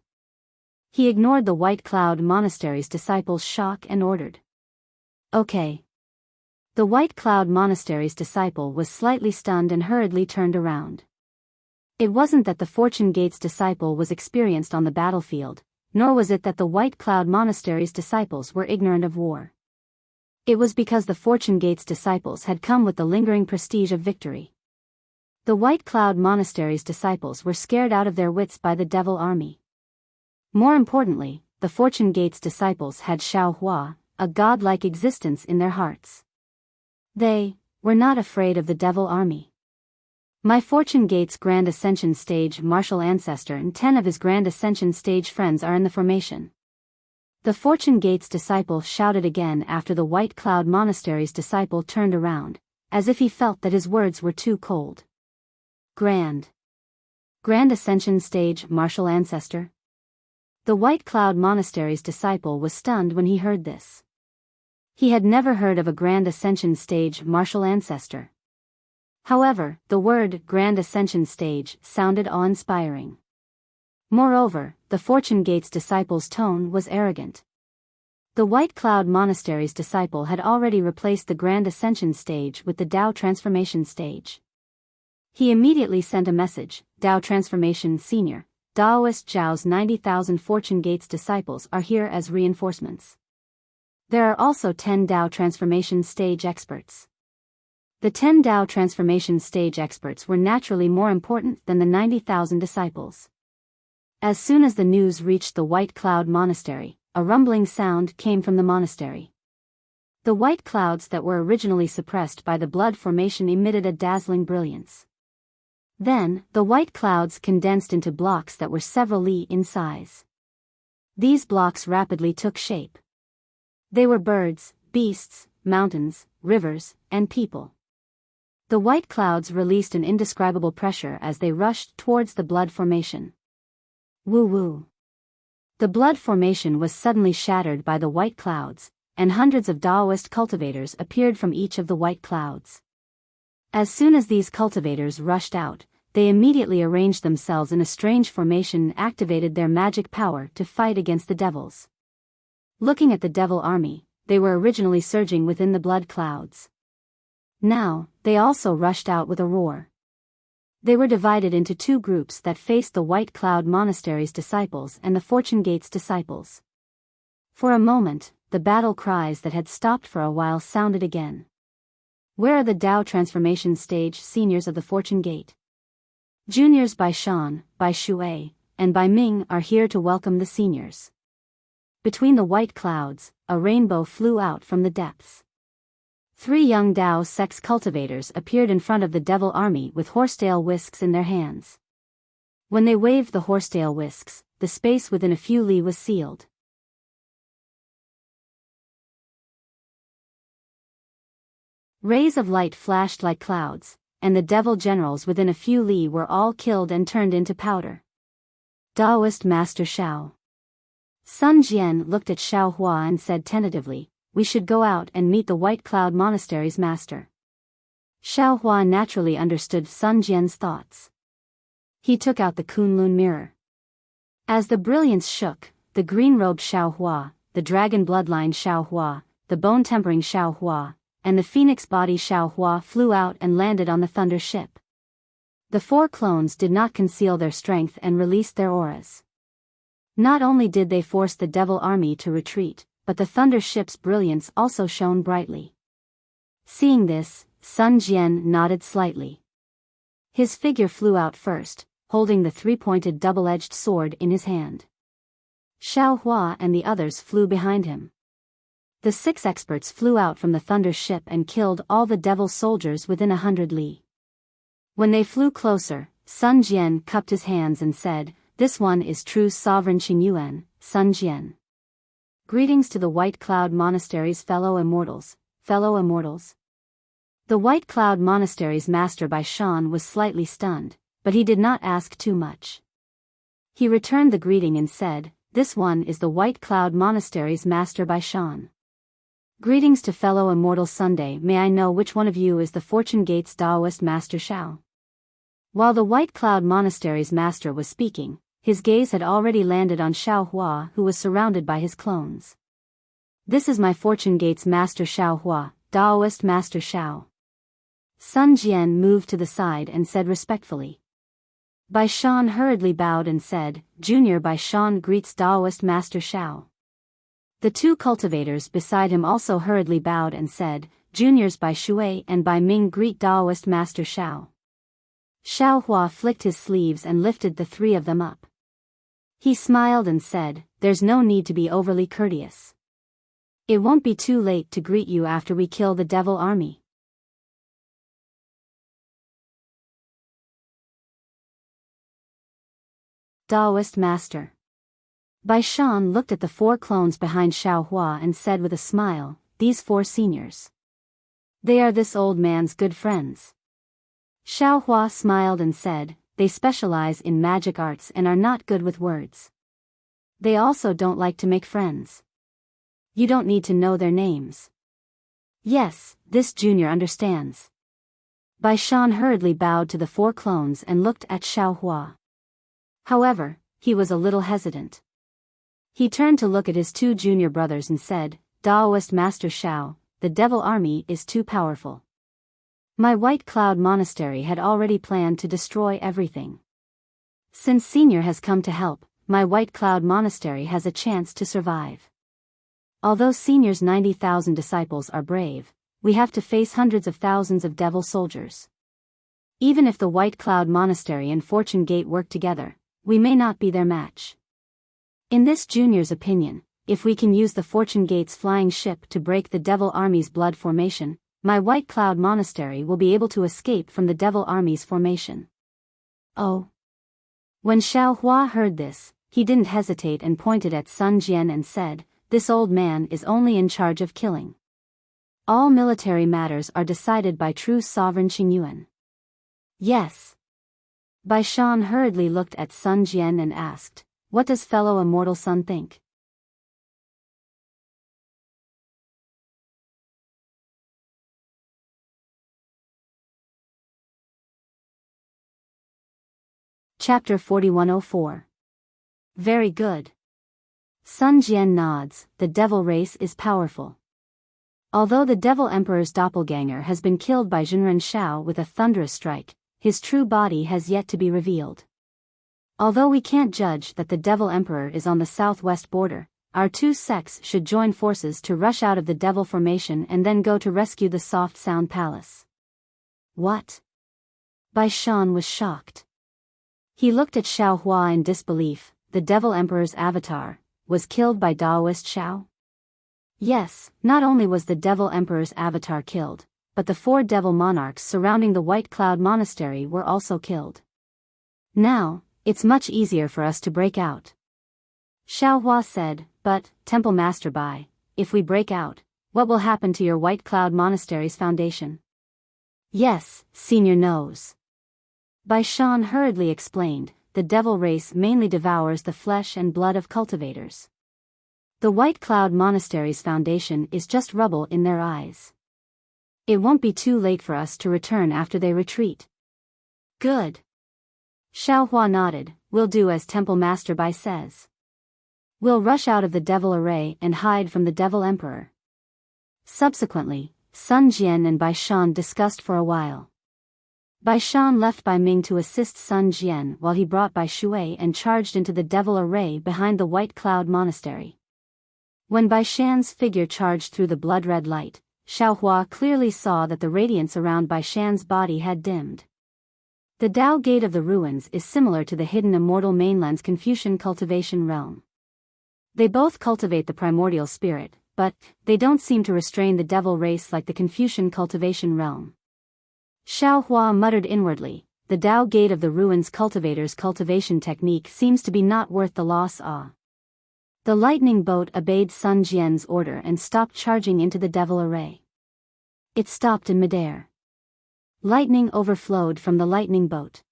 He ignored the White Cloud Monastery's disciples' shock and ordered, "Okay." The White Cloud Monastery's disciple was slightly stunned and hurriedly turned around. It wasn't that the Fortune Gates disciple was experienced on the battlefield, nor was it that the White Cloud Monastery's disciples were ignorant of war. It was because the Fortune Gates disciples had come with the lingering prestige of victory. The White Cloud Monastery's disciples were scared out of their wits by the Devil Army. More importantly, the Fortune Gates disciples had Xiaohua, a godlike existence in their hearts. They were not afraid of the Devil Army. My Fortune Gates Grand Ascension Stage martial ancestor and 10 of his Grand Ascension Stage friends are in the formation. The Fortune Gates disciple shouted again after the White Cloud Monastery's disciple turned around, as if he felt that his words were too cold. Grand Ascension Stage Martial Ancestor? The White Cloud Monastery's disciple was stunned when he heard this. He had never heard of a Grand Ascension Stage martial ancestor. However, the word Grand Ascension Stage sounded awe-inspiring. Moreover, the Fortune Gate's disciple's tone was arrogant. The White Cloud Monastery's disciple had already replaced the Grand Ascension Stage with the Dao Transformation Stage. He immediately sent a message: Dao Transformation Senior, Daoist Zhao's 90,000 Fortune Gate's disciples are here as reinforcements. There are also 10 Dao Transformation Stage experts. The 10 Dao Transformation Stage experts were naturally more important than the 90,000 disciples. As soon as the news reached the White Cloud Monastery, a rumbling sound came from the monastery. The white clouds that were originally suppressed by the blood formation emitted a dazzling brilliance. Then, the white clouds condensed into blocks that were several li in size. These blocks rapidly took shape. They were birds, beasts, mountains, rivers, and people. The white clouds released an indescribable pressure as they rushed towards the blood formation. Woo-woo. The blood formation was suddenly shattered by the white clouds, and hundreds of Daoist cultivators appeared from each of the white clouds. As soon as these cultivators rushed out, they immediately arranged themselves in a strange formation and activated their magic power to fight against the devils. Looking at the devil army, they were originally surging within the blood clouds. Now, they also rushed out with a roar. They were divided into two groups that faced the White Cloud Monastery's disciples and the Fortune Gate's disciples. For a moment, the battle cries that had stopped for a while sounded again. Where are the Dao Transformation Stage seniors of the Fortune Gate? Juniors by Shan, by Shui, and by Ming are here to welcome the seniors. Between the white clouds, a rainbow flew out from the depths. 3 young Dao sex cultivators appeared in front of the devil army with horsetail whisks in their hands. When they waved the horsetail whisks, the space within a few li was sealed. Rays of light flashed like clouds, and the devil generals within a few li were all killed and turned into powder. Daoist Master Shao. Sun Jian looked at Xiao Hua and said tentatively, "We should go out and meet the White Cloud Monastery's master." Xiao Hua naturally understood Sun Jian's thoughts. He took out the Kunlun mirror. As the brilliance shook, the green-robed Xiao Hua, the dragon bloodline Xiao Hua, the bone-tempering Xiao Hua, and the phoenix body Xiao Hua flew out and landed on the thunder ship. The 4 clones did not conceal their strength and released their auras. Not only did they force the devil army to retreat, but the thunder ship's brilliance also shone brightly. Seeing this, Sun Jian nodded slightly. His figure flew out first, holding the 3-pointed double-edged sword in his hand. Xiao Hua and the others flew behind him. The 6 experts flew out from the thunder ship and killed all the devil soldiers within 100 li. When they flew closer, Sun Jian cupped his hands and said, "This one is true sovereign Qingyuan, Sun Jian. Greetings to the White Cloud Monastery's fellow immortals, fellow immortals." The White Cloud Monastery's master Bai Shan was slightly stunned, but he did not ask too much. He returned the greeting and said, "This one is the White Cloud Monastery's master Bai Shan. Greetings to fellow immortal Sunday. May I know which one of you is the Fortune Gate's Daoist Master Shao?" While the White Cloud Monastery's master was speaking, his gaze had already landed on Xiao Hua, who was surrounded by his clones. "This is my Fortune Gate's Master Xiao Hua, Daoist Master Shao." Sun Jian moved to the side and said respectfully. Bai Shan hurriedly bowed and said, "Junior Bai Shan greets Daoist Master Shao." The 2 cultivators beside him also hurriedly bowed and said, "Juniors Bai Shui and Bai Ming greet Daoist Master Shao." Xiao Hua flicked his sleeves and lifted the 3 of them up. He smiled and said, "There's no need to be overly courteous. It won't be too late to greet you after we kill the devil army." Daoist Master. Bai Shan looked at the 4 clones behind Xiao Hua and said with a smile, "These 4 seniors. They are this old man's good friends. Xiao Hua smiled and said, they specialize in magic arts and are not good with words. They also don't like to make friends. You don't need to know their names. Yes, this junior understands. Bai Shan hurriedly bowed to the 4 clones and looked at Xiao Hua. However, he was a little hesitant. He turned to look at his 2 junior brothers and said, Daoist Master Xiao, the devil army is too powerful. My White Cloud Monastery had already planned to destroy everything. Since Senior has come to help, my White Cloud Monastery has a chance to survive. Although Senior's 90,000 disciples are brave, we have to face hundreds of thousands of devil soldiers. Even if the White Cloud Monastery and Fortune Gate work together, we may not be their match. In this junior's opinion, if we can use the Fortune Gate's flying ship to break the devil army's blood formation, my White Cloud Monastery will be able to escape from the devil army's formation. Oh. When Xiao Hua heard this, he didn't hesitate and pointed at Sun Jian and said, this old man is only in charge of killing. All military matters are decided by true sovereign Qingyuan. Yes. Bai Shan hurriedly looked at Sun Jian and asked, what does fellow Immortal Sun think? Chapter 4104. Very good. Sun Jian nods, the devil race is powerful. Although the devil emperor's doppelganger has been killed by Zhenren Shao with a thunderous strike, his true body has yet to be revealed. Although we can't judge that the devil emperor is on the southwest border, our 2 sects should join forces to rush out of the devil formation and then go to rescue the Soft Sound Palace. What? Bai Shan was shocked. He looked at Xiao Hua in disbelief. The devil emperor's avatar was killed by Daoist Xiao? Yes, not only was the devil emperor's avatar killed, but the 4 devil monarchs surrounding the White Cloud Monastery were also killed. Now, it's much easier for us to break out. Xiao Hua said, but, Temple Master Bai, if we break out, what will happen to your White Cloud Monastery's foundation? Yes, Senior knows. Bai Shan hurriedly explained, the devil race mainly devours the flesh and blood of cultivators. The White Cloud Monastery's foundation is just rubble in their eyes. It won't be too late for us to return after they retreat. Good. Xiao Hua nodded, we'll do as Temple Master Bai says. We'll rush out of the devil array and hide from the devil emperor. Subsequently, Sun Jian and Bai Shan discussed for a while. Bai Shan left Bai Ming to assist Sun Jian while he brought Bai Shui and charged into the devil array behind the White Cloud Monastery. When Bai Shan's figure charged through the blood-red light, Xiao Hua clearly saw that the radiance around Bai Shan's body had dimmed. The Tao Gate of the Ruins is similar to the hidden Immortal Mainland's Confucian cultivation realm. They both cultivate the primordial spirit, but they don't seem to restrain the devil race like the Confucian cultivation realm. Xiao Hua muttered inwardly, the Tao Gate of the Ruins cultivator's cultivation technique seems to be not worth the loss. The lightning boat obeyed Sun Jian's order and stopped charging into the devil array. It stopped in midair. Lightning overflowed from the lightning boat.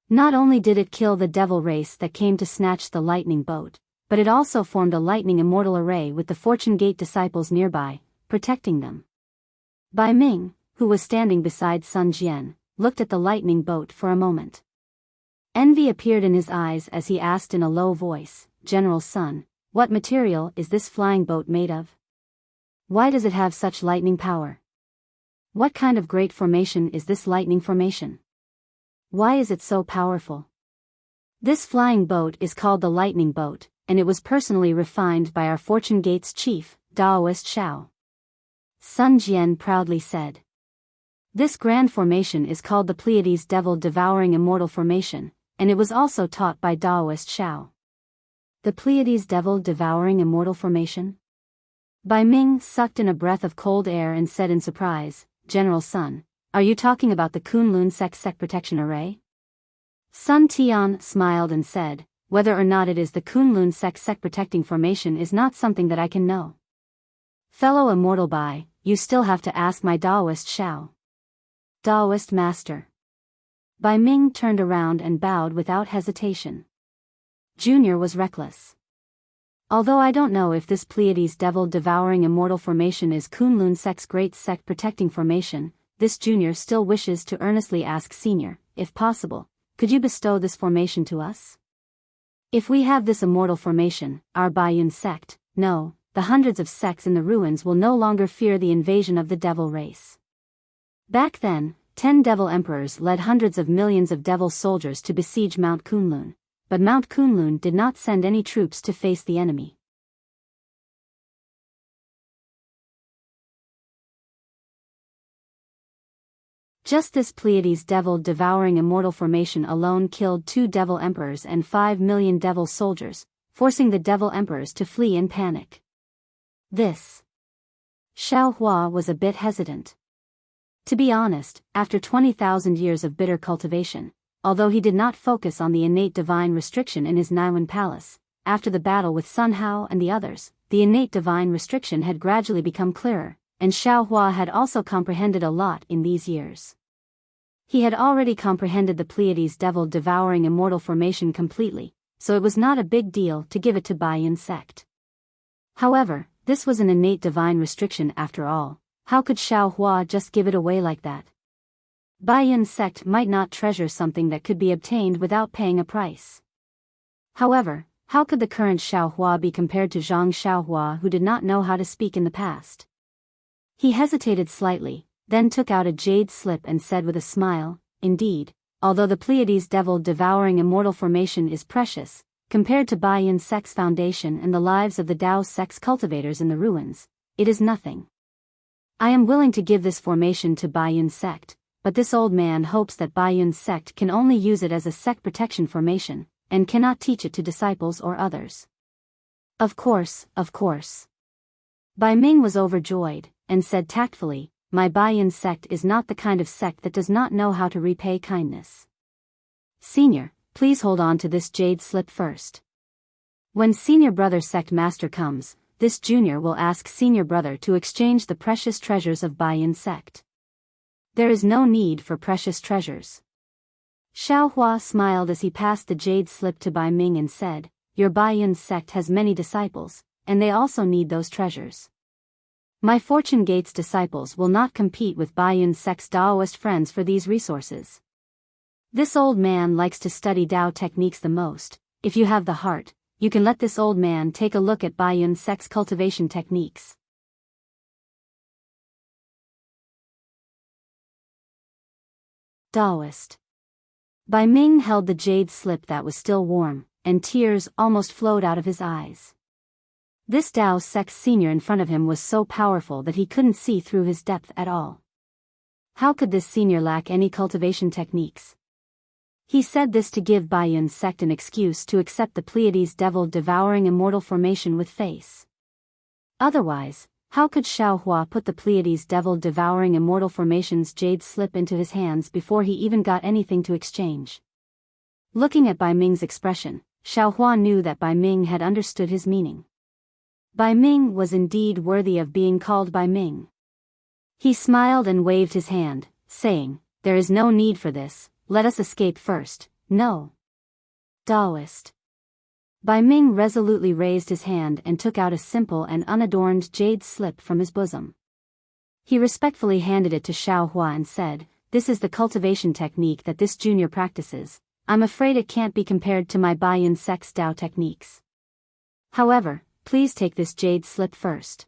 Not only did it kill the devil race that came to snatch the lightning boat, but it also formed a lightning immortal array with the Fortune Gate disciples nearby, protecting them. Bai Ming, who was standing beside Sun Jian, looked at the lightning boat for a moment. Envy appeared in his eyes as he asked in a low voice, General Sun, what material is this flying boat made of? Why does it have such lightning power? What kind of great formation is this lightning formation? Why is it so powerful? This flying boat is called the Lightning Boat, and it was personally refined by our Fortune Gate's chief, Daoist Xiao. Sun Jian proudly said. This grand formation is called the Pleiades Devil Devouring Immortal Formation, and it was also taught by Daoist Xiao. The Pleiades Devil Devouring Immortal Formation? Bai Ming sucked in a breath of cold air and said in surprise, General Sun, are you talking about the Kunlun Sec Protection Array? Sun Tian smiled and said, whether or not it is the Kunlun Sec Protecting Formation is not something that I can know. Fellow Immortal Bai, you still have to ask my Daoist Xiao. Daoist master. Bai Ming turned around and bowed without hesitation. Junior was reckless. Although I don't know if this Pleiades devil-devouring immortal formation is Kunlun Sect's great sect protecting formation, this junior still wishes to earnestly ask senior, if possible, could you bestow this formation to us? If we have this immortal formation, our Baiyun sect, no, the hundreds of sects in the ruins will no longer fear the invasion of the devil race. Back then, 10 devil emperors led hundreds of millions of devil soldiers to besiege Mount Kunlun, but Mount Kunlun did not send any troops to face the enemy. Just this Pleiades devil-devouring immortal formation alone killed 2 devil emperors and 5 million devil soldiers, forcing the devil emperors to flee in panic. This. Xiao Hua was a bit hesitant. To be honest, after 20,000 years of bitter cultivation, although he did not focus on the innate divine restriction in his Naiwan palace, after the battle with Sun Hao and the others, the innate divine restriction had gradually become clearer, and Xiao Hua had also comprehended a lot in these years. He had already comprehended the Pleiades devil-devouring immortal formation completely, so it was not a big deal to give it to Baiyun sect. However, this was an innate divine restriction after all. How could Xiao Hua just give it away like that? Baiyun sect might not treasure something that could be obtained without paying a price. However, how could the current Xiao Hua be compared to Zhang Xiaohua, who did not know how to speak in the past? He hesitated slightly, then took out a jade slip and said with a smile, indeed, although the Pleiades devil-devouring immortal formation is precious, compared to Baiyun sect's foundation and the lives of the Dao sect's cultivators in the ruins, it is nothing. I am willing to give this formation to Baiyun sect, but this old man hopes that Baiyun sect can only use it as a sect protection formation, and cannot teach it to disciples or others. Of course, of course. Bai Ming was overjoyed, and said tactfully, my Baiyun sect is not the kind of sect that does not know how to repay kindness. Senior, please hold on to this jade slip first. When senior brother sect master comes, this junior will ask senior brother to exchange the precious treasures of Baiyun sect. There is no need for precious treasures. Xiao Hua smiled as he passed the jade slip to Bai Ming and said, your Baiyun sect has many disciples, and they also need those treasures. My Fortune Gate's disciples will not compete with Baiyun sect's Daoist friends for these resources. This old man likes to study Dao techniques the most. If you have the heart, you can let this old man take a look at Baiyun sect's cultivation techniques. Daoist. Bai Ming held the jade slip that was still warm, and tears almost flowed out of his eyes. This Dao sect's senior in front of him was so powerful that he couldn't see through his depth at all. How could this senior lack any cultivation techniques? He said this to give Baiyun sect an excuse to accept the Pleiades devil-devouring immortal formation with face. Otherwise, how could Xiao Hua put the Pleiades devil-devouring immortal formation's jade slip into his hands before he even got anything to exchange? Looking at Bai Ming's expression, Xiao Hua knew that Bai Ming had understood his meaning. Bai Ming was indeed worthy of being called Bai Ming. He smiled and waved his hand, saying, there is no need for this, let us escape first, no. Daoist. Bai Ming resolutely raised his hand and took out a simple and unadorned jade slip from his bosom. He respectfully handed it to Xiao Hua and said, this is the cultivation technique that this junior practices. I'm afraid it can't be compared to my Baiyun sect's Dao techniques. However, please take this jade slip first.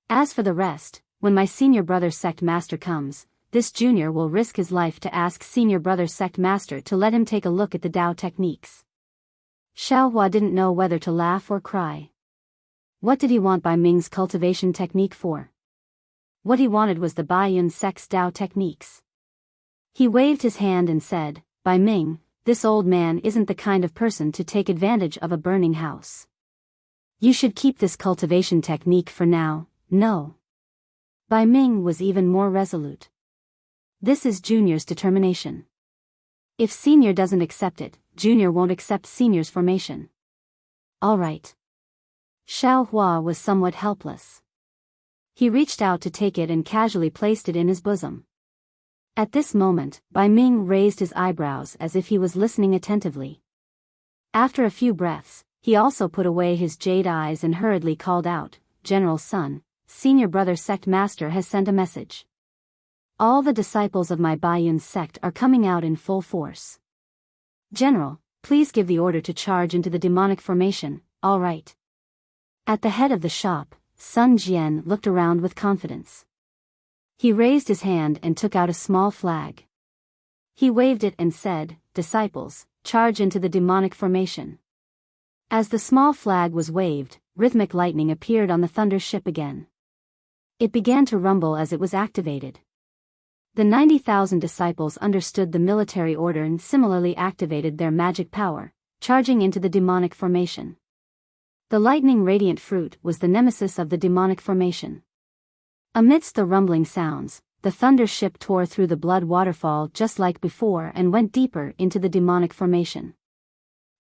As for the rest, when my senior brother sect master comes, this junior will risk his life to ask senior brother sect master to let him take a look at the Dao techniques. Xiao Hua didn't know whether to laugh or cry. What did he want Bai Ming's cultivation technique for? What he wanted was the Baiyun sect's Dao techniques. He waved his hand and said, Bai Ming, this old man isn't the kind of person to take advantage of a burning house. You should keep this cultivation technique for now, no. Bai Ming was even more resolute. This is Junior's determination. If Senior doesn't accept it, Junior won't accept Senior's formation. All right. Xiao Hua was somewhat helpless. He reached out to take it and casually placed it in his bosom. At this moment, Bai Ming raised his eyebrows as if he was listening attentively. After a few breaths, he also put away his jade eyes and hurriedly called out, "General Sun, Senior Brother Sect Master has sent a message. All the disciples of my Baiyun sect are coming out in full force. General, please give the order to charge into the demonic formation." "All right." At the head of the shop, Sun Jian looked around with confidence. He raised his hand and took out a small flag. He waved it and said, "Disciples, charge into the demonic formation." As the small flag was waved, rhythmic lightning appeared on the thunder ship again. It began to rumble as it was activated. The 90,000 disciples understood the military order and similarly activated their magic power, charging into the demonic formation. The lightning radiant fruit was the nemesis of the demonic formation. Amidst the rumbling sounds, the thunder ship tore through the blood waterfall just like before and went deeper into the demonic formation.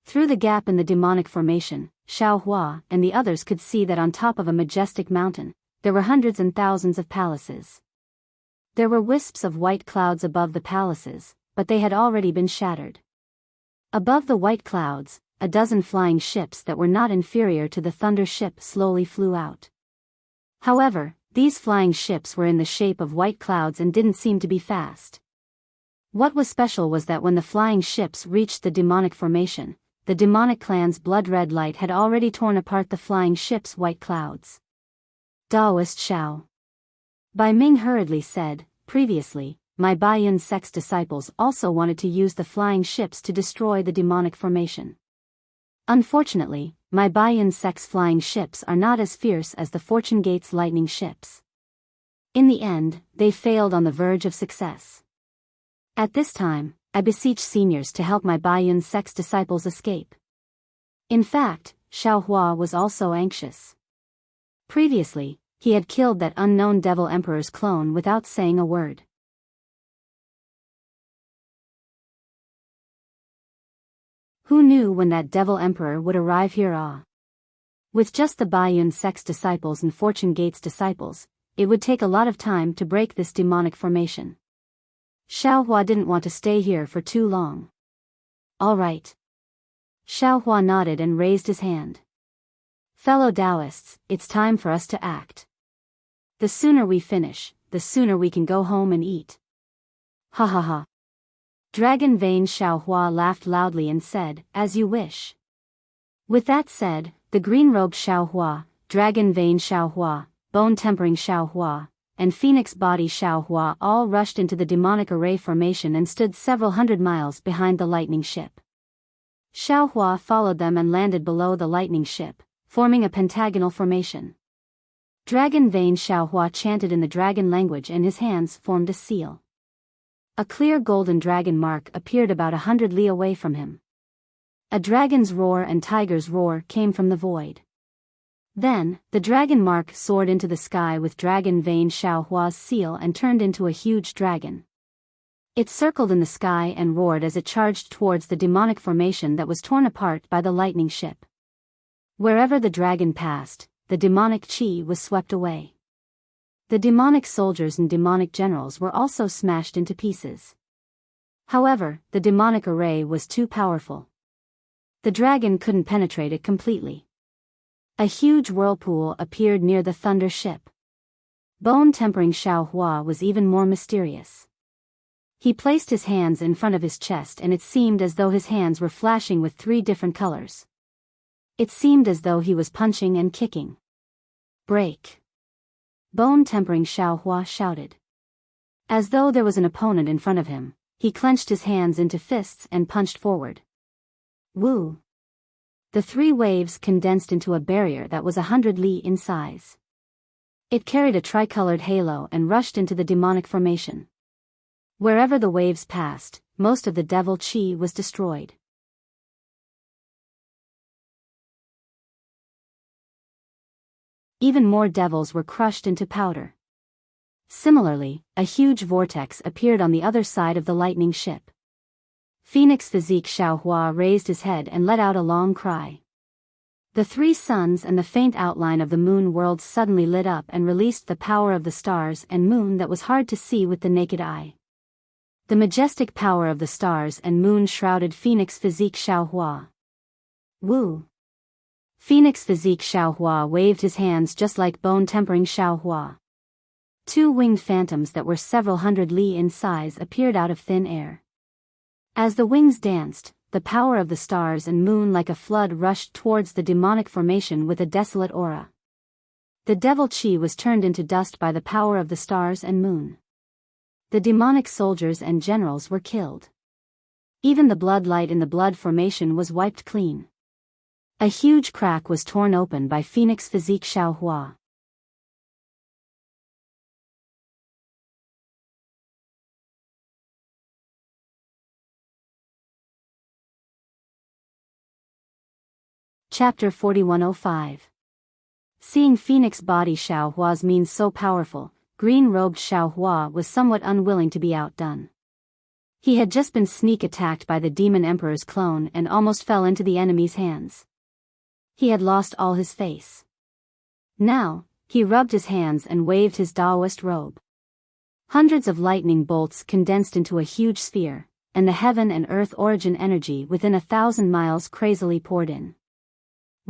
Through the gap in the demonic formation, Xiao Hua and the others could see that on top of a majestic mountain, there were hundreds and thousands of palaces. There were wisps of white clouds above the palaces, but they had already been shattered. Above the white clouds, a dozen flying ships that were not inferior to the thunder ship slowly flew out. However, these flying ships were in the shape of white clouds and didn't seem to be fast. What was special was that when the flying ships reached the demonic formation, the demonic clan's blood-red light had already torn apart the flying ships' white clouds. Daoist Xiao. Bai Ming hurriedly said, "Previously, my Baiyun sect's disciples also wanted to use the flying ships to destroy the demonic formation. Unfortunately, my Baiyun sect's flying ships are not as fierce as the Fortune Gate's lightning ships. In the end, they failed on the verge of success. At this time, I beseech seniors to help my Baiyun sect's disciples escape." In fact, Xiao Hua was also anxious. Previously, he had killed that unknown Devil Emperor's clone without saying a word. Who knew when that Devil Emperor would arrive here? With just the Baiyun sect's disciples and Fortune Gate's disciples, it would take a lot of time to break this demonic formation. Xiao Hua didn't want to stay here for too long. "All right." Xiao Hua nodded and raised his hand. "Fellow Taoists, it's time for us to act. The sooner we finish, the sooner we can go home and eat." "Ha ha ha." Dragon Vein Xiao Hua laughed loudly and said, "As you wish." With that said, the green-robed Xiao Hua, Dragon Vein Xiao Hua, Bone-Tempering Xiao Hua, and Phoenix Body Xiao Hua all rushed into the demonic array formation and stood several hundred miles behind the lightning ship. Xiao Hua followed them and landed below the lightning ship, forming a pentagonal formation. Dragon Vein Xiao Hua chanted in the dragon language and his hands formed a seal. A clear golden dragon mark appeared about 100 li away from him. A dragon's roar and tiger's roar came from the void. Then, the dragon mark soared into the sky with Dragon Vein Xiao Hua's seal and turned into a huge dragon. It circled in the sky and roared as it charged towards the demonic formation that was torn apart by the lightning ship. Wherever the dragon passed, the demonic chi was swept away. The demonic soldiers and demonic generals were also smashed into pieces. However, the demonic array was too powerful. The dragon couldn't penetrate it completely. A huge whirlpool appeared near the thunder ship. Bone-Tempering Xiao Hua was even more mysterious. He placed his hands in front of his chest and it seemed as though his hands were flashing with 3 different colors. It seemed as though he was punching and kicking. "Break!" Bone-Tempering Xiao Hua shouted. As though there was an opponent in front of him, he clenched his hands into fists and punched forward. Woo! The 3 waves condensed into a barrier that was 100 li in size. It carried a tricolored halo and rushed into the demonic formation. Wherever the waves passed, most of the devil chi was destroyed. Even more devils were crushed into powder. Similarly, a huge vortex appeared on the other side of the lightning ship. Phoenix Physique Xiao Hua raised his head and let out a long cry. The three suns and the faint outline of the moon world suddenly lit up and released the power of the stars and moon that was hard to see with the naked eye. The majestic power of the stars and moon shrouded Phoenix Physique Xiaohua. Woo! Phoenix Physique Xiaohua waved his hands just like bone-tempering Xiaohua. Two winged phantoms that were several hundred li in size appeared out of thin air. As the wings danced, the power of the stars and moon like a flood rushed towards the demonic formation with a desolate aura. The devil chi was turned into dust by the power of the stars and moon. The demonic soldiers and generals were killed. Even the blood light in the blood formation was wiped clean. A huge crack was torn open by Phoenix Physique Xiaohua. Chapter 4105. Seeing Phoenix body Xiaohua's means so powerful, green-robed Xiaohua was somewhat unwilling to be outdone. He had just been sneak attacked by the Demon Emperor's clone and almost fell into the enemy's hands. He had lost all his face. Now, he rubbed his hands and waved his Taoist robe. Hundreds of lightning bolts condensed into a huge sphere, and the heaven and earth origin energy within 1,000 miles crazily poured in.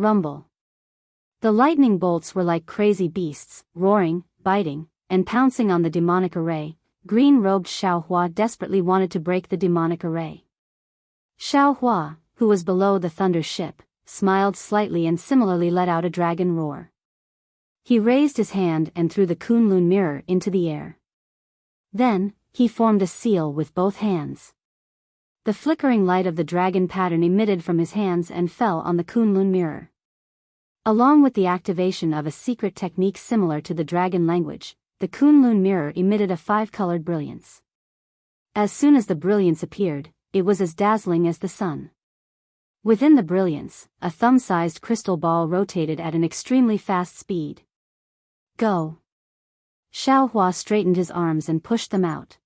Rumble. The lightning bolts were like crazy beasts, roaring, biting, and pouncing on the demonic array. Green-robed Xiaohua desperately wanted to break the demonic array. Xiaohua, who was below the thunder ship, smiled slightly and similarly let out a dragon roar. He raised his hand and threw the Kunlun mirror into the air. Then, he formed a seal with both hands. The flickering light of the dragon pattern emitted from his hands and fell on the Kunlun mirror. Along with the activation of a secret technique similar to the dragon language, the Kunlun mirror emitted a 5-colored brilliance. As soon as the brilliance appeared, it was as dazzling as the sun. Within the brilliance, a thumb-sized crystal ball rotated at an extremely fast speed. Go! Xiaohua straightened his arms and pushed them out.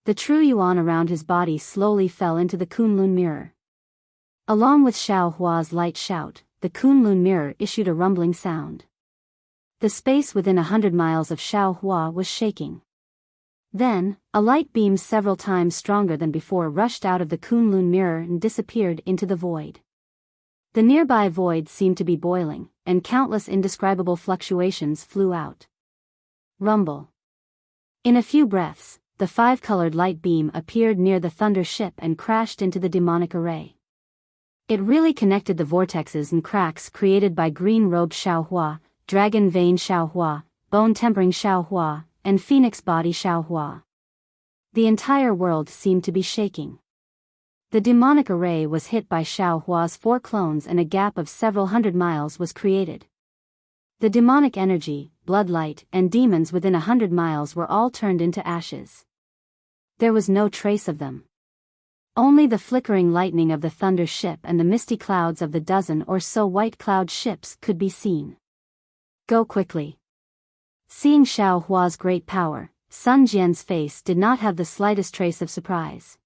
The true yuan around his body slowly fell into the Kunlun mirror. Along with Xiaohua's light shout, the Kunlun mirror issued a rumbling sound. The space within 100 miles of Xiaohua was shaking. Then, a light beam several times stronger than before rushed out of the Kunlun mirror and disappeared into the void. The nearby void seemed to be boiling, and countless indescribable fluctuations flew out. Rumble. In a few breaths, the 5-colored light beam appeared near the thunder ship and crashed into the demonic array. It really connected the vortexes and cracks created by green-robed Xiaohua, dragon vein Xiaohua, bone-tempering Xiaohua, and phoenix body Xiaohua. The entire world seemed to be shaking. The demonic array was hit by Xiaohua's 4 clones and a gap of several hundred miles was created. The demonic energy, bloodlight, and demons within 100 miles were all turned into ashes. There was no trace of them. Only the flickering lightning of the thunder ship and the misty clouds of the dozen or so white cloud ships could be seen. Go quickly. Seeing Xiaohua's great power, Sun Jian's face did not have the slightest trace of surprise.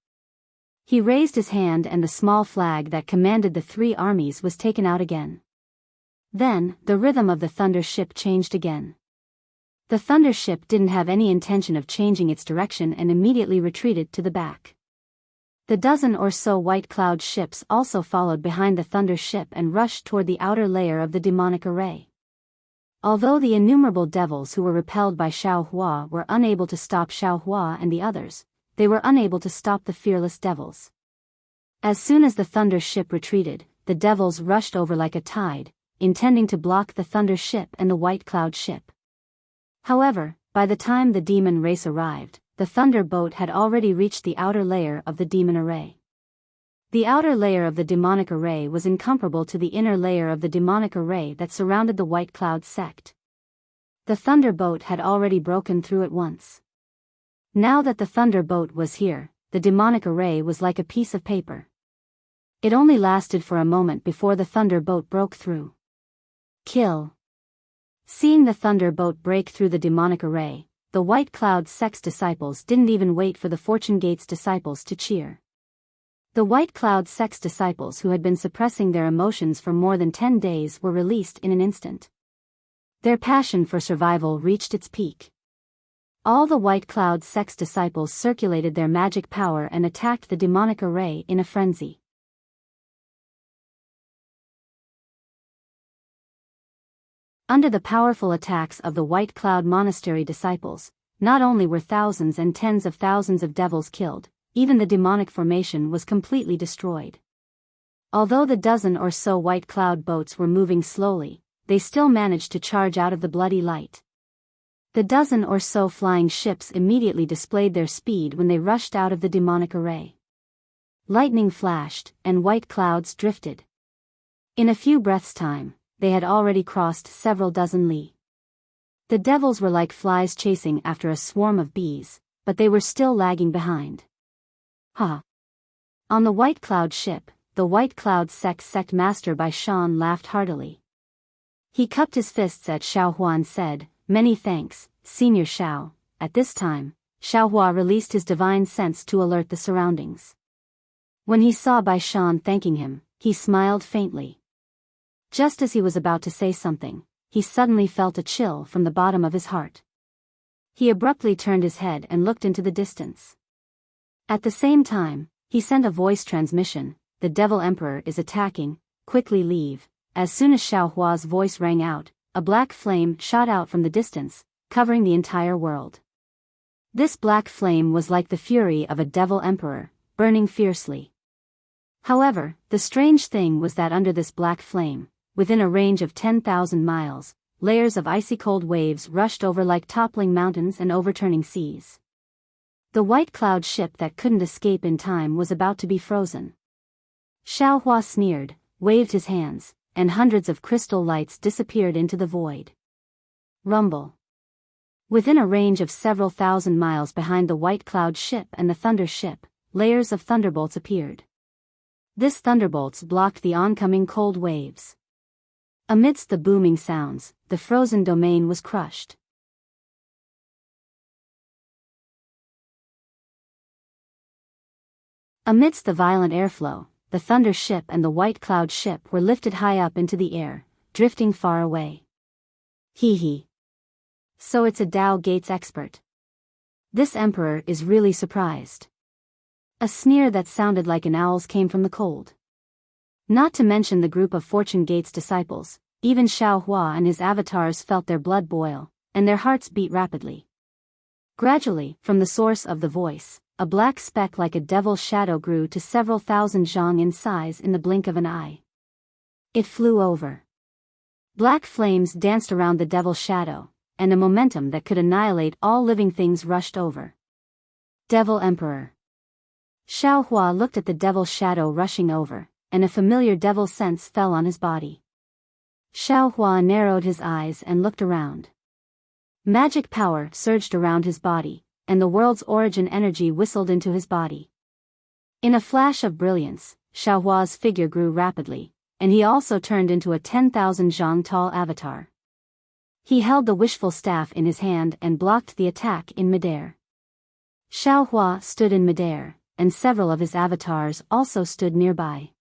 He raised his hand and the small flag that commanded the 3 armies was taken out again. Then, the rhythm of the thunder ship changed again. The thunder ship didn't have any intention of changing its direction and immediately retreated to the back. The dozen or so white cloud ships also followed behind the thunder ship and rushed toward the outer layer of the demonic array. Although the innumerable devils who were repelled by Xiaohua were unable to stop Xiaohua and the others, they were unable to stop the fearless devils. As soon as the thunder ship retreated, the devils rushed over like a tide, intending to block the thunder ship and the white cloud ship. However, by the time the demon race arrived, the thunder boat had already reached the outer layer of the demon array. The outer layer of the demonic array was incomparable to the inner layer of the demonic array that surrounded the white cloud sect. The thunder boat had already broken through it once. Now that the thunder boat was here, the demonic array was like a piece of paper. It only lasted for a moment before the thunder boat broke through. Kill. Seeing the thunder boat break through the demonic array, the white cloud sect's disciples didn't even wait for the Fortune Gate's disciples to cheer. The White Cloud sect's disciples who had been suppressing their emotions for more than 10 days were released in an instant. Their passion for survival reached its peak. All the White Cloud sect's disciples circulated their magic power and attacked the demonic array in a frenzy. Under the powerful attacks of the White Cloud Monastery disciples, not only were thousands and tens of thousands of devils killed, even the demonic formation was completely destroyed. Although the dozen or so White Cloud boats were moving slowly, they still managed to charge out of the bloody light. The dozen or so flying ships immediately displayed their speed when they rushed out of the demonic array. Lightning flashed, and white clouds drifted. In a few breaths' time, they had already crossed several dozen li. The devils were like flies chasing after a swarm of bees, but they were still lagging behind. Ha! On the White Cloud ship, the White Cloud sect master Bai Shan laughed heartily. He cupped his fists at Xiao Hua and said, "Many thanks, Senior Xiao." At this time, Xiao Hua released his divine sense to alert the surroundings. When he saw Bai Shan thanking him, he smiled faintly. Just as he was about to say something, he suddenly felt a chill from the bottom of his heart. He abruptly turned his head and looked into the distance. At the same time, he sent a voice transmission, "The Devil Emperor is attacking, quickly leave." As soon as Xiao Hua's voice rang out, a black flame shot out from the distance, covering the entire world. This black flame was like the fury of a devil emperor, burning fiercely. However, the strange thing was that under this black flame, within a range of 10,000 miles, layers of icy cold waves rushed over like toppling mountains and overturning seas. The White Cloud ship that couldn't escape in time was about to be frozen. Xiao Hua sneered, waved his hands, and hundreds of crystal lights disappeared into the void. Rumble. Within a range of several thousand miles behind the White Cloud ship and the Thunder ship, layers of thunderbolts appeared. This thunderbolts blocked the oncoming cold waves. Amidst the booming sounds, the frozen domain was crushed. Amidst the violent airflow, the Thunder ship and the White Cloud ship were lifted high up into the air, drifting far away. Hee hee. So it's a Dao Gates expert. This emperor is really surprised. A sneer that sounded like an owl's came from the cold. Not to mention the group of Fortune Gates disciples, even Xiao Hua and his avatars felt their blood boil, and their hearts beat rapidly. Gradually, from the source of the voice, a black speck like a devil's shadow grew to several thousand zhang in size in the blink of an eye. It flew over. Black flames danced around the devil's shadow, and a momentum that could annihilate all living things rushed over. Devil Emperor. Xiao Hua looked at the devil's shadow rushing over, and a familiar devil sense fell on his body. Xiao Hua narrowed his eyes and looked around. Magic power surged around his body, and the world's origin energy whistled into his body. In a flash of brilliance, Xiao Hua's figure grew rapidly, and he also turned into a 10,000 zhang tall avatar. He held the wishful staff in his hand and blocked the attack in midair. Xiao Hua stood in midair, and several of his avatars also stood nearby.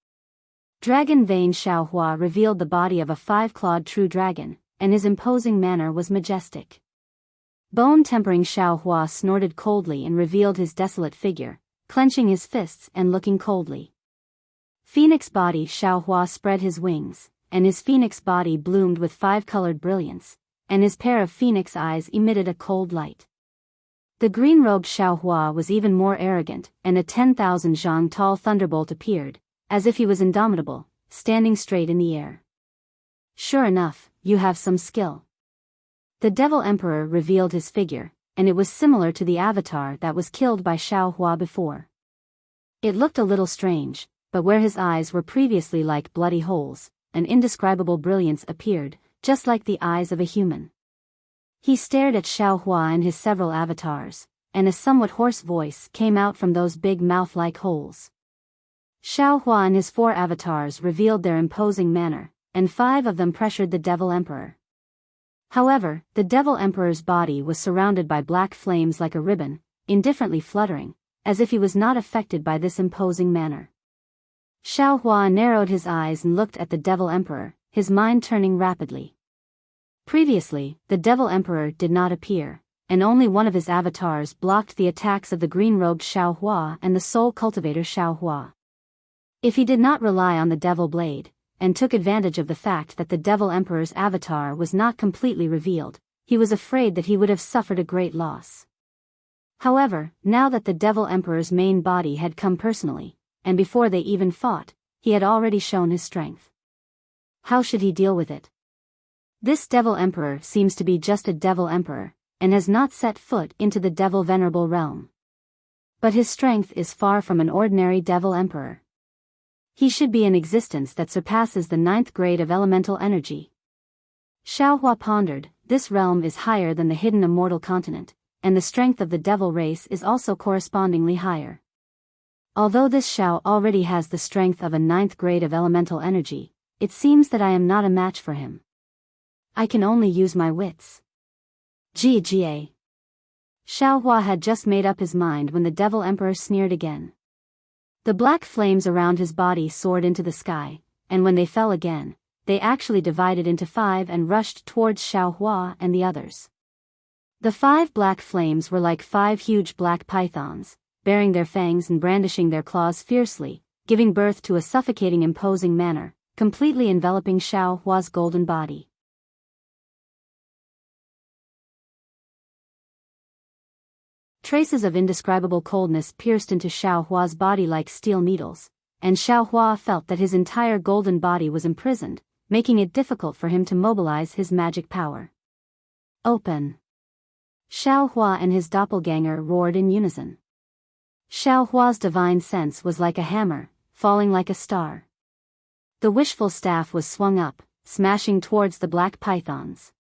Dragon Vein Xiao Hua revealed the body of a 5-clawed true dragon, and his imposing manner was majestic. Bone-tempering Xiao Hua snorted coldly and revealed his desolate figure, clenching his fists and looking coldly. Phoenix body Xiao Hua spread his wings, and his phoenix body bloomed with 5-colored brilliance, and his pair of phoenix eyes emitted a cold light. The green-robed Xiao Hua was even more arrogant, and a 10,000 zhang tall thunderbolt appeared, as if he was indomitable, standing straight in the air. Sure enough, you have some skill. The Devil Emperor revealed his figure, and it was similar to the avatar that was killed by Xiao Hua before. It looked a little strange, but where his eyes were previously like bloody holes, an indescribable brilliance appeared, just like the eyes of a human. He stared at Xiao Hua and his several avatars, and a somewhat hoarse voice came out from those big mouth-like holes. Xiao Hua and his 4 avatars revealed their imposing manner, and 5 of them pressured the Devil Emperor. However, the Devil Emperor's body was surrounded by black flames like a ribbon, indifferently fluttering, as if he was not affected by this imposing manner. Xiao Hua narrowed his eyes and looked at the Devil Emperor, his mind turning rapidly. Previously, the Devil Emperor did not appear, and only one of his avatars blocked the attacks of the green-robed Xiao Hua and the soul cultivator Xiao Hua. If he did not rely on the Devil Blade, and took advantage of the fact that the Devil Emperor's avatar was not completely revealed, he was afraid that he would have suffered a great loss. However, now that the Devil Emperor's main body had come personally, and before they even fought, he had already shown his strength. How should he deal with it? This Devil Emperor seems to be just a Devil Emperor, and has not set foot into the Devil Venerable realm. But his strength is far from an ordinary Devil Emperor. He should be an existence that surpasses the 9th grade of elemental energy. Xiao Hua pondered, this realm is higher than the hidden Immortal continent, and the strength of the Devil race is also correspondingly higher. Although this Xiao already has the strength of a 9th grade of elemental energy, it seems that I am not a match for him. I can only use my wits. Ga. Xiao Hua had just made up his mind when the Devil Emperor sneered again. The black flames around his body soared into the sky, and when they fell again, they actually divided into 5 and rushed towards Xiao Hua and the others. The 5 black flames were like 5 huge black pythons, baring their fangs and brandishing their claws fiercely, giving birth to a suffocating imposing manner, completely enveloping Xiao Hua's golden body. Traces of indescribable coldness pierced into Xiao Hua's body like steel needles, and Xiao Hua felt that his entire golden body was imprisoned, making it difficult for him to mobilize his magic power. Open! Xiao Hua and his doppelganger roared in unison. Xiao Hua's divine sense was like a hammer, falling like a star. The wishful staff was swung up, smashing towards the black pythons.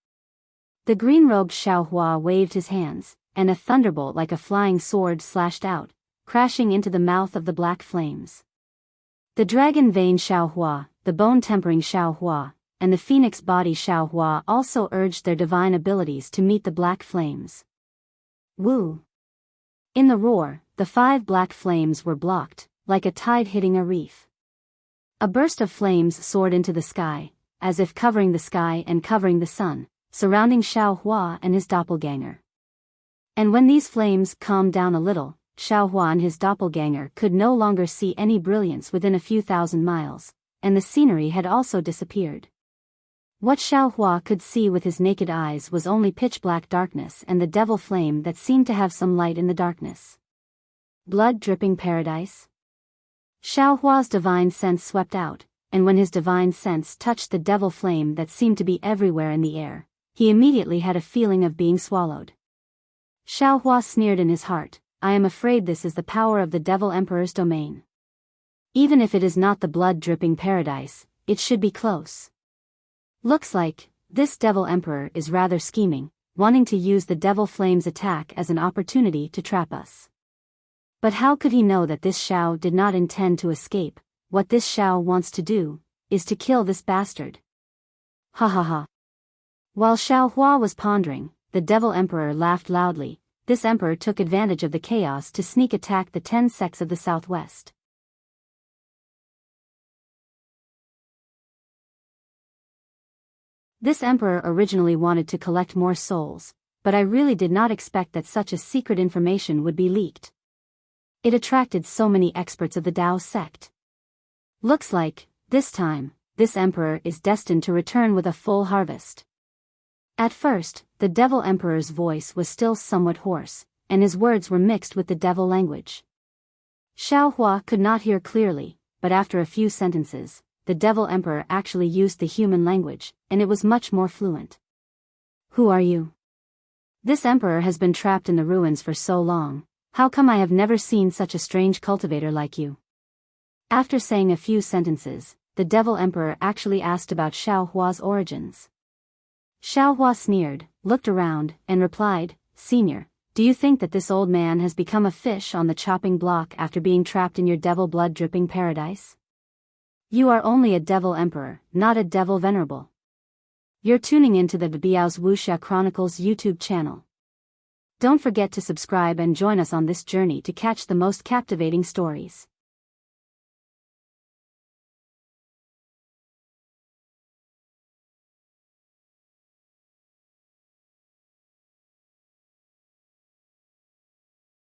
The green-robed Xiao Hua waved his hands, and a thunderbolt like a flying sword slashed out, crashing into the mouth of the black flames. The dragon vein Xiao Hua, the bone-tempering Xiao Hua, and the phoenix body Xiao Hua also urged their divine abilities to meet the black flames. Woo! In the roar, the 5 black flames were blocked, like a tide hitting a reef. A burst of flames soared into the sky, as if covering the sky and covering the sun, surrounding Xiao Hua and his doppelganger. And when these flames calmed down a little, Xiao Hua and his doppelganger could no longer see any brilliance within a few thousand miles, and the scenery had also disappeared. What Xiao Hua could see with his naked eyes was only pitch-black darkness and the devil flame that seemed to have some light in the darkness. Blood-dripping paradise? Xiao Hua's divine sense swept out, and when his divine sense touched the devil flame that seemed to be everywhere in the air, he immediately had a feeling of being swallowed. Xiao Hua sneered in his heart, I am afraid this is the power of the Devil Emperor's domain. Even if it is not the blood-dripping paradise, it should be close. Looks like, this Devil Emperor is rather scheming, wanting to use the Devil Flame's attack as an opportunity to trap us. But how could he know that this Xiao did not intend to escape? What this Xiao wants to do, is to kill this bastard. Ha ha ha. While Xiao Hua was pondering, the Devil Emperor laughed loudly. This emperor took advantage of the chaos to sneak attack the 10 sects of the southwest. This emperor originally wanted to collect more souls, but I really did not expect that such a secret information would be leaked. It attracted so many experts of the Dao sect. Looks like, this time, this emperor is destined to return with a full harvest. At first, the Devil Emperor's voice was still somewhat hoarse, and his words were mixed with the devil language. Xiao Hua could not hear clearly, but after a few sentences, the Devil Emperor actually used the human language, and it was much more fluent. Who are you? This emperor has been trapped in the ruins for so long, how come I have never seen such a strange cultivator like you? After saying a few sentences, the Devil Emperor actually asked about Xiao Hua's origins. Xiao Hua sneered, looked around, and replied, Senior, do you think that this old man has become a fish on the chopping block after being trapped in your devil blood-dripping paradise? You are only a Devil Emperor, not a Devil Venerable. You're tuning into the Biyao's Wuxia Chronicles YouTube channel. Don't forget to subscribe and join us on this journey to catch the most captivating stories.